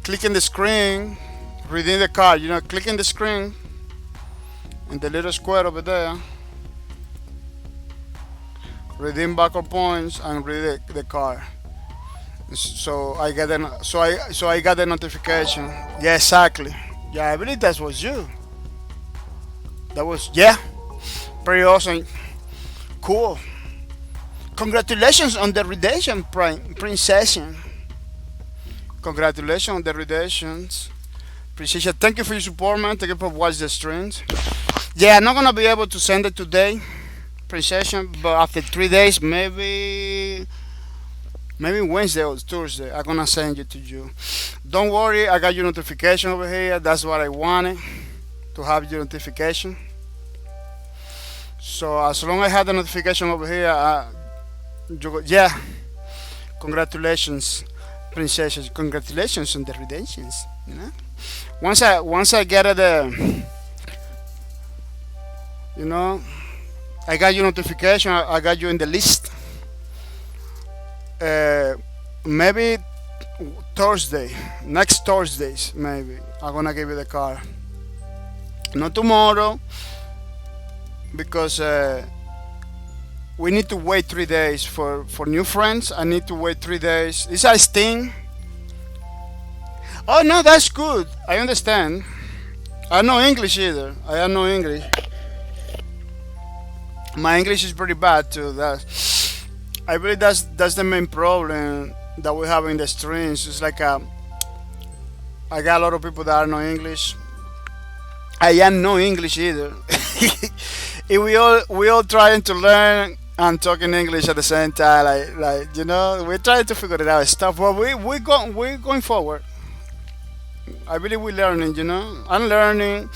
click in the screen, redeem the card. You know, click in the screen in the little square over there, redeem bahcorp points and read the card. So I got the notification. Yeah, exactly. Yeah, I believe that was you. That was yeah, pretty awesome, cool. Congratulations on the redemption, princess. Congratulations on the redemptions, princess. Thank you for your support, man. Thank you for watching the streams. Yeah, I'm not gonna be able to send it today, princess, but after 3 days, maybe Wednesday or Thursday, I'm gonna send it to you. Don't worry, I got your notification over here. That's what I wanted, to have your notification. So as long as I have the notification over here, yeah. Congratulations, princesses. Congratulations on the redemptions. You know, once I get it, you know, I got your notification. I got you in the list. Maybe Thursday, next Thursdays, maybe I'm gonna give you the car. Not tomorrow, because we need to wait 3 days for new friends. I need to wait 3 days. Is that Steam? Oh no, that's good. I understand. I know English either. I have no English. My English is pretty bad too. I believe that's the main problem that we have in the streams. It's like I got a lot of people that are no English. I am no English either. we all trying to learn and talking English at the same time. Like you know, we're trying to figure it out stuff. But we're going forward. I believe we're learning. You know, I'm learning.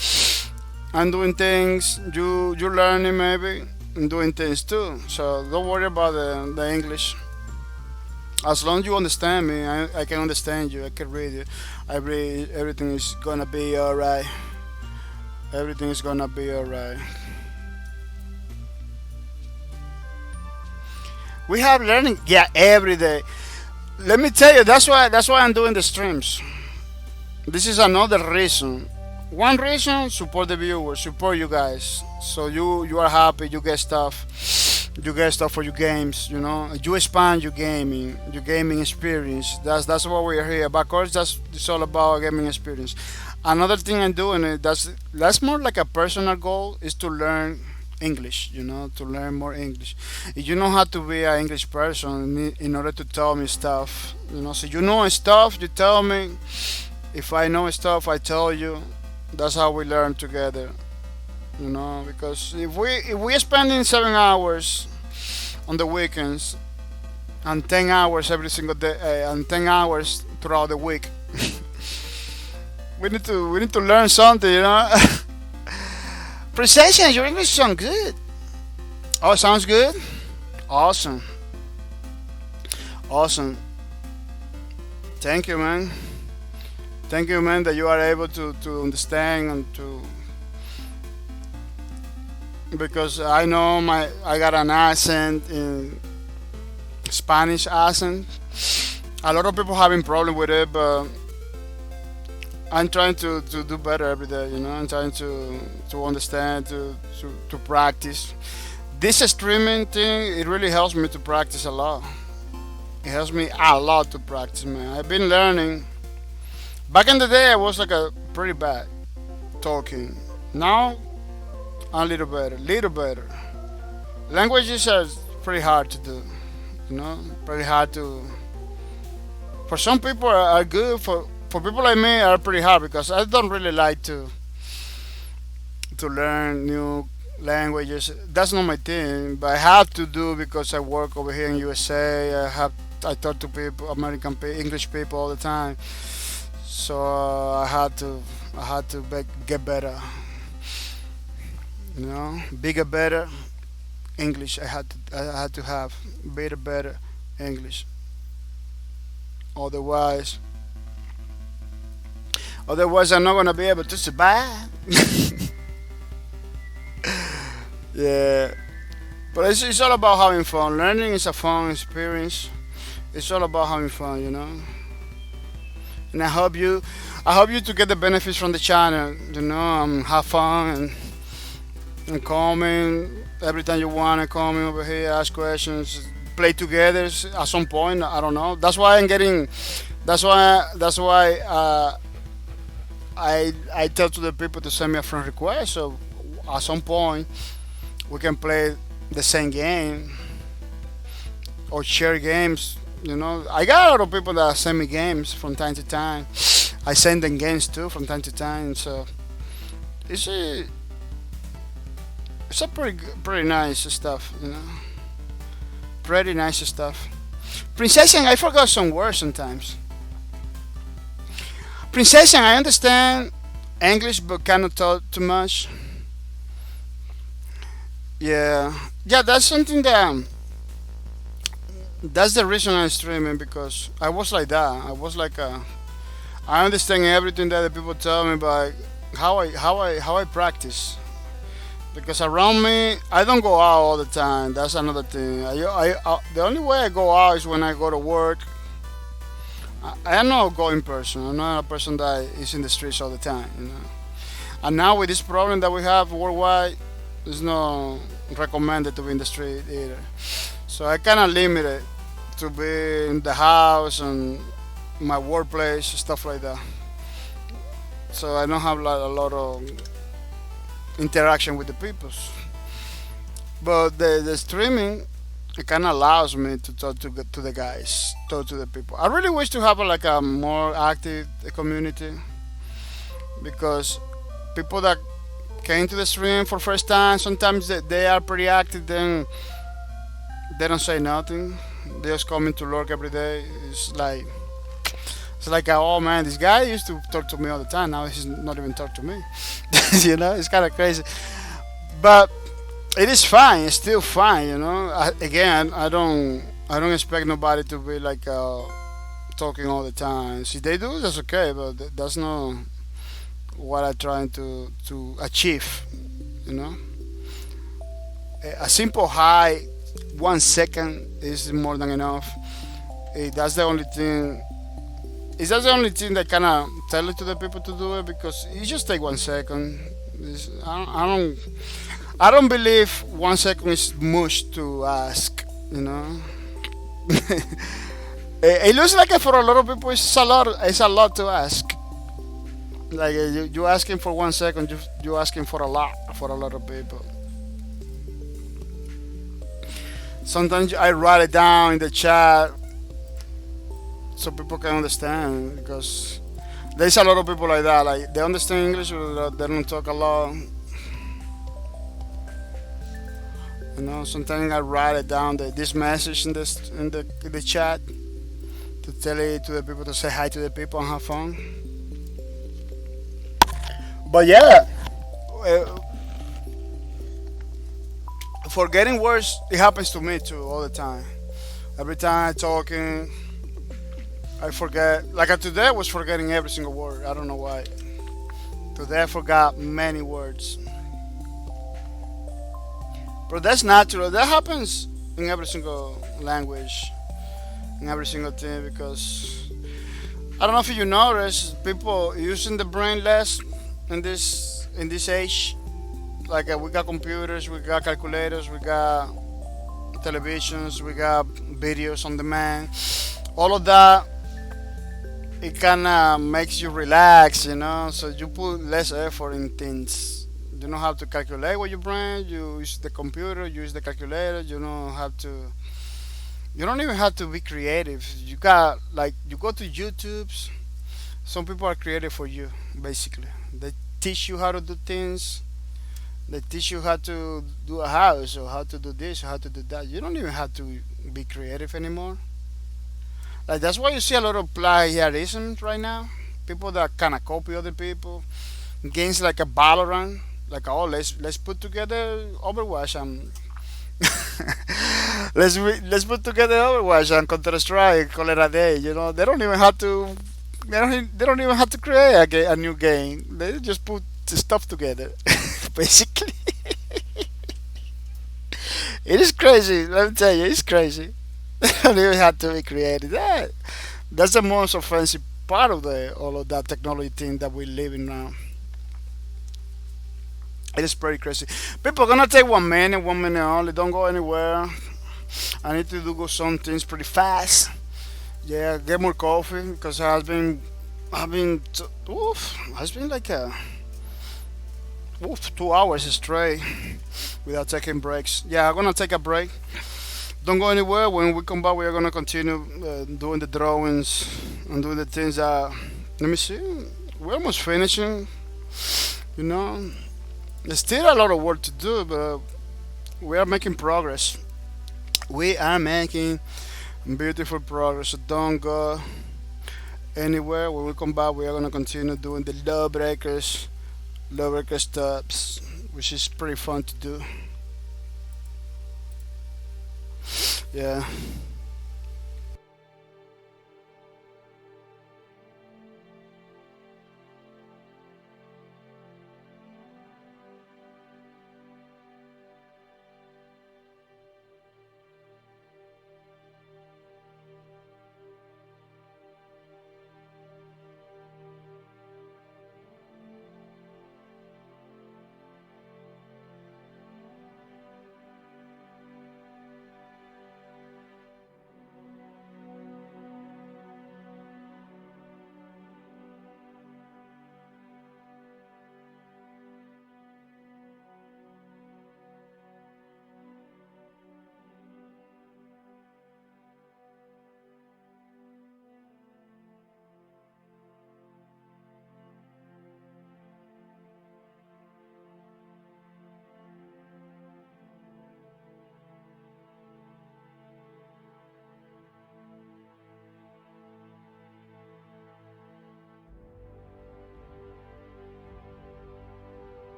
I'm doing things. You're learning maybe. And doing things too. So don't worry about the English. As long as you understand me, I can understand you. I can read you. I believe everything is gonna be alright. Everything is gonna be alright. We have learning, yeah, every day. Let me tell you, that's why I'm doing the streams. This is another reason. One reason, support the viewers, support you guys. So you are happy, you get stuff for your games, you know. You expand your gaming experience. That's what we're here. But of course, it's all about gaming experience. Another thing I'm doing that's more like a personal goal is to learn English. To learn more English. You know how to be an English person in order to tell me stuff. So you know stuff, you tell me. If I know stuff, I tell you. That's how we learn together. Because if we are spending 7 hours on the weekends and 10 hours every single day and 10 hours throughout the week, we need to learn something. Precision, your English sounds good. Oh, sounds good. Awesome, awesome. Thank you, man. Thank you, man, that you are able to understand and to because I know I got an accent in Spanish accent. A lot of people having problem with it, but I'm trying to do better every day. I'm trying to understand, to practice. This streaming thing, it really helps me to practice a lot. It helps me a lot to practice, man. I've been learning. Back in the day, I was like a pretty bad talking. Now, I'm a little better, little better. Languages are pretty hard to do, pretty hard to. For some people are good. For people like me, are pretty hard because I don't really like to learn new languages. That's not my thing, but I have to do because I work over here in USA. I talk to people, American people, English people all the time. So I had to get better. Bigger, better English. I had to have better English. Otherwise, I'm not gonna be able to survive. Yeah, but it's all about having fun. Learning is a fun experience. It's all about having fun. And I hope you to get the benefits from the channel. Have fun and comment every time you want to comment over here, ask questions, play together at some point. I don't know. That's why I'm getting. That's why I tell to the people to send me a friend request. So at some point we can play the same game or share games. I got a lot of people that send me games from time to time. I send them games too from time to time. So it's a pretty nice stuff. Pretty nice stuff. Princess, I forgot some words sometimes. Princess, I understand English but cannot talk too much. Yeah, that's something that's the reason I'm streaming because I was like that. I was like I understand everything that the people tell me, but how I practice. Because around me, I don't go out all the time. That's another thing. The only way I go out is when I go to work. I am not a going person. I'm not a person that is in the streets all the time. And now with this problem that we have worldwide, it's not recommended to be in the street either. So I kind of limit it to be in the house and my workplace, stuff like that. So I don't have like a lot of interaction with the people. But the streaming, it kind of allows me to talk to the guys, talk to the people. I really wish to have like a more active community because people that came to the stream for first time, sometimes they are pretty active, then they don't say nothing. They just coming to work every day. It's like, oh man, this guy used to talk to me all the time. Now he's not even talk to me. It's kind of crazy. But it is fine. It's still fine. Again, I don't expect nobody to be like talking all the time. If they do, that's okay. But that's not what I'm trying to achieve. A simple hi, 1 second is more than enough. That's the only thing. Is that the only thing that kind of tell it to the people to do it because it just take 1 second. I don't believe 1 second is much to ask. It looks like for a lot of people it's a lot to ask. Like you asking for 1 second, you asking for a lot of people. Sometimes I write it down in the chat so people can understand because there's a lot of people like that. Like they understand English, but they don't talk a lot. You know, sometimes I write it down this message in the chat to tell it to the people to say hi to the people and have fun. But yeah, uh, forgetting words it happens to me too all the time. Every time I talking, I forget. Like today, I was forgetting every single word. I don't know why. Today I forgot many words. But that's natural. That happens in every single language, in every single thing. Because I don't know if you notice, people using the brain less in this age. Like we got computers, we got calculators, we got televisions, we got videos on demand. All of that it kind of makes you relax, you know. So you put less effort in things. You don't have to calculate with your brain. You use the computer. You use the calculator. You don't have to. You don't even have to be creative. You got like you go to YouTube's. Some people are creative for you, basically. They teach you how to do things. They teach you how to do a house or how to do this or how to do that. You don't even have to be creative anymore. Like that's why you see a lot of plagiarism right now. People that kind of copy other people. Games like a Valorant, like oh let's put together Overwatch and let's put together Overwatch and Counter Strike, call it a day. You know they don't even have to. They don't even have to create a new game. They just put the stuff together. Basically, it is crazy. Let me tell you, it's crazy. They don't even have to be creative. That's the most offensive part of the all of that technology thing that we live in now. It is pretty crazy. People gonna take 1 minute only. Don't go anywhere. I need to do some things pretty fast. Yeah, get more coffee because I've been, it's been like 2 hours straight without taking breaks. Yeah, I'm gonna take a break. Don't go anywhere. When we come back, we are gonna continue doing the drawings and doing the things that. Let me see. We're almost finishing. You know, there's still a lot of work to do, but we are making progress. We are making beautiful progress. So don't go anywhere. When we come back, we are gonna continue doing the low breaker steps, which is pretty fun to do. Yeah.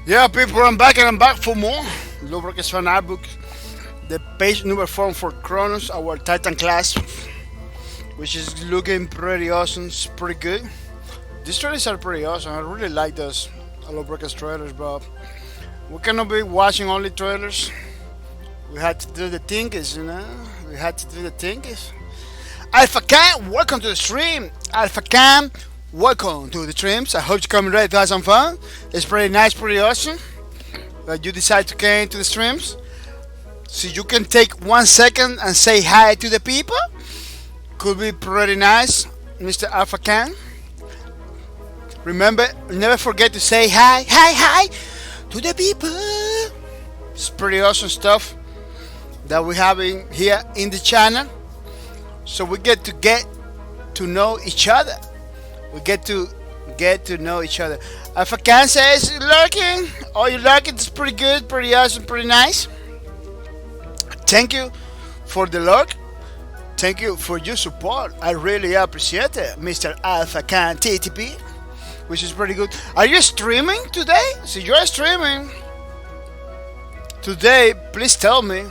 Yeah, people, I'm back and I'm back for more. Lubricants Fan Art Book. The page number 4 for Kronos, our Titan class, which is looking pretty awesome. It's pretty good. These trailers are pretty awesome. I really like those Lubricants trailers, but we cannot be watching only trailers. We had to do the things, you know? We had to do the things. Alpha Cam, welcome to the stream. Alpha Cam, welcome to the streams. I hope you're coming ready to have some fun. It's pretty nice, pretty awesome that you decide to come to the streams. So you can take 1 second and say hi to the people. Could be pretty nice, Mr. Alpha Cam. Remember, never forget to say hi to the people. It's pretty awesome stuff that we have in here in the channel. So we get to know each other. We get to know each other. Alpha Can says lurking. Oh, you lurking? It's pretty good, pretty awesome, pretty nice. Thank you for the lurk. Thank you for your support. I really appreciate it, Mr. Alpha Can TTP, which is pretty good. Are you streaming today? So you're streaming today. Please tell me,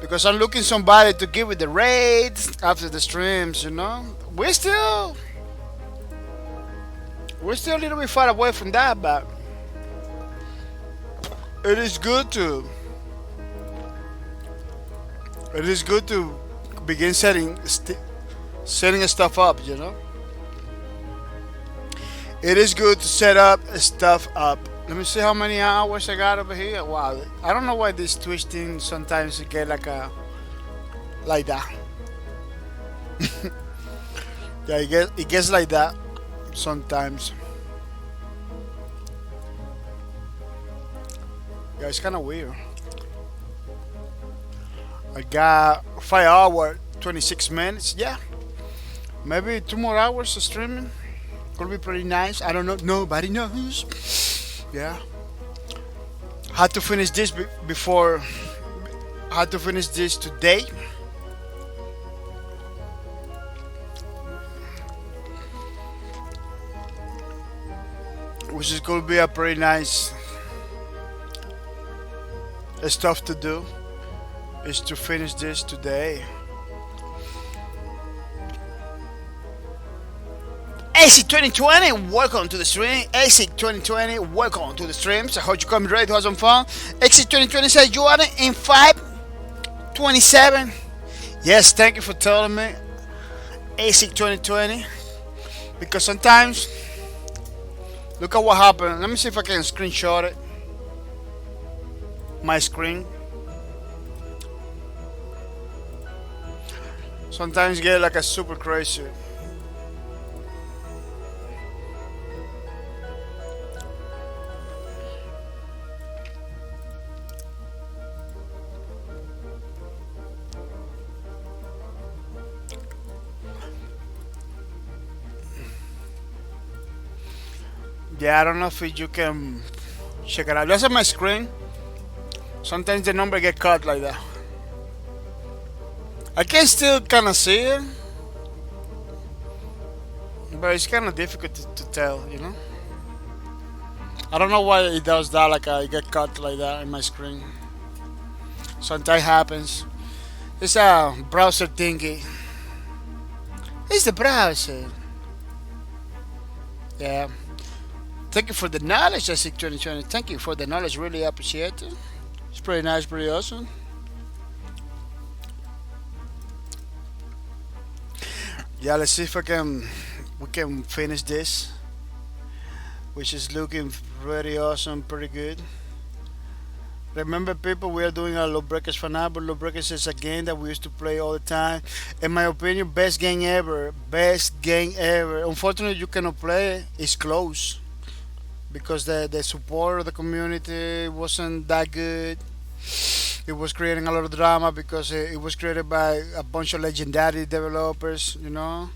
because I'm looking somebody to give it the raids after the streams. You know, we're still a little bit far away from that, but it is good to begin setting stuff up. You know, it is good to set up stuff up. Let me see how many hours I got over here. Wow, I don't know why this Twitch thing sometimes get like that. Yeah, it gets like that sometimes. Yeah, it's kind of weird. I got 5 hours, 26 minutes. Yeah, maybe 2 more hours of streaming. Could be pretty nice. I don't know. Nobody knows. Yeah. Had to finish this before. Had to finish this today. Which is going to be a pretty nice stuff to do. Is to finish this today. AC 2020, welcome to the stream. AC 2020, welcome to the streams. I hope you come ready to have some fun. AC 2020 says you are in 527. Yes, thank you for telling me. AC 2020, because sometimes look at what happened. Let me see if I can screenshot it. My screen. Sometimes get like a super crazy. Yeah, I don't know if you can check it out. Just on my screen. Sometimes the number get cut like that. I can still kind of see it, but it's kind of difficult to tell, you know. I don't know why it does that. Like I get cut like that in my screen. Sometimes happens. It's a browser thingy. It's the browser. Yeah. Thank you for the knowledge, I see 2020. Thank you for the knowledge. Really appreciate it. It's pretty nice, pretty awesome. Yeah, let's see if we can finish this, which is looking pretty awesome, pretty good. Remember, people, we are doing our Lawbreakers Fan Art, but Lawbreakers is a game that we used to play all the time. In my opinion, best game ever. Best game ever. Unfortunately, you cannot play it. It's closed because the support of the community wasn't that good. It was creating a lot of drama because it was created by a bunch of legendary developers, you know,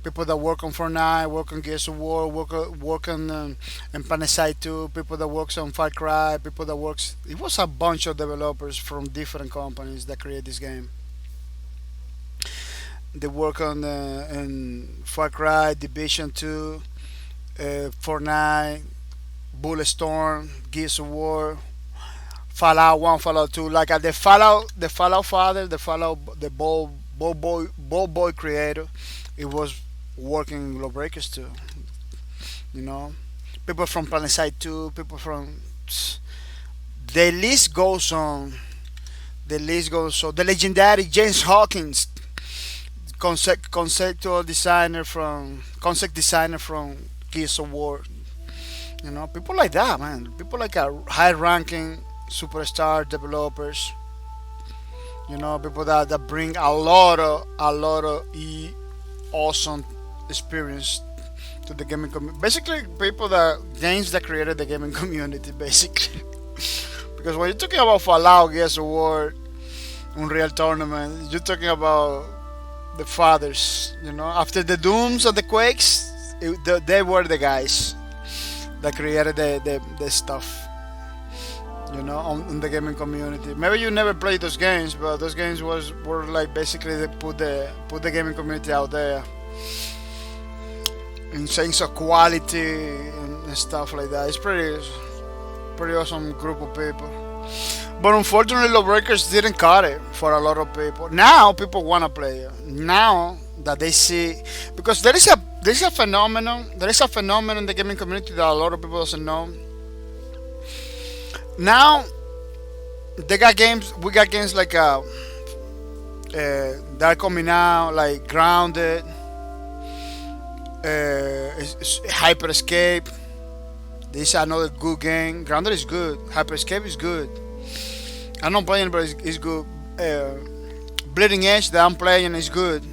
people that work on Fortnite, work on Gears of War, work on Panasite 2, people that works on Far Cry, people that works. It was a bunch of developers from different companies that create this game. They work on Far Cry, Division 2, Fortnite, Bulletstorm, Gears of War, Fallout 1, Fallout 2. Like the Fallout father, the ball boy creator, it was working in Lawbreakers too. You know, people from Planet Side 2, people from the list goes on. The list goes on. The legendary James Hawkins, concept designer from Gears of War. You know, people like that, man. People like a high-ranking superstar developers. You know, people that bring a lot of awesome experience to the gaming community. Basically, people that games that created the gaming community, basically. Because when you're talking about Fallout, Gears of War, Unreal Tournament, you're talking about the fathers. You know, after the Dooms and the Quakes, they were the guys that created the stuff. You know, in the gaming community. Maybe you never played those games, but those games were like basically they put the gaming community out there in sense of quality and stuff like that. It's pretty awesome group of people. But unfortunately, Lawbreakers didn't cut it for a lot of people. Now people wanna play it. Now that they see, because there is a phenomenon in the gaming community that a lot of people doesn't know. Now they got games. We got games like that are coming out, like Grounded, Hyper Escape. This is another good game. Grounded is good. Hyper Escape is good. I'm not playing, but it's good. Bleeding Edge that I'm playing is good.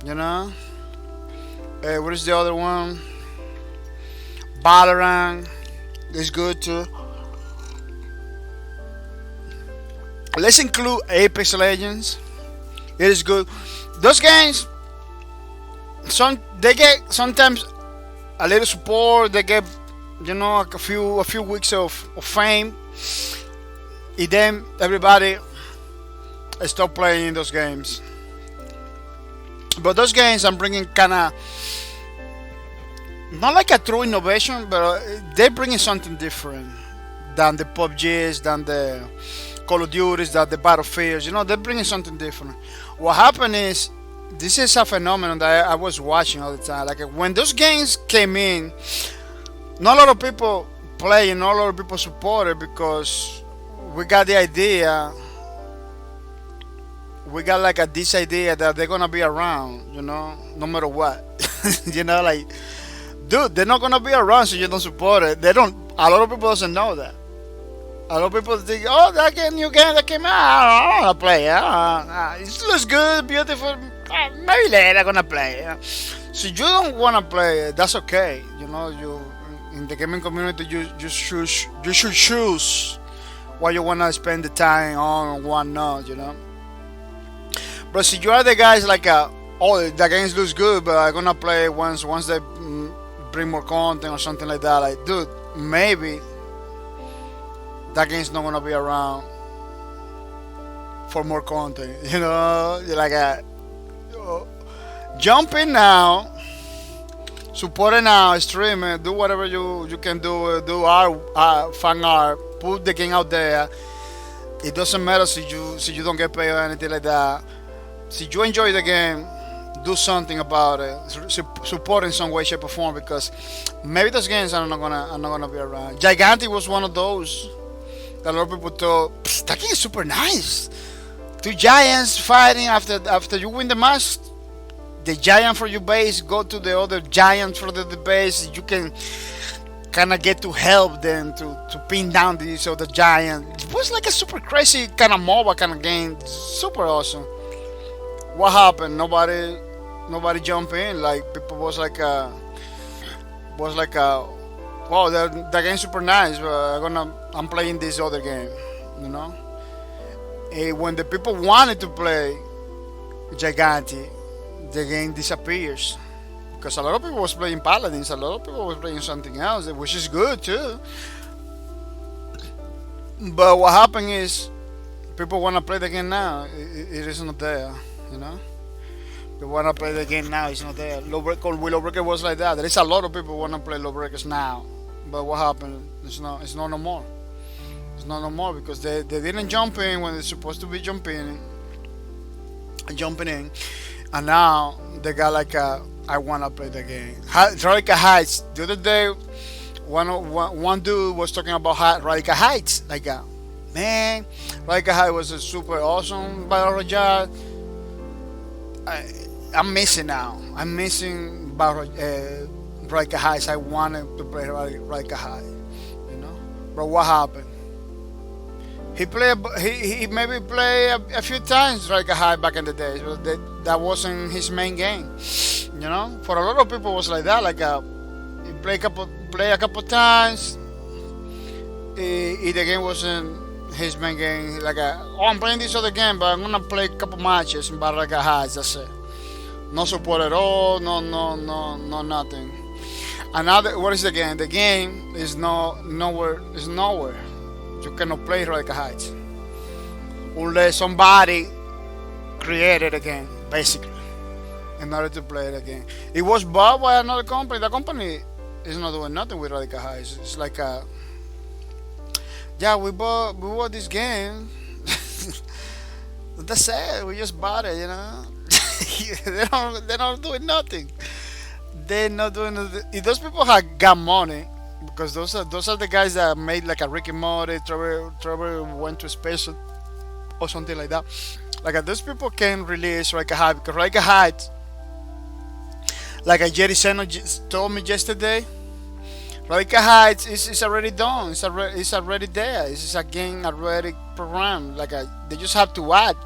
You know. What is the other one? Valorant is good too. Let's include Apex Legends. It is good. Those games, they get sometimes a little support. They get, you know, a few weeks of fame. And then everybody stop playing those games. But those games I'm bringing kind of not like a true innovation, but they're bringing something different than the PUBGs, than the Call of Duties, than the Battlefields. You know, they're bringing something different. What happened is, this is a phenomenon that I was watching all the time. Like when those games came in, not a lot of people play and not a lot of people support it because we got the idea. We got like this idea that they're gonna be around, you know, no matter what. You know, like, dude, they're not gonna be around, so you don't support it. They don't. A lot of people doesn't know that. A lot of people think, oh, that new game that came out, I don't wanna play it. It looks good, beautiful. Maybe later I'm gonna play it. So you don't wanna play it. That's okay. You know, you in the gaming community, you should choose what you wanna spend the time on and what not. You know. But see, you are the guys like, oh, the games looks good, but I'm gonna play it once they bring more content or something like that. Like, dude, maybe that game's not gonna be around for more content. You know, you're like, jump in now, support it now, stream it, do whatever you can do art, fan art, put the game out there. It doesn't matter if you don't get paid or anything like that. If you enjoy the game, do something about it. Support in some way, shape, or form, because maybe those games are not gonna be around. Gigantic was one of those that a lot of people thought, that game is super nice. Two giants fighting after you win the match. The giant for your base go to the other giant for the base. You can kind of get to help them to pin down this other giant. It was like a super crazy kind of MOBA kind of game. Super awesome. What happened? Nobody jumped in. Like, people was like wow, that game's super nice, but I'm playing this other game, you know. And when the people wanted to play Giganti, the game disappears because a lot of people was playing Paladins, a lot of people was playing something else, which is good too. But what happened is, people want to play the game now. It is not there. You know, they want to play the game now. It's not there. Lawbreaker was like that. There is a lot of people want to play Lawbreakers now. But what happened? It's not no more. It's not no more because they didn't jump in when they're supposed to be jumping in, and now they got like a I wanna play the game. Radical Heights. The other day, one dude was talking about Radical Heights. Like, man, Radical Heights was a super awesome battle royale. I'm missing now. I'm missing Radical Heights. I wanted to play Radical Heights. You know, but what happened? He maybe played a few times Radical Heights back in the days, but that wasn't his main game. You know, for a lot of people, it was like that. Like, he play a couple times. The game wasn't his main game. Like, oh, I'm playing this other game, but I'm gonna play a couple matches in Radical Heights. That's it. No support at all. No, nothing. Another, what is the game? The game is nowhere. Is nowhere. You cannot play Radical Heights unless somebody created a game, basically, in order to play it again. It was bought by another company. The company is not doing nothing with Radical Heights. It's like yeah, we bought this game. That's it. We just bought it, you know. They're not doing nothing. They're not doing nothing. If those people had got money, because those are the guys that made like a Rick and Morty, Trevor went to space or something like that. Like, those people can release Radical Heights, because Radical Heights, like a Jerry Seno told me yesterday, Radical Heights is already done. It's already there. It's a game already programmed. Like, they just have to add.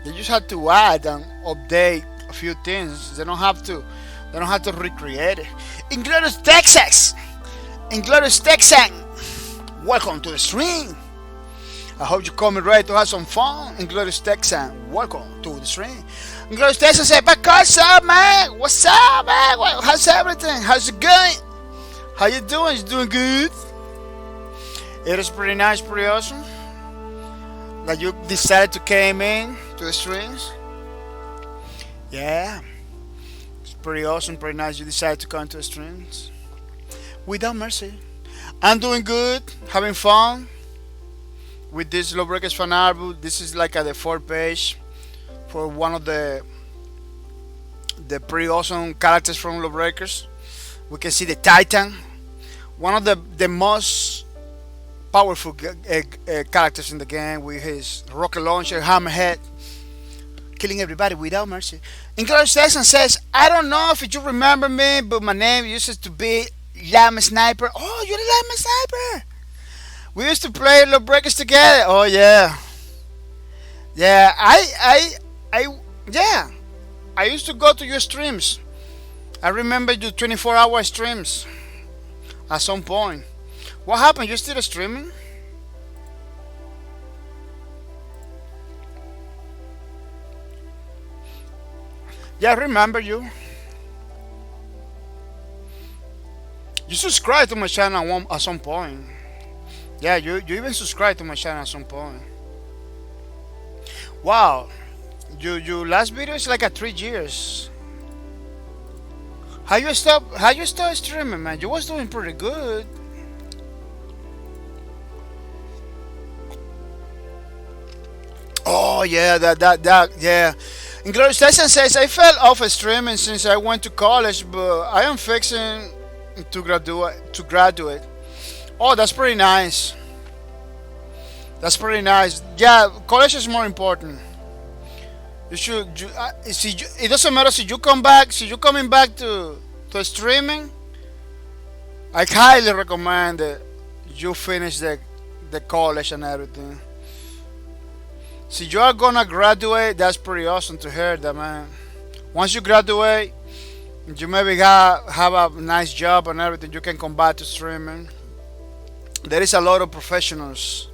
They just have to add and update a few things. They don't have to recreate it. Inglorious Texas. Welcome to the stream. I hope you're coming ready to have some fun. Inglorious Texan, welcome to the stream. Inglorious Texan said, what's up, man? What's up, man? How's everything? How's it going? How you doing? You doing good? It is pretty nice, pretty awesome that you decided to came in to the streams. Yeah, it's pretty awesome, pretty nice you decided to come to the streams. Without mercy. I'm doing good, having fun with this Lawbreakers fan album. This is like the 4th page for one of the pretty awesome characters from Lawbreakers. We can see the Titan, one of the most powerful characters in the game, with his rocket launcher, hammerhead, killing everybody without mercy. Inglorious Texan says, I don't know if you remember me, but my name used to be Llama Sniper. Oh, you're the Llama Sniper. We used to play Lawbreakers together. Oh yeah. Yeah, I used to go to your streams. I remember your 24-hour streams at some point. What happened? You still streaming? Yeah, I remember you. You subscribed to my channel at some point. Yeah, you even subscribed to my channel at some point. Wow, your last video is like 3 years. How you start streaming, man? You was doing pretty good. Oh yeah, that yeah. Inglorious Texan says, I fell off of streaming since I went to college, but I am fixing to graduate. Oh, that's pretty nice. That's pretty nice. Yeah, college is more important. You should. It doesn't matter if you come back. Si you coming back to streaming, I highly recommend that you finish the college and everything. So you are gonna graduate. That's pretty awesome to hear that, man. Once you graduate, you maybe have a nice job and everything. You can come back to streaming. There is a lot of professionals,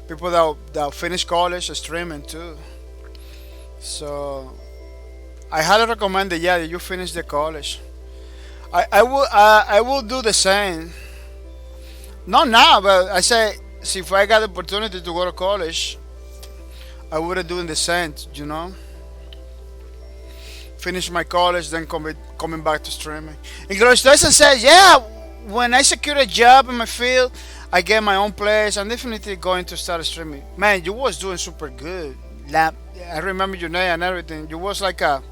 people that finish college are streaming too. So I highly recommend that. Yeah, that you finish the college. I will do the same. Not now, but I say, see, if I got the opportunity to go to college, I would have doing the same. You know, finish my college, then coming back to streaming. Inglorious Tyson says, yeah, when I secure a job in my field, I get my own place. I'm definitely going to start streaming. Man, you was doing super good. I remember your name and everything. You was like a.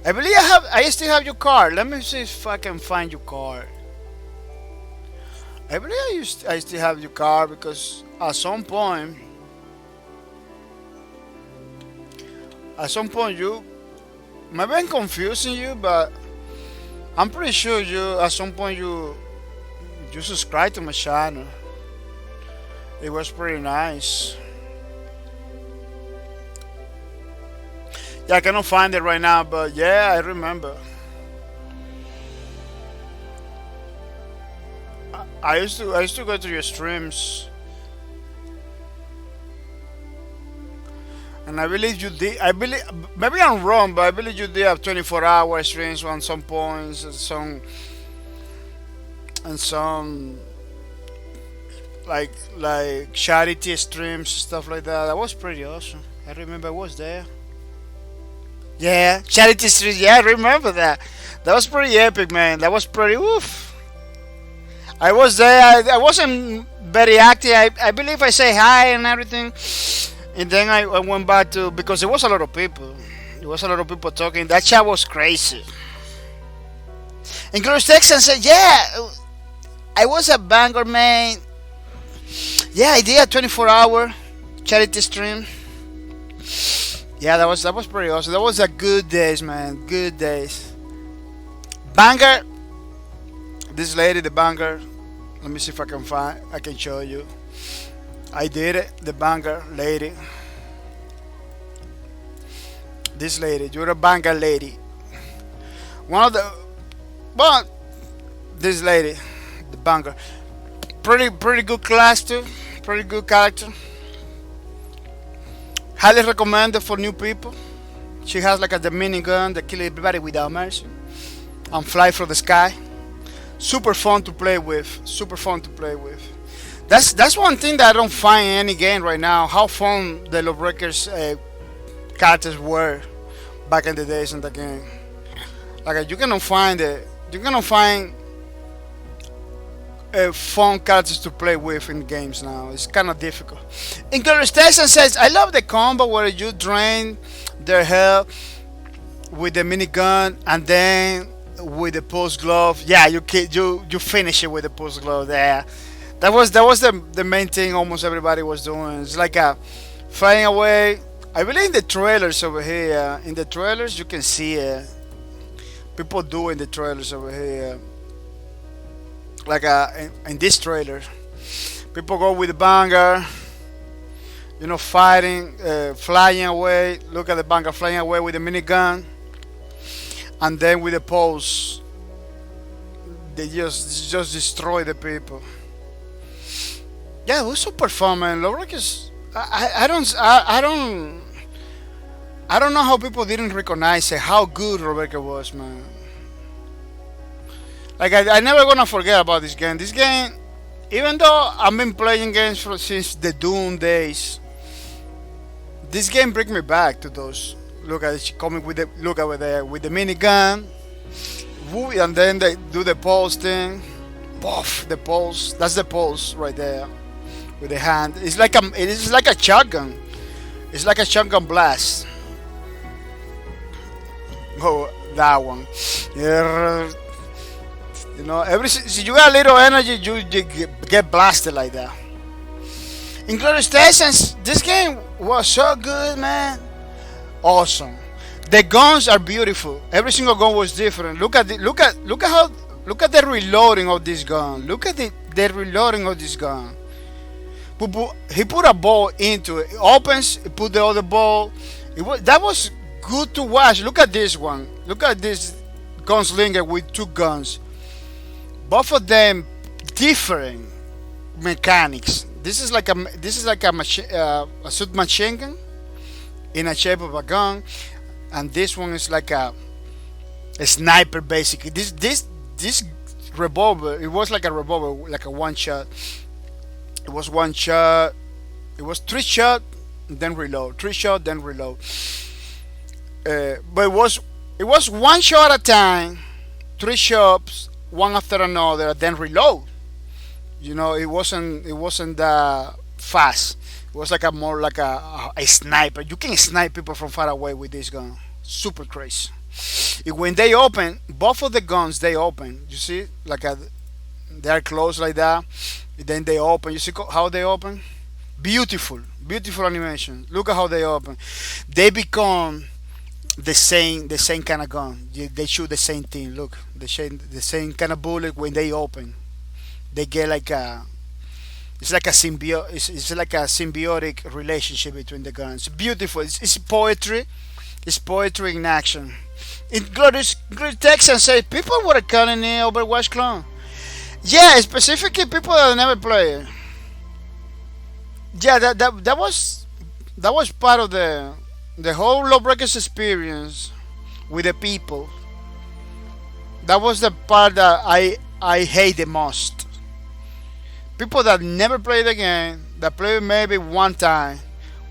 I believe I still have your card. Let me see if I can find your card. I believe I still have your card because at some point you. Maybe I'm confusing you, but I'm pretty sure you at some point you subscribed to my channel. It was pretty nice. Yeah, I cannot find it right now, but yeah, I remember. I used to go to your streams, and I believe you did. I believe maybe I'm wrong, but I believe you did have 24-hour streams on some points and some like charity streams stuff like that. That was pretty awesome. I remember I was there. Yeah, charity streams. Yeah, I remember that. That was pretty epic, man. That was pretty oof. I was there. I wasn't very active. I believe I say hi and everything, and then I went back to because there was a lot of people. There was a lot of people talking. That chat was crazy. And Chris Texan said, "Yeah, I was a banger, man. Yeah, I did a 24-hour charity stream. Yeah, that was pretty awesome. That was a good days, man. Good days. Banger. This lady, the banger. Let me see if I can show you. I did it. The banger lady. This lady. You're a banger lady. One of the. Well, this lady, the banger. Pretty good class too. Pretty good character. Highly recommended for new people. She has like the minigun that kills everybody without mercy and fly from the sky. Super fun to play with. Super fun to play with. That's one thing that I don't find in any game right now. How fun the Lawbreakers characters were back in the days in the game. Like you cannot find it. You cannot find fun characters to play with in games now. It's kind of difficult. Incrustation says, I love the combo where you drain their health with the minigun and then with the pulse glove. Yeah, you finish it with the pulse glove there. That was the main thing almost everybody was doing. It's like a flying away. I believe in the trailers over here. In the trailers you can see it. People do in the trailers over here. Like in this trailer, people go with the banger, fighting, flying away. Look at the banger flying away with the minigun, and then with the pulse, they just destroy the people. Yeah, it was super fun, man. Lowrick is. I don't know how people didn't recognize how good Rebecca was, man. Like I never gonna forget about this game. This game, even though I've been playing games since the Doom days, this game brings me back to those. Look at it, coming with look over there with the minigun, and then they do the pulse thing. Poof, the pulse. That's the pulse right there with the hand. It is like a shotgun. It's like a shotgun blast. Oh, that one. Yeah. Si you got a little energy, you get blasted like that. Including stations, this game was so good, man. Awesome. The guns are beautiful. Every single gun was different. Look at the reloading of this gun. Look at the reloading of this gun. He put a ball into it. It opens. He put the other ball. That was good to watch. Look at this one. Look at this gunslinger with two guns. Both of them different mechanics. This is like a submachine gun in a shape of a gun, and this one is like a sniper basically. This revolver, it was like a revolver, like a one shot. It was one shot. It was 3 shot, then reload. 3 shot, then reload. But it was 1 shot at a time, 3 shots. one after another, then reload. You know, it wasn't that fast. It was like a more like a sniper. You can snipe people from far away with this gun. Super crazy. When they open, both of the guns they open. You see, they are closed like that. Then they open. You see how they open? Beautiful, beautiful animation. Look at how they open. They become the same kind of gun. They shoot the same thing. Look, the same kind of bullet when they open. They get like a it's like a symbiotic relationship between the guns. Beautiful. It's poetry. It's poetry in action. In glorious Texas say people were calling it Overwatch clone. Yeah, specifically people that never play it. Yeah, that was part of the whole Lawbreakers experience with the people. That was the part that I hate the most. People that never played the game, that played maybe one time,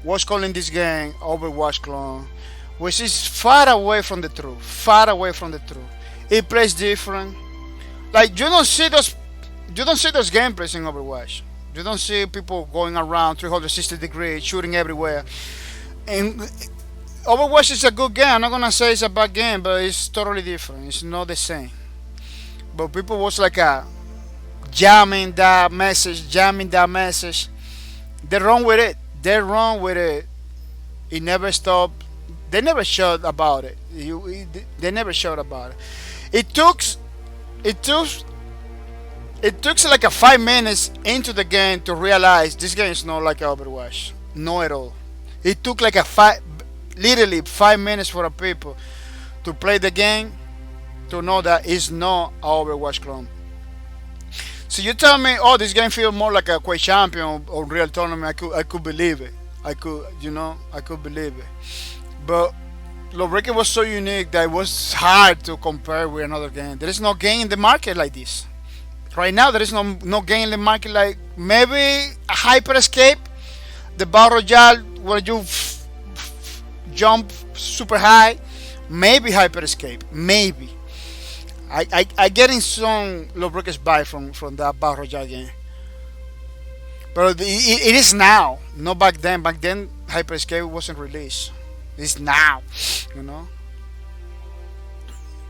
was calling this game Overwatch clone, which is far away from the truth. Far away from the truth. It plays different. Like you don't see those gameplays in Overwatch. You don't see people going around 360 degrees, shooting everywhere. And Overwatch is a good game. I'm not gonna say it's a bad game, but it's totally different. It's not the same. But people was like jamming that message. They're wrong with it. They're wrong with it. It never stopped. They never showed about it. They never showed about it. It took it took it took like a 5 minutes into the game to realize this game is not like Overwatch. No at all. It took like literally 5 minutes for the people to play the game to know that it's not a Overwatch clone. So you tell me, oh, this game feels more like a Quake Champion or Real Tournament. I could believe it. I could believe it. But Lawbreaker was so unique that it was hard to compare with another game. There is no game in the market like this. Right now, there is no game in the market like maybe a Hyper Escape, the Battle Royale where you jump super high. Maybe Hyper Escape. Maybe. I getting some Lawbreakers vibe from that Battle Royale game. But it is now, not back then. Back then, Hyper Escape wasn't released. It's now, you know.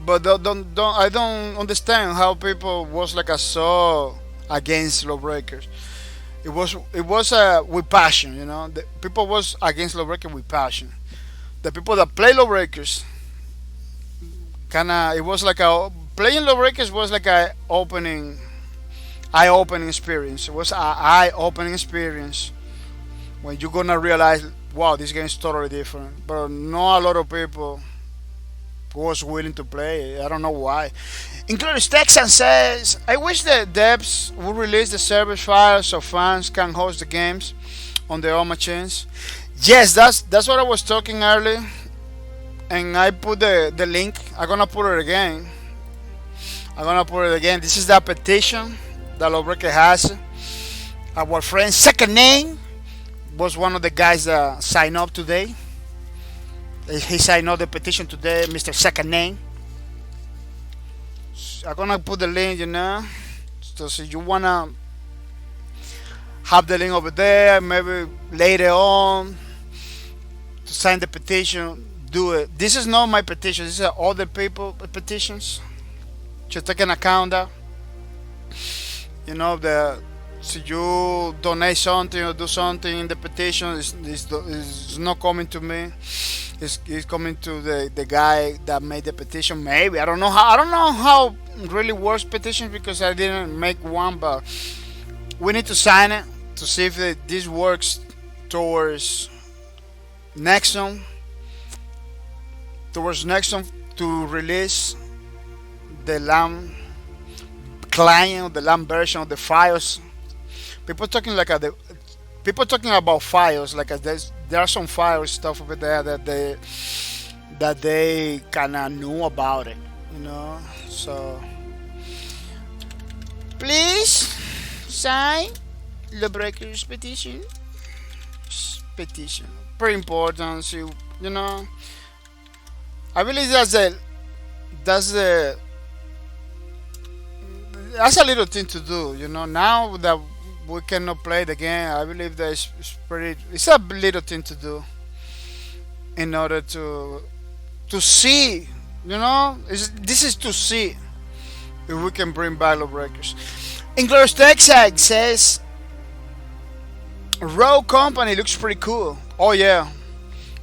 But I don't understand how people was like a so against Lawbreakers. It was with passion, you know. The people was against Lawbreakers with passion. The people that play Lawbreakers, it was like playing Lawbreakers was like eye-opening experience. It was an eye-opening experience when you're gonna realize, wow, this game is totally different. But not a lot of people was willing to play it. I don't know why. Including Texan says, I wish the devs would release the server files so fans can host the games on their own machines. Yes, that's what I was talking earlier. And I put the link. I'm gonna put it again. This is the petition that Lawbreaker has. Our friend Second Name was one of the guys that signed up today. He signed up the petition today, Mr. Second Name. I'm gonna put the link, you know. So if you wanna have the link over there, maybe later on to sign the petition, do it. This is not my petition. This is other people petitions. Just take an account that, you know, so you donate something or do something in the petition, it's not coming to me. It's coming to the guy that made the petition. Maybe I don't know how really works petitions because I didn't make one, but we need to sign it to see if this works towards Nexon. To release the LAN client, the LAN version of the files. People talking about files like there are some files stuff over there that they kind of knew about it, you know. So please sign Lawbreakers petition. Pretty important. So, you know, I believe that's the that's a little thing to do. Now that we cannot play the game, I believe that it's pretty. It's a little thing to do in order to see. This is to see if we can bring back Lawbreakers. Inglourious Texas says Rogue Company looks pretty cool. Oh yeah,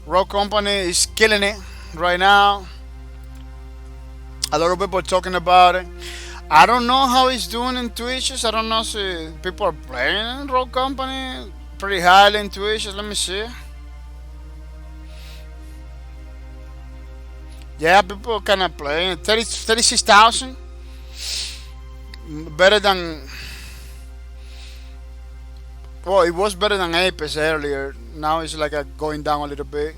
Rogue Company is killing it right now. A lot of people are talking about it. I don't know how he's doing in Twitches. I don't know if people are playing Rogue Company pretty highly in Twitches. Let me see. Yeah, people kind of playing 36,000. Better than. Well, it was better than Apex earlier. Now it's like going down a little bit.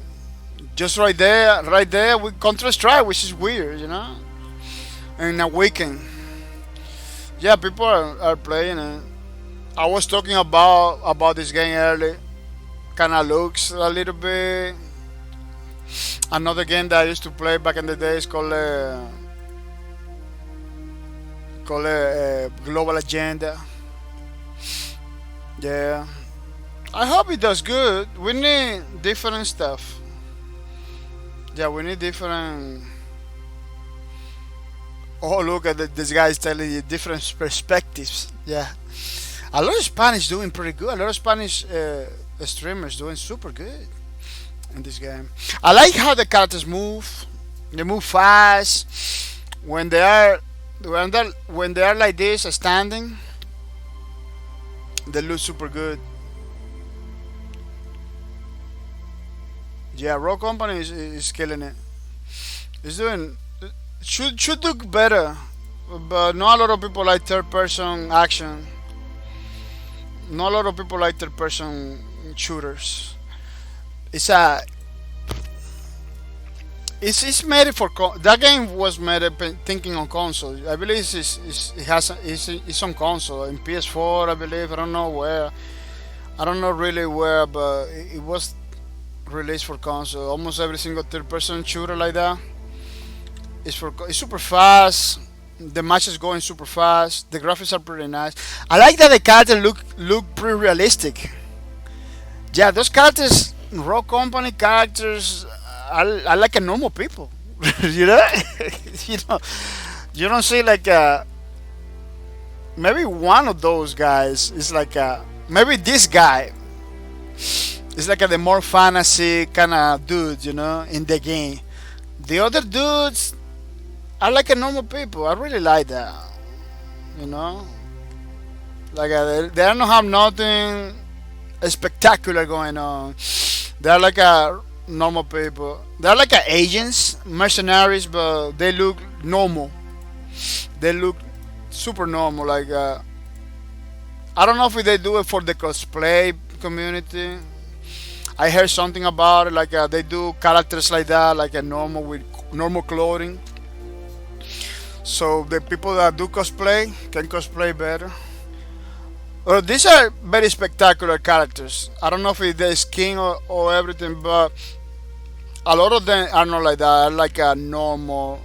Just right there with Counter Strike, which is weird, in a weekend. Yeah, people are playing it. I was talking about this game earlier. Kind of looks a little bit. Another game that I used to play back in the days called Global Agenda. Yeah, I hope it does good. We need different stuff. Yeah, we need different. Oh, look at this guy is telling you different perspectives. Yeah, a lot of Spanish doing pretty good. A lot of Spanish streamers doing super good in this game. I like how the characters move. They move fast. When they are like this, standing, they look super good. Yeah, Rogue Company is killing it. It's doing should do better, but not a lot of people like third person action. Not a lot of people like third person shooters. It's made for that game was made thinking on console. I believe it's on console in PS4. I believe I don't know where. I don't know really where, but it was released for console. Almost every single third-person shooter like that it's super fast. The match is going super fast. The graphics are pretty nice. I like that the characters look pretty realistic. Yeah, those characters, Rogue Company characters, are like a normal people. you know, you don't see like maybe one of those guys is like maybe this guy is like the more fantasy kind of dude, in the game. The other dudes are like a normal people. I really like that, like they don't have nothing spectacular going on. They're like a normal people. They're like agents, mercenaries, but they look normal. They look super normal. Like I don't know if they do it for the cosplay community. I heard something about it. Like they do characters like that, like a normal with normal clothing. So the people that do cosplay can cosplay better. These are very spectacular characters. I don't know if it's the skin or everything, but a lot of them are not like that. Are like a normal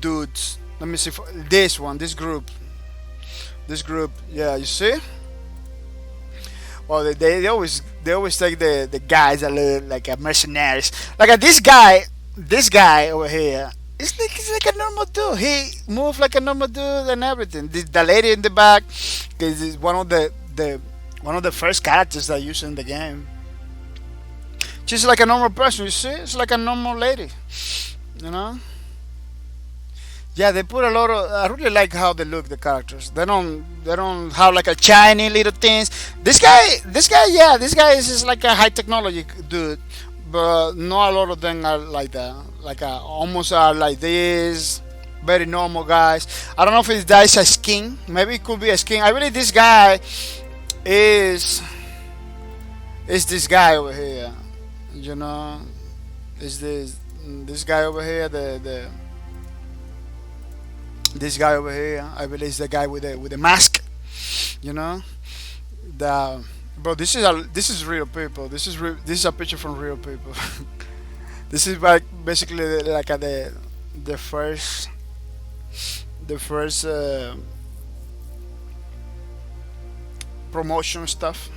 dudes. Let me see this group. Yeah, you see? Well, they always take the guys that look like a mercenaries. Like this guy over here. He's like a normal dude. He moves like a normal dude and everything. The lady in the back is one of the first characters that I use in the game. She's like a normal person. You see, it's like a normal lady. Yeah, they put a lot of. I really like how they look. The characters. They don't have like a shiny little things. This guy, yeah, this guy is just like a high technology dude. But not a lot of them are like that. Like almost are like this. Very normal guys. I don't know if that is a skin. Maybe it could be a skin. I believe this guy is this guy over here. Is this guy over here this guy over here? I believe it's the guy with the mask. Bro, this is real people. This is a picture from real people. This is like basically like the the first promotion stuff.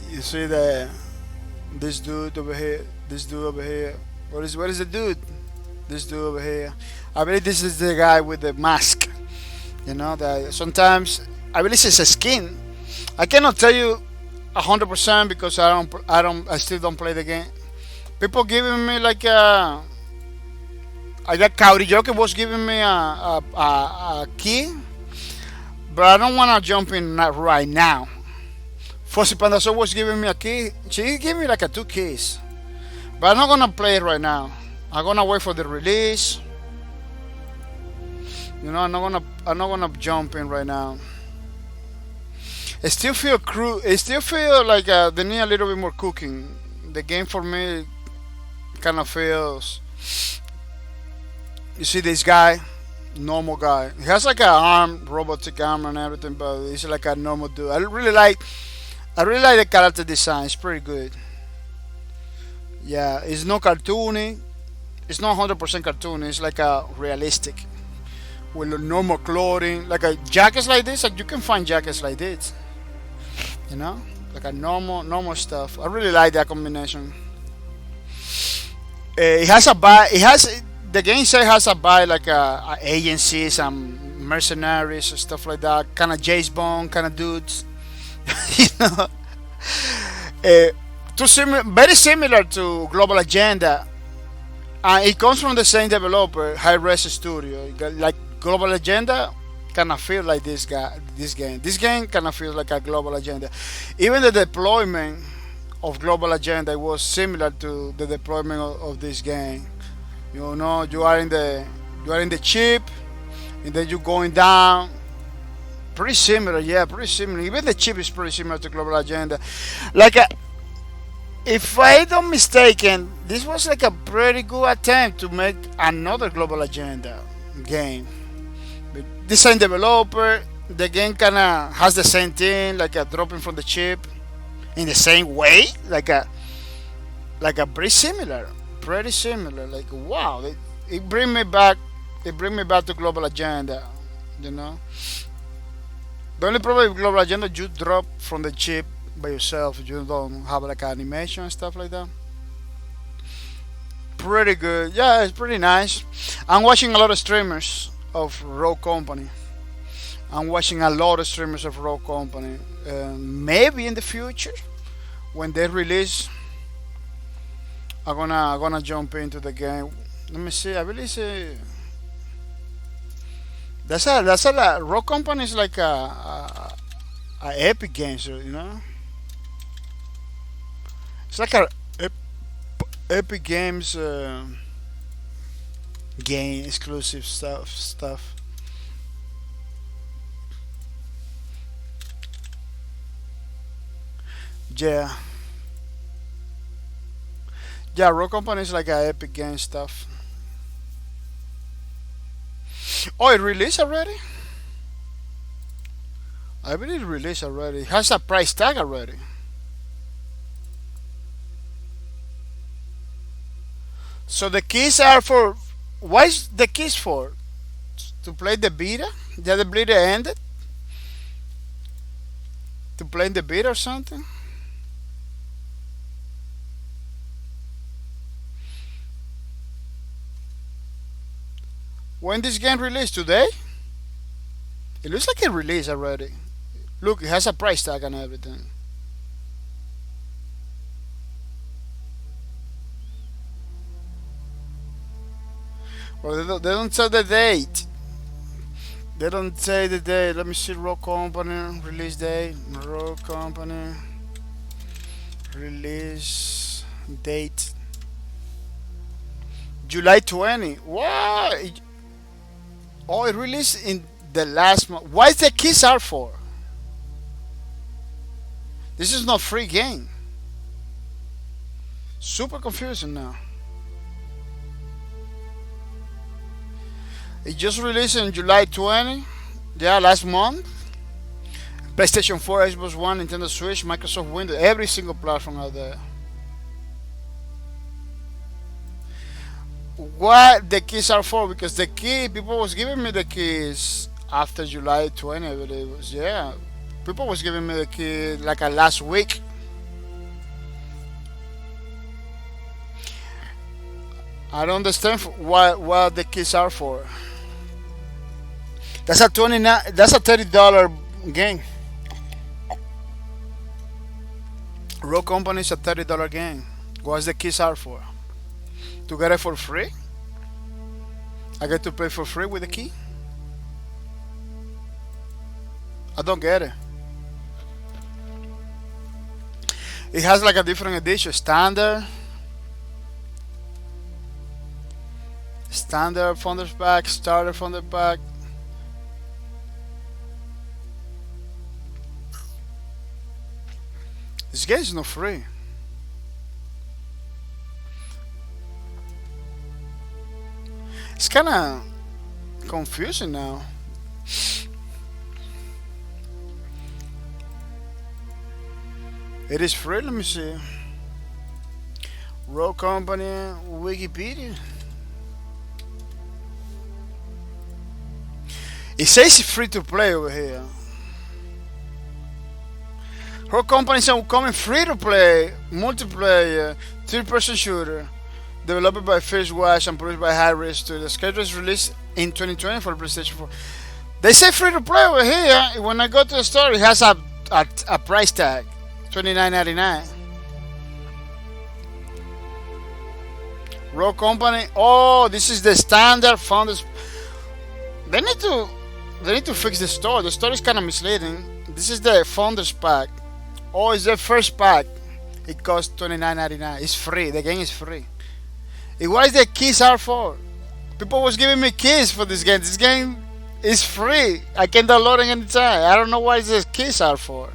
You see the this dude over here, this dude over here. What is the dude? This dude over here. I believe this is the guy with the mask. You know that sometimes I believe it's a skin. I cannot tell you 100% because I still don't play the game. People giving me like I got Cowdy Joker was giving me a key, but I don't want to jump in that right now. Fossi Pandaso was giving me a key. She gave me like a 2 keys, but I'm not gonna play it right now. I'm gonna wait for the release. You know, I'm not gonna jump in right now. It still feel crude. It still feel like they need a little bit more cooking. The game for me kind of feels. You see this guy, normal guy. He has like an arm, robotic arm and everything, but he's like a normal dude. I really like the character design. It's pretty good. Yeah, it's not cartoony. It's not 100% cartoony. It's like a realistic with a normal clothing, like a jackets like this. Like you can find jackets like this. You know, like a normal stuff. I really like that combination. It has a buy. It has the game say has a buy like agencies and mercenaries and stuff like that. Kind of James Bond kind of dudes. You know, very similar to Global Agenda. It comes from the same developer, High Res Studio. Like Global Agenda, kind of feel like this game. This game kind of feels like a Global Agenda. Even the deployment of Global Agenda was similar to the deployment of this game. You know, you are in the chip, and then you're going down. Pretty similar, yeah, pretty similar. Even the chip is pretty similar to Global Agenda. Like, if I don't mistaken, this was like a pretty good attempt to make another Global Agenda game. But the same developer, the game kind of has the same thing, like a dropping from the chip, in the same way, like a pretty similar. Like wow, it bring me back. It bring me back to Global Agenda, you know. The only problem with Global Agenda, you drop from the chip by yourself. You don't have like animation and stuff like that. Pretty good. Yeah, it's pretty nice. I'm watching a lot of streamers of Rogue Company. Maybe in the future, when they release, I'm gonna jump into the game. Let me see. I believe that's a Rogue Company is like a Epic Games, you know. It's like a Epic Games game exclusive stuff. Yeah. Yeah, Rogue Company is like a Epic Game stuff. Oh, it released already? I believe it released already. It has a price tag already. So the keys are for. Why is the keys for? To play the beta? Yeah, the beta ended? To play in the beta or something? When this game released? Today? It looks like it released already. Look, it has a price tag and everything. Well, they don't say the date. They don't say the date. Let me see. Rogue Company release date. Rogue Company release date. July 20. Why? Oh, it released in the last month. Why is the keys are for? This is not free game. Super confusing now. It just released in July 20. Yeah, last month. PlayStation 4, Xbox One, Nintendo Switch, Microsoft Windows, every single platform out there. what the keys are for, because the key people was giving me the keys after July 20, I believe it was. Yeah, people was giving me the key like a last week. I don't understand what the keys are for. That's a 29. That's a $30 game. Road Company is a $30 game. What's the keys are for? To get it for free? I get to play for free with the key? I don't get it. It has like a different edition. Standard Founders Pack, Starter Founder Pack. This game is not free. It's kind of confusing now. It is free. Let me see. Road Company, Wikipedia. It says it's free to play over here. Road Company is coming free to play multiplayer third-person shooter developed by First Watch and produced by Harris. The schedule is released in 2020 for PlayStation 4. They say free to play over here. When I go to the store, it has a price tag, $29.99. Road Company. Oh, this is the standard founders. They need to fix the store. The store is kind of misleading. This is the founders pack. Oh, it's the first pack. It costs $29.99. It's free. The game is free. What is the keys are for? People was giving me keys for this game. This game is free. I can download it anytime. I don't know what the keys are for.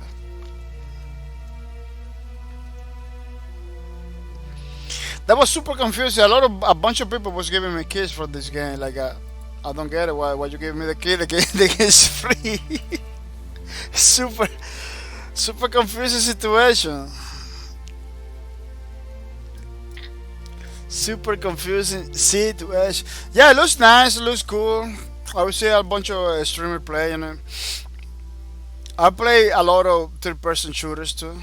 That was super confusing. A bunch of people was giving me keys for this game. Like I don't get it. Why you giving me the key? The game is free. Super confusing situation. Super confusing situation. Yeah, it looks nice. It looks cool. I will see a bunch of streamers play. I play a lot of third-person shooters too.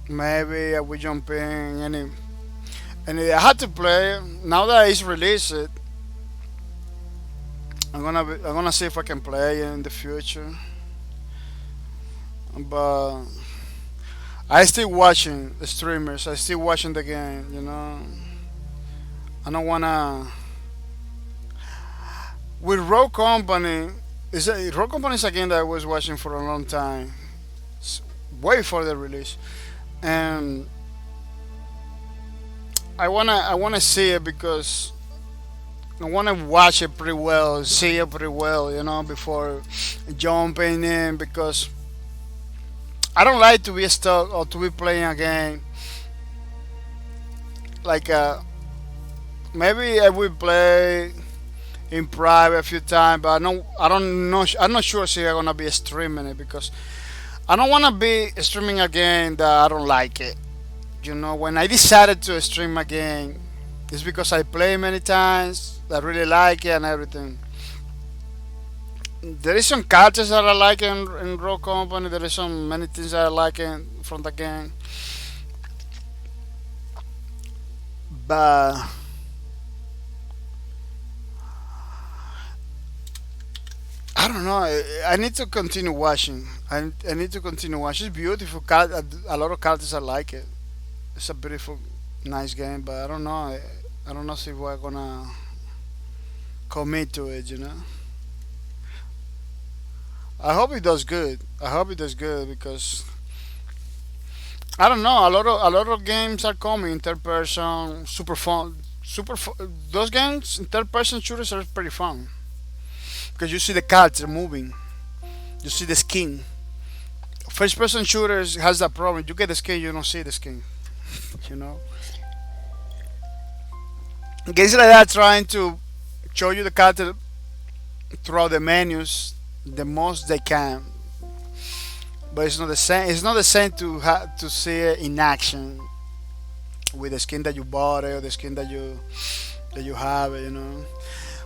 Maybe I will jump in and I had to play. Now that it's released, I'm gonna see if I can play in the future. But I still watching the streamers. I still watching the game. I don't wanna. With Road Company, Road Company is a game that I was watching for a long time, way before the release, and I wanna see it because I wanna watch it pretty well, see it pretty well, before jumping in, because I don't like to be stuck or to be playing a game like maybe I will play in private a few times, but I'm not sure if I'm gonna be streaming it, because I don't wanna be streaming a game that I don't like it. When I decided to stream a game, it's because I play many times, I really like it and everything. There is some characters that I like in Road Company. There is some many things that I like from the game, but I don't know. I need to continue watching. I need to continue watching. It's beautiful. A lot of characters I like it. It's a beautiful, nice game, but I don't know. I don't know if we're gonna commit to it. I hope it does good. I hope it does good, because I don't know. A lot of games are coming in third person, super fun. Those games in third person shooters are pretty fun, because you see the character moving, you see the skin. First person shooters has that problem. You get the skin, you don't see the skin. Games like that trying to show you the character throughout the menus the most they can, but it's not the same. It's not the same to see it in action with the skin that you bought or the skin that you that you have it, you know.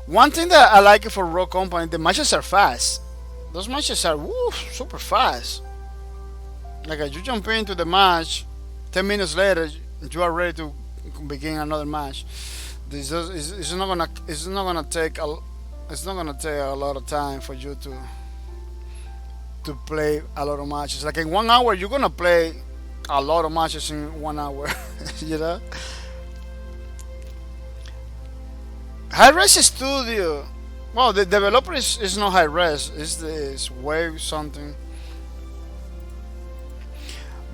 One thing that I like for Rock Company, the matches are fast. Those matches are super fast. Like you jump into the match, 10 minutes later you are ready to begin another match. It's not gonna take a lot of time for you to play a lot of matches. Like in 1 hour, you're gonna play a lot of matches in 1 hour. You know. High Res Studio. Well, the developer is not High Res. It's Wave something.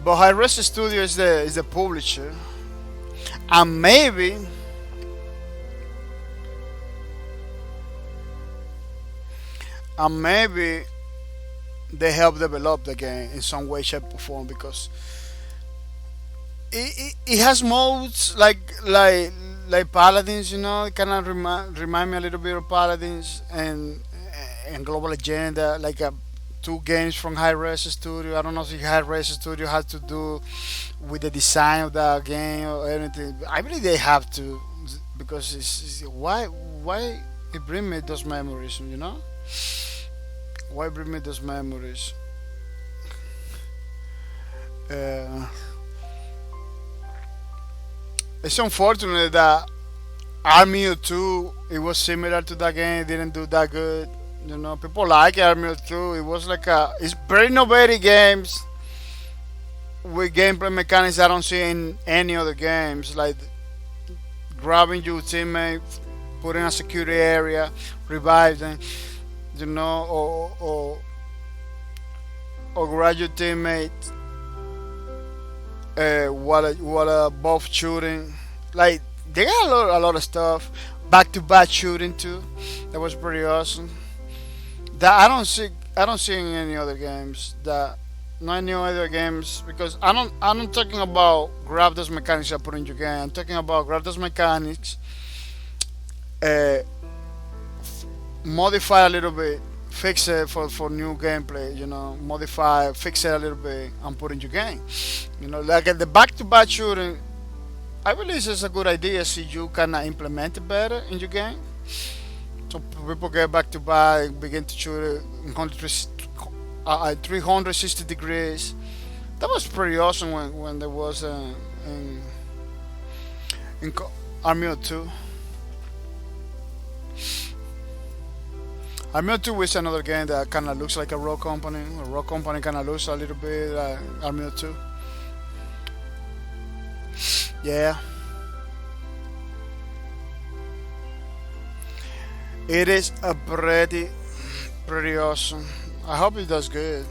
But High Res Studio is the publisher, and maybe they help develop the game in some way, shape, or form because it has modes like Paladins, you know. It kind of remind me a little bit of Paladins and Global Agenda, like two games from High Res Studio. I don't know if High Res Studio has to do with the design of the game or anything. I believe they have to because why it bring me those memories, you know. Why bring me those memories? Uh, it's unfortunate that Army 2 it was similar to that game. It didn't do that good. You know, people like Army 2. It was like it's very innovative games with gameplay mechanics I don't see in any other games, like grabbing your teammate, putting a security area, revive them, you know, or grab your teammate while both shooting. Like they got a lot of stuff. Back to back shooting too. That was pretty awesome. That I don't see in any other games. That not any other games because I'm not talking about grab those mechanics and put in your game. I'm talking about grab those mechanics, uh, modify a little bit, fix it for new gameplay. You know, modify, fix it a little bit, and put in your game. You know, like the back-to-back shooting. I believe it's a good idea. See, you can implement it better in your game. So people get back to back, begin to shoot it in 360 degrees. That was pretty awesome when there was in Army 2. Army 2 is another game that kind of looks like a Rock Company. A Rock Company kind of looks a little bit like Army 2. Yeah. It is a pretty awesome. I hope it does good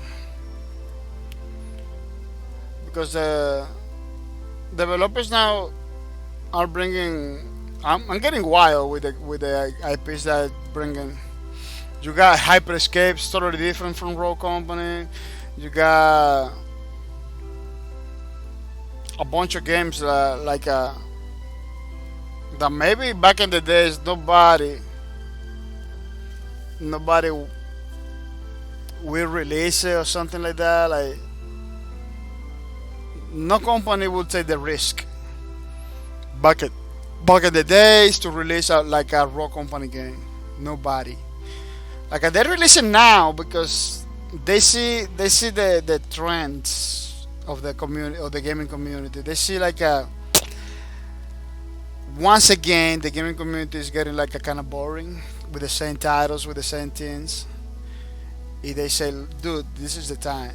because the developers now are bringing. I'm getting wild with the IPs that bringing. You got Hyper Escapes, totally different from Rogue Company. You got a bunch of games that maybe back in the days nobody will release it or something like that. Like no company will take the risk back in the days to release like a Rock Company game. Nobody. Like they're releasing now because they see the trends of the community of the gaming community. They see like once again the gaming community is getting like a kind of boring with the same titles with the same things. If they say, dude, this is the time.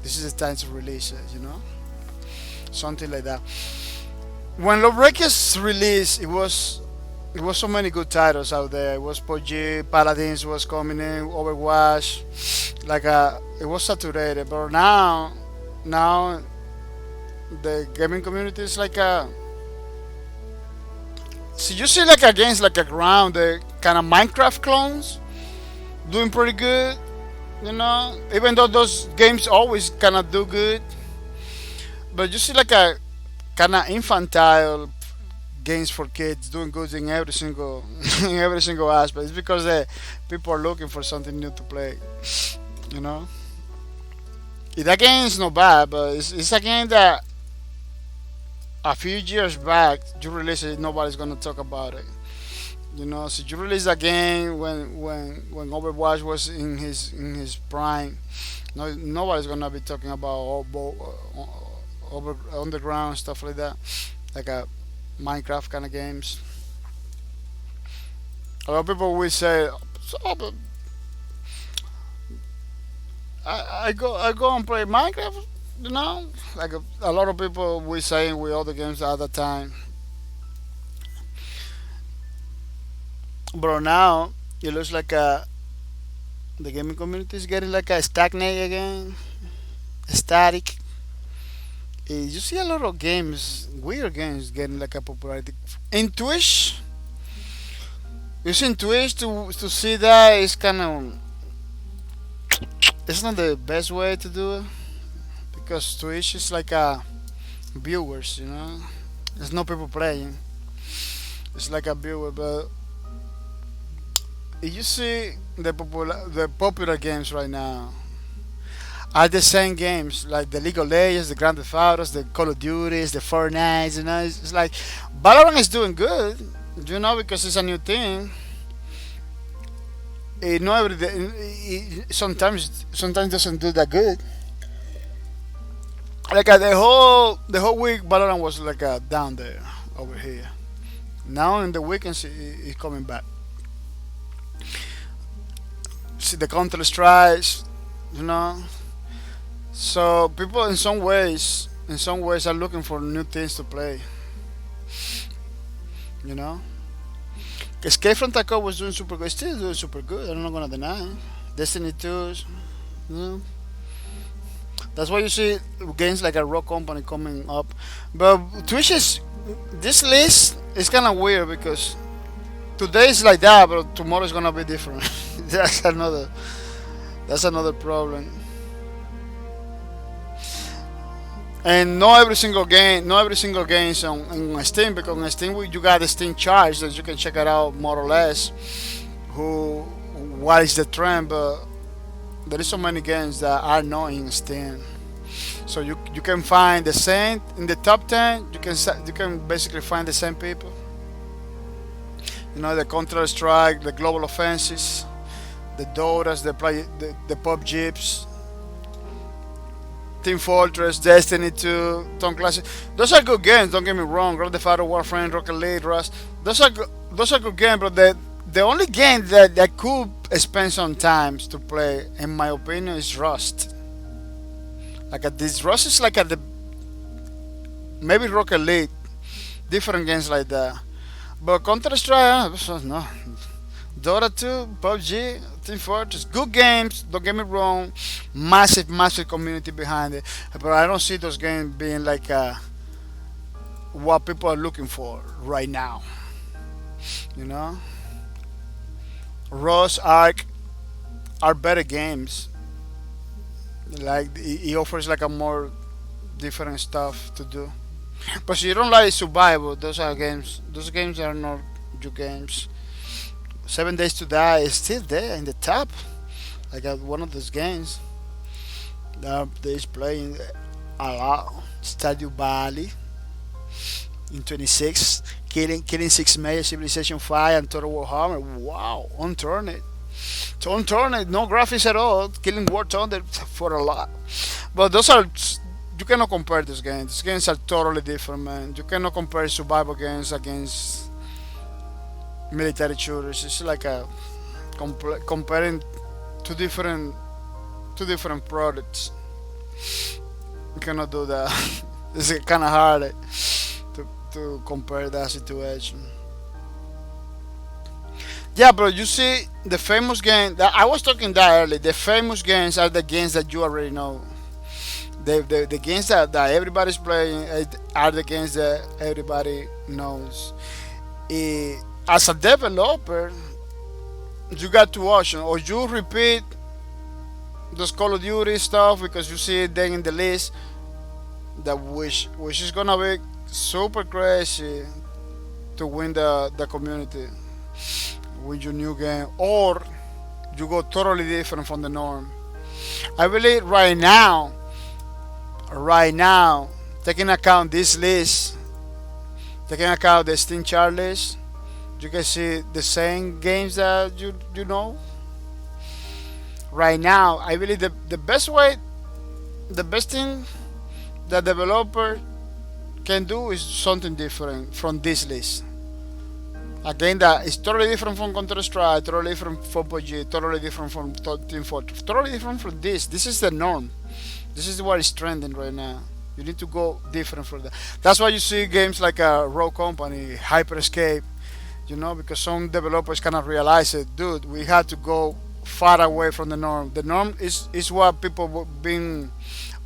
This is the time to release it. You know, something like that. When Lawbreakers released, it was so many good titles out there. It was PUBG, Paladins was coming in, Overwatch. Like it was saturated, but now the gaming community is like a. So you see like against like a ground the kind of Minecraft clones doing pretty good, you know. Even though those games always kind of do good, but you see like a kind of infantile games for kids doing good in every single in every single aspect. It's because people are looking for something new to play, you know. That game is not bad, but it's a game that a few years back you release it, nobody's gonna talk about it. You know, so you release a game when Overwatch was in his prime. No, nobody's gonna be talking about over underground stuff like that, like a Minecraft kind of games. A lot of people will say, so, but I go and play Minecraft. You know, like a lot of people were saying with other games at the time. But now it looks like the gaming community is getting like a stagnate again, static. You see a lot of games, weird games, getting like a popularity. In Twitch, using Twitch to see that is kind of, it's not the best way to do it because Twitch is like a viewers, you know. There's no people playing. It's like a viewer, but you see the popular games right now are the same games like the League of Legends, the Grand Theft Autos, the Call of Duties, the Fortnite. You know, it's like Valorant is doing good. You know, because it's a new thing. It no every day, sometimes doesn't do that good. Like the whole week, Valorant was like down there over here. Now in the weekends, it's coming back. See the Counter Strikes, you know. So people in some ways, are looking for new things to play. You know, Escape from Tarkov was doing super good, still doing super good. I'm not gonna deny. Destiny 2, you know. That's why you see games like a Rock Company coming up. But Twitch is this list is kind of weird because today is like that, but tomorrow is gonna be different. that's another that's another problem. And not every single game is on Steam because on Steam you got the Steam charts that you can check it out more or less. Who what is the trend? But there is so many games that are not in Steam. So you can find the same in the top 10. You can basically find the same people. You know, the Counter Strike, the Global Offenses, the Dotas, the Pub Jeeps, Team Fortress, Destiny 2, Tom Clancy. Those are good games. Don't get me wrong. Grand Theft Auto, Warframe, Rocket League, Rust. Those are good games. But the only game that I could spend some time to play, in my opinion, is Rust. This Rust is like the maybe Rocket League, different games like that. But Counter Strike, no. Dota 2, PUBG, Team Fortress, good games. Don't get me wrong, massive community behind it. But I don't see those games being like what people are looking for right now. You know, Rust, Ark are better games. Like it offers like a more different stuff to do. But if you don't like survival, those are games. Those games are not your games. 7 Days to Die is still there in the top. I got one of those games that is playing a lot. Stardew Valley in 26, killing 6 Major, Civilization 5, and Total Warhammer. Wow, Unturned. So Unturned, no graphics at all. Killing War Thunder for a lot. But those are, you cannot compare these games. These games are totally different, man. You cannot compare survival games against military shooters. It's like a comparing two different products. You cannot do that. It's kind of hard to compare that situation. Yeah, bro. You see, the famous game that I was talking that earlier. The famous games are the games that you already know. The games that everybody's playing are the games that everybody knows. As a developer, you got two options: or you repeat those Call of Duty stuff because you see it then in the list, that which is gonna be super crazy to win the community with your new game, or you go totally different from the norm. I believe right now, taking account this list, taking account the Steam chart list, You can see the same games that you know. Right now, I believe the best way, the best thing that developer can do is something different from this list. Again, that is totally different from Counter Strike, totally different from PUBG, totally different from Team Fortress, totally different from this. This is the norm. This is what is trending right now. You need to go different from that. That's why you see games like a Rogue Company, Hyperscape, because some developers cannot realize it. Dude, we had to go far away from the norm. The norm is what people been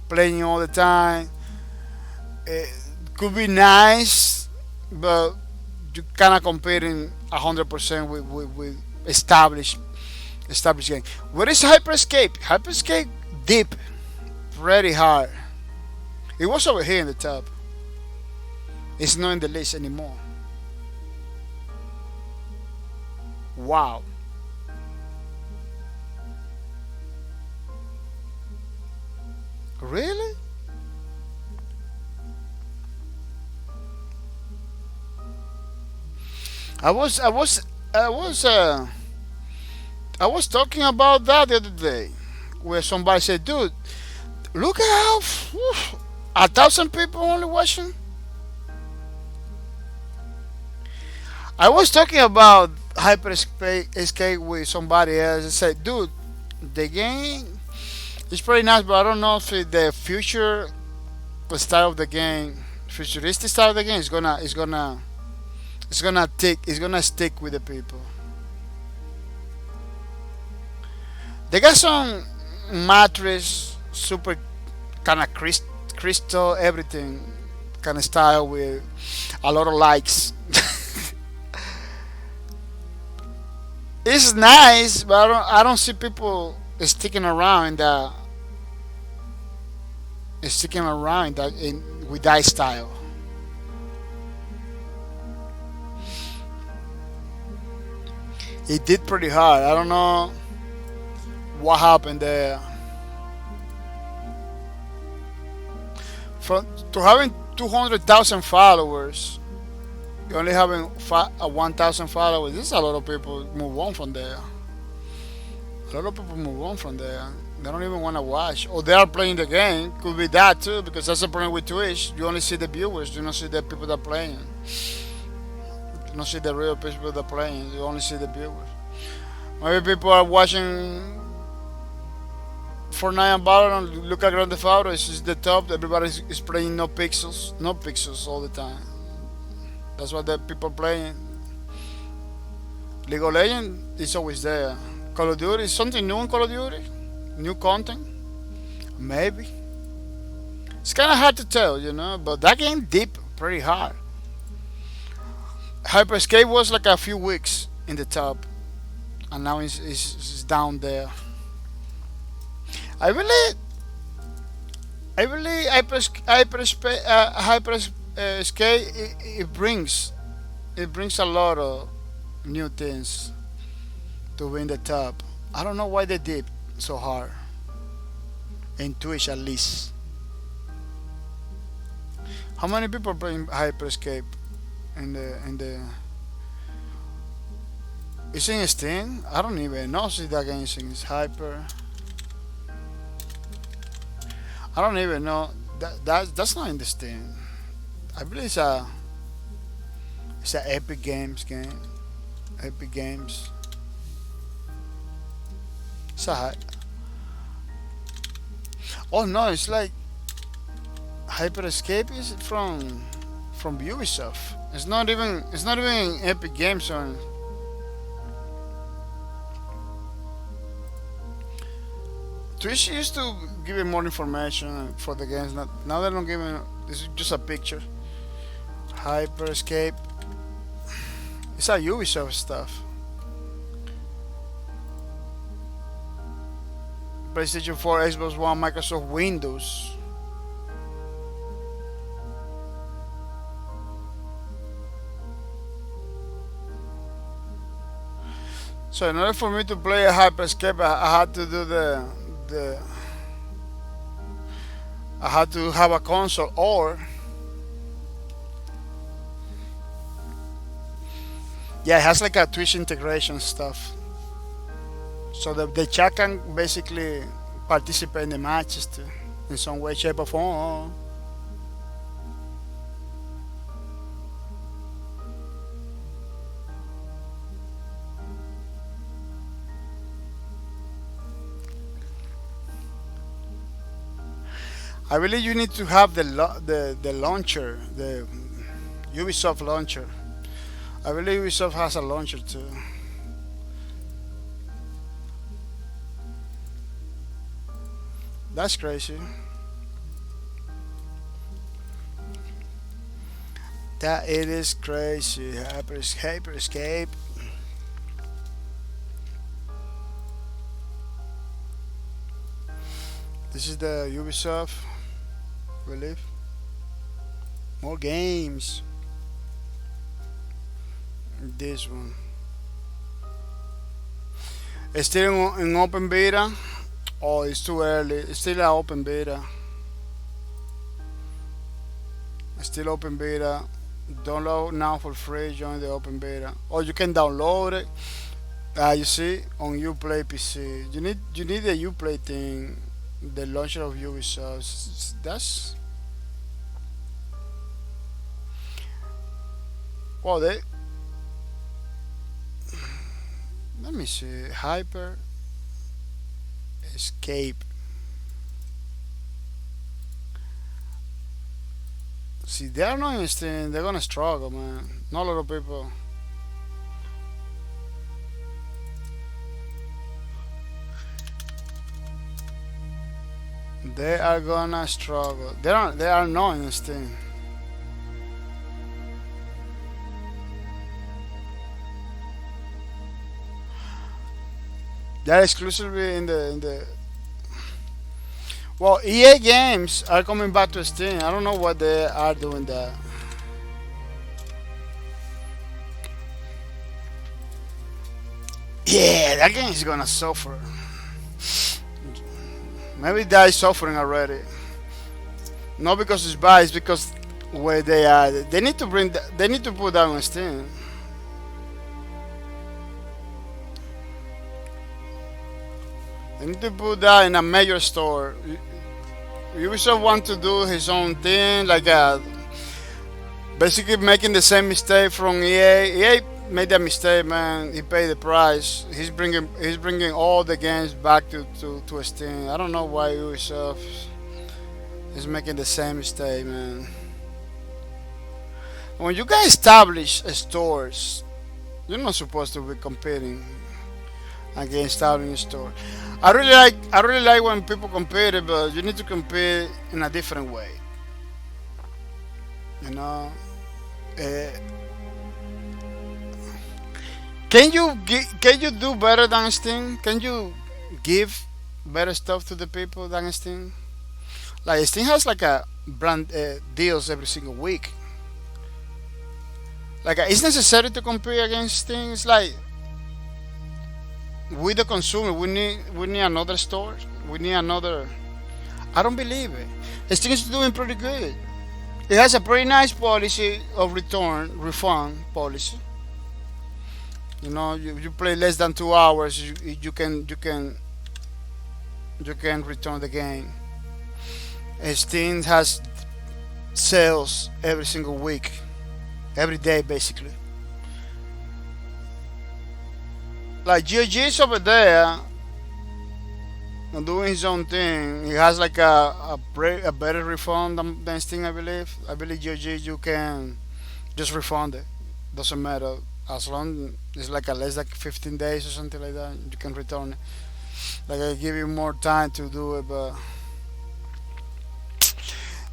playing all the time. It could be nice, but you cannot compare in 100% with established game. What is Hyperscape? Hyperscape deep, pretty hard. It was over here in the top. It's not in the list anymore. Wow. Really? I was I was I was I was talking about that the other day, where somebody said, "Dude, look at how 1,000 people only watching." I was talking about Hyperscape with somebody else. I said, "Dude, the game is pretty nice, but I don't know if the future style of the game, futuristic style of the game, is gonna stick with the people." They got some mattress, super kind of crystal, everything kind of style with a lot of likes. It's nice, but I don't see people sticking around with that style. It did pretty hard. I don't know what happened there. From to having 200,000 followers, you only having 1,000 followers. This is a lot of people move on from there. A lot of people move on from there. They don't even want to watch, or they are playing the game. Could be that too, because that's the problem with Twitch. You only see the viewers. You don't see the people that are playing. You don't see the real people that are playing. You only see the viewers. Maybe people are watching Fortnite and Valorant. Look at Grand Theft Auto. It's the top. Everybody is playing no pixels all the time. That's what the people playing. League of Legends is always there. Call of Duty is something new in Call of Duty. New content, maybe. It's kind of hard to tell, but that game deep pretty hard. Hyperscape was like a few weeks in the top, and now it's down there. I believe Hyperscape it brings a lot of new things to win the top. I don't know why they did so hard in Twitch, at least. How many people playing Hyperscape in the it's in Steam? I don't even know if that game is in Hyper. I don't even know. That's not in the Steam. I believe it's a Epic Games game. Epic Games. It's a oh no, it's like Hyperscape is from Ubisoft. It's not even Epic Games on. Twitch used to give you more information for the games. Now they don't give me. This is just a picture. Hyperscape. It's a Ubisoft stuff. PlayStation 4, Xbox One, Microsoft Windows. So in order for me to play a Hyperscape, I had to do I had to have a console, or Yeah, it has like a Twitch integration stuff, so the chat can basically participate in the matches too, in some way, shape, or form. I believe you need to have the launcher, the Ubisoft launcher. I believe Ubisoft has a launcher too. That's crazy. That it is crazy. Hyper escape. This is the Ubisoft, I believe. More games. This one. It's still in open beta. Oh, it's too early. It's still an open beta. It's still open beta. Download now for free. Join the open beta. Or you can download it. You see on Uplay PC. You need the Uplay thing. The launcher of Ubisoft. That's well. Let me see. Hyper escape. See, they're not interesting. They're gonna struggle, man. Not a lot of people. They are gonna struggle. They are not interesting. They're exclusively in the. Well, EA games are coming back to Steam. I don't know what they are doing there. Yeah, that game is gonna suffer. Maybe that is suffering already. Not because it's bad, it's because where they are. They need to they need to put that on Steam. They need to put that in a major store. Ubisoft want to do his own thing, like basically making the same mistake from EA. EA made that mistake, man. He paid the price. He's bringing all the games back to Steam. I don't know why Ubisoft is making the same mistake, man. When you guys establish stores, you're not supposed to be competing against establishing a store. I really like when people compete, but you need to compete in a different way. You know. Uh, can you do better than Steam? Can you give better stuff to the people than Steam? Like Steam has like a brand deals every single week. Like it's necessary to compete against Steam. It's like we the consumer, we need another store. We need another. I don't believe it. Steam is doing pretty good. It has a pretty nice policy of refund policy. You know, you play less than 2 hours, you can return the game. Steam has sales every single week, every day basically. Like GOG is over there doing his own thing. He has like a better refund than Steam, I believe. I believe GOG you can just refund it. Doesn't matter as long it's like a less like 15 days or something like that. You can return it. Like I give you more time to do it, but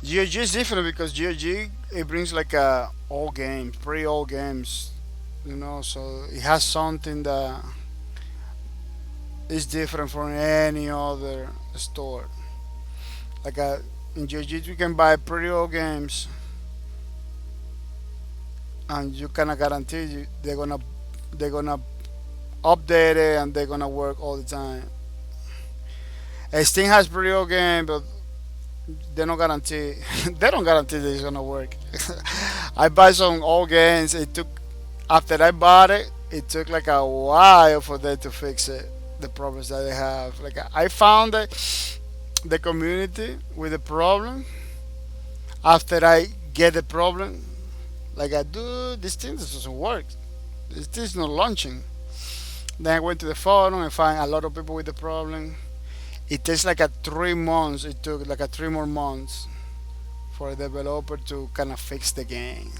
GOG is different because GOG it brings like old games, pretty old games, you know. So it has something that is different from any other store. Like in GOG you can buy pretty old games, and you cannot guarantee they're gonna update it and they're gonna work all the time. Steam has pretty old game, but they don't guarantee they don't guarantee that it's gonna work. I buy some old games. It took after I bought it, it took like a while for them to fix it. The problems that they have. Like I found that the community with the problem after I get the problem. Like I do this thing this doesn't work. This thing is not launching. Then I went to the forum and find a lot of people with the problem. It takes like a 3 months. It took like a 3 more months for a developer to kind of fix the game.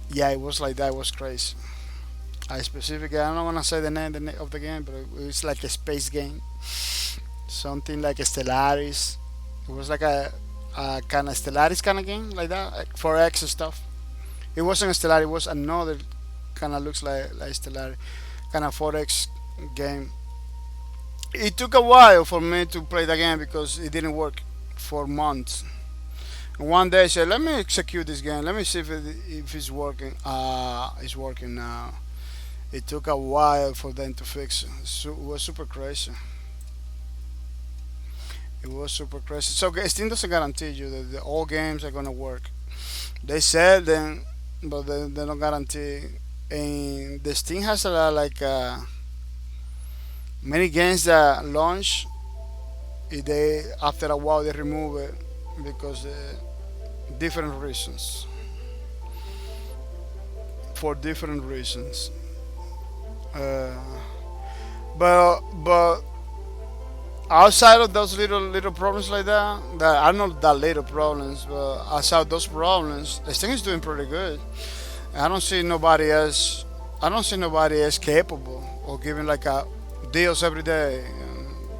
Yeah, it was like that. It was crazy. I specifically, I don't want to say the name of the game, but it's like a space game, something like a Stellaris. It was like a kind of Stellaris kind of game, like that, like 4X and stuff. It wasn't a Stellaris, it was another kind of looks like Stellaris, kind of 4X game. It took a while for me to play the game because it didn't work for months. And one day I said, let me execute this game. Let me see if it's working. It's working now. It took a while for them to fix it. So it was super crazy. It was super crazy. So Steam doesn't guarantee you that all games are gonna work. They sell them, but they don't guarantee. And the Steam has a lot like many games that launch. They after a while they remove it because different reasons. For different reasons. Uh, but outside of those little problems like that are not that little problems, but outside those problems, the thing is doing pretty good. I don't see nobody else. I don't see nobody else capable of giving like a deals every day,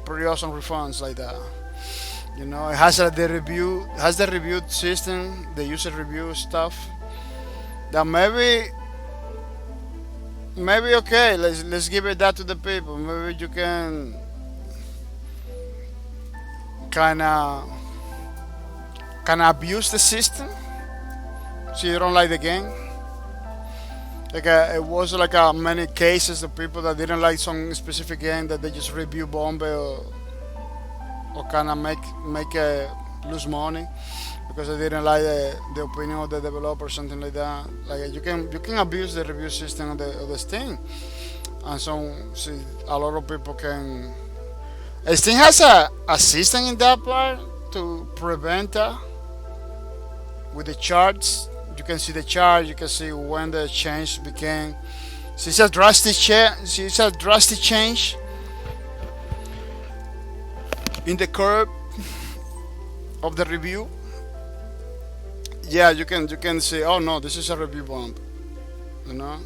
pretty awesome refunds like that. You know, it has the review system, the user review stuff. That maybe okay. Let's give it that to the people. Maybe you can kind of abuse the system so you don't like the game. Like it was like many cases of people that didn't like some specific game that they just review bomb or kind of make lose money because they didn't like the opinion of the developer or something like that. Like you can abuse the review system of the Steam, and so see, a lot of people can. Steam has a system in that part to prevent that with the charts. You can see the chart. You can see when the change became. So it's a drastic change. It's a drastic change in the curve of the review. Yeah, you can say, oh no, this is a review bomb. You know,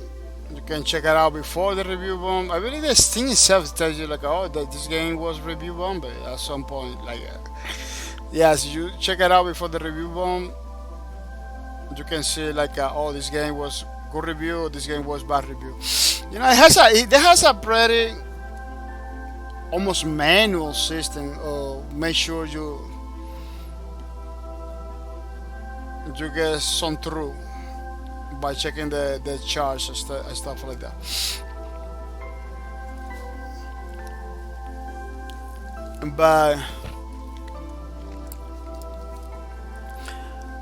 you can check it out before the review bomb. I believe the Steam itself tells you like, oh, that this game was review bomb at some point. Like, yes, you check it out before the review bomb. You can see like, oh, this game was good review, or this game was bad review. You know, it has a pretty almost manual system. Make sure you get some through by checking the charts and stuff like that.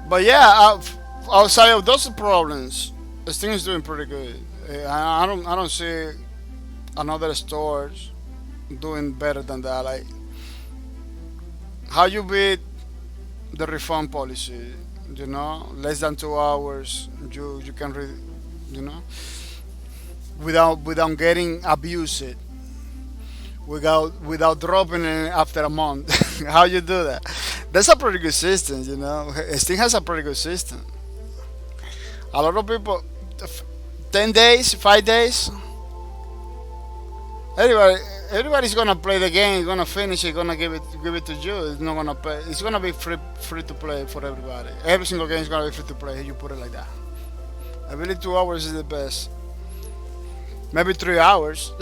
But yeah, outside of those problems, this thing is doing pretty good. I don't see another store doing better than that. Like how you beat the refund policy, you know, less than 2 hours, you can you know, without getting abused, without dropping it after a month. How you do that? That's a pretty good system, you know. Steam has a pretty good system. A lot of people, 10 days, 5 days. Everybody's gonna play the game, gonna finish it, gonna give it to you. It's not gonna pay. It's gonna be free to play for everybody. Every single game is gonna be free to play. You put it like that. I believe 2 hours is the best. Maybe 3 hours.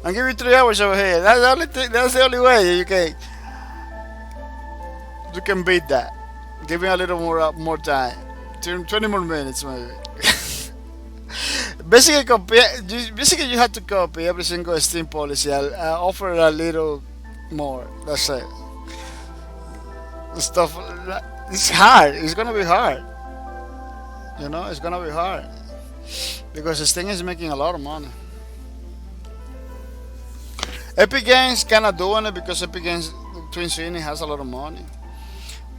I'll give you 3 hours over here. That's the only thing. That's the only way you can beat that. Give me a little more time. 20 more minutes maybe. Basically, you have to copy every single Steam policy. I'll offer a little more. That's it. Stuff. It's hard. It's gonna be hard. You know, it's gonna be hard. because this thing is making a lot of money. Epic Games kinda doing it because Epic Games Twin City has a lot of money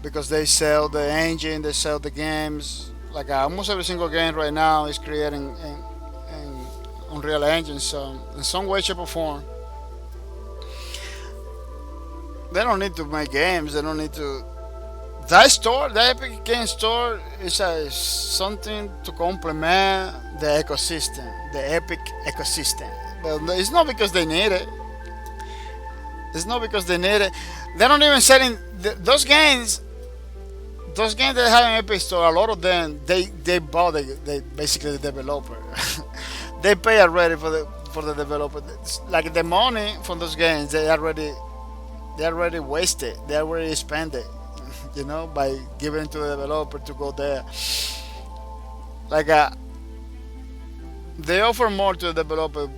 because they sell the engine, they sell the games. Like almost every single game right now is creating in Unreal Engine. So in some way, shape, or form, they don't need to make games. They don't need to. That store, the Epic Game Store, is something to complement the ecosystem, the Epic ecosystem. But it's not because they need it. It's not because they need it. They don't even sell in those games. Those games that have an Epic Store, a lot of them they bought they basically the developer. They pay already for the developer. It's like the money from those games, they already wasted. They already spent it, by giving it to the developer to go there. Like they offer more to the developer,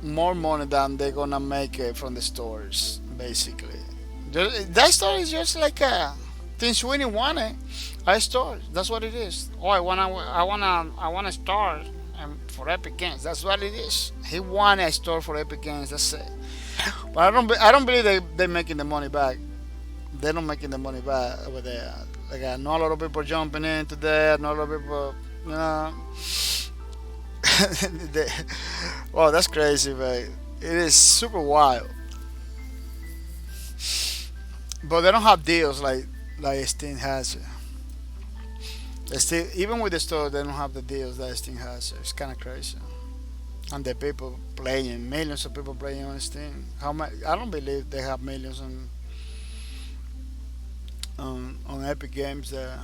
more money than they're gonna make from the stores. Basically, that store is just like a. Tim Sweeney wanted a store. That's what it is. Oh, I want a store for Epic Games. That's what it is. He wanted a store for Epic Games. That's it. But I don't believe they're making the money back. They're not making the money back over there. Like I know a lot of people jumping into there. Not a lot of people, Wow, that's crazy, man. It is super wild. But they don't have deals like Steam has. Still, even with the store, they don't have the deals that Steam has. It's kind of crazy. And the people playing, millions of people playing on Steam. How much? I don't believe they have millions on Epic Games there.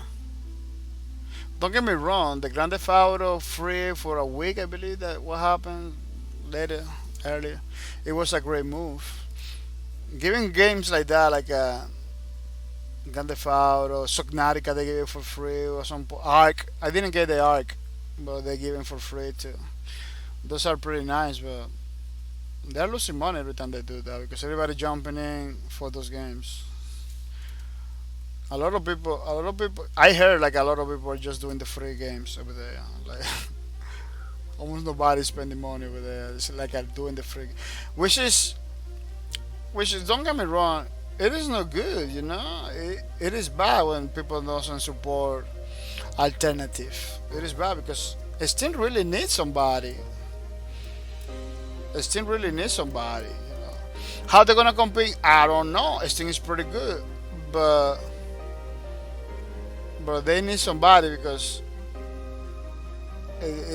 Don't get me wrong. The Grand Theft Auto free for a week, I believe that what happened earlier. It was a great move. Giving games like that, like Grand Theft Auto, Subnautica, they give it for free, or some Ark. I didn't get the Ark, but they give it for free too. Those are pretty nice, but they're losing money every time they do that because everybody jumping in for those games. A lot of people. I heard like a lot of people are just doing the free games over there. Like almost nobody spending money over there. It's like doing the free, which is don't get me wrong. It is not good, It is bad when people doesn't support alternative. It is bad because Steam really needs somebody. Steam really needs somebody. How they're gonna compete? I don't know. Steam is pretty good, but they need somebody because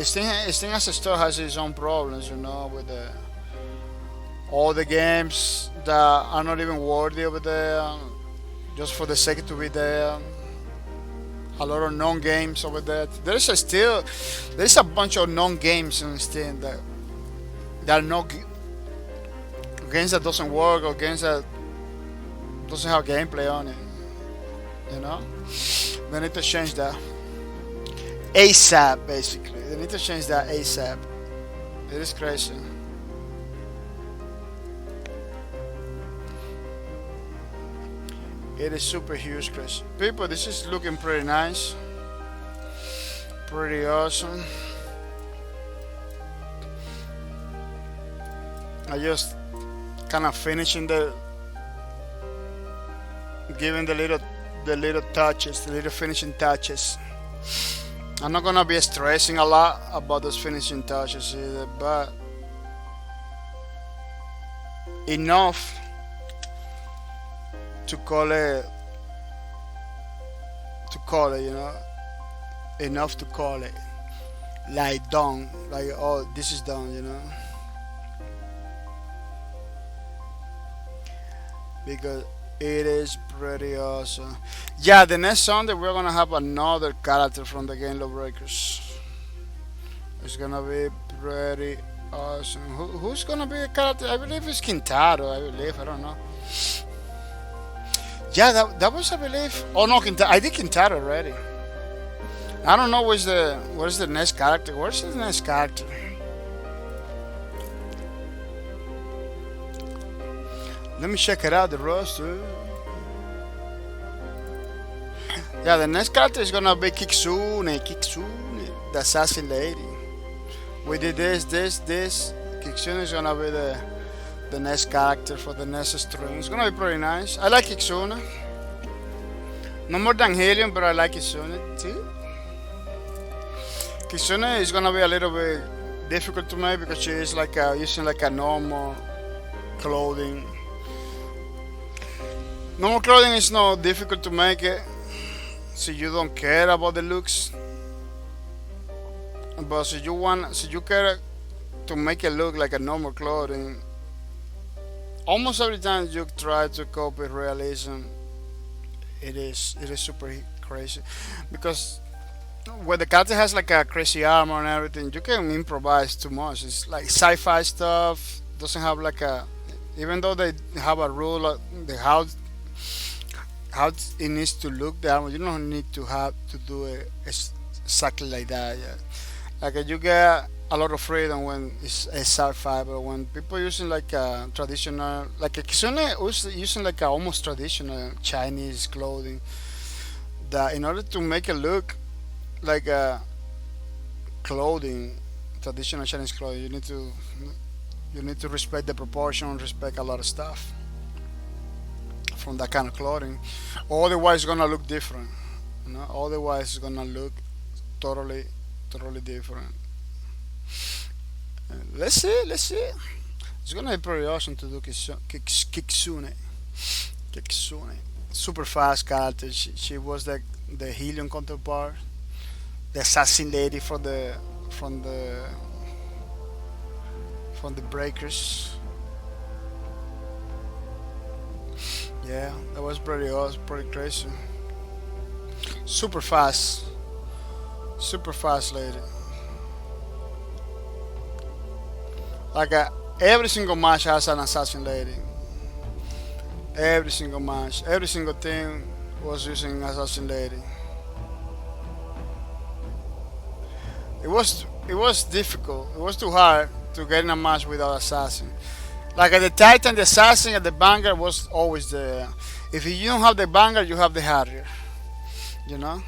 Steam as a store has its own problems, with all the games that are not even worthy over there, just for the sake to be there. A lot of non-games over there. There's a bunch of non-games in Steam that are not games that doesn't work or games that doesn't have gameplay on it. They need to change that ASAP. Basically, they need to change that ASAP. It is crazy. It is super huge, crazy. People, this is looking pretty nice. Pretty awesome. I just kind of finishing giving the little touches, the little finishing touches. I'm not gonna be stressing a lot about those finishing touches either, but enough to call it, enough to call it, like done, like oh this is done, because it is pretty awesome. Yeah, the next Sunday we're gonna have another character from the game Lawbreakers. It's gonna be pretty awesome. Who's gonna be a character? I believe it's Quintaro. I don't know. Yeah, that was, I believe. Oh no, I did Quintaro already. I don't know where's the next character. Where's the next character? Let me check it out, the roster. Yeah, the next character is gonna be Kitsune, the assassin lady. We did this. Kitsune is gonna be the next character for the next string. It's gonna be pretty nice. I like Kitsune. No more than Helium, but I like Kitsune too. Kitsune is gonna be a little bit difficult to make because she is like using like a normal clothing. Normal clothing is not difficult to make it, so you don't care about the looks. But so you care to make it look like a normal clothing. Almost every time you try to copy realism, it is super crazy, because when the character has like a crazy armor and everything, you can improvise too much. It's like sci-fi stuff. Doesn't have like a, even though they have a rule of the how it needs to look. The armor, you don't need to have to do it exactly like that. Yeah. Like you get a lot of freedom when it's a sci-fi, but when people using like a traditional, like a Kitsune using like a almost traditional Chinese clothing, that in order to make it look like a clothing, traditional Chinese clothing, you need to respect the proportion, respect a lot of stuff from that kind of clothing. Otherwise, it's gonna look different. You know, otherwise it's gonna look totally different. Let's see. It's gonna be pretty awesome to do Kitsune. Super fast character. She was the Helium counterpart, the assassin lady from the Breakers. Yeah, that was pretty awesome, pretty crazy. Super fast lady. Like every single match has an assassin lady. Every single match, every single team was using assassin lady. It was difficult. It was too hard to get in a match without assassin. Like at the Titan, the assassin at the banger was always there. If you don't have the banger, you have the Harrier. You know,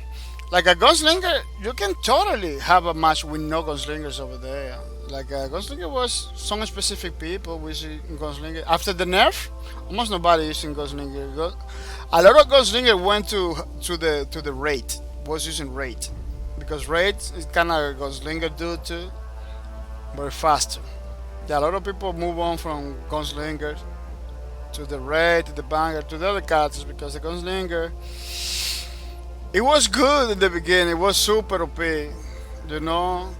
like a gunslinger, you can totally have a match with no gunslingers over there. Like a gunslinger was some specific people using gunslinger. After the nerf, almost nobody using gunslinger. A lot of gunslinger went to the raid. Was using raid because raid is kind of a gunslinger dude too, but faster. Yeah, a lot of people move on from gunslinger to the raid, to the banger, to the other characters because the gunslinger. It was good in the beginning. It was super OP, you know,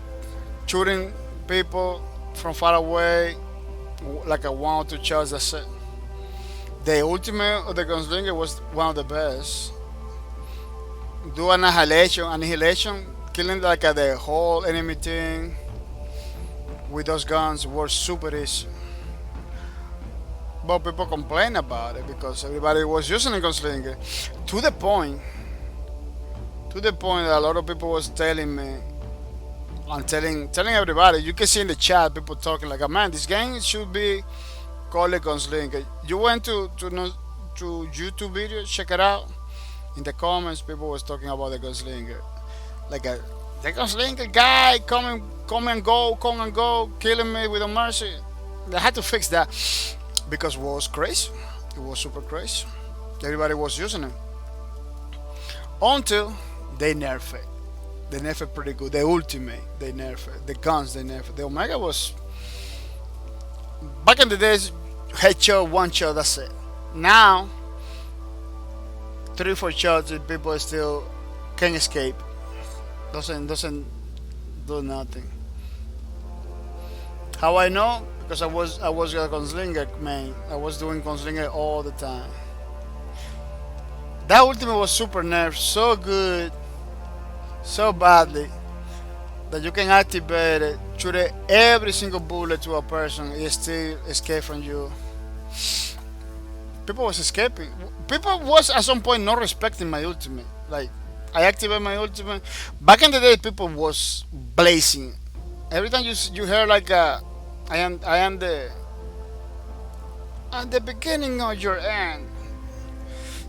shooting people from far away, like a 1 or 2 shots. That's it. The ultimate of the gunslinger was one of the best. Do annihilation, killing like the whole enemy team with those guns was super easy. But people complain about it because everybody was using a gunslinger to the point that a lot of people was telling me and telling everybody. You can see in the chat people talking like, man, this game should be called a gunslinger. You went to YouTube video, check it out. In the comments, people was talking about the gunslinger, like the gunslinger guy come and go, killing me with a mercy. They had to fix that because it was crazy. It was super crazy. Everybody was using it until they nerfed it. They nerfed it pretty good. The ultimate, they nerfed it. The guns, they nerfed it. The Omega was back in the days, headshot, one shot, that's it. Now 3-4 shots and people still can't escape. Doesn't do nothing. How I know? Because I was a gunslinger man. I was doing gunslinger all the time. That ultimate was super nerfed, so good, so badly that you can activate it, shoot every single bullet to a person, it still escape from you. People was escaping. People was at some point not respecting my ultimate. Like I activated my ultimate. Back in the day, people was blazing. Every time you hear like I am the at the beginning of your end.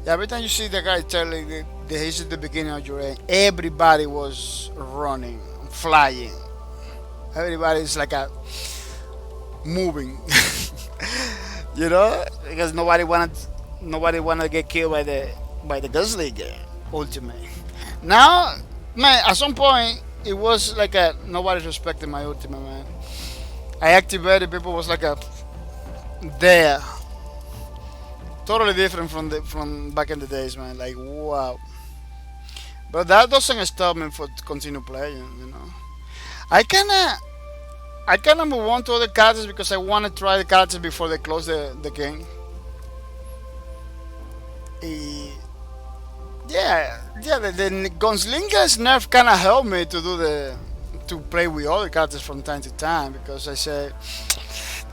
Every time you see the guy telling that he's at the beginning of your end, everybody was running, flying. Everybody's like a moving, you know, because nobody wanted to get killed by the gunslinger ultimate. Now, man, at some point it was like a nobody respected my ultimate, man. I activated, people was like a there, totally different from back in the days, man. Like wow, but that doesn't stop me for to continue playing, you know. I kinda I kind of move on to other characters because I want to try the characters before they close the game. Eh, yeah, the Gunslinger's nerf kind of helped me to do to play with other characters from time to time because I say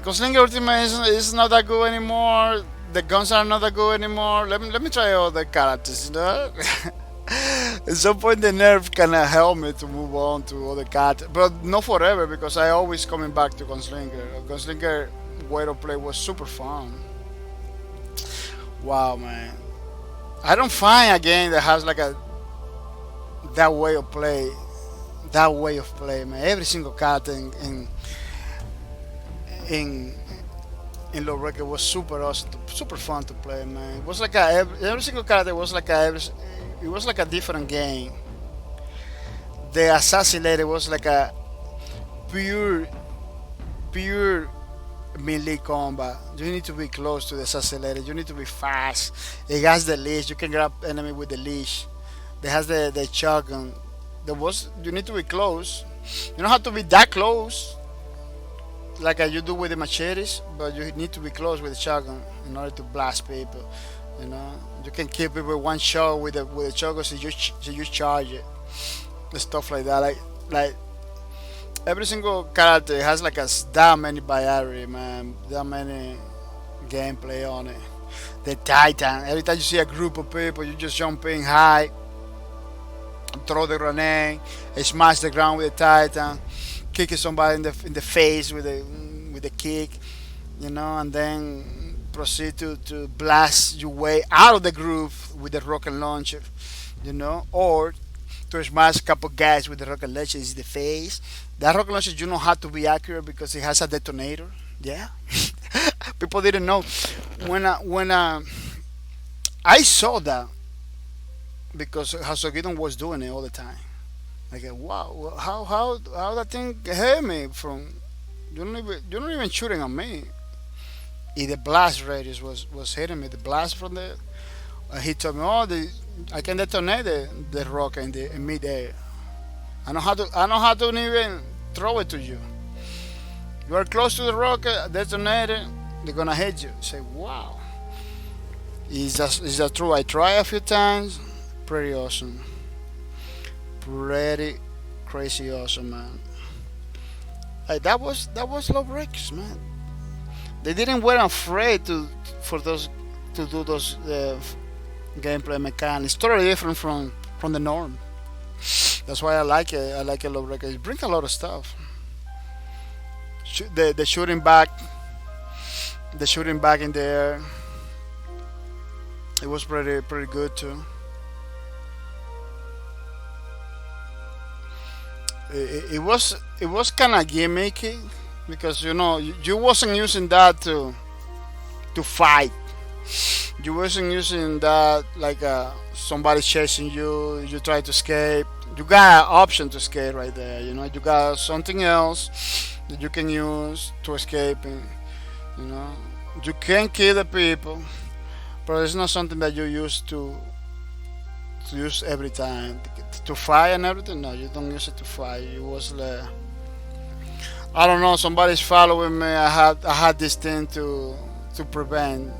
Gunslinger Ultimate is not that good anymore. The guns are not that good anymore. Let me try other characters, you know. At some point, the nerf kind of helped me to move on to other characters, but not forever because I always coming back to Gunslinger. Gunslinger way to play was super fun. Wow, man! I don't find a game that has like a that way of play, man. Every single character in in Low Record was super awesome, super fun to play, man. It was like every single character was like it was like a different game. The Assassinator was like a pure, pure melee combat. You need to be close to the Assassinator. You need to be fast. It has the leash. You can grab enemy with the leash. It has the shotgun. You need to be close. You don't have to be that close like you do with the machetes, but you need to be close with the shotgun in order to blast people. You know, you can kill people with one shot with the shotgun, so you charge it, and stuff like that. Like every single character has like that many variety, man, that many gameplay on it. The Titan. Every time you see a group of people, you just jump in high, throw the grenade, smash the ground with the Titan, kicking somebody in the face with the kick, you know, and then proceed to blast your way out of the groove with the rocket launcher, you know, or to smash a couple guys with the rocket launcher in the face. That rocket launcher, you know, have to be accurate because it has a detonator. Yeah, people didn't know when I saw that because Hasogidon was doing it all the time. Like wow, how that thing hit me from you're not even shooting at me. The blast radius was hitting me. The blast from he told me, oh, I can detonate the rocket in mid-air. I know how to even throw it to you. You are close to the rocket, detonate it, they're gonna hit you. Say, wow. Is that true? I tried a few times. Pretty awesome. Pretty crazy awesome, man. Like, that was Lawbreakers, man. They didn't weren't afraid to do those gameplay mechanics. Totally different from the norm. That's why I like it. I like it. Lawbreakers. It brings a lot of stuff. The shooting back in the air. It was pretty good too. It was kind of gimmicky because you know you wasn't using that to fight. You wasn't using that like somebody chasing you. You try to escape. You got an option to escape right there. You know, you got something else that you can use to escape. And, you know, you can kill the people, but it's not something that you use to use every time to fight and everything. No, you don't use it to fight. It was like I don't know. Somebody's following me. I had this thing to prevent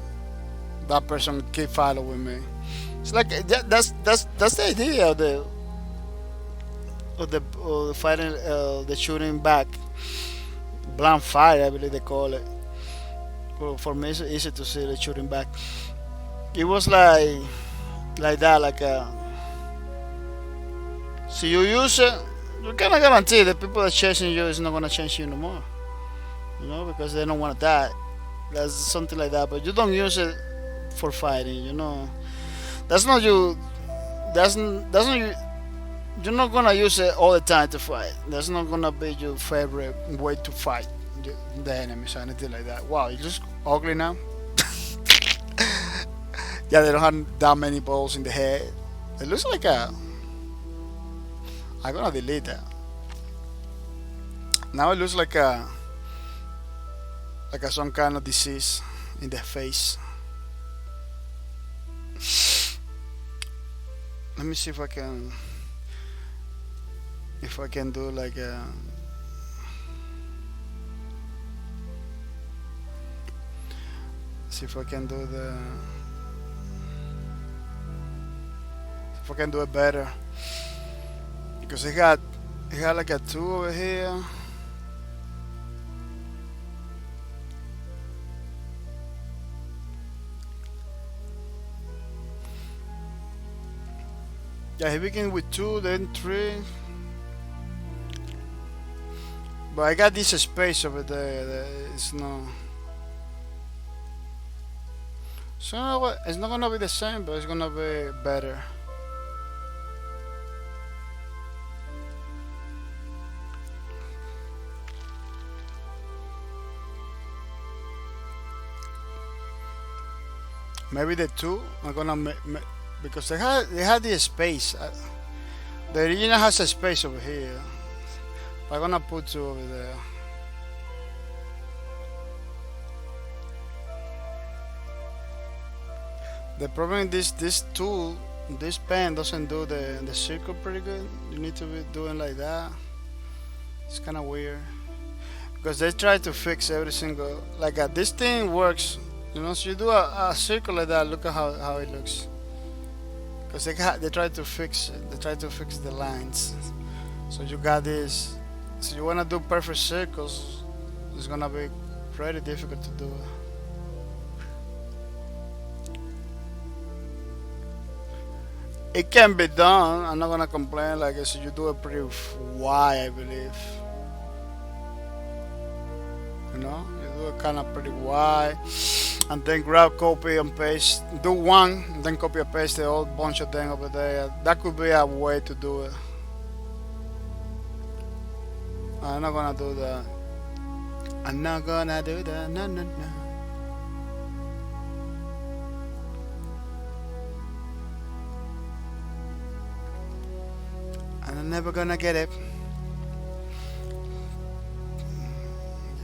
that person keep following me. It's like that's the idea of the fighting, the shooting back, blind fire, I believe they call it. Well, for me, it's easy to see the shooting back. It was like that, like so you use it, you cannot guarantee the people that chasing you is not gonna chase you no more. You know, because they don't want to die. That's something like that. But you don't use it for fighting. You know, that's not you. That's not you. you're not gonna use it all the time to fight. That's not gonna be your favorite way to fight the enemies or anything like that. Wow, you just ugly now. Yeah, they don't have that many balls in the head. It looks like a. I'm gonna delete that. Now it looks like a some kind of disease in the face. Let me see if I can do like a. See if I can do the. If I can do it better, because it got like a 2 over here. Yeah, he began with 2, then 3. But I got this space over there that it's not. So it's not gonna be the same, but it's gonna be better. Maybe the 2 are gonna because they had the space. The original has a space over here. I'm gonna put 2 over there. The problem is this tool, this pen doesn't do the circle pretty good. You need to be doing like that. It's kind of weird because they try to fix every single this thing works. You know, so you do a circle like that. Look at how it looks. Because they try to fix it. They try to fix the lines. So you got this. So you wanna do perfect circles. It's gonna be pretty difficult to do. It can be done. I'm not gonna complain. Like so you do it pretty wide, I believe. You know, you do it kind of pretty wide, and then grab, copy, and paste. Do one, and then copy and paste the whole bunch of them over there. That could be a way to do it. I'm not gonna do that. I'm not gonna do that. No, no, no. And I'm never gonna get it.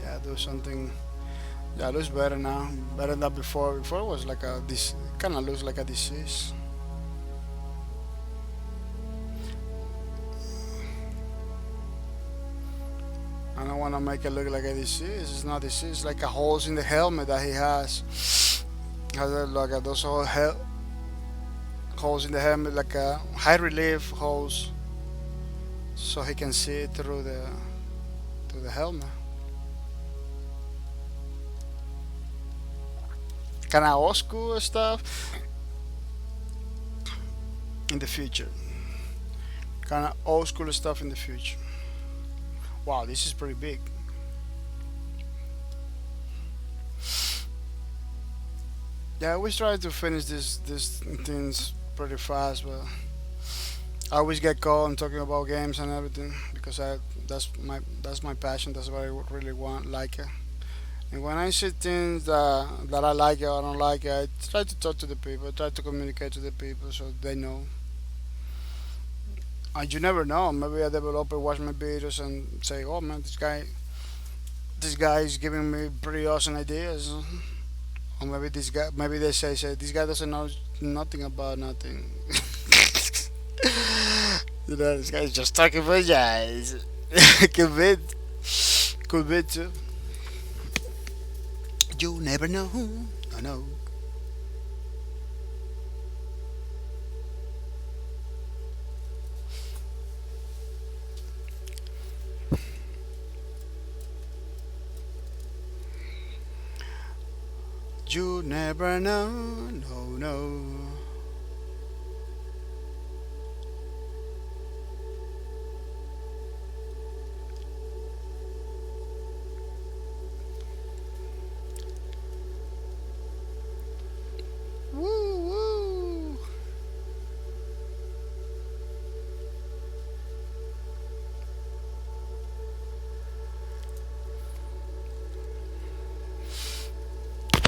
Yeah, do something. Yeah, it looks better now. Better than before. Before it was like this. Kind of looks like a disease. I don't want to make it look like a disease. It's not disease. It's like a holes in the helmet that he has. Has like those holes in the helmet, like a high relief holes, so he can see through the helmet. Kind of old school stuff in the future. Kind of old school stuff in the future. Wow, this is pretty big. Yeah, I always try to finish this things pretty fast, but I always get caught on talking about games and everything because that's my passion. That's what I really like it. And when I see things that I like it or I don't like it, I try to talk to the people, try to communicate to the people so they know. And you never know. Maybe a developer watch my videos and say, "Oh man, this guy is giving me pretty awesome ideas." Or maybe they say, "This guy doesn't know nothing about nothing." You know, this guy's just talking for guys. Could be too. You never know. I know. You never know, no, no. Woo, woo.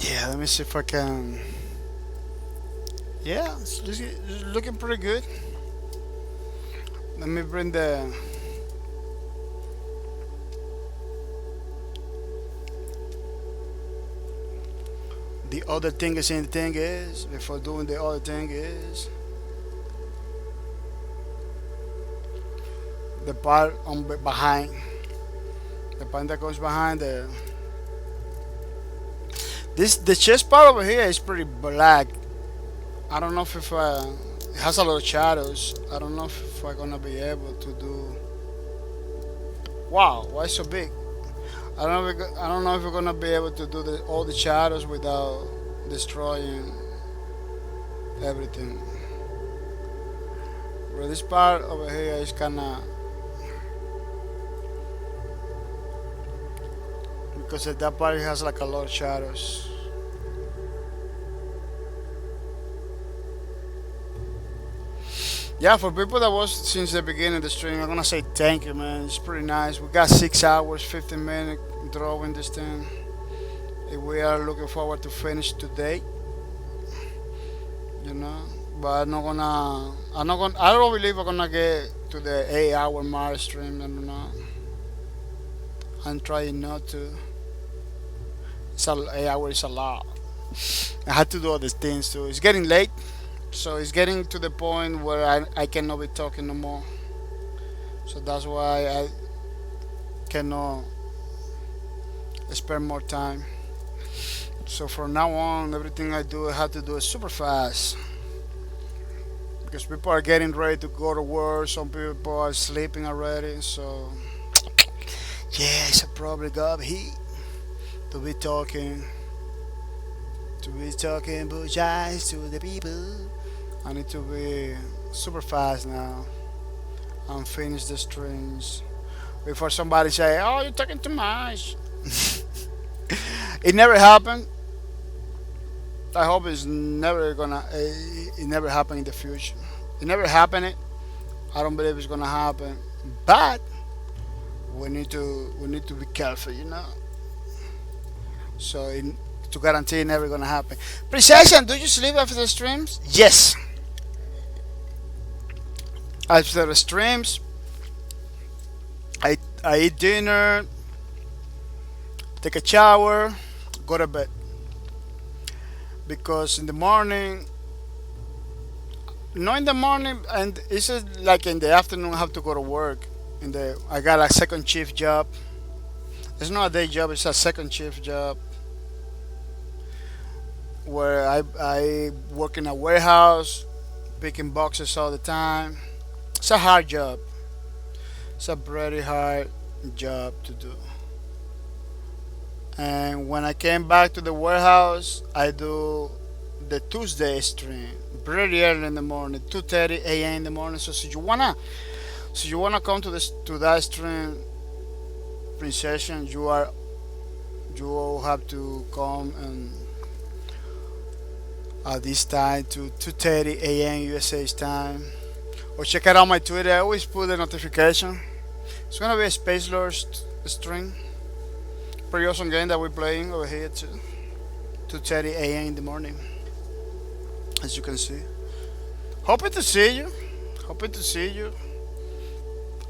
Yeah, let me see if I can. Yeah, it's looking pretty good. Let me bring the other thing is in the thing is before doing the other thing is the part on behind the part that goes behind the chest part over here is pretty black. I don't know if it has a lot of shadows. I don't know if I'm gonna be able to do. Wow, why so big? I don't know if we're gonna be able to do all the shadows without destroying everything. But this part over here is kinda because that part has like a lot of shadows. Yeah, for people that was since the beginning of the stream, I'm gonna say thank you, man. It's pretty nice. We got 6 hours, 15 minutes drawing this thing. We are looking forward to finish today. You know, but I don't believe we're gonna get to the 8 hour mark stream. I don't know. I'm trying not to. 8 hours is a lot. I had to do other things too. It's getting late. So it's getting to the point where I cannot be talking no more. So that's why I cannot spend more time. So from now on, everything I do, I have to do it super fast. Because people are getting ready to go to work. Some people are sleeping already. So yeah, it's a probably got heat to be talking. To be talking bullshit to the people. I need to be super fast now and finish the strings before somebody say, "Oh, you're talking too much." It never happened. I hope it's never gonna. It never happen in the future. It never happened. I don't believe it's gonna happen. But we need to be careful, you know. So to guarantee it never gonna happen. Precision, do you sleep after the streams? Yes. After the streams, I eat dinner, take a shower, go to bed. Because in the morning, not in the morning, and it's just like in the afternoon, I have to go to work. I got a second shift job. It's not a day job; it's a second shift job where I work in a warehouse, picking boxes all the time. It's a hard job. It's a very hard job to do. And when I came back to the warehouse, I do the Tuesday stream pretty early in the morning, 2:30 a.m. in the morning. So you wanna come to that stream session, you will have to come and at this time to 2:30 a.m. USA's time. Or check it out my Twitter. I always put the notification. It's gonna be a Space Lords string. Pretty awesome game that we're playing over here too. 2:30 a.m. in the morning, as you can see. Hoping to see you. Hoping to see you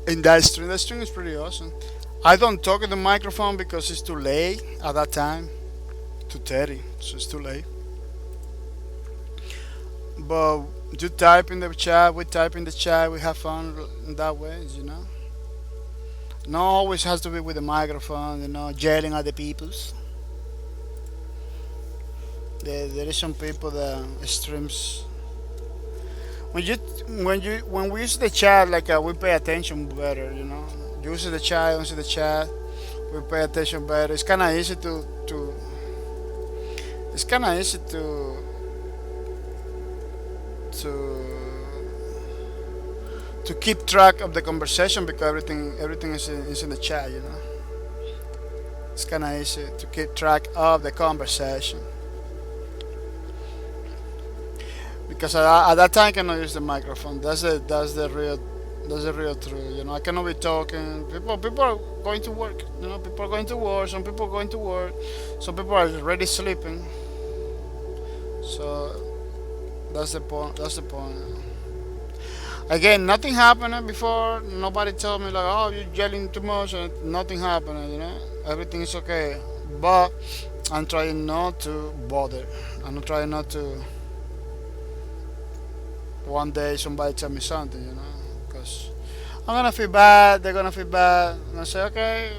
in that stream. That stream is pretty awesome. I don't talk in the microphone because it's too late at that time. 2:30, so it's too late. But you type in the chat, we type in the chat, we have fun in that way, you know. No always has to be with the microphone, you know, yelling at the peoples. There is some people that streams when we use the chat like we pay attention better, you know. Use the chat, we pay attention better. It's kind of easy to it's kind of easy to keep track of the conversation because everything is in the chat, you know. It's kind of easy to keep track of the conversation because at that time I cannot use the microphone. That's the real truth, you know. I cannot be talking. People are going to work, you know. People are going to work. Some people are going to work. Some people are already sleeping. So that's the point. That's the point. Again, nothing happened before. Nobody told me like, "Oh, you're yelling too much," and nothing happened. Everything is okay. But I'm trying not to bother. I'm trying not to. One day somebody tell me something, because I'm gonna feel bad. They're gonna feel bad, and I say, okay,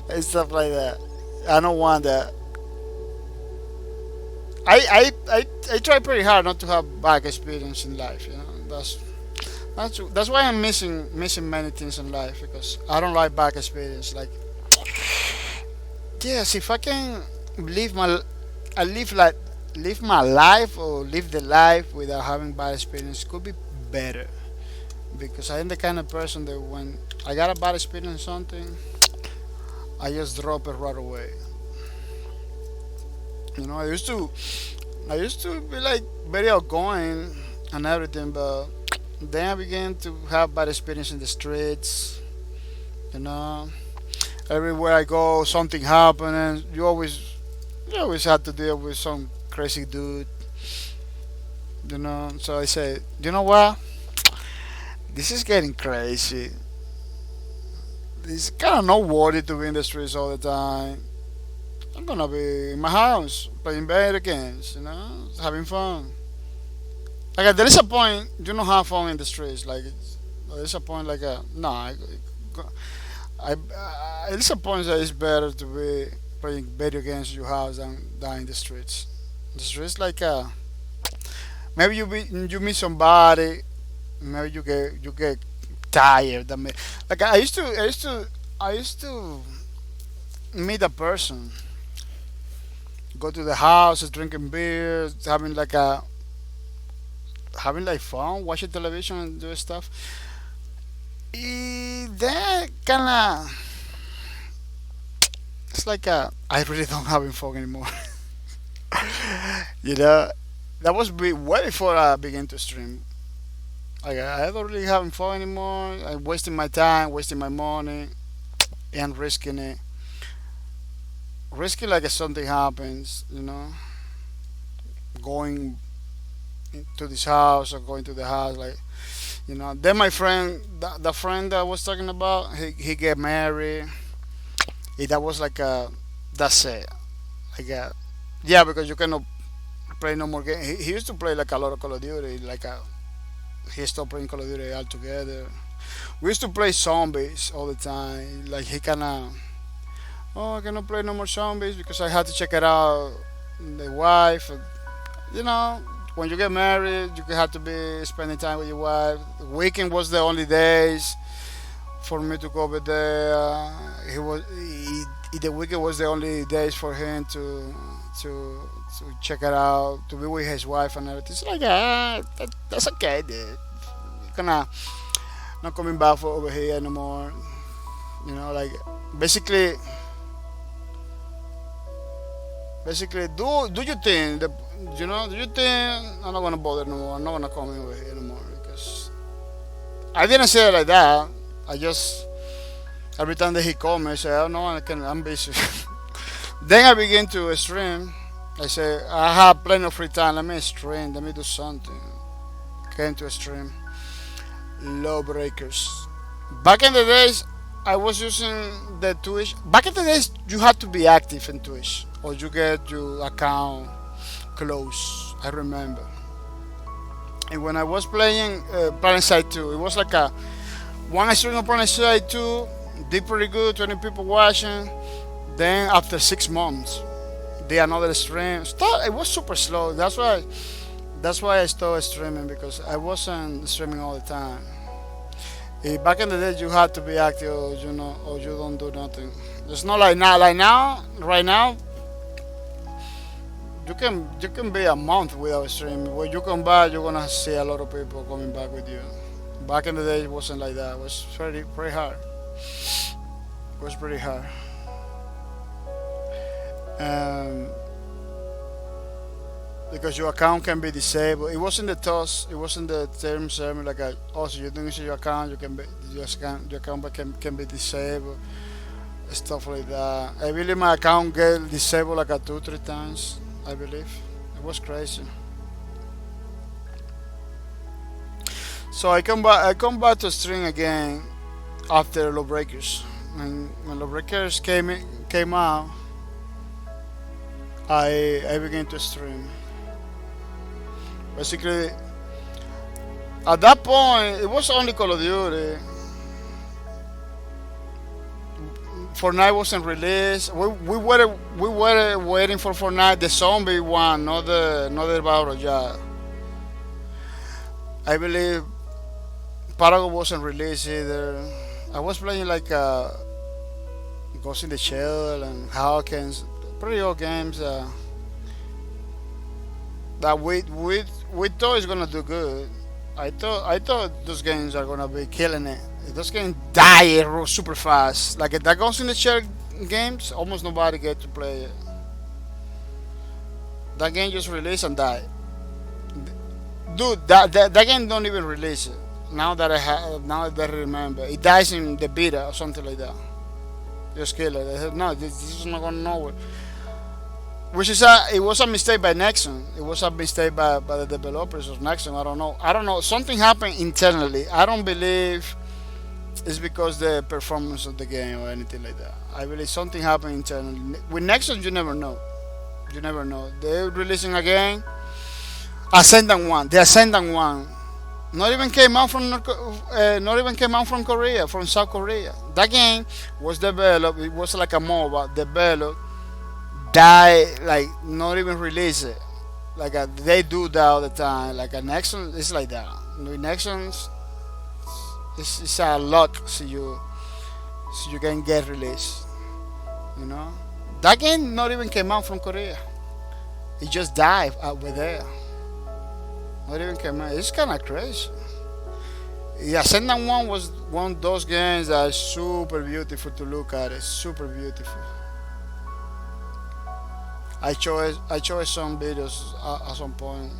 and stuff like that. I don't want that. I try pretty hard not to have bad experience in life. That's why I'm missing many things in life because I don't like bad experience. Like, yes, if I can live my, I live my life or live the life without having bad experience could be better because I am the kind of person that when I got a bad experience in something, I just drop it right away. I used to be like very outgoing and everything, but then I began to have bad experience in the streets. You know, everywhere I go, something happen, and you always have to deal with some crazy dude. So I say, you know what? This is getting crazy. It's kind of not worthy to be in the streets all the time. I'm gonna be in my house playing video games, having fun. Like there is a point you don't have fun in the streets. Like there's a point like no, there's a point that it's better to be playing video games in your house than in the streets. The streets like maybe you meet somebody, maybe you get tired. Like I used to meet a person, go to the house, drinking beer, having like fun, watching television and doing stuff. That kinda it's like I really don't having fun anymore. you know, that was way before I began to stream. Like I don't really having fun anymore. I'm wasting my time, wasting my money, and risking like if something happens. Going to this house or going to the house like then my friend the friend that I was talking about he get married. That was like that's it. Like yeah, because you cannot play no more game. He used to play like a lot of Call of Duty. Like he stopped playing Call of Duty altogether. We used to play zombies all the time. Like he kinda, oh, I cannot play no more zombies because I had to check it out. The wife, you know, when you get married, you have to be spending time with your wife. The weekend was the only days for me to go over there. The weekend was the only days for him to check it out, to be with his wife and everything. It's like that's okay, dude. You're gonna not coming back for over here anymore. Like basically, do you think that do you think I'm not gonna bother no more? I'm not gonna come over here anymore because I didn't say it like that. I just every time that he called me, I say, "Oh no, I'm busy." Then I begin to stream. I say, "I have plenty of free time. Let me stream. Let me do something." Came to stream Lawbreakers. Back in the days, I was using the Twitch. Back in the days, you had to be active in Twitch, or you get your account closed. I remember. And when I was playing Planet Side 2, it was like a one stream of Planet Side 2, did pretty good, 20 people watching. Then after 6 months, did another stream. It was super slow. That's why I started streaming because I wasn't streaming all the time. Back in the day, you had to be active, or you don't do nothing. It's not like now. Like now, right now, you can be a month without streaming. When you come back, you're gonna see a lot of people coming back with you. Back in the day, it wasn't like that. It was pretty hard. It was pretty hard. Um, because your account can be disabled. It wasn't the TOS, it wasn't the term server like oh, so you don't use your account, your account can be disabled. stuff like that. I believe my account get disabled like a 2 3 times. I believe it was crazy. So I come back to string again after Lawbreakers. When Lawbreakers came out, I began to stream. Basically, at that point, it was only Call of Duty. Fortnite wasn't released. We were waiting for Fortnite, the zombie one, not the battle royale. I believe Paragon wasn't released either. I was playing like Ghost in the Shell and Hawkins, pretty old games that we thought is gonna do good. I thought those games are gonna be killing it. Those games die super fast. Like that Ghost in the Shell games, almost nobody get to play it. That game just released and died. Dude, that game don't even release it. Now that I remember, it dies in the beta or something like that. Just kill it. They said, no, this is not going nowhere. It was a mistake by Nexon. It was a mistake by the developers of Nexon. I don't know. Something happened internally. I don't believe it's because the performance of the game or anything like that. I believe something happened internally. With Nexon, you never know. You never know. They're releasing a game. Ascendant One. The Ascendant One. Not even came out from Korea, from South Korea. That game was developed. It was like a MOBA developed, died, like not even release it. They do that all the time. Like a Nexon, it's like that. With Nexons, it's a luck so you can get released. You know, that game not even came out from Korea. It just died over there. Not even came out. It's kind of crazy. Yeah, Ascendant One was one of those games that is super beautiful to look at. It's super beautiful. I showed some videos at some point.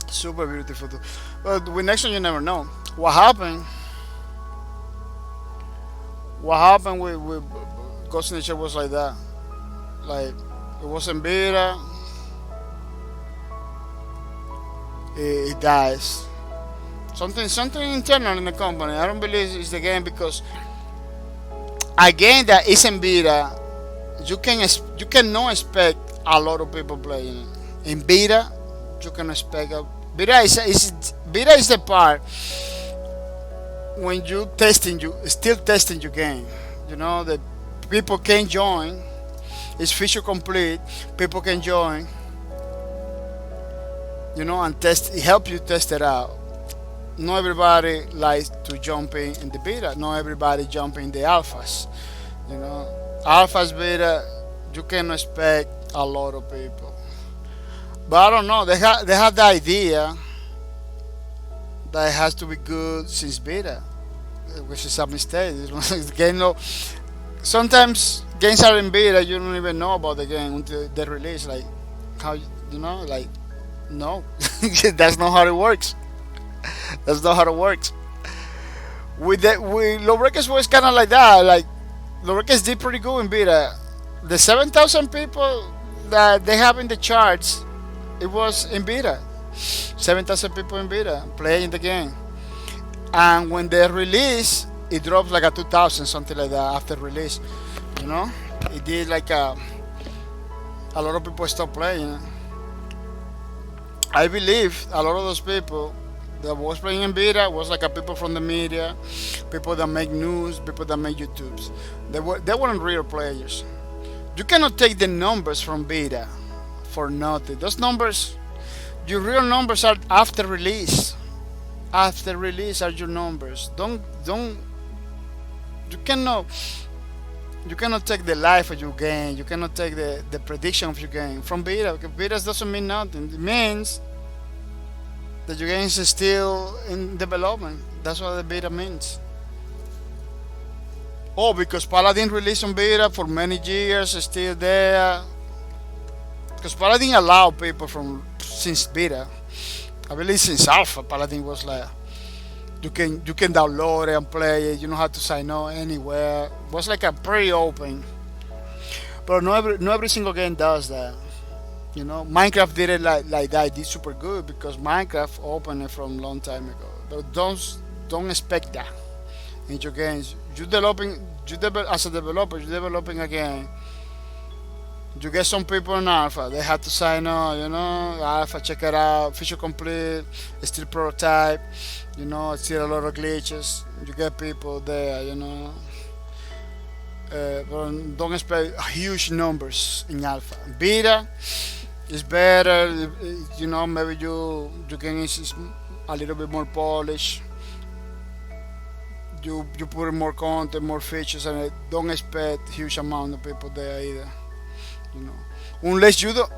Super beautiful too. But with next one, you never know what happened. What happened with Ghost in the Shell was like that. Like it was in beta. It dies. Something internal in the company. I don't believe it's the game because a game that is in beta, you cannot expect a lot of people playing it. In beta, you can expect beta is the part when you still testing your game. You know that people can join. It's feature complete. People can join. You know, and help you test it out. Not everybody likes to jump in the beta. Not everybody jump in the alphas. You know, alphas, beta, you can expect a lot of people. But I don't know. They have the idea that it has to be good since beta, which is a mistake. Game no. Sometimes games are in beta. You don't even know about the game until they release. Like how like. No, that's not how it works. That's not how it works. With Lawbreakers was kind of like that. Like Lawbreakers did pretty good in beta. The 7,000 people that they have in the charts, it was in beta. 7,000 people in beta playing the game. And when they release, it drops like a 2,000, something like that after release. You know, it did like a lot of people stopped playing. I believe a lot of those people that was playing in beta was like a people from the media, people that make news, people that make YouTubes. They weren't real players. You cannot take the numbers from beta for nothing. Those numbers, your real numbers are after release. After release are your numbers. You cannot take the life of your game. You cannot take the prediction of your game from beta. Because beta doesn't mean nothing. It means that your game is still in development. That's what the beta means. Oh, because Paladin released on beta for many years, is still there. Because Paladin allowed people since beta. I believe since alpha, Paladin was like You can download it and play it. You don't have to sign on anywhere. It was like a pretty open, but not every single game does that. Minecraft did it like that. It did super good because Minecraft opened it from long time ago. But don't expect that in your games. As a developer, you're developing a game. You get some people in alpha. They have to sign on. Alpha, check it out. Feature complete. It's still prototype. It's still a lot of glitches. You get people there. But don't expect huge numbers in alpha. Beta is better. Maybe you can use a little bit more polish. You put in more content, more features, and don't expect huge amount of people there either. You know, unless you don't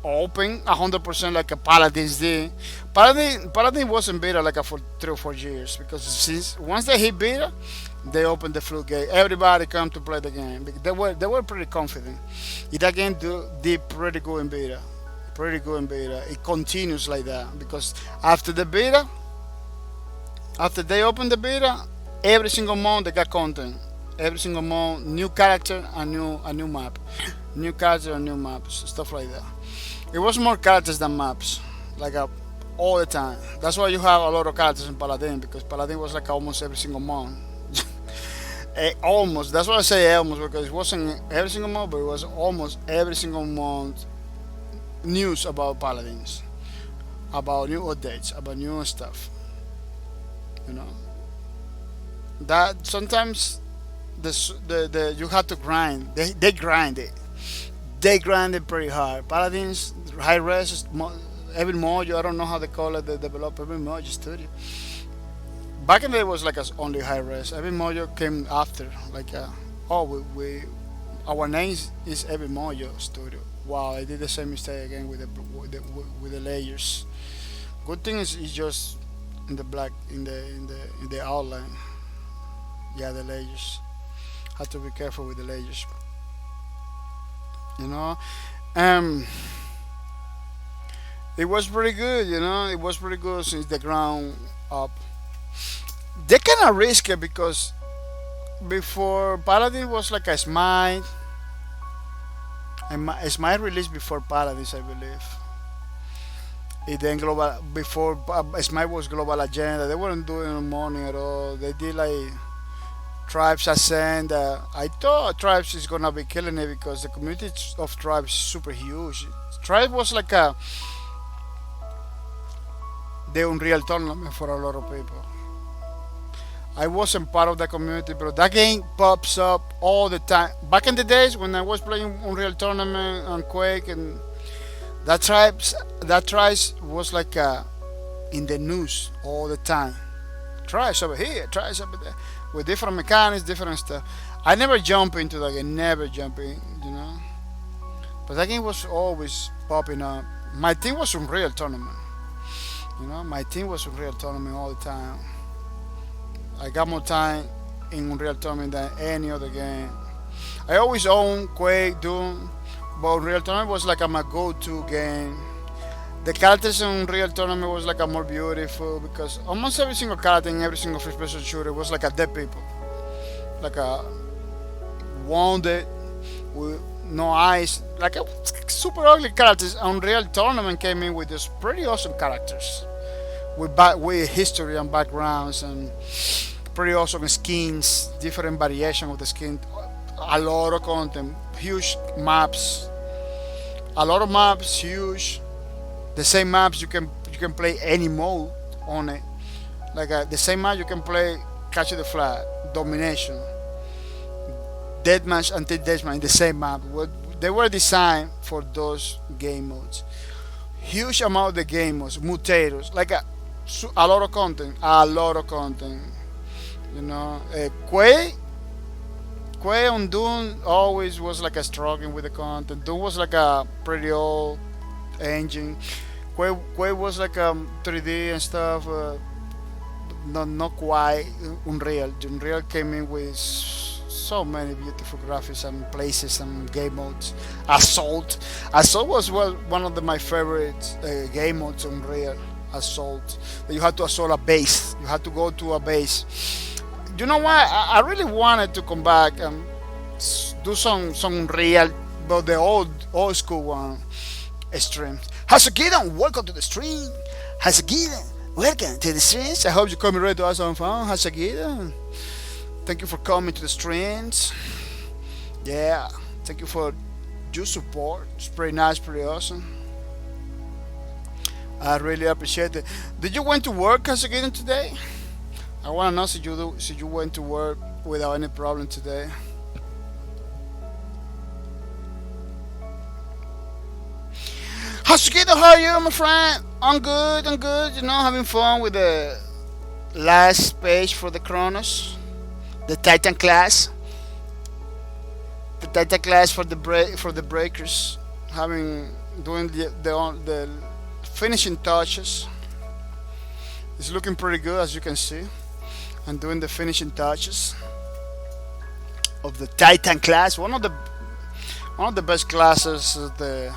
open 100% like a Paladins did. Paladin wasn't beta like for 3 or 4 years because since once they hit beta, they opened the floodgate. Everybody come to play the game. They were pretty confident. That game did pretty good in beta. Pretty good in beta. It continues like that because after they open the beta, every single month they got content. Every single month, new character, a new map, new character, and new maps, stuff like that. It was more characters than maps, all the time. That's why you have a lot of characters in Paladin because Paladin was like almost every single month. Almost. That's why I say almost because it wasn't every single month, but it was almost every single month. News about Paladins, about new updates, about new stuff. That sometimes the you have to grind. They grind it. They grind it pretty hard. Paladins high res every mojo. I don't know how they call it. They develop every mojo studio. Back in the day it was like only high res. Every mojo came after. We our name is every mojo studio. Wow, I did the same mistake again with the layers. Good thing is it's just in the black in the outline. Yeah, the layers. Have to be careful with the layers. It was pretty good. It was pretty good since the ground up. They kind of risk it because before Paladin was like a smite. And Smite released before Paladins, I believe. It then global before Smite was global agenda. They weren't doing money at all. They did like Tribes Ascend. I thought Tribes is gonna be killing it because the community of Tribes is super huge. Tribes was like the Unreal tournament for a lot of people. I wasn't part of the community, but that game pops up all the time. Back in the days when I was playing Unreal Tournament and Quake, and that tribes was like in the news all the time. Tribes over here, tribes over there, with different mechanics, different stuff. I never jump into that game, never jump in. But that game was always popping up. My team was Unreal Tournament. My team was Unreal Tournament all the time. I got more time in Unreal Tournament than any other game. I always own Quake, Doom, but Unreal Tournament was like my go-to game. The characters in Unreal Tournament was like a more beautiful because almost every single character in every single first-person shooter was like a dead people, like a wounded with no eyes, like a super ugly characters. Unreal Tournament came in with these pretty awesome characters. With history and backgrounds and pretty awesome skins, different variation of the skin, a lot of content, huge maps, a lot of maps, huge. The same maps you can play any mode on it. The same map you can play Catch the Flag, Domination, Deathmatch, Anti-Deathmatch in the same map. They were designed for those game modes. Huge amount of the game modes, mutators, a lot of content, Quake on Doom always was like a struggling with the content. Doom was like a pretty old engine. Quake was like 3D and stuff, not quite Unreal. Unreal came in with so many beautiful graphics and places and game modes. Assault was one of my favorite game modes on Real. Assault. That you had to assault a base. You had to go to a base. You know what? I really wanted to come back and do some real, but the old school one stream. Hasagidon, welcome to the stream. Hasagidon, welcome to the streams. I hope you're coming ready to have some fun. Hasagidon, thank you for coming to the streams. Yeah, thank you for your support. It's pretty nice, pretty awesome. I really appreciate it. Did you went to work, Hasagidon, today? I want to know if you went to work without any problem today. Hasagidon, how are you, my friend? I'm good, you know, having fun with the last page for the Chronos, the Titan class, for the breakers, doing the finishing touches. It's looking pretty good, as you can see. I'm doing the finishing touches of the Titan class, one of the best classes of the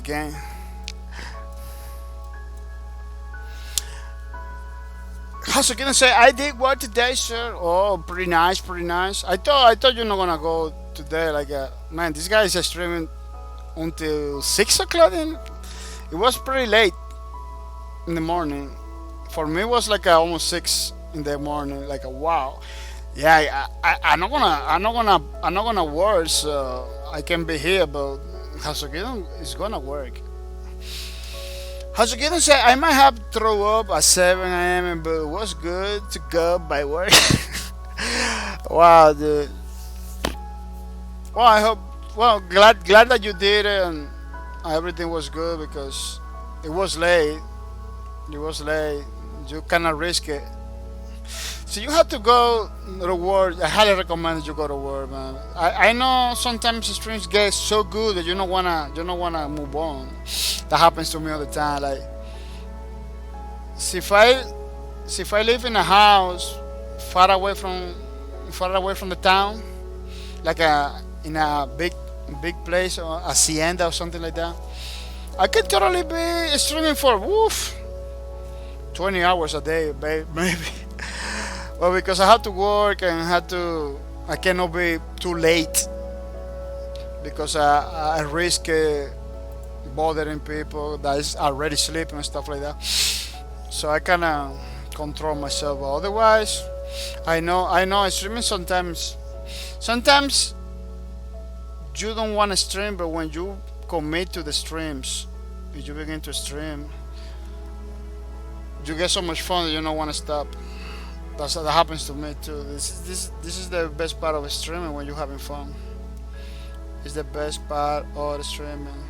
game. How's it gonna say? I did work today, sir. Oh, pretty nice, pretty nice. I thought you're not gonna go today. Like, man, this guy is streaming until 6 o'clock. It was pretty late in the morning. For me, it was like almost 6 in the morning. Like, wow. Yeah, I'm not gonna work, so I can be here, but Hasagidon is gonna work. Hasagidon said I might have to throw up at 7 a.m. but it was good to go by work. Wow, dude. Well, glad that you did it and everything was good because it was late. You cannot risk it. So you have to go to work. I highly recommend you go to work, man. I know sometimes streams get so good that you don't wanna move on. That happens to me all the time. Like, if I live in a house far away from the town, like in a big place or hacienda or something like that, I can totally be streaming for 20 hours a day, maybe. Well, because I have to work and I cannot be too late because I risk bothering people that is already sleeping and stuff like that. So I kind control myself. But otherwise, I know streaming sometimes you don't want to stream, but when you commit to the streams, if you begin to stream, you get so much fun that you don't want to stop. That happens to me too. This is the best part of streaming when you're having fun. It's the best part of the streaming.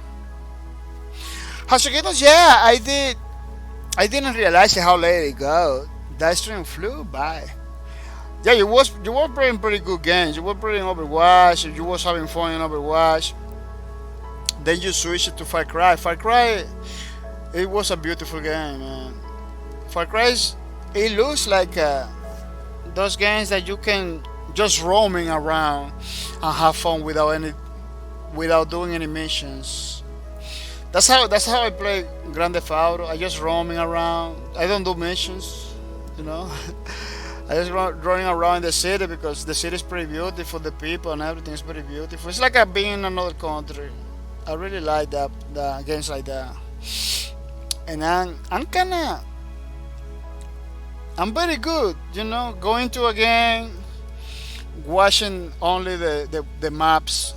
Hasukitos, yeah, I did. I didn't realize how late it go. That stream flew by. Yeah, you were playing pretty good games. You were playing Overwatch. You was having fun in Overwatch. Then you switched to Far Cry. Far Cry, it was a beautiful game, man. Far Cry, it looks like those games that you can just roaming around and have fun without doing any missions. That's how I play Grand Theft Auto. I just roaming around. I don't do missions, you know. I just running around the city because the city is pretty beautiful. The people and everything is pretty beautiful. It's like being in another country. I really like the games like that. And I'm very good, you know, going to a game, watching only the maps,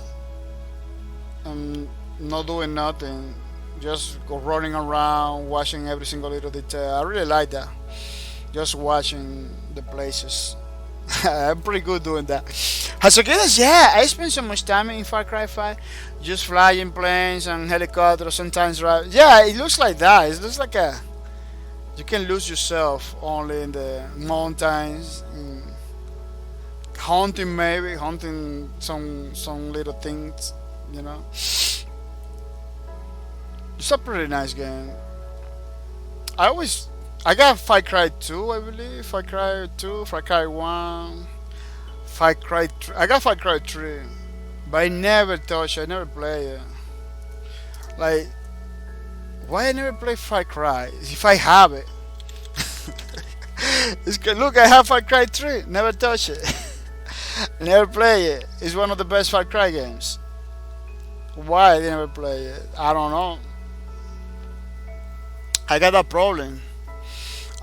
and not doing nothing, just go running around, watching every single little detail. I really like that, just watching the places. I'm pretty good doing that. Hasukidas, yeah, I spend so much time in Far Cry 5, just flying planes and helicopters, sometimes right. Yeah, it looks like that. It looks like you can lose yourself only in the mountains, hunting some little things, you know. It's a pretty nice game. I I got Far Cry 2, I believe. Far Cry 2, Far Cry 1, Far Cry 3. I got Far Cry 3, but I never touch. I never play it. Like, why I never play Far Cry? If I have it, it's good. Look, I have Far Cry 3. Never touch it. Never play it. It's one of the best Far Cry games. Why I never play it? I don't know. I got that problem.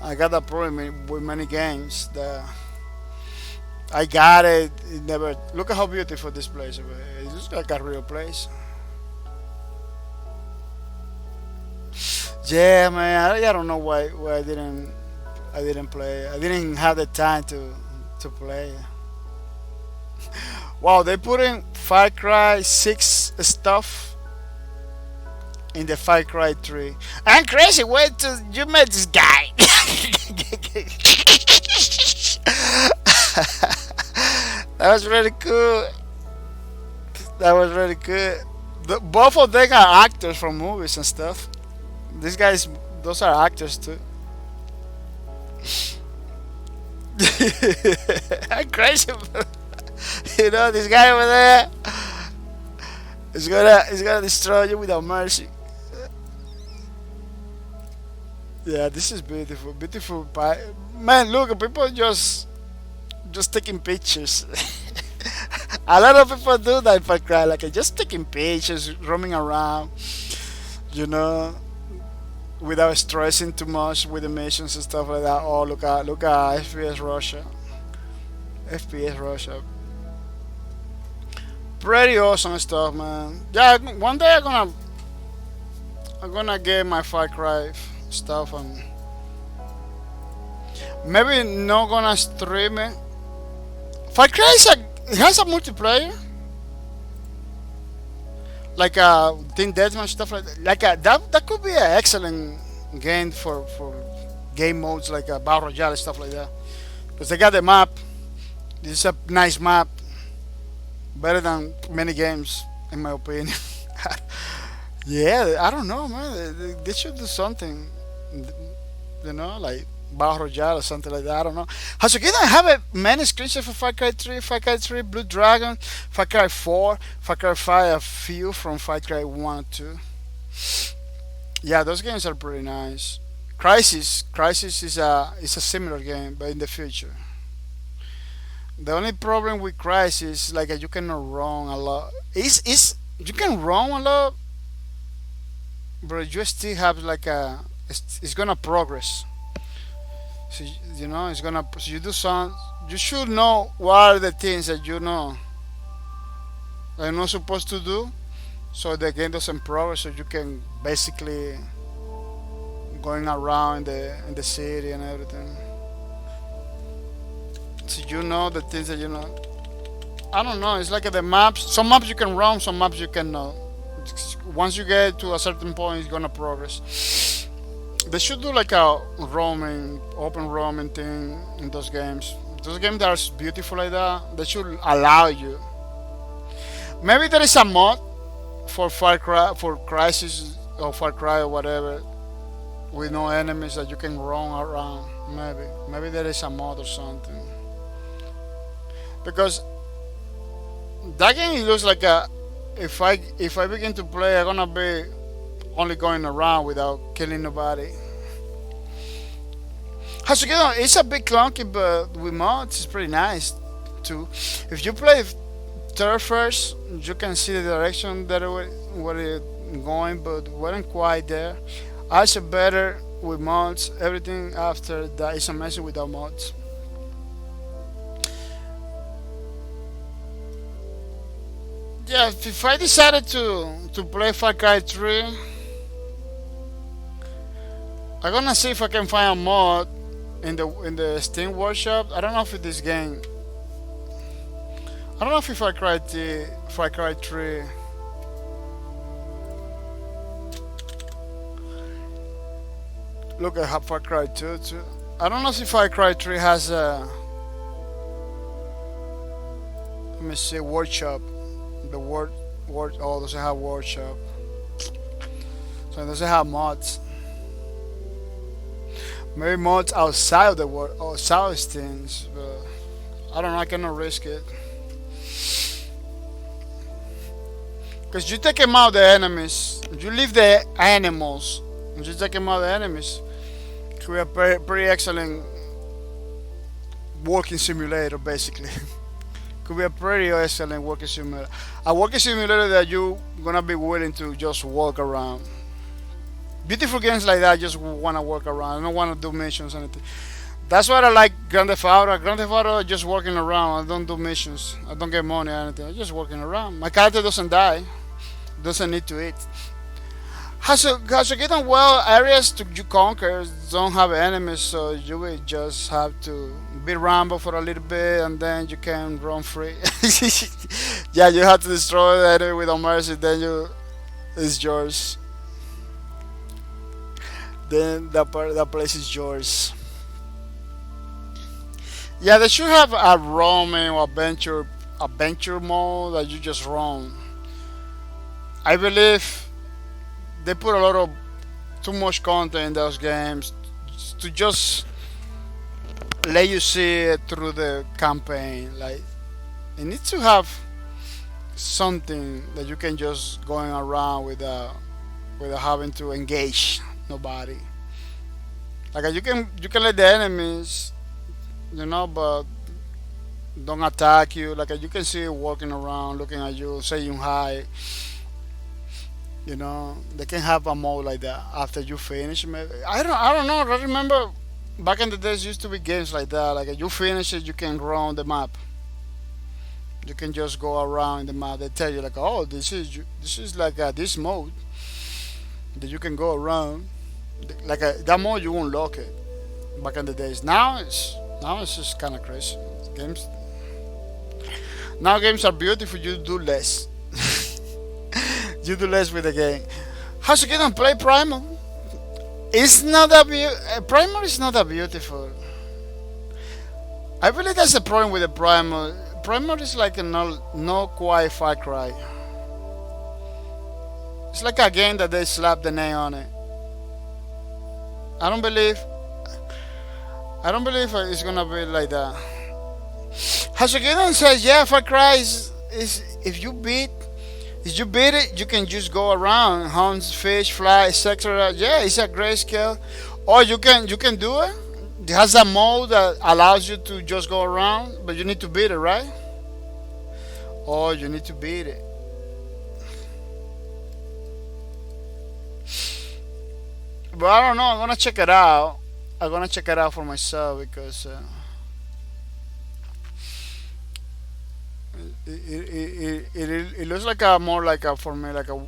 I got that problem with many games. I got it. It never. Look at how beautiful this place is. It's just like a real place. Yeah, man. I don't know why I didn't play. I didn't have the time to play. Wow, they put in Far Cry 6 stuff in the Far Cry 3. I'm crazy. Wait till you met this guy. That was really cool. That was really good. Both of them are actors from movies and stuff. These guys, those are actors too. I'm crazy. You know, this guy over there is gonna destroy you without mercy. Yeah, this is beautiful, beautiful. Man, look, people just taking pictures. A lot of people do that for cry, like just taking pictures, roaming around, you know, without stressing too much with the missions and stuff like that. Oh, look at FPS Russia, FPS Russia. Pretty awesome stuff, man. Yeah, one day I'm gonna get my Far Cry stuff and maybe not gonna stream it. Far Cry it has a multiplayer, like a team deathmatch stuff like that. That could be an excellent game for game modes like a battle royale stuff like that. Because they got the map. This is a nice map, better than many games in my opinion. Yeah, I don't know, man. They should do something, you know, like Battle Royale or something like that. I don't know. Hasuki, I have many screenshots for Far Cry 3, Far Cry 3, Blue Dragon, Far Cry 4, Far Cry 5, a few from Far Cry 1 and 2. Yeah, those games are pretty nice. Crisis is a similar game, but in the future. The only problem with Crisis is like you cannot run a lot. Is you can run a lot, but you still have like it's gonna progress. So you know it's gonna. So you do some. You should know what are the things that you know that you're not supposed to do, so the game doesn't progress. So you can basically going around in the city and everything. So you know the things that you know. I don't know. It's like the maps. Some maps you can run. Some maps you cannot. Once you get to a certain point, it's gonna progress. They should do like a open roaming thing in those games. Those games that are beautiful like that, they should allow you. Maybe there is a mod for Far Cry, for Crisis or Far Cry or whatever, with no enemies that you can roam around. Maybe there is a mod or something. Because that game looks like if I begin to play, I'm gonna be only going around without killing nobody. Hasuki, it's a bit clunky, but with mods, it's pretty nice too. If you play third first, you can see the direction that where it's going, but wasn't quite there. Also better with mods. Everything after that is amazing without mods. Yeah, if I decided to play Far Cry 3, I'm gonna see if I can find a mod in the Steam Workshop. I don't know if this game. I don't know if Far Cry 3. Look at Far Cry 2 too. I don't know if Far Cry 3 has a. Let me see, workshop. The word oh, doesn't have workshop. So it doesn't have mods. Maybe mods outside of the world, outside of things, but I don't know. I cannot risk it. Because you take him out the enemies, you leave the animals, and you take him out the enemies. We are pretty excellent walking simulator, basically. Could be a pretty excellent walking simulator. A walking simulator that you gonna be willing to just walk around. Beautiful games like that, I just wanna walk around. I don't wanna do missions or anything. That's why I like Grand Theft Auto. Grand Theft Auto, just walking around. I don't do missions. I don't get money or anything. I'm just walking around. My character doesn't die. Doesn't need to eat. Has you getting well areas to you conquer don't have enemies, so you will just have to be Rambo for a little bit and then you can run free. Yeah, you have to destroy the enemy with no mercy, then it's yours. Then that place is yours. Yeah, they should have a roaming or adventure mode that you just roam. I believe they put a lot of too much content in those games to just let you see it through the campaign. Like it needs to have something that you can just going around without having to engage nobody. Like you can let the enemies, but don't attack you. Like you can see it walking around, looking at you, saying hi. They can have a mode like that after you finish. Maybe I don't know. I remember back in the days used to be games like that. Like you finish it, you can run the map. You can just go around the map. They tell you like, oh, this is like this mode that you can go around. Like that mode you won't lock it. Back in the days. Now it's just kind of crazy. Games games are beautiful. You do less. You do less with the game. How's it going to play Primal? It's not that Primal is not that beautiful. I believe that's the problem with the Primal. Primal is like a no quite Far Cry. It's like a game that they slapped the name on it. I don't believe it's gonna be like that. Hashigedon says, yeah, Far Cry is if you beat it, you can just go around, hunt, fish, fly, etc. Yeah, it's a grayscale. Or you can do it. It has a mode that allows you to just go around, but you need to beat it, right? Or you need to beat it. But I don't know. I'm gonna check it out. I'm gonna check it out for myself because it looks like more like for me like a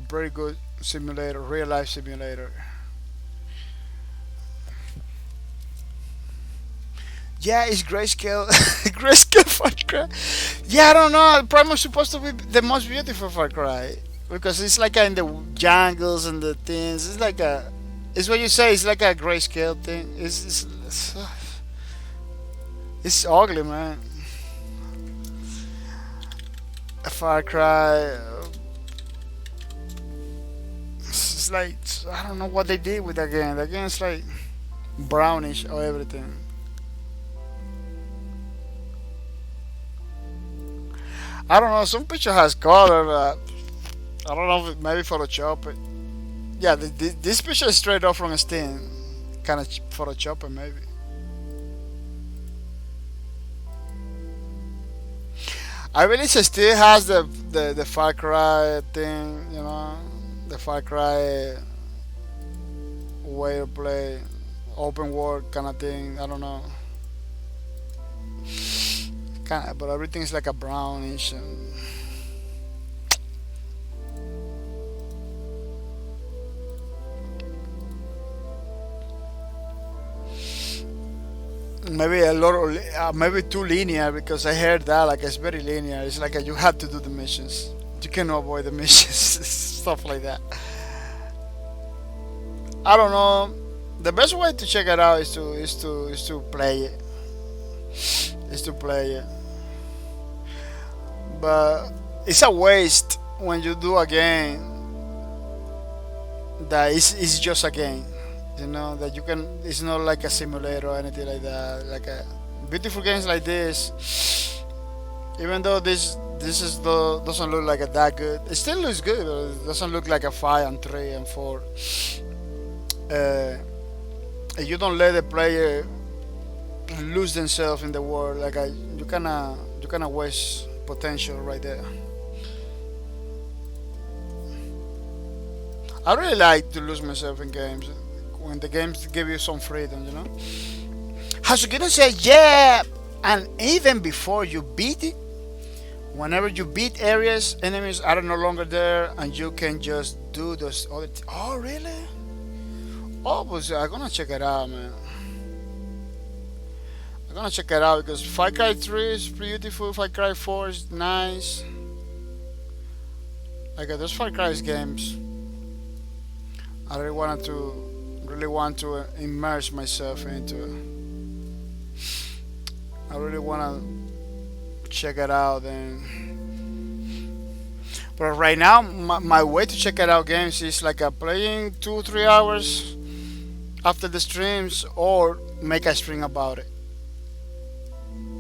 very good simulator, real life simulator. Yeah, it's grayscale, grayscale Far Cry. Yeah, I don't know. Prime is supposed to be the most beautiful Far Cry because it's like in the jungles and the things. It's like it's what you say. It's like a grayscale thing. It's ugly, man. A Far Cry. It's like I don't know what they did with that game. That game is like brownish or everything. I don't know. Some picture has color, but I don't know if maybe Photoshop it. Yeah, this picture is straight off from a Steam. Kind of Photoshop it, maybe. I really it still has the Far Cry thing, the Far Cry way to play, open world kind of thing. I don't know. Kind of, but everything is like a brownish and maybe a lot of maybe too linear because I heard that like it's very linear. It's like you have to do the missions. You cannot avoid the missions, stuff like that. I don't know. The best way to check it out is to play it. Is to play it. But it's a waste when you do a game that is just a game. You know that you can. It's not like a simulator or anything like that. Like a beautiful games like this. Even though doesn't look like a that good, it still looks good. But it doesn't look like a 5 and 3 and 4. Uh, if you don't let the player lose themselves in the world, like you kinda waste potential right there. I really like to lose myself in games when the games give you some freedom, you know. Hasukino says, yeah, and even before you beat it, whenever you beat areas, enemies are no longer there, and you can just do those other. Oh, really? Oh, but I'm gonna check it out, man. I'm gonna check it out because Far Cry 3 is beautiful. Far Cry 4 is nice. Like those Far Cry games, I really want to immerse myself into it. I really want to check it out but right now my way to check it out games is like playing 2 3 hours after the streams or make a stream about it.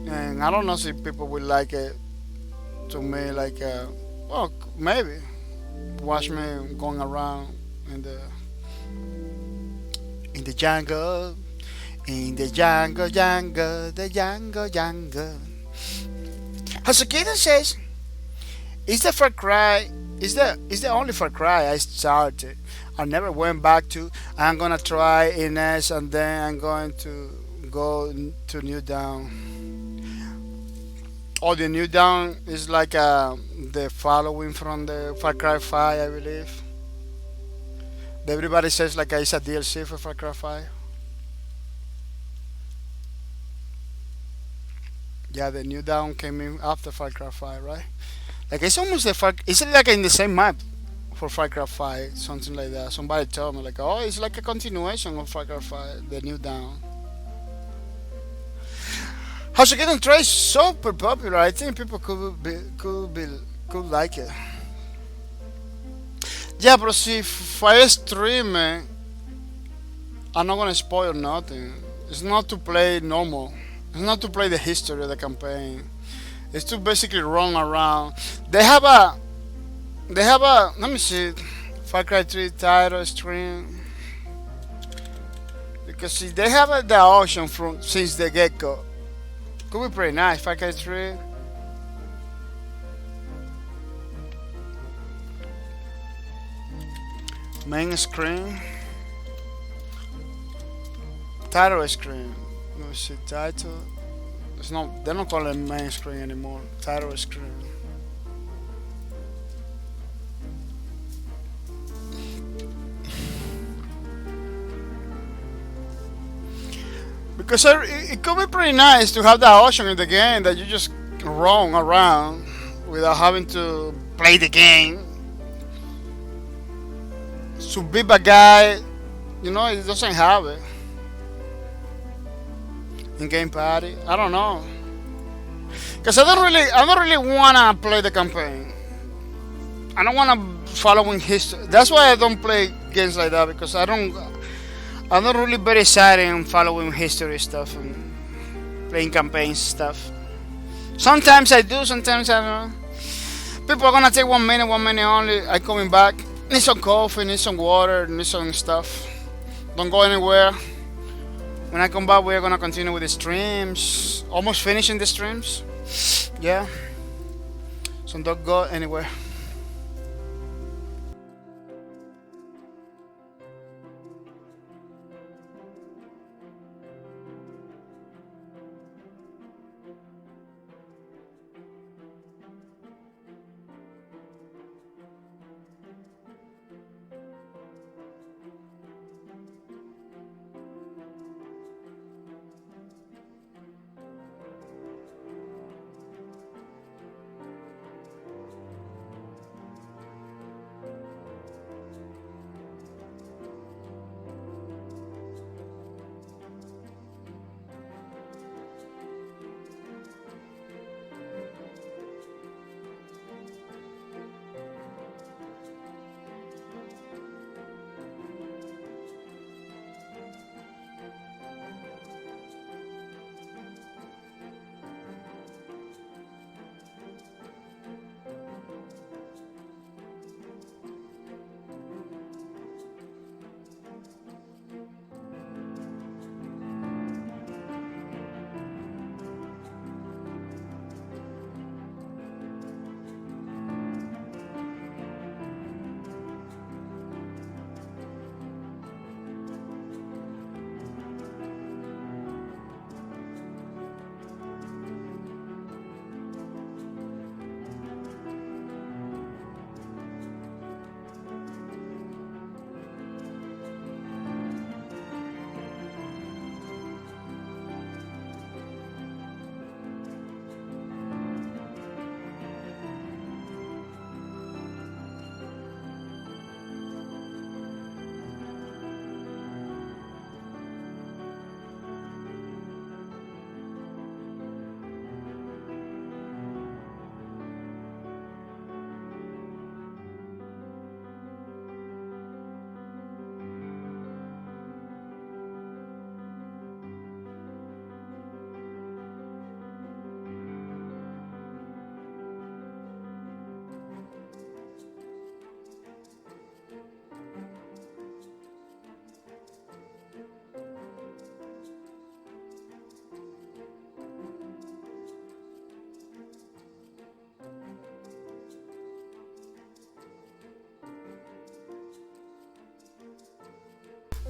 And I don't know if people will like it. To me, like well, maybe watch me going around in the jungle, in the jungle, the jungle. Hasukita says, "Is the Far Cry? Is the only Far Cry I started? I never went back to. I'm gonna try Ines, and then I'm going to go to New Dawn. Oh, the New Dawn is like the following from the Far Cry 5, I believe. Everybody says like it's a DLC for Far Cry 5. Yeah, the New Dawn came in after Far Cry 5, right? Like it's almost the Far. It's like in the same map for Far Cry 5, something like that. Somebody told me like, oh, it's like a continuation of Far Cry 5, the New Dawn. House Trade is super popular. I think people could like it. Yeah, but see, if I stream it, I'm not gonna spoil nothing. It's not to play normal. It's not to play the history of the campaign. It's to basically run around. They have a. Let me see. Far Cry 3 title stream. Because see, they have the option from since the get go. Could be pretty nice. Far Cry 3. Main screen. Title screen. Let me see. Title. It's not. They don't call it main screen anymore. Title screen. Because it could be pretty nice to have that option in the game that you just roam around without having to play the game. To be a guy, you know, it doesn't have it. In game party, I don't know. Cause I don't really wanna play the campaign. I don't wanna follow in history. That's why I don't play games like that because I'm not really very excited in following history stuff and playing campaigns stuff. Sometimes I do, sometimes I don't know. People are gonna take 1 minute only. I coming back. Need some coffee, need some water, need some stuff. Don't go anywhere. When I come back, we're gonna continue with the streams. Almost finishing the streams. Yeah. So don't go anywhere.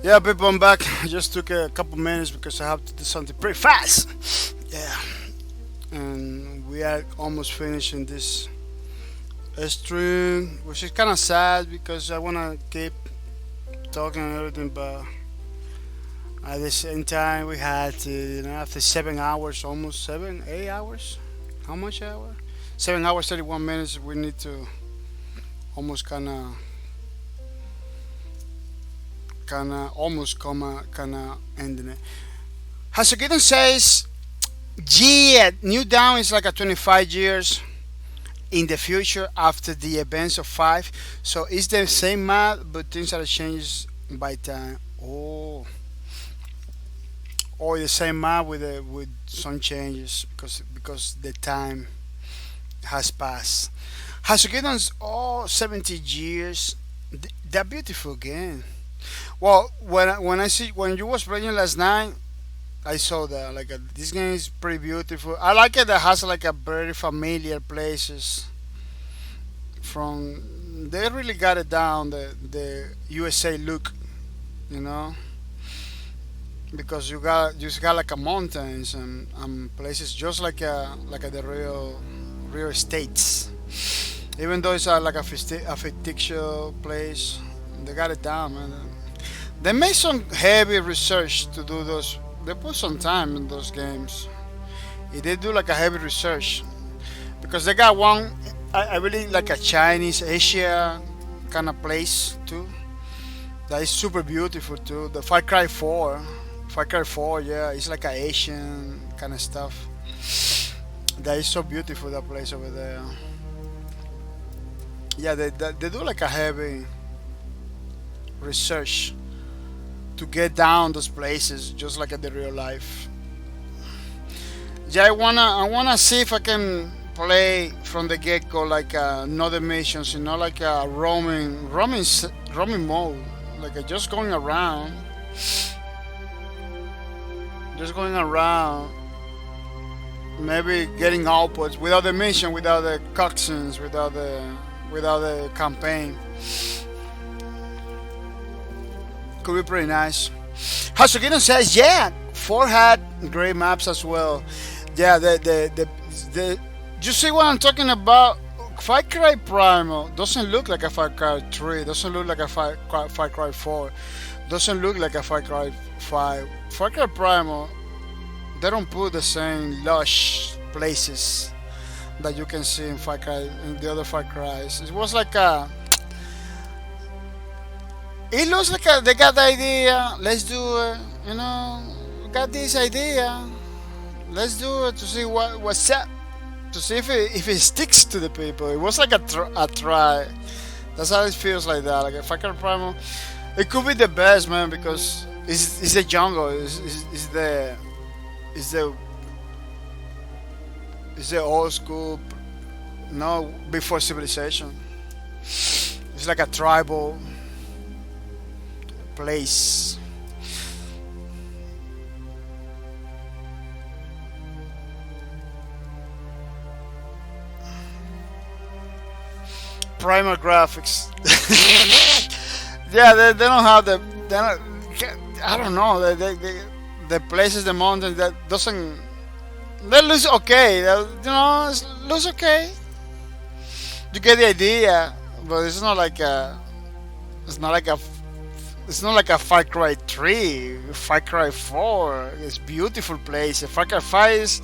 Yeah, people, I'm back. I just took a couple minutes because I have to do something pretty fast. Yeah, and we are almost finishing this stream, which is kind of sad because I want to keep talking and everything, but at the same time, we had to, after 7 hours, almost 8 hours. How much hour? 7 hours, 31 minutes. We need to almost almost ending it. Hasukidon says, yeah, New Dawn is like a 25 years in the future after the events of 5. So it's the same map, but things are changed by time. Or the same map with some changes because the time has passed. Hasukidon's 70 years. That beautiful game. Well, when you was playing last night, I saw that this game is pretty beautiful. I like it. That has like a very familiar places. From they really got it down the USA look, you know, because you got like a mountains and places just like the real states. Even though it's like a fictitious place, they got it down, man. They made some heavy research to do those. They put some time in those games. They do like a heavy research because they got one. I really like a Chinese Asia kind of place too. That is super beautiful too. The Far Cry 4, yeah, it's like a Asian kind of stuff. That is so beautiful. That place over there. Yeah, they do like a heavy research to get down those places, just like in the real life. Yeah, I wanna see if I can play from the get go like another missions, like a roaming mode, like just going around, maybe getting outputs without the mission, without the cutscenes, without the campaign. Could be pretty nice. Hasugino says, yeah, 4 had great maps as well. Yeah, the you see what I'm talking about? Far Cry Primal doesn't look like a Far Cry 3, doesn't look like a Far Cry 4, doesn't look like a Far Cry 5. Far Cry Primal, they don't put the same lush places that you can see in Far Cry, in the other Far Cries. It was like it looks like they got the idea. Let's do it. Got this idea. Let's do it to see what's up. To see if it sticks to the people. It was like a try. That's how it feels like that. Like a Far Cry Primal. It could be the best, man, because it's the jungle. It's the old school. No, before civilization. It's like a tribal place. Primal graphics. Yeah, they don't have the. I don't know. The places, the mountains that doesn't. That looks okay. It looks okay. You get the idea, but it's not like a. It's not like a. It's not like a Far Cry 3, Far Cry 4. It's beautiful place. Far Cry 5 is,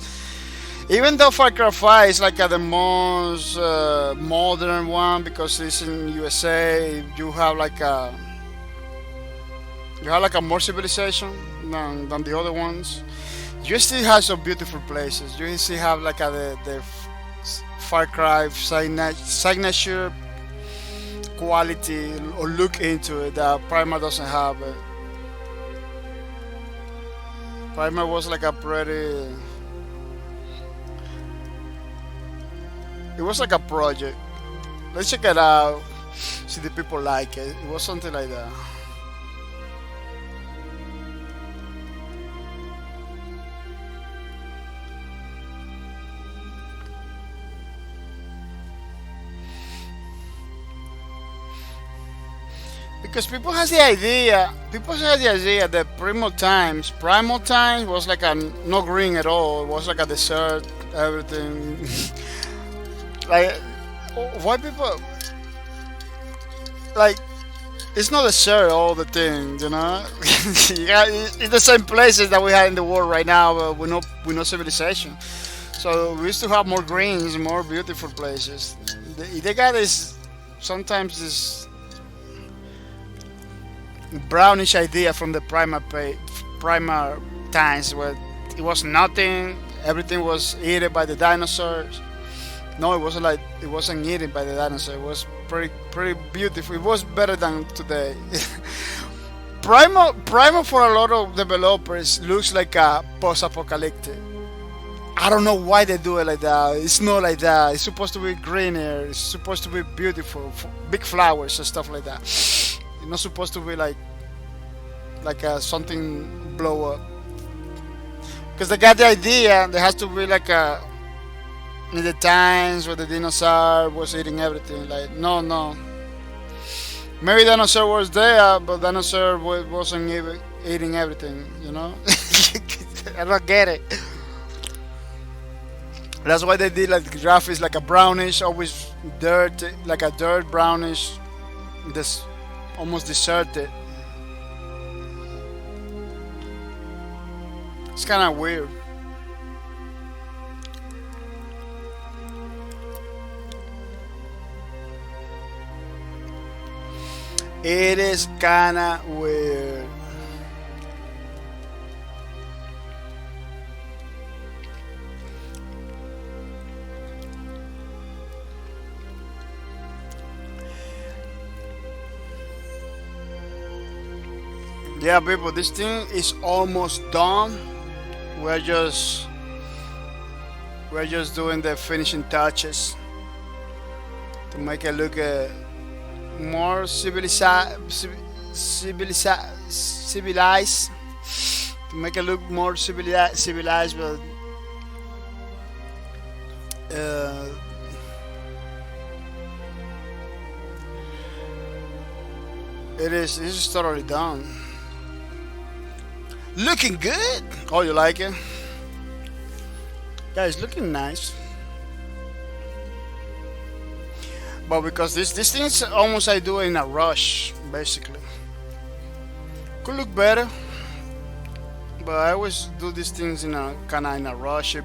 even though Far Cry 5 is like the most modern one because it's in USA, you have like a more civilization than the other ones. You still have some beautiful places. You still have like the Far Cry signature quality or look into it that Primal doesn't have. It. Primal was like a pretty. It was like a project. Let's check it out. See the people like it. It was something like that. because people has the idea. People have the idea that primal times was like a no green at all. It was like a desert, everything. Like, why people like? It's not desert all the thing, you know. It's the same places that we have in the world right now, but with no civilization. So we used to have more greens, more beautiful places. They got this sometimes this brownish idea from the primal times where it was nothing, everything was eaten by the dinosaurs. No, it wasn't eaten by the dinosaur. It was pretty beautiful. It was better than today. Primal for a lot of developers looks like a post-apocalyptic. I don't know why they do it like that. It's not like that. It's supposed to be greener. It's supposed to be beautiful, big flowers and stuff like that. It's not supposed to be like something blow up. Because they got the idea. There has to be like a in the times where the dinosaur was eating everything. Like no. Maybe dinosaur was there, but dinosaur wasn't eating everything. You know. I don't get it. That's why they did like the graphics like a brownish, always dirt, like a dirt brownish, this almost deserted. It's kind of weird. It is kind of weird. Yeah, people, this thing is almost done. We're just doing the finishing touches to make it look more civilized. To make it look more civilized, but it is totally done. Looking good. Oh, you like it? Guys, looking nice. But because this thing's almost I do it in a rush, basically. Could look better, but I always do these things in a kind of in a rush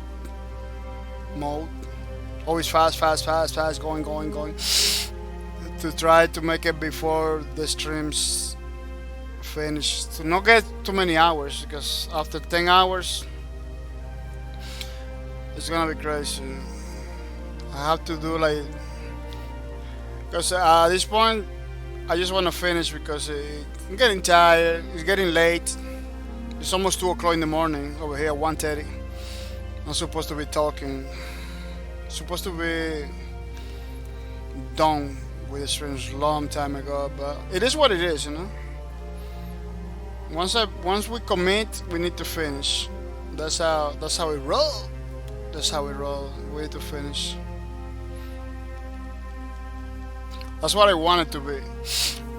mode. Always fast, going. To try to make it before the streams finish. To not get too many hours, because after 10 hours, it's gonna be crazy. I have to do like, because at this point, I just want to finish because I'm getting tired. It's getting late. It's almost 2 o'clock in the morning over here, 1:30. I'm supposed to be talking. Supposed to be done with the streams a long time ago, but it is what it is, you know. Once we commit, we need to finish. That's how we roll. That's how we roll. We need to finish. That's what I wanted to be.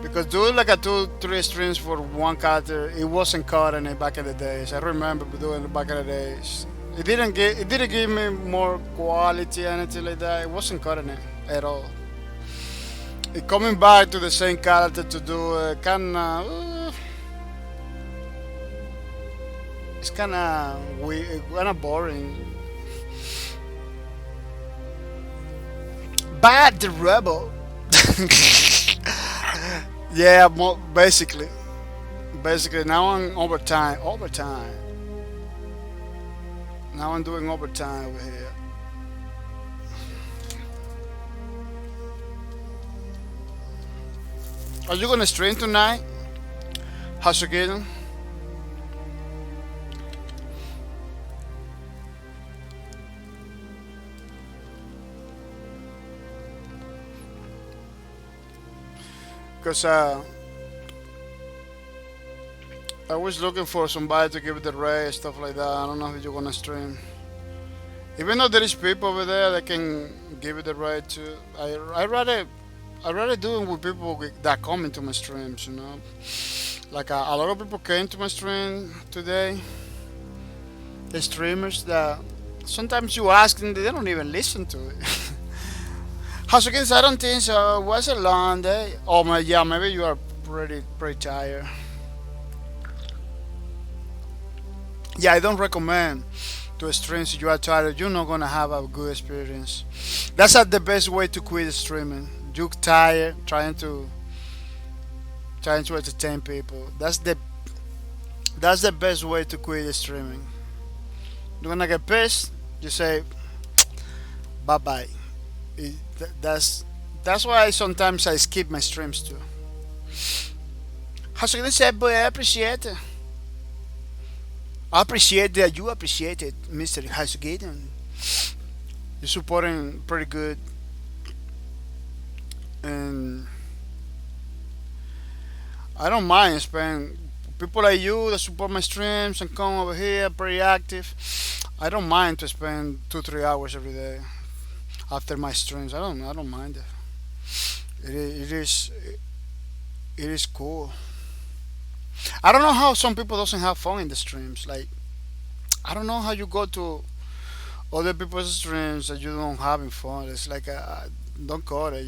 Because doing like a 2-3 streams for one character, it wasn't cutting it back in the days. I remember doing it back in the days. It didn't give me more quality or anything like that. It wasn't cutting it at all. It coming back to the same character to do kinda it's kinda weird, kinda boring. Bad the rebel. Yeah, basically now I'm overtime. Now I'm doing overtime over here. Are you gonna stream tonight? How's it getting? Because I was looking for somebody to give it the raid, stuff like that. I don't know if you're gonna stream. Even though there is people over there that can give it the raid too, I rather I rather do it with people that come into my streams. Like a lot of people came to my stream today. The streamers that sometimes you ask them, they don't even listen to it. How's it going? I don't think so. It was a long day. Oh my, yeah, maybe you are pretty tired. Yeah, I don't recommend to streams if you are tired. You're not gonna have a good experience. That's not the best way to quit streaming. You tired trying to entertain people. That's the best way to quit streaming. You're gonna get pissed. You say bye bye. That's why sometimes I skip my streams too. How's it gonna say, boy? I appreciate it. I appreciate that you appreciate it, Mr. Hasugaten. You're supporting pretty good, and I don't mind spending people like you that support my streams and come over here pretty active. I don't mind to spend 2 3 hours every day after my streams. I don't mind it. It is cool. I don't know how some people doesn't have fun in the streams. Like I don't know how you go to other people's streams that you don't having fun. It's like don't call it.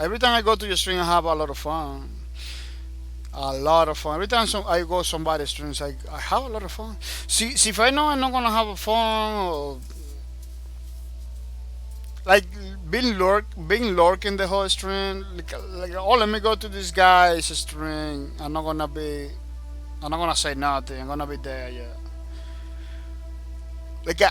Every time I go to your stream, I have a lot of fun. A lot of fun. Every time I go somebody's streams, I have a lot of fun. See, if I know I'm not gonna have a fun, or like being lurking the whole stream, like oh, let me go to this guy's stream. I'm not gonna say nothing. I'm gonna be there. Yeah. Like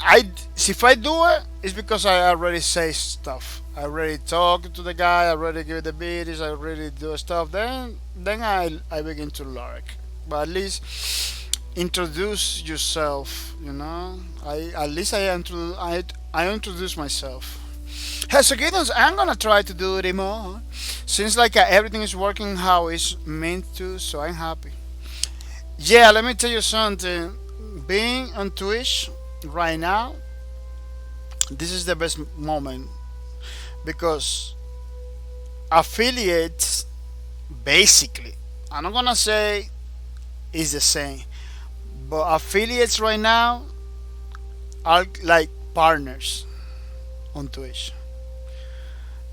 see, if I do it, it's because I already say stuff. I already talk to the guy. I already give the beats. I already do stuff. Then I begin to lurk. But at least introduce yourself. I at least I introduce myself. Hey, so kittens, I'm gonna try to do it more. Seems like everything is working how it's meant to, so I'm happy. Yeah, let me tell you something. Being on Twitch right now, this is the best moment because affiliates basically, I'm not gonna say it's the same, but affiliates right now are like partners on Twitch.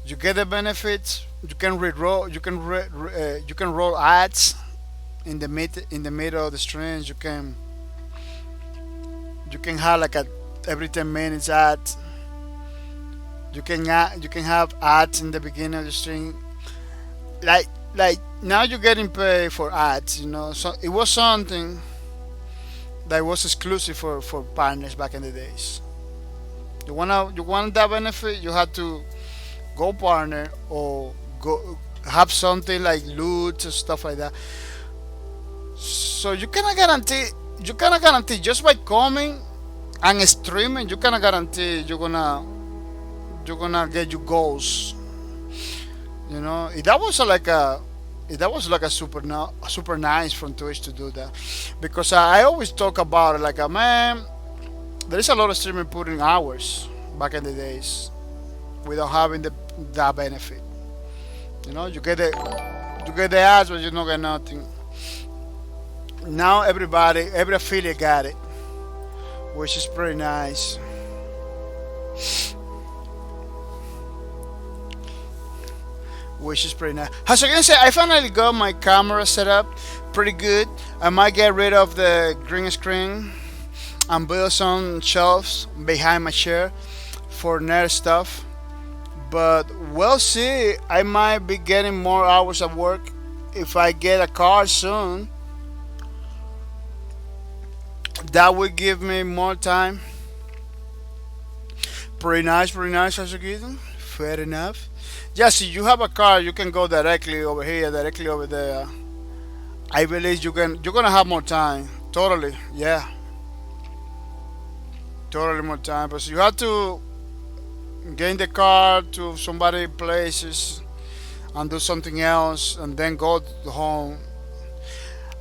You get the benefits. You can re-roll. You can roll ads in the middle of the streams. You can have like a every 10 minutes ad. You can have ads in the beginning of the stream. Like now you're getting paid for ads. So it was something that was exclusive for partners back in the days. You want that benefit, you have to go partner or go have something like loot and stuff like that. So you cannot guarantee just by coming and streaming. You cannot guarantee you're gonna get your goals. That was like a super nice from Twitch to do that, because I always talk about it like a man. There is a lot of streaming putting hours back in the days without having that benefit. You get the ads, but you don't get nothing. Now every affiliate got it, which is pretty nice. Which is pretty nice. As I can say, I finally got my camera set up pretty good. I might get rid of the green screen and build some shelves behind my chair for nerd stuff. But we'll see. I might be getting more hours of work if I get a car soon. That will give me more time. Pretty nice, Asukito. Fair enough. Yeah, see, you have a car, you can go directly over here, directly over there. I believe you're gonna have more time. Totally, yeah. Totally more time. But you have to get in the car to somebody places and do something else and then go home.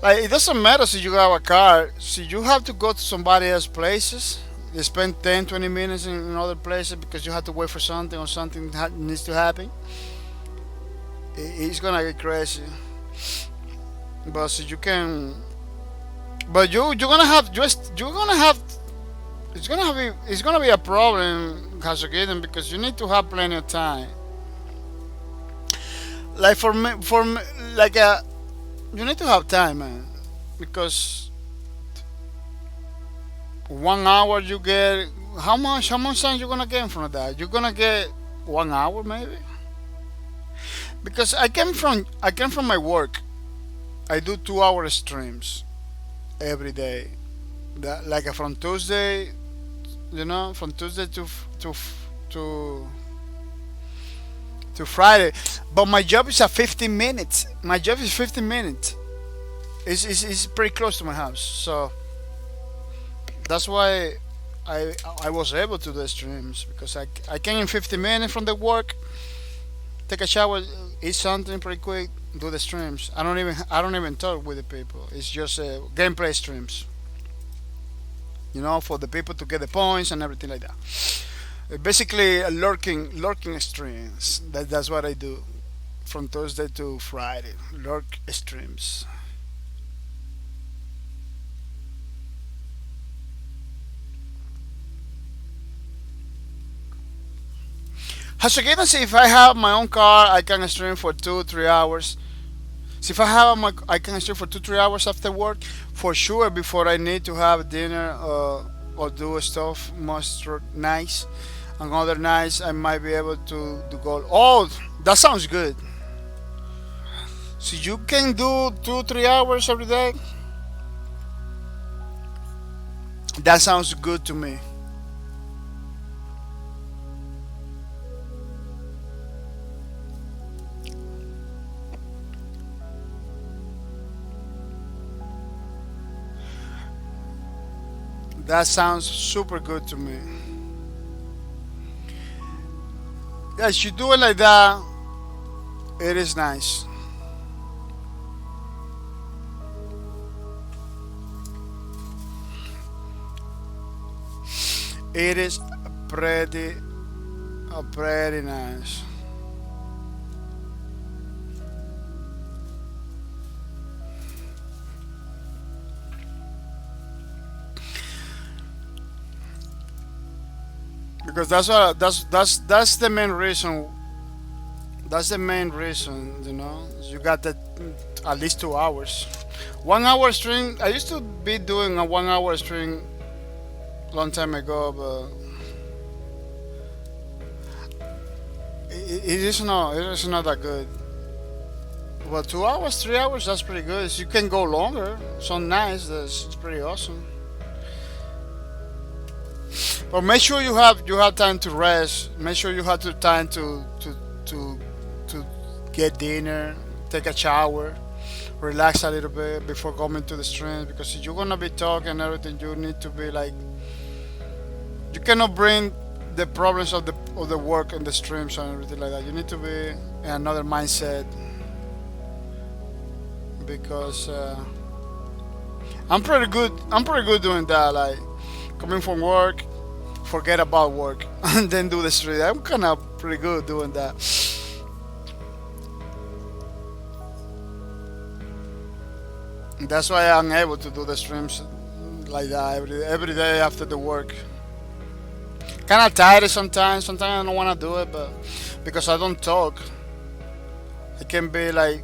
Like, it doesn't matter if you have a car. See, you have to go to somebody else's places. You spend 10, 20 minutes in other places because you have to wait for something or something needs to happen. It's gonna get crazy. But so you can, but you're gonna have just you're gonna have it's gonna be a problem, Hasogeden, because you need to have plenty of time. Like for me, like you need to have time, man, because 1 hour you get how much time you gonna get from that? You're gonna get 1 hour maybe, because I came from my work. I do 2 hour streams every day. That like from Tuesday, from Tuesday to to Friday. But my job is at 15 minutes. My job is 15 minutes. It's pretty close to my house, so that's why I was able to do streams, because I came in 15 minutes from the work, take a shower, eat something pretty quick, do the streams. I don't even talk with the people. It's just gameplay streams. For the people to get the points and everything like that. Basically, a lurking streams. That's what I do from Thursday to Friday. Lurk streams. As you can see, if I have my own car, I can stream for 2 3 hours. So if I have I can stream for 2 3 hours after work, for sure. Before I need to have dinner or do stuff most nice, and other nights I might be able to go. Oh, that sounds good. So you can do 2 3 hours every day. That sounds good to me. That sounds super good to me. Yes, you do it like that. It is nice. It is pretty nice. Because that's the main reason. That's the main reason, You got that at least 2 hours. 1 hour stream. I used to be doing a 1 hour stream long time ago, but it is not that good. Well, 2 hours, 3 hours, that's pretty good. You can go longer. So nice. It's pretty awesome. But make sure you have time to rest. Make sure you have the time to get dinner, take a shower, relax a little bit before coming to the stream. Because if you're gonna be talking and everything, you need to be like, you cannot bring the problems of the work and the streams and everything like that. You need to be in another mindset, because I'm pretty good. I'm pretty good doing that. Like coming from work, forget about work, and then do the stream. I'm kind of pretty good doing that. That's why I'm able to do the streams like that every day after the work. Kind of tired sometimes. Sometimes I don't want to do it, but because I don't talk, I can be like,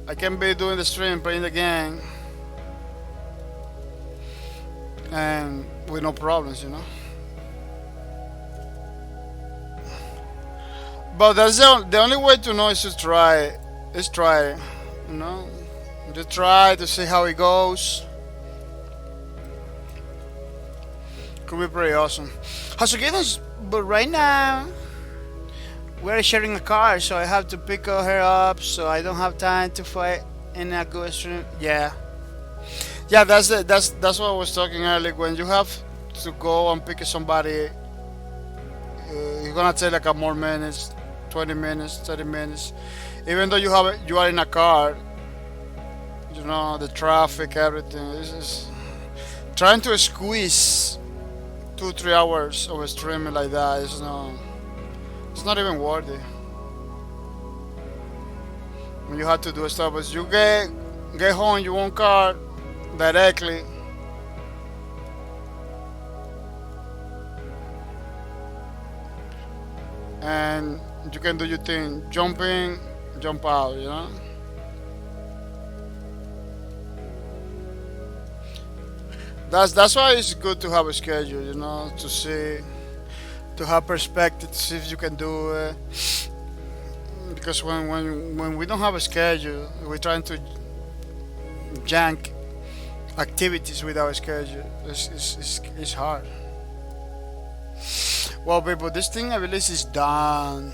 I can be doing the stream, playing the game, and with no problems. But that's the only way to know is to try. Is try, you know. Just try to see how it goes. Could be pretty awesome. Hasukinos, but right now we're sharing a car, so I have to pick her up. So I don't have time to fight in a good stream. Yeah, yeah. That's what I was talking earlier. When you have to go and pick somebody, it's gonna take like a more minutes, 20 minutes, 30 minutes. Even though you are in a car, the traffic, everything. This is trying to squeeze 2 3 hours of streaming like that. It's not even worth it. when you have to do stuff. But you get home, you own car directly. And you can do your thing, jump in, jump out, you know. That's why it's good to have a schedule, you know, to see, to have perspective, to see if you can do it. Because when we don't have a schedule, we're trying to jank activities with our schedule. It's hard. Well, people, this thing I believe is done.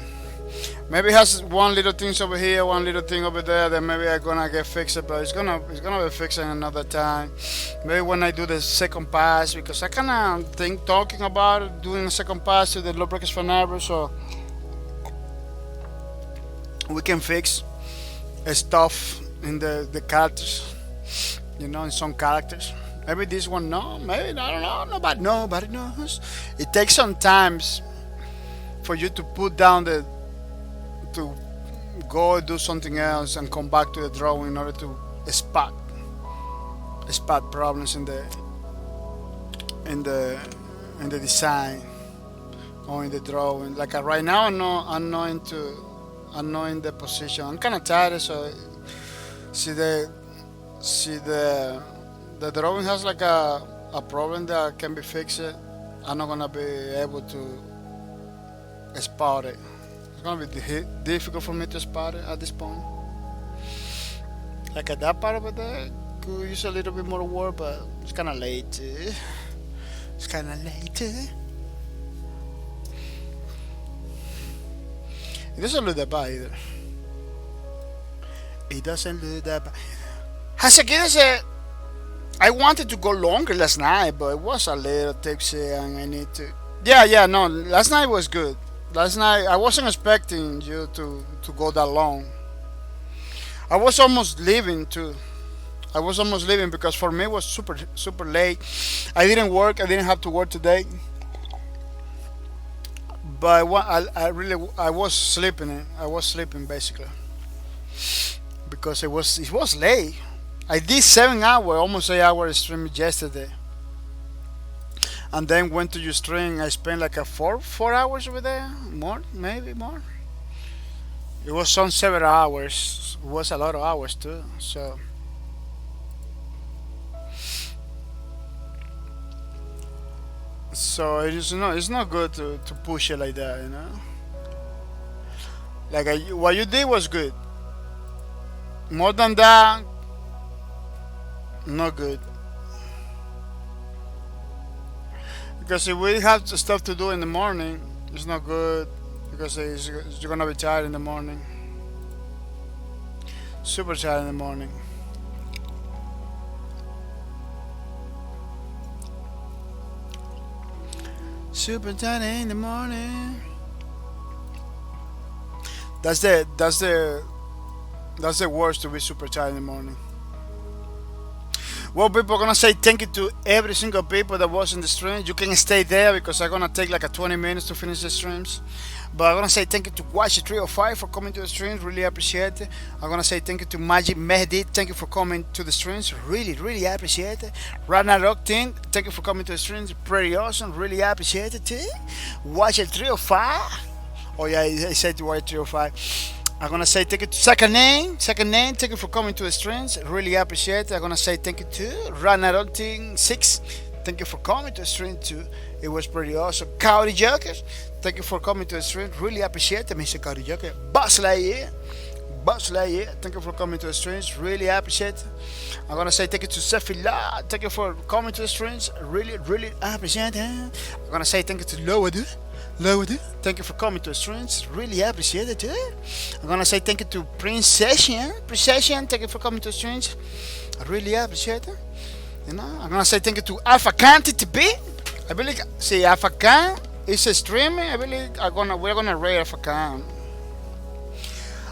Maybe it has one little things over here, one little thing over there that maybe I'm gonna get fixed, but it's gonna be fixed another time. Maybe when I do the second pass, because I kinda think talking about doing a second pass to the low brackets for Narber, so we can fix stuff in the characters, you know, in some characters. Maybe this one no, maybe I don't know. Nobody knows. It takes some times for you to put down to go do something else and come back to the drawing in order to spot problems in the design or in the drawing. Like right now, I'm not in the position. I'm kind of tired, so see the drawing has like a problem that can be fixed. I'm not gonna be able to spot it. It's gonna be difficult for me to spot it at this point. Like at that part of it, there could use a little bit more work, but it's kind of late. It's kind of late. It doesn't look that bad either. It doesn't look that bad. As a kid, I wanted to go longer last night, but it was a little tipsy and I need to. Yeah, no, last night was good. Last night, I wasn't expecting you to go that long. I was almost leaving too. I was almost leaving because for me it was super late. I didn't work. I didn't have to work today. But I was sleeping. I was sleeping basically because it was late. I did 7 hours, almost 8 hours stream yesterday, and then went to your stream. I spent like a 4 hours over there, maybe more. It was some 7 hours. It was a lot of hours too. So it's not good to push it like that, you know. Like what you did was good. More than that, not good. Because if we have stuff to do in the morning, it's not good. Because you're gonna be tired in the morning. Super tired in the morning. Super tired in the morning. That's the worst, to be super tired in the morning. Well, people are gonna say thank you to every single people that was in the stream. You can stay there because I'm gonna take like a 20 minutes to finish the streams. But I'm gonna say thank you to Watch 305 for coming to the streams. Really appreciate it. I'm gonna say thank you to Magic Mehdi. Thank you for coming to the streams. Really appreciate it. Rana Rock Team, thank you for coming to the streams. Pretty awesome. Really appreciate it too. Watch 305. Oh yeah, I said to Watch 305. I'm gonna say thank you to second name, thank you for coming to the streams. Really appreciate it. I'm gonna say thank you to Ranaroting 6. Thank you for coming to the stream too. It was pretty awesome. Cowdy Joker, thank you for coming to the stream. Really appreciate it, Mr. Cowdy Joker. Boss Lightyear, thank you for coming to the streams. Really appreciate it. I'm gonna say thank you to Sefila. Thank you for coming to the streams. Really appreciate it. I'm gonna say thank you to Lowadu. Thank you for coming to the streams. Really appreciate it too. I'm gonna say thank you to Princession. Thank you for coming to the streams. I really appreciate it. You know, I'm gonna say thank you to Alpha Canty TV. I believe Alpha Can is a streamer. I believe we're gonna rate Alpha Can.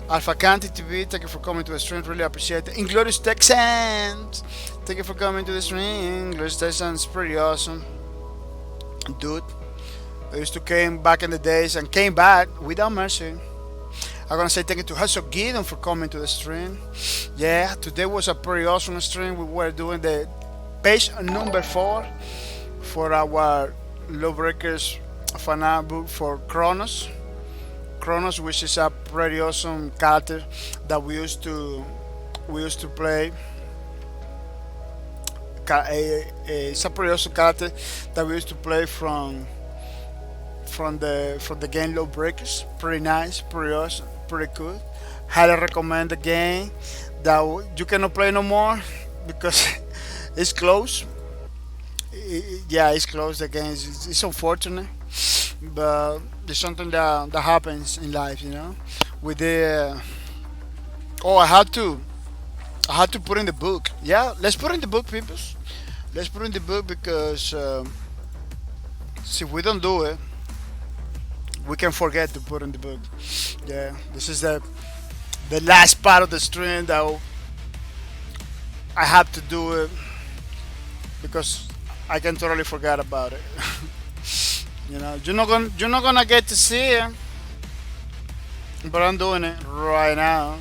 Alpha Canty TV, thank you for coming to the stream. Really appreciate it. Inglorious Texans, thank you for coming to the stream. Inglorious Texans, pretty awesome, dude. I used to came back in the days and came back without mercy. I'm gonna say thank you to Hustle Gideon for coming to the stream. Yeah, today was a pretty awesome stream. We were doing the page number 4 for our Lawbreakers fan book for Kronos. Kronos, which is a pretty awesome character that we used to play. It's a pretty awesome character that we used to play from the game Lawbreakers. Pretty nice, pretty awesome, pretty cool. Highly recommend the game that you cannot play no more because it's closed. Yeah, it's closed. The game it's unfortunate, but it's something that happens in life, you know. With the oh, I had to put in the book. Yeah, let's put in the book, people. Let's put in the book because if we don't do it, we can forget to put in the book. Yeah, this is the last part of the stream that I have to do it because I can totally forget about it. You know, you're not gonna get to see it, but I'm doing it right now.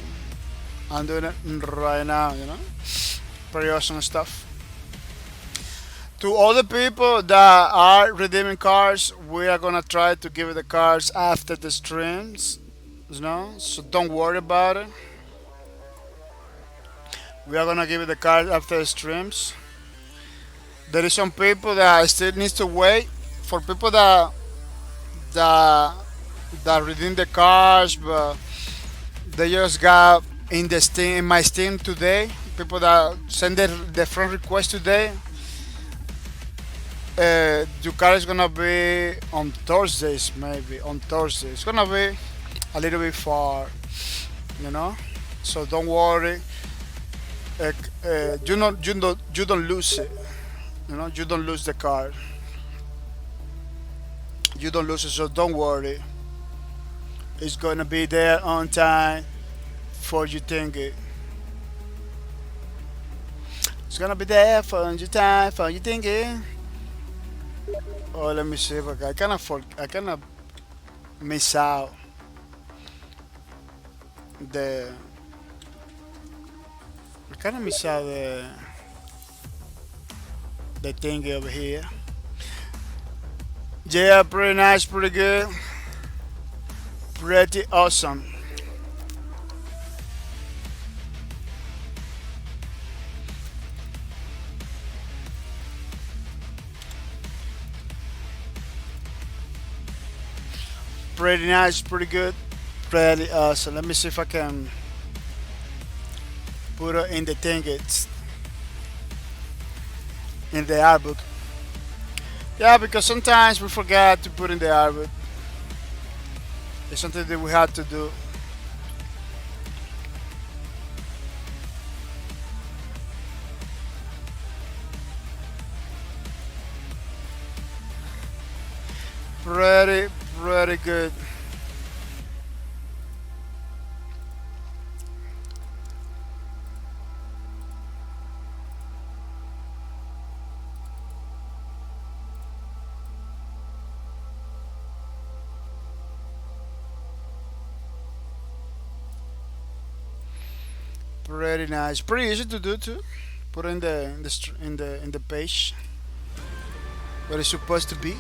I'm doing it right now. You know, pretty awesome stuff. To all the people that are redeeming cards, we are gonna try to give you the cards after the streams. You know, so don't worry about it. We are gonna give you the cards after the streams. There is some people that still needs to wait. For people that redeem the cards, but they just got in the Steam in my Steam today. People that send the friend request today. Your card is gonna be on Thursdays, maybe on Thursday. It's gonna be a little bit far, you know. So don't worry. You don't lose it. You know, you don't lose the card. You don't lose it, so don't worry. It's gonna be there on time for you think it. It's gonna be there for your time for you think it. Oh, let me see if I kind of miss out the. I kind of miss out the thing over here. Yeah, pretty nice, pretty good, pretty awesome. Pretty nice, pretty good, pretty awesome. Let me see if I can put it in the thing. It's in the art book. Yeah, because sometimes we forget to put in the art book. It's something that we have to do. Pretty good. Pretty nice. Pretty easy to do too. Put in the page what it's supposed to be.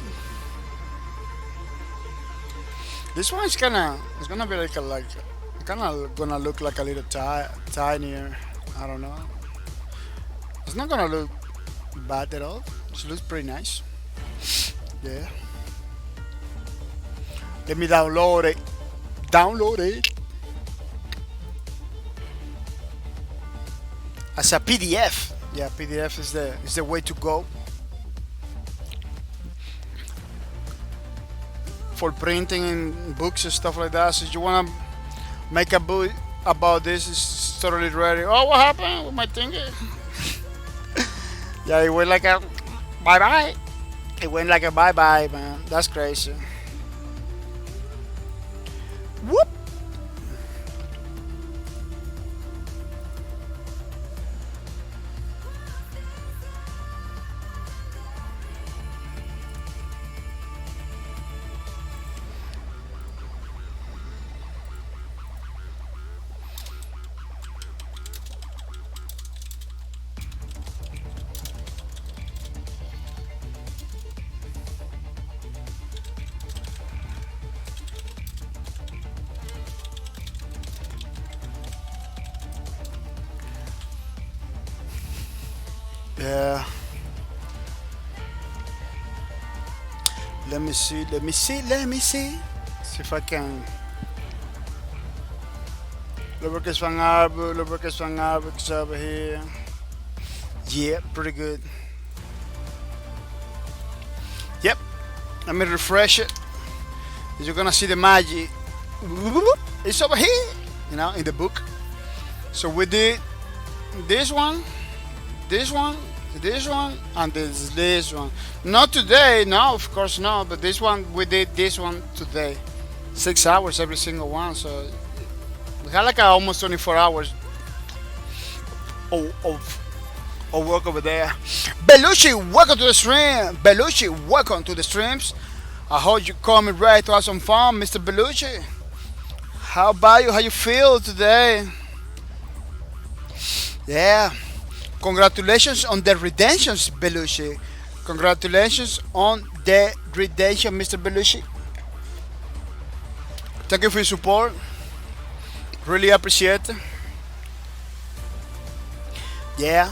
This one is it's gonna be like kind of gonna look like a little tinier. I don't know. It's not gonna look bad at all. It looks pretty nice. Yeah. Let me download it. Download it as a PDF. Yeah, PDF is the way to go. For printing in books and stuff like that. So if you wanna make a book about this, it's totally ready. Oh, what happened with my thing? Yeah, it went like a bye bye. It went like a bye bye, man. That's crazy. Whoop. Yeah. Let me see. Let me see. Let me see. See if I can. Lubricants Van Arbor. Lubricants Van Arbor is over here. Yeah, pretty good. Yep. Let me refresh it. You're gonna see the magic. It's over here, you know, in the book. So we did this one, this one, this one, and this one. Not today, no, of course not. But this one, we did this one today. 6 hours every single one. So we had like almost 24 hours of work over there. Belushi, welcome to the stream. Belushi, welcome to the streams. I hope you coming ready to have some fun, Mr. Belushi. How about you? How you feel today? Yeah. Congratulations on the redemptions, Belushi. Congratulations on the redemption, Mr. Belushi. Thank you for your support. Really appreciate it. Yeah.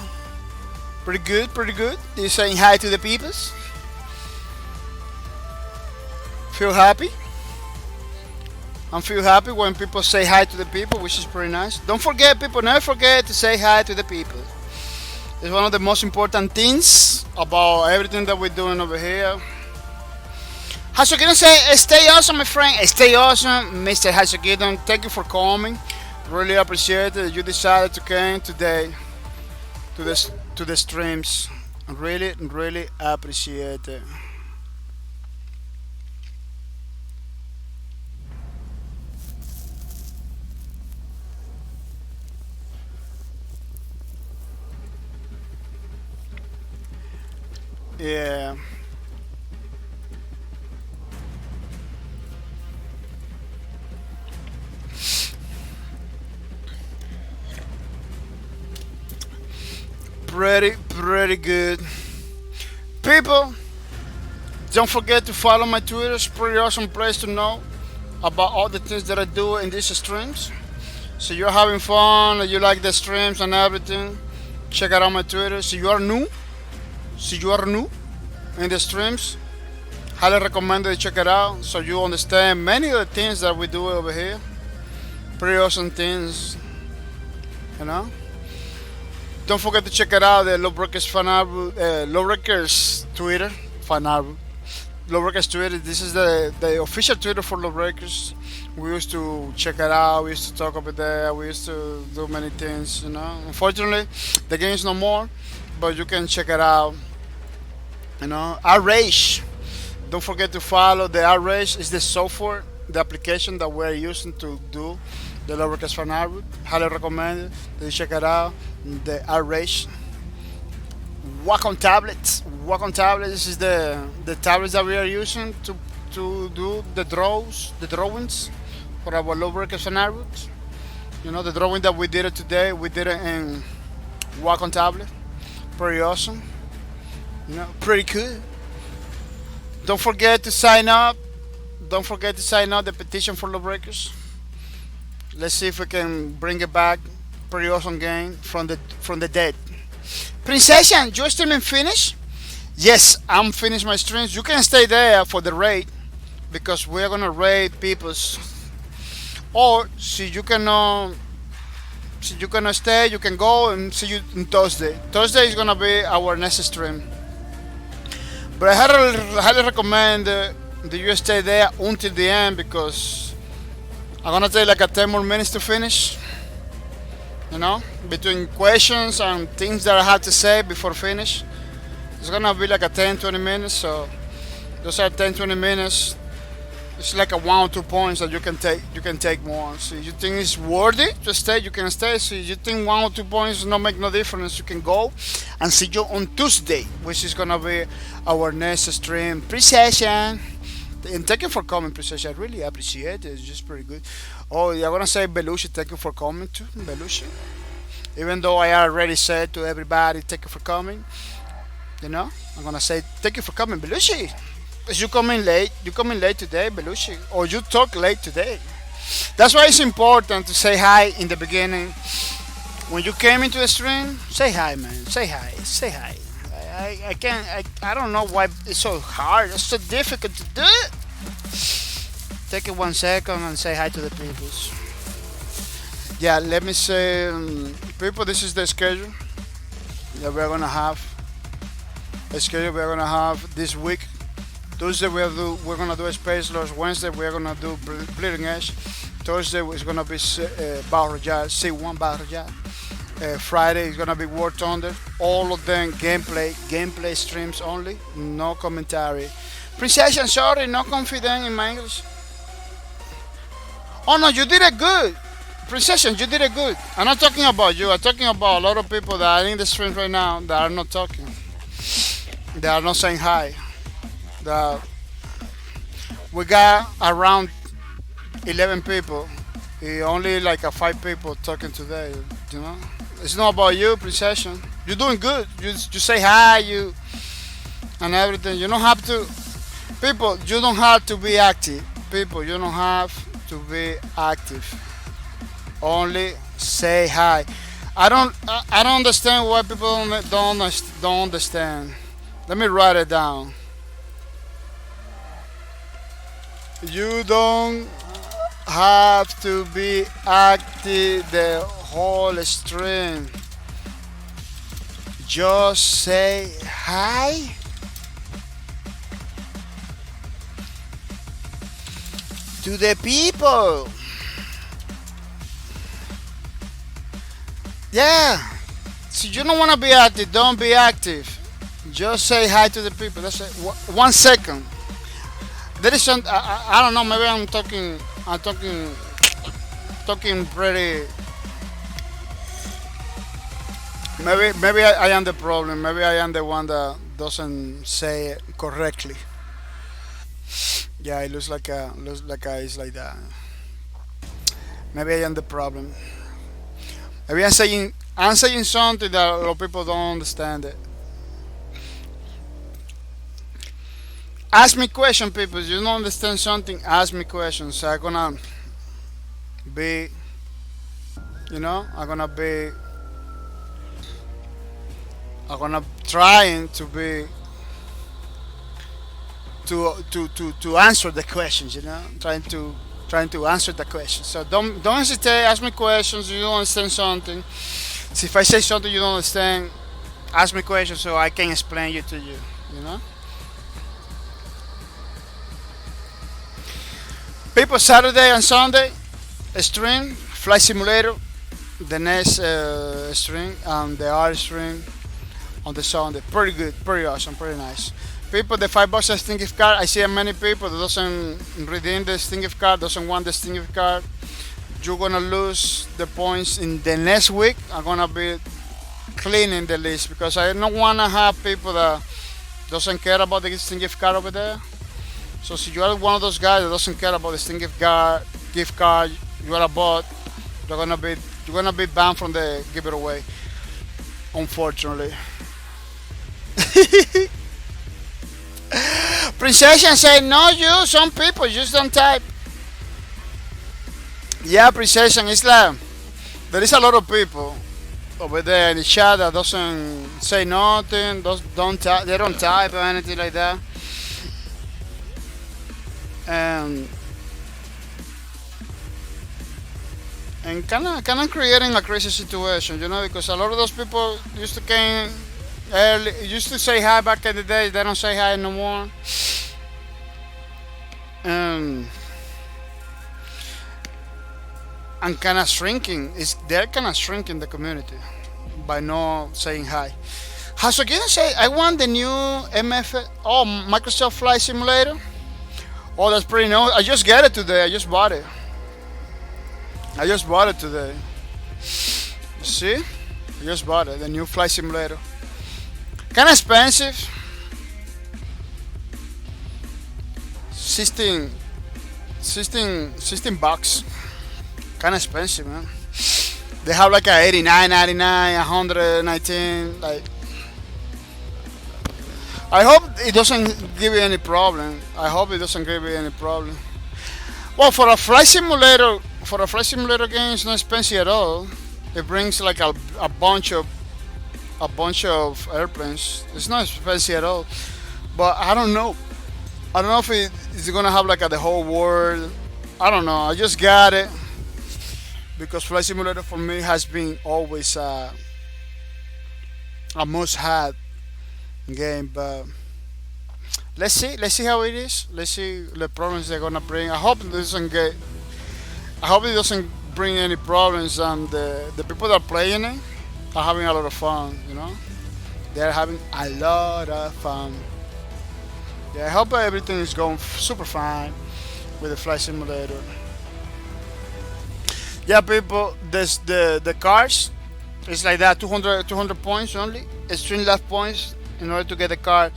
Pretty good, pretty good. You saying hi to the peoples? Feel happy? I feel happy when people say hi to the people, which is pretty nice. Don't forget, people, never forget to say hi to the people. It's one of the most important things about everything that we're doing over here. Hasukidon say, stay awesome, my friend. Stay awesome, Mr. Hasukidon. Thank you for coming. Really appreciate it. You decided to come today to the streams. Really, really appreciate it. Yeah. Pretty good. People, don't forget to follow my Twitter. It's a pretty awesome place to know about all the things that I do in these streams. So you're having fun, you like the streams and everything, check out my Twitter. So you are new in the streams, highly recommend that you check it out so you understand many of the things that we do over here. Pretty awesome things, you know. Don't forget to check it out, the Lowbreakers Lowbreakers Twitter, Lowbreakers Twitter. This is the official Twitter for Lowbreakers. We used to check it out, we used to talk over there, we used to do many things, you know. Unfortunately, the game is no more, but you can check it out. You know, Rage. Don't forget to follow the Rage. Is the software, the application that we're using to do the Lowbreakers Fan Art. Highly recommend it. You check it out. The Rage. Wacom tablets. Wacom tablets. This is the tablets that we are using to do the drawings for our Lowbreakers Fan Art. You know, the drawing that we did it today, we did it in Wacom tablet. Pretty awesome. You know, pretty cool. Don't forget to sign up. Don't forget to sign up the petition for Lawbreakers. Let's see if we can bring it back. Pretty awesome game from the dead. Princessian, you streaming finish? Yes, I'm finished my streams. You can stay there for the raid because we're gonna raid people's. Or see you cannot stay, you can go and see you on Thursday. Thursday is gonna be our next stream. But I highly recommend that you stay there until the end because I'm gonna take like a 10 more minutes to finish. You know, between questions and things that I have to say before finish. It's gonna be like a 10-20 minutes, so those are 10-20 minutes. It's like a 1 or 2 points that you can take more. So if you think it's worthy to stay, you can stay. So if you think 1 or 2 points not make no difference, you can go and see you on Tuesday, which is gonna be our next stream pre-session. And thank you for coming, pre-session. I really appreciate it. It's just pretty good. Oh, yeah, I'm gonna say Belushi, thank you for coming too, Belushi. Even though I already said to everybody, thank you for coming. You know, I'm gonna say thank you for coming, Belushi. You coming late today, Belushi, or you talk late today. That's why it's important to say hi in the beginning. When you came into the stream, say hi, man. Say hi. I can't. I don't know why it's so hard. It's so difficult to do it. Take it 1 second and say hi to the people. Yeah, let me say, people, this is the schedule that we're gonna have. The schedule we're gonna have this week. Tuesday we're gonna do Space Loss. Wednesday we're gonna do Bleeding Edge. Thursday is gonna be Battle Royale, C1 Battle Royale. Friday is gonna be War Thunder. All of them gameplay streams only, no commentary. Princess, I'm sorry, no confident in my English. Oh no, you did it good. Princess, you did it good. I'm not talking about you. I'm talking about a lot of people that are in the stream right now that are not talking. They are not saying hi. We got around 11 people. Only like 5 people talking today. You know, it's not about you, Princess. You're doing good. You say hi, and everything. You don't have to. People, you don't have to be active. People, you don't have to be active. Only say hi. I don't understand why people don't understand. Let me write it down. You don't have to be active the whole stream. Just say hi. To the people. Yeah. So you don't want to be active, don't be active. Just say hi to the people. That's it. 1 second. There is some. I don't know. Maybe I'm talking pretty. Maybe I am the problem. Maybe I am the one that doesn't say it correctly. Yeah, it looks like it's like that. Maybe I am the problem. Maybe I'm saying something that a lot of people don't understand it. Ask me questions, people. If you don't understand something, ask me questions. So I'm gonna be, I'm gonna trying to be to answer the questions. Trying to answer the questions. So don't hesitate. Ask me questions. If you don't understand something. So if I say something you don't understand, ask me questions so I can explain it to you. You know. People, Saturday and Sunday stream Flight Simulator, the next stream, and the art stream on the Sunday. Pretty good, pretty awesome, pretty nice. People, the $5 Steam gift card. I see many people that doesn't redeem the Steam gift card, doesn't want the Steam gift card. You're gonna lose the points in the next week. I'm gonna be cleaning the list because I don't wanna have people that doesn't care about the Steam gift card over there. So if you are one of those guys that doesn't care about the Steam gift card, you are a bot, you're gonna be banned from the giveaway. Unfortunately. Princess say no, some people just don't type. Yeah, Princess, it's like there is a lot of people over there in the chat that doesn't say nothing, they don't type or anything like that. And kind of creating a crazy situation, because a lot of those people used to came early, used to say hi back in the day. They don't say hi no more. And kind of shrinking. They're kind of shrinking the community by not saying hi. Has again say I want the new Microsoft Flight Simulator. Oh, that's pretty nice. I just got it today. I just bought it today. You see? I just bought it. The new Flight Simulator. Kind of expensive. 16 bucks. Kind of expensive, man. They have like a 89.99, 119. Like, I hope it doesn't give you any problem. Well, for a flight simulator game, it's not expensive at all. It brings like a bunch of a bunch of airplanes. It's not expensive at all, but I don't know. I don't know if it's gonna have like the whole world. I don't know. I just got it because Flight Simulator for me has been always a must-have game. But let's see. Let's see how it is. Let's see the problems they're gonna bring. I hope it doesn't bring any problems, and the people that are playing it are having a lot of fun. They're having a lot of fun. Yeah, I hope everything is going super fine with the Flight Simulator. Yeah, people, the cars, it's like that, 200 points only, extreme last points in order to get the car.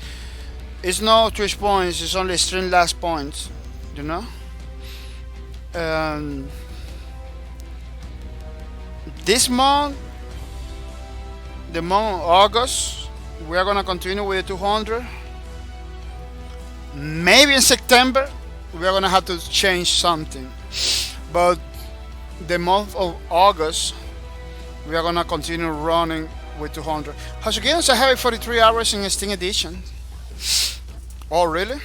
It's no twitch points, it's only extreme last points, you know? This month, the month of August, we are gonna continue with the 200. Maybe in September we are gonna have to change something, but the month of August we are gonna continue running with 200. How's I have it 43 hours in Steam Edition. Oh really?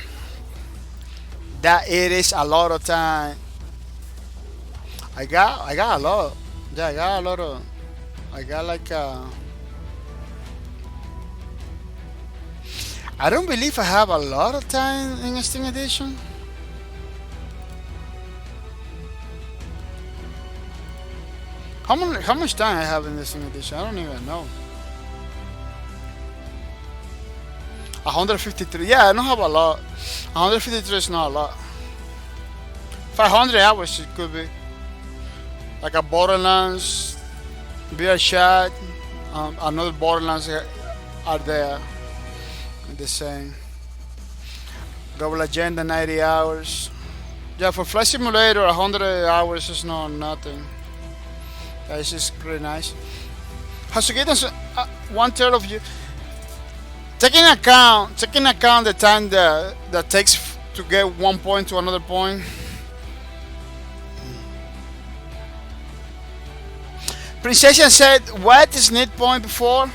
That it is a lot of time. I got a lot. Yeah, I got a lot of. I got like I don't believe I have a lot of time in Steam Edition. How much time I have in this Steam Edition? I don't even know. 153. Yeah, I don't have a lot. 153 is not a lot. 500 hours it could be. Like a Borderlands, VR Chat, another Borderlands are there. The same. Double Agenda 90 hours. Yeah, for Flight Simulator 100 hours is not nothing. It's just pretty nice. Hasugitas, 1/3 of you. Taking account the time that takes to get one point to another point. Princession said, what is need point before?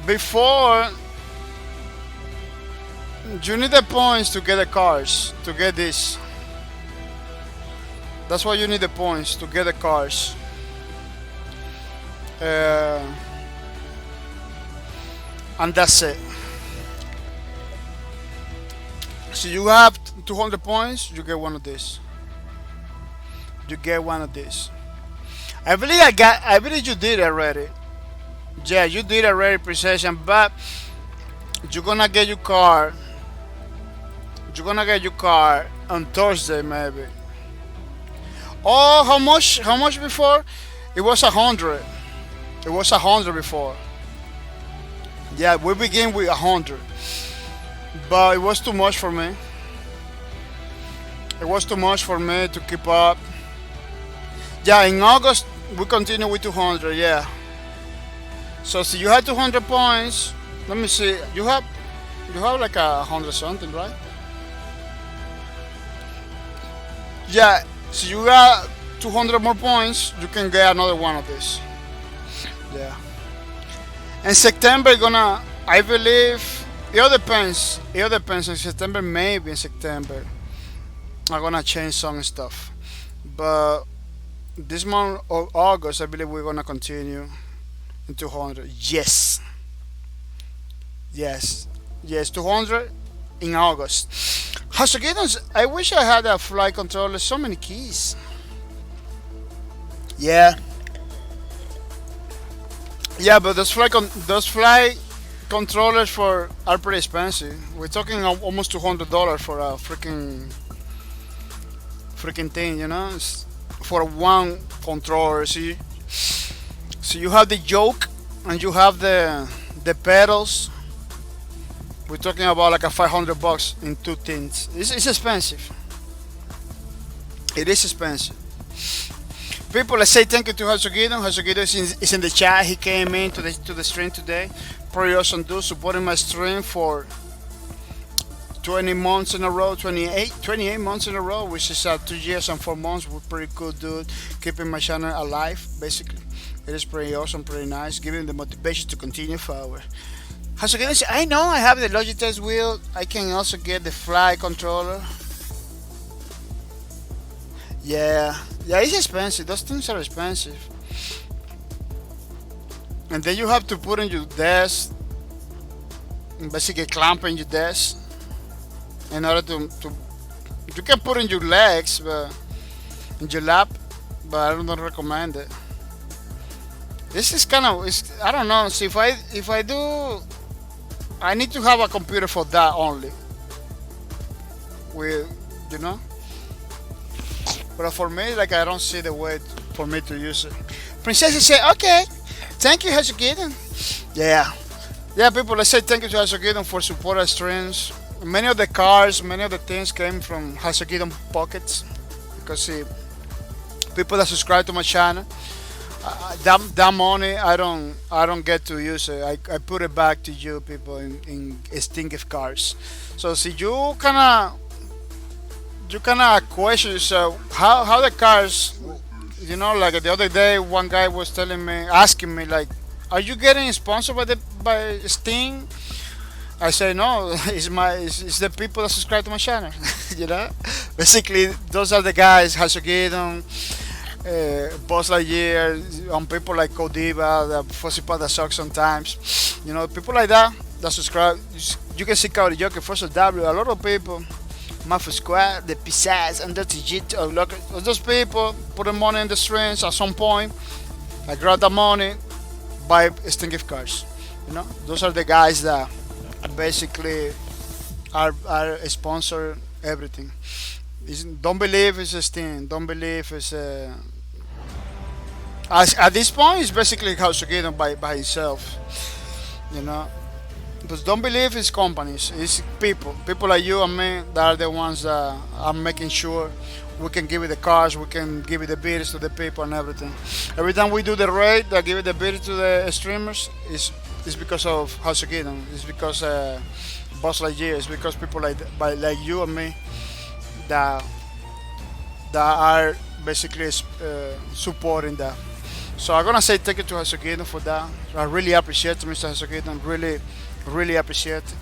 Before you need the points to get the cars, to get this. That's why you need the points to get the cars. And that's it. So you have 200 points, you get one of this. You get one of this. I believe you did already. Yeah, you did already, Precision, but you're gonna get your car. You're gonna get your car on Thursday maybe. Oh, how much? How much before? It was 100. It was 100 before. Yeah, we begin with 100, but it was too much for me. It was too much for me to keep up. Yeah, in August we continue with 200. Yeah. So see, you had 200 points. Let me see. You have like 100 something, right? Yeah. So you got 200 more points. You can get another one of these. Yeah. In September, I believe, it all depends. It all depends. In September, maybe in September, I'm gonna change some stuff. But this month of August, I believe we're gonna continue in 200. Yes. Yes. Yes, 200 in August. Hasuginos, I wish I had a flight controller. So many keys. Yeah. Yeah, but those flight controllers are pretty expensive. We're talking almost $200 for a freaking thing, you know, it's for one controller. So you have the yoke and you have the pedals. We're talking about like a $500 in two things. It's expensive. It is expensive. People, let's say thank you to Hasugido. Hasugido is in the chat. He came in to the stream today. Pretty awesome dude, supporting my stream for 20 months in a row, 28 months in a row, which is 2 years and 4 months. We're pretty good dude, keeping my channel alive, basically. It is pretty awesome, pretty nice. Giving the motivation to continue forward. As you can see, I know I have the Logitech wheel. I can also get the fly controller. Yeah, yeah, it's expensive. Those things are expensive. And then you have to put in your desk, basically clamp in your desk, in order to you can put in your legs, but in your lap, but I don't recommend it. This is kind of, I don't know. See, if I do, I need to have a computer for that only. With, you know. But for me, like, I don't see the way for me to use it. Princess say, okay, thank you, Hasukiden. Yeah. Yeah, people, let's say thank you to Hasukiden for supporting streams. Many of the cars, many of the things came from Hasukiden pockets. Because see, people that subscribe to my channel, that money I don't get to use it. I put it back to you people in Steam gift cards. So see, you kinda question yourself how the cars, you know, like the other day one guy was asking me like, are you getting sponsored by Steam? I say no, it's the people that subscribe to my channel. You know, basically those are the guys, Hasukidon, Boss Lightyear, people like Kodiva, the Fossipa that sucks sometimes. You know, people like that subscribe. You can see Cowdy Joker, First W, a lot of people. Mafia Squad, the Pisaz, and the Tijito. Look, those people put the money in the streams at some point. I grab the money, buy Steam gift cards. You know, those are the guys that basically are sponsor everything. Don't believe it's a Steam. Don't believe it's a. At this point, it's basically Hasukiden by himself. You know. But don't believe it's companies, it's people like you and me that are the ones that are making sure we can give it the cars, we can give it the beers to the people and everything. Every time we do the raid that give it the beers to the streamers is because of Hasukiden, it's because Boss Lightyear, it's because people like you and me that are basically supporting that. So I'm gonna say thank you to Hasukiden for that. I really appreciate it, Mr. Hasukiden. Really appreciate it.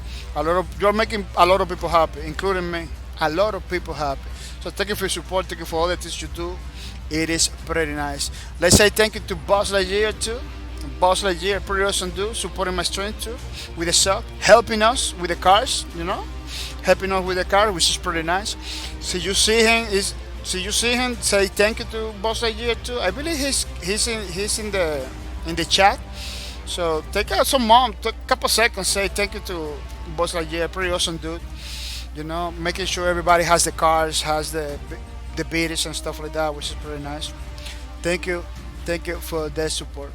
You're making a lot of people happy, including me. A lot of people happy. So thank you for your support. Thank you for all the things you do. It is pretty nice. Let's say thank you to Boss Lightyear too. Boss Lightyear, pretty awesome dude, supporting my stream too with the sub, helping us with the cars. You know, helping us with the car, which is pretty nice. So you see him. Say thank you to Boss Lightyear too. I believe he's in the chat. So take out take a couple seconds, say thank you to Boss Lightyear, pretty awesome dude. You know, making sure everybody has the cars, has the beaters and stuff like that, which is pretty nice. Thank you for their support.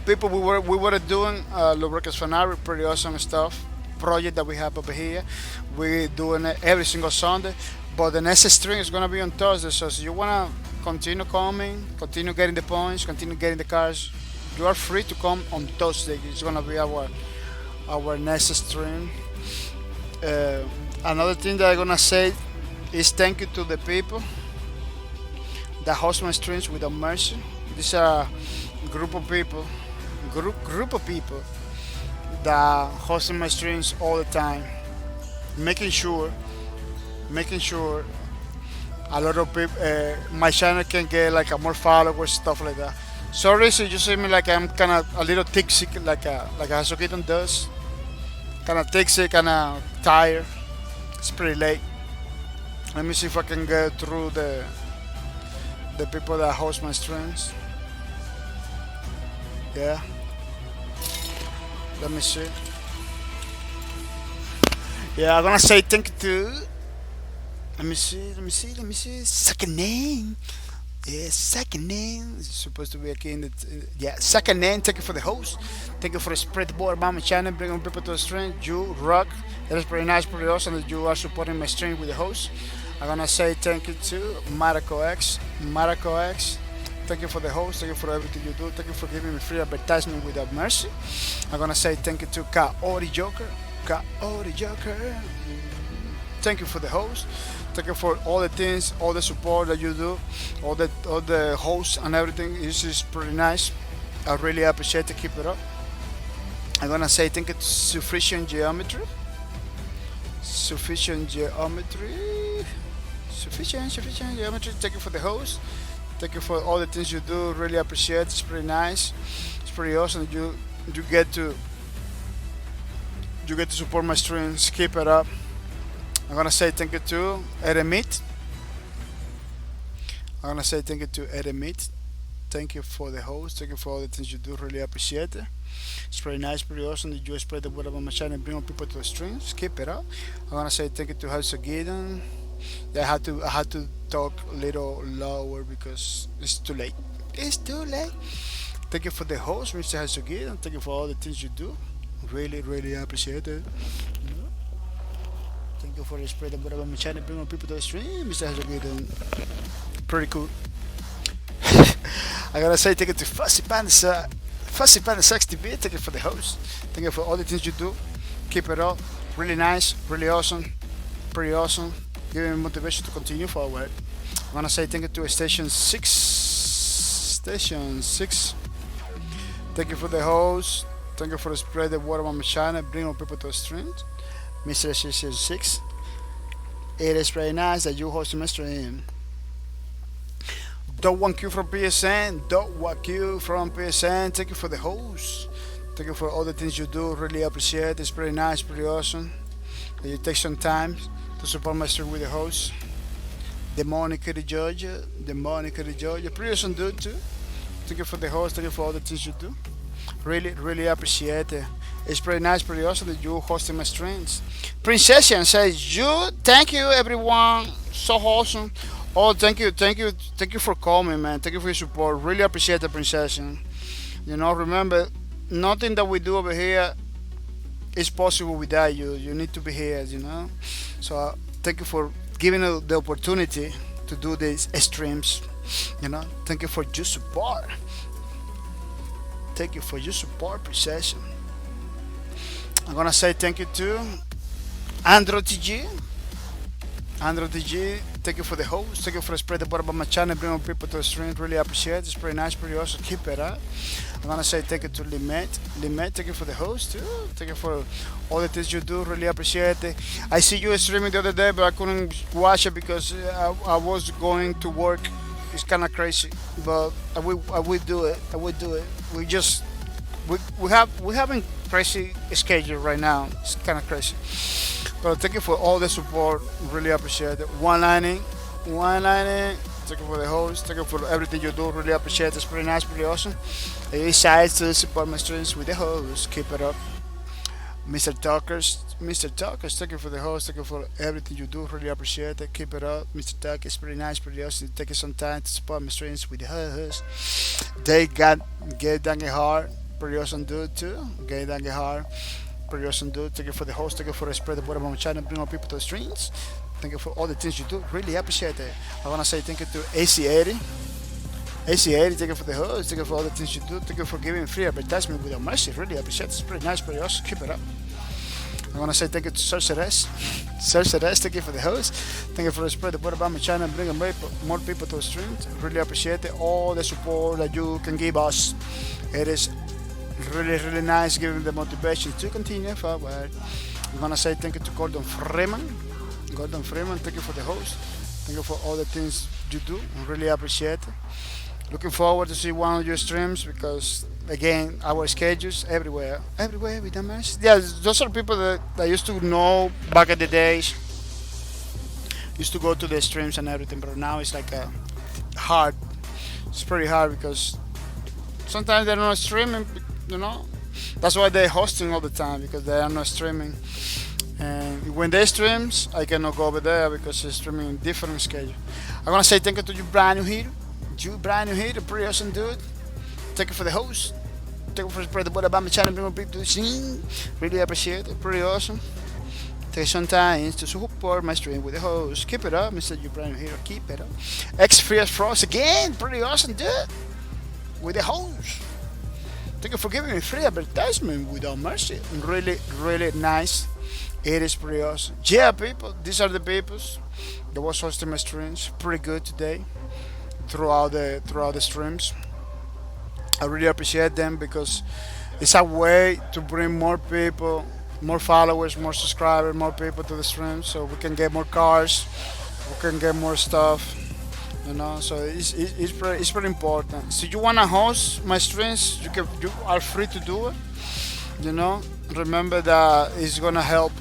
People, we were doing Lubricants Fanari, pretty awesome stuff. Project that we have over here. We're doing it every single Sunday. But the next stream is gonna be on Thursday. So if you wanna continue coming, continue getting the points, continue getting the cars, you are free to come on Thursday. It's gonna be our next stream. Another thing that I'm gonna say is thank you to the people that host my streams without mercy. These are a group of people that host my streams all the time, making sure a lot of people, my channel can get like a more followers, stuff like that. Sorry, so you see me like I'm kind of a little tipsy, like Hasukiden does. Kind of tipsy, kind of tired. It's pretty late. Let me see if I can get through the people that host my streams. Yeah. Let me see. Yeah, I'm gonna say thank you to. Let me see. Second name. Yeah, second name. It's supposed to be aquí in the. Yeah, second name. Thank you for the host. Thank you for the spread the board about my channel, bringing people to the stream. You rock. That is pretty nice, pretty awesome that you are supporting my stream with the host. I'm gonna say thank you to Marco X. Thank you for the host. Thank you for everything you do. Thank you for giving me free advertisement without mercy. I'm gonna say thank you to Kaori Joker. Thank you for the host. Thank you for all the things, all the support that you do, all the hosts and everything. This is pretty nice. I really appreciate it. Keep it up. I'm gonna say thank you to Sufficient Geometry. Sufficient Geometry. Sufficient Geometry. Thank you for the host. Thank you for all the things you do. Really appreciate it. It's pretty nice. It's pretty awesome. You get to support my streams. Keep it up. I'm gonna say thank you to Eremit. I'm gonna say thank you to Eremit. Thank you for the host. Thank you for all the things you do. Really appreciate it. It's pretty nice, pretty awesome that you spread the word about my channel and bring on people to the streams. Keep it up. I'm gonna say thank you to Halsogiden. Yeah, I had to talk a little lower because it's too late. It's too late. Thank you for the host, Mr. Halsogiden. Thank you for all the things you do. Really, really appreciate it. Thank you for spread the word about my channel and bring on people to the stream, Mr. Halsogiden. Pretty cool. I gotta say thank you to Fussy Panda 60-bit. Thank you for the host. Thank you for all the things you do. Keep it up. Really nice, really awesome, pretty awesome. Giving me motivation to continue forward. I wanna say thank you to Station 6. Station 6. Thank you for the host. Thank you for spread the word about my channel, bring more people to the streams, Mr. Station 6. It is very nice that you host my stream. .1Q from PSN, .1Q from PSN. Thank you for the host. Thank you for all the things you do. Really appreciate it. It's pretty nice, pretty awesome. You take some time to support my stream with the host. The Monica de Georgia. Pretty awesome dude too. Thank you for the host. Thank you for all the things you do. Really, really appreciate it. It's pretty nice, pretty awesome that you hosting my streams. Princessian says, thank you everyone. So awesome. Oh, thank you for coming, man. Thank you for your support. Really appreciate the Princessian. You know, remember, nothing that we do over here is possible without you. You need to be here, you know. So thank you for giving us the opportunity to do these streams. You know, thank you for your support. Thank you for your support, Princessian. I'm gonna say thank you to Andro TG. Thank you for the host. Thank you for spread the word about my channel, bring more people to the stream. Really appreciate it. It's pretty nice, pretty awesome. Keep it up. I'm gonna say thank you to Limet. Thank you for the host too. Thank you for all the things you do. Really appreciate it. I see you streaming the other day, but I couldn't watch it because I was going to work. It's kind of crazy, but I will do it. We having crazy schedule right now. It's kind of crazy. But thank you for all the support. Really appreciate it. One lining. Thank you for the host. Thank you for everything you do. Really appreciate it. It's pretty nice, pretty awesome. I decide to support my streams with the host. Keep it up. Mr. Talkers, thank you for the host. Thank you for everything you do. Really appreciate it. Keep it up. Mr. Talk is pretty nice, pretty awesome. Take some time to support my streams with the host. They got get down hard. Pretty awesome dude too. Get down hard. Pretty awesome dude. Thank you for the host. Thank you for the spread the word about my channel, bring more people to the streams. Thank you for all the things you do. Really appreciate it. I wanna say thank you to AC80. AC80, thank you for the host. Thank you for all the things you do. Thank you for giving free advertisement without mercy. Really appreciate it. It's pretty nice, pretty awesome. Keep it up. I wanna say thank you to Sorceress. Thank you for the host. Thank you for the spread the word about my channel, bring more people to the streams. Really appreciate it. All the support that you can give us. It is really nice, giving the motivation to continue forward. I'm gonna say thank you to Gordon Freeman, thank you for the host. Thank you for all the things you do. I really appreciate it. Looking forward to see one of your streams because again our schedules everywhere with the mess. Yeah, those are people that I used to know back in the days. Used to go to the streams and everything, but now it's like hard. It's pretty hard because sometimes they're not streaming, you know. That's why they're hosting all the time because they are not streaming. And when they streams, I cannot go over there because they're streaming different schedule. I want to say thank you to you, brand new here. Pretty awesome dude. Thank you for the host. Thank you for spreading the word about my channel, bring more people to the scene. Really appreciate it. Pretty awesome. Take some time to support my stream with the host. Keep it up, Mr. You brand new here. Keep it up. X-Fierce Frost again. Pretty awesome dude. With the host. Thank you for giving me free advertisement without mercy. Really nice. It is pretty awesome. Yeah, people, these are the peoples. They was hosting my streams pretty good today throughout the streams. I really appreciate them because it's a way to bring more people, more followers, more subscribers, more people to the stream, so we can get more cars, we can get more stuff. So it's pretty important. So you wanna host my streams, you are free to do it. Remember that it's gonna help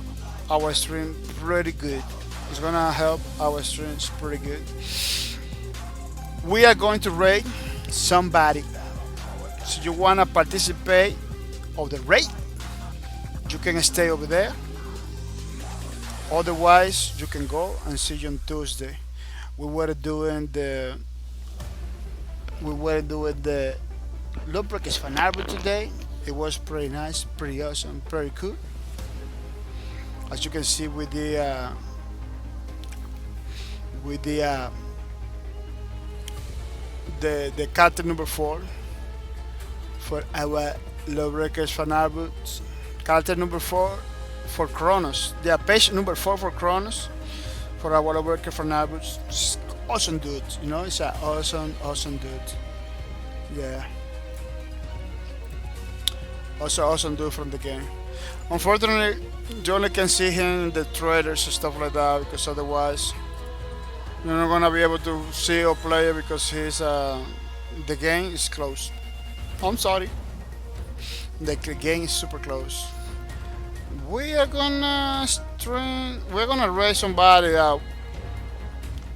our stream pretty good. It's gonna help our streams pretty good. We are going to rate somebody. So you wanna participate of the rate, you can stay over there. Otherwise, you can go and see you on Tuesday. We were doing the Lubricants Fan Arbor today. It was pretty nice, pretty awesome, pretty cool. As you can see with the cartel number 4 for our Lubricants Fan Arbor. Cartel number 4 for Kronos. The page number 4 for Kronos. For our Lubricants Fan Arbor. Awesome dude. It's an awesome dude. Yeah. Also awesome dude from the game. Unfortunately, you only can see him in the trailers and stuff like that, because otherwise you're not gonna be able to see or play it because the game is closed. I'm sorry. The game is super close. We're gonna raid somebody that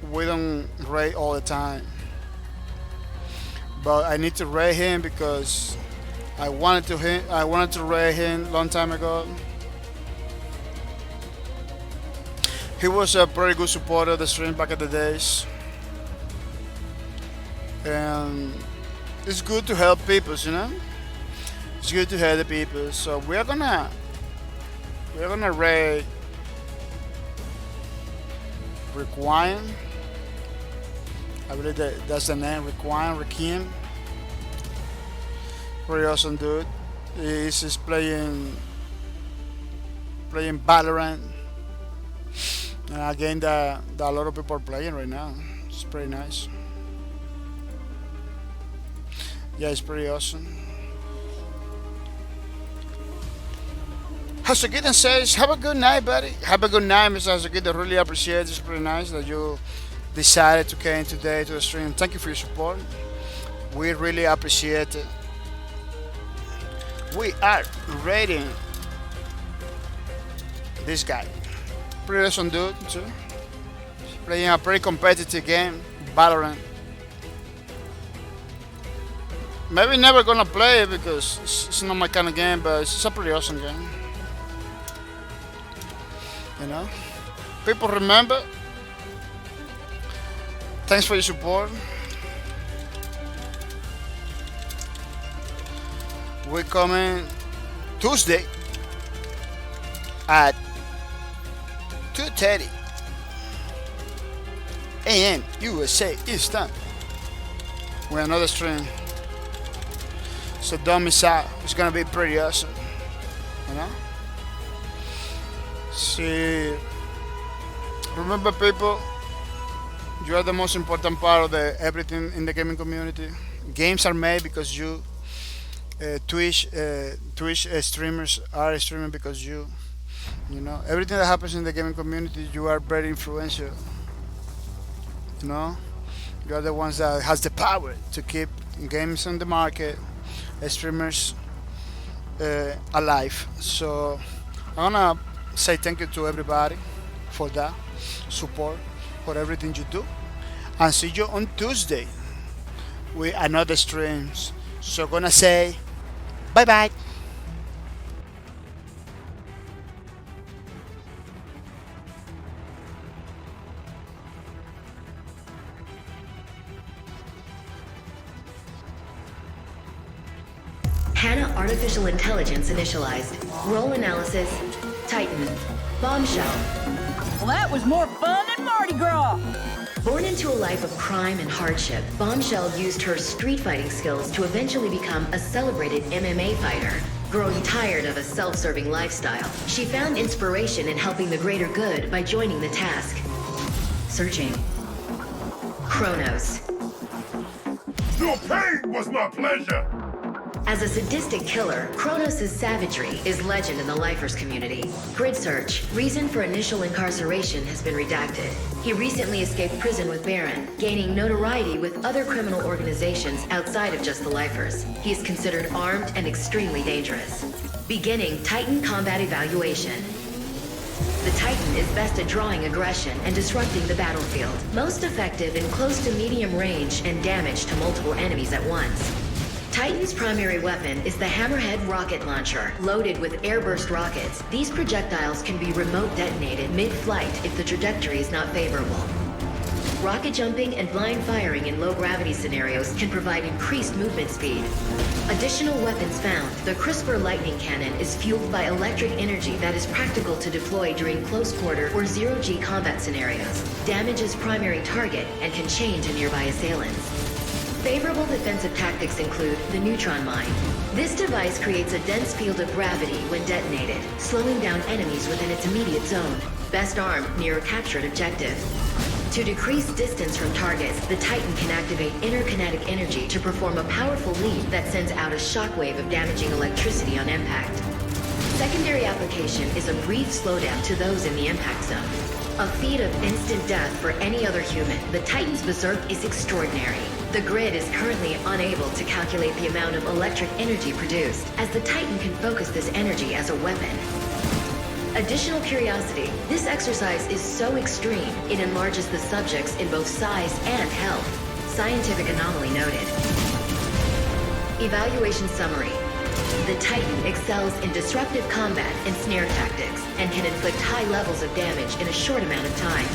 we don't raid all the time. But I need to raid him because I wanted to raid him long time ago. He was a pretty good supporter of the stream back in the days. And it's good to help people, It's good to help the people. So we're gonna raid Requiem. I believe that's the name, Requiem. Pretty awesome dude. He's just playing Valorant. And a game that a lot of people are playing right now. It's pretty nice. Yeah, it's pretty awesome. Hasugita says, have a good night, buddy. Have a good night, Mr. Hasugita. Really appreciate it. It's pretty nice that you decided to come today to the stream. Thank you for your support. We really appreciate it. We are rating this guy. Pretty awesome dude, too. Playing a pretty competitive game, Valorant. Maybe never gonna play it because it's not my kind of game, but it's a pretty awesome game. People remember. Thanks for your support. We're coming Tuesday at 2:30 a.m. USA Eastern. We're another stream. So don't miss out. It's gonna be pretty awesome. See, remember, people, you are the most important part of everything in the gaming community. Games are made because you. Twitch streamers are streaming because you. Everything that happens in the gaming community, you are very influential. You are the ones that has the power to keep games on the market, streamers alive. So I wanna say thank you to everybody for that support, for everything you do, and see you on Tuesday with another streams. So gonna say bye bye. HANA Artificial Intelligence initialized. Role analysis, Titan, Bombshell. Well, that was more fun than Mardi Gras. Born into a life of crime and hardship, Bombshell used her street fighting skills to eventually become a celebrated MMA fighter. Growing tired of a self-serving lifestyle, she found inspiration in helping the greater good by joining the task. Searching. Kronos. Your pain was my pleasure. As a sadistic killer, Kronos' savagery is legend in the lifers community. Grid search. Reason for initial incarceration has been redacted. He recently escaped prison with Baron, gaining notoriety with other criminal organizations outside of just the lifers. He is considered armed and extremely dangerous. Beginning Titan combat evaluation. The Titan is best at drawing aggression and disrupting the battlefield. Most effective in close to medium range and damage to multiple enemies at once. Titan's primary weapon is the Hammerhead rocket launcher, loaded with airburst rockets. These projectiles can be remote detonated mid-flight if the trajectory is not favorable. Rocket jumping and blind firing in low-gravity scenarios can provide increased movement speed. Additional weapons found. The CRISPR lightning cannon is fueled by electric energy that is practical to deploy during close-quarter or zero-G combat scenarios. Damages primary target and can chain to nearby assailants. Favorable defensive tactics include the neutron mine. This device creates a dense field of gravity when detonated, slowing down enemies within its immediate zone. Best armed near a captured objective. To decrease distance from targets, the Titan can activate interkinetic energy to perform a powerful leap that sends out a shockwave of damaging electricity on impact. Secondary application is a brief slowdown to those in the impact zone. A feat of instant death for any other human, the Titan's berserk is extraordinary. The grid is currently unable to calculate the amount of electric energy produced, as the Titan can focus this energy as a weapon. Additional curiosity. This exercise is so extreme, it enlarges the subjects in both size and health. Scientific anomaly noted. Evaluation summary. The Titan excels in disruptive combat and snare tactics, and can inflict high levels of damage in a short amount of time.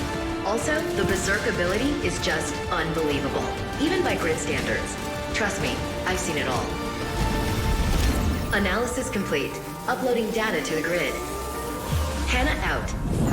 Also, the Berserk ability is just unbelievable, even by grid standards. Trust me, I've seen it all. Analysis complete. Uploading data to the grid. Hannah out.